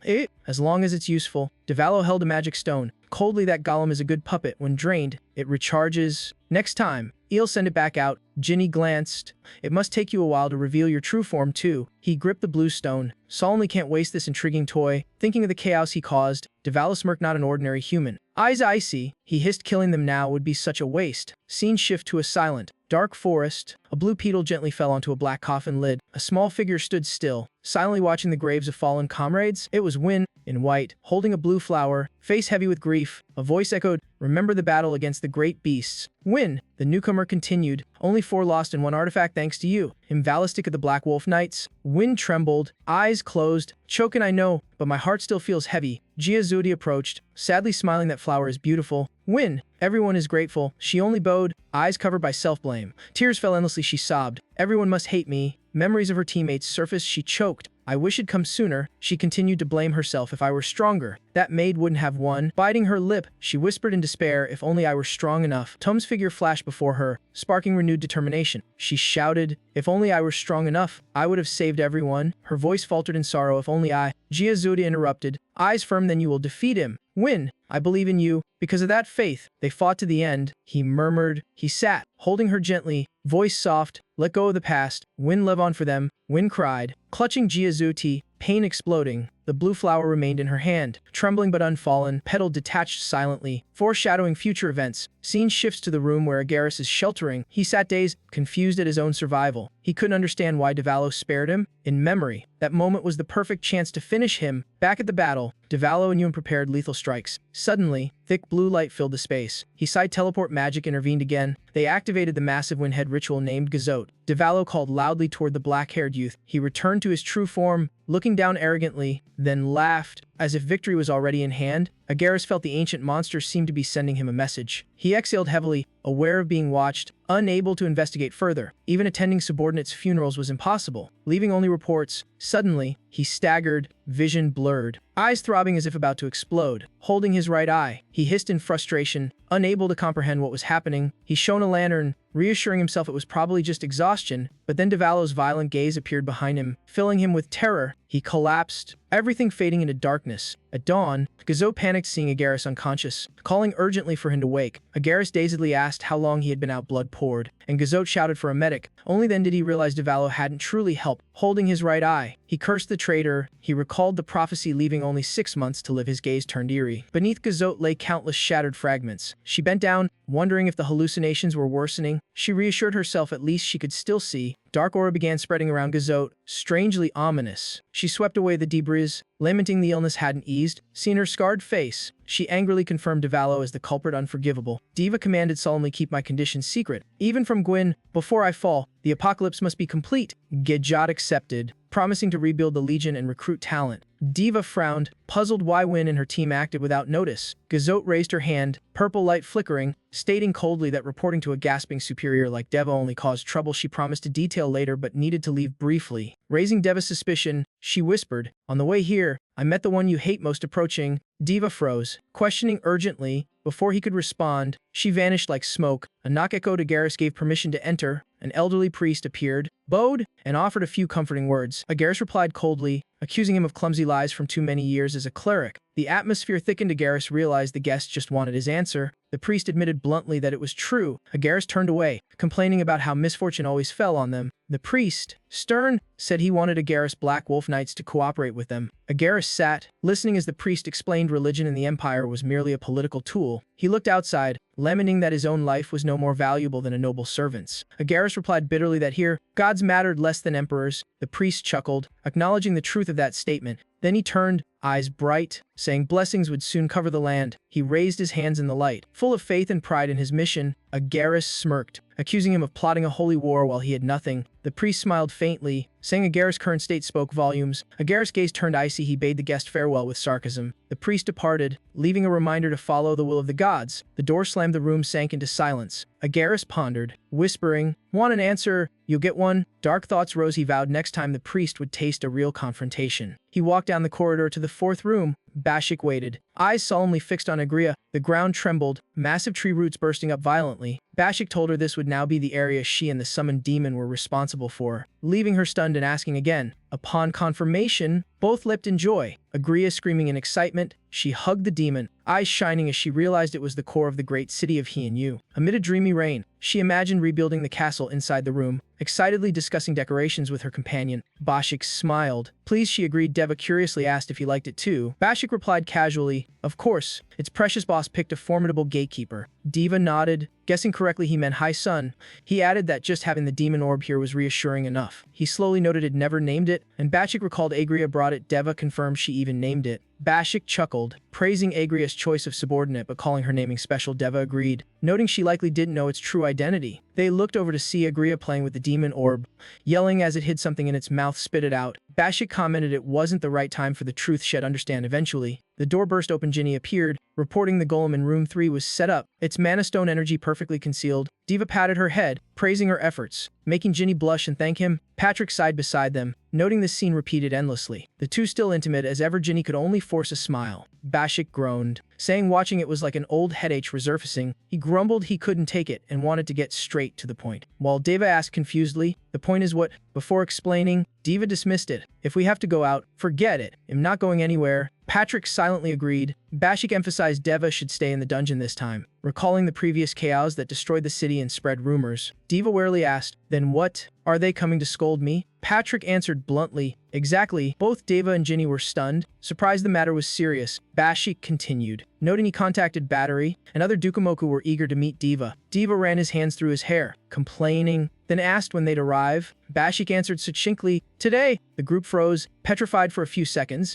As long as it's useful. Devalo held a magic stone. Coldly, that golem is a good puppet. When drained, it recharges. Next time, Eel send it back out. Ginny glanced. It must take you a while to reveal your true form too. He gripped the blue stone. Solemnly can't waste this intriguing toy. Thinking of the chaos he caused, Devalo smirked, not an ordinary human. Eyes icy. He hissed, killing them now would be such a waste. Scene shift to a silent, dark forest. A blue petal gently fell onto a black coffin lid. A small figure stood still, silently watching the graves of fallen comrades. It was Win, in white, holding a blue flower, face heavy with grief. A voice echoed, remember the battle against the great beasts. Win, the newcomer continued, only 4 lost and 1 artifact thanks to you. Invalistic of the Black Wolf Knights. Win trembled, eyes closed. Chokin, I know, but my heart still feels heavy. Jiazuode approached, sadly smiling. That flower is beautiful. Win, everyone is grateful. She only bowed, eyes covered by self-blame. Tears fell endlessly. She sobbed. Everyone must hate me. Memories of her teammates surfaced. She choked. I wish it'd come sooner. She continued to blame herself. If I were stronger, that maid wouldn't have won. Biting her lip, she whispered in despair, if only I were strong enough. Tom's figure flashed before her, sparking renewed determination. She shouted, if only I were strong enough, I would have saved everyone. Her voice faltered in sorrow. If only I... Jiazuode interrupted, eyes firm, then you will defeat him. Win, I believe in you. Because of that faith, they fought to the end. He murmured. He sat, holding her gently, voice soft. Let go of the past. Win, live on for them. Win cried, clutching Jiazuode, pain exploding. The blue flower remained in her hand, trembling but unfallen, petal detached silently, foreshadowing future events. Scene shifts to the room where Agaris is sheltering. He sat dazed, confused at his own survival. He couldn't understand why Devalo spared him. In memory, that moment was the perfect chance to finish him. Back at the battle, Devalo and Yun prepared lethal strikes. Suddenly, thick blue light filled the space. He sighed. Teleport magic intervened again. They activated the massive windhead ritual named Gazote. Devalo called loudly toward the black-haired youth. He returned to his true form, looking down arrogantly, then laughed, as if victory was already in hand. Agaris felt the ancient monster seemed to be sending him a message. He exhaled heavily, aware of being watched, unable to investigate further. Even attending subordinates' funerals was impossible, leaving only reports. Suddenly, he staggered, vision blurred, eyes throbbing as if about to explode. Holding his right eye, he hissed in frustration, unable to comprehend what was happening. He shone a lantern, reassuring himself it was probably just exhaustion, but then Devalo's violent gaze appeared behind him, filling him with terror. He collapsed, everything fading into darkness. At dawn, Gazot panicked seeing Agaris unconscious, calling urgently for him to wake. Agaris dazedly asked how long he had been out blood poured, and Gazot shouted for a medic. Only then did he realize Devallo hadn't truly helped, holding his right eye. He cursed the traitor. He recalled the prophecy leaving only 6 months to live. His gaze turned eerie. Beneath Gazot lay countless shattered fragments. She bent down, wondering if the hallucinations were worsening. She reassured herself at least she could still see. Dark aura began spreading around Gazot, strangely ominous. She swept away the debris, lamenting the illness hadn't eased. Seeing her scarred face, she angrily confirmed Devallo as the culprit unforgivable. Diva commanded solemnly keep my condition secret. Even from Gwyn, before I fall, the apocalypse must be complete. Gejot accepted, promising to rebuild the Legion and recruit talent. Diva frowned, puzzled why Wynn and her team acted without notice. Gazot raised her hand, purple light flickering, stating coldly that reporting to a gasping superior like Deva only caused trouble. She promised to detail later but needed to leave briefly. Raising Deva's suspicion, she whispered, on the way here, I met the one you hate most approaching. Diva froze, questioning urgently. Before he could respond, she vanished like smoke. A knock echoed. Agaris gave permission to enter. An elderly priest appeared, bowed, and offered a few comforting words. Agaris replied coldly, accusing him of clumsy lies from too many years as a cleric. The atmosphere thickened. Agaris realized the guest just wanted his answer. The priest admitted bluntly that it was true. Agaris turned away, complaining about how misfortune always fell on them. The priest, stern, said he wanted Agaris Black Wolf Knights to cooperate with them. Agaris sat, listening as the priest explained religion in the Empire was merely a political tool. He looked outside, lamenting that his own life was no more valuable than a noble servant's. Agaris replied bitterly that here, gods mattered less than emperors. The priest chuckled, acknowledging the truth of that statement. Then he turned, eyes bright, saying blessings would soon cover the land. He raised his hands in the light, full of faith and pride in his mission. Agaris smirked, accusing him of plotting a holy war while he had nothing. The priest smiled faintly, saying Agaris' current state spoke volumes. Agaris' gaze turned icy. He bade the guest farewell with sarcasm. The priest departed, leaving a reminder to follow the will of the gods. The door slammed. The room sank into silence. Agaris pondered, whispering, want an answer? You'll get one. Dark thoughts rose. He vowed next time the priest would taste a real confrontation. He walked down the corridor to the 4th room. Bashik waited, eyes solemnly fixed on Agria. The ground trembled, massive tree roots bursting up violently. Bashik told her this would now be the area she and the summoned demon were responsible for, leaving her stunned and asking again. Upon confirmation, both leapt in joy. Agria screaming in excitement, she hugged the demon, eyes shining as she realized it was the core of the great city of He and You. Amid a dreamy rain, she imagined rebuilding the castle inside the room, excitedly discussing decorations with her companion. Bashik smiled. Please, she agreed. Deva curiously asked if he liked it too. Bashik replied casually, of course. Its precious boss picked a formidable gatekeeper. Diva nodded, guessing correctly he meant High Sun. He added that just having the demon orb here was reassuring enough. He slowly noted it never named it, and Bashik recalled Agria brought it. Deva confirmed she even named it. Bashik chuckled, praising Agria's choice of subordinate but calling her naming special. Deva agreed, noting she likely didn't know its true identity. They looked over to see Agria playing with the demon orb, yelling as it hid something in its mouth. Spit it out. Bashik commented it wasn't the right time for the truth. She'd understand eventually. The door burst open. Ginny appeared, reporting the golem in room 3 was set up, its mana stone energy perfectly concealed. Diva patted her head, praising her efforts, making Ginny blush and thank him. Patrick sighed beside them, noting this scene repeated endlessly. The two still intimate as ever. Ginny could only force a smile. Bashik groaned, saying watching it was like an old headache resurfacing. He grumbled he couldn't take it and wanted to get straight to the point. While Deva asked confusedly, the point is what? Before explaining, Diva dismissed it. If we have to go out, forget it. I'm not going anywhere. Patrick silently agreed. Bashik emphasized Deva should stay in the dungeon this time, recalling the previous chaos that destroyed the city and spread rumors. Diva warily asked, then what? Are they coming to scold me? Patrick answered bluntly, exactly. Both Deva and Ginny were stunned, surprised the matter was serious. Bashik continued, noting he contacted Battery, and other Dukamoku were eager to meet Deva. Deva ran his hands through his hair, complaining, then asked when they'd arrive. Bashik answered succinctly, today. The group froze, petrified for a few seconds.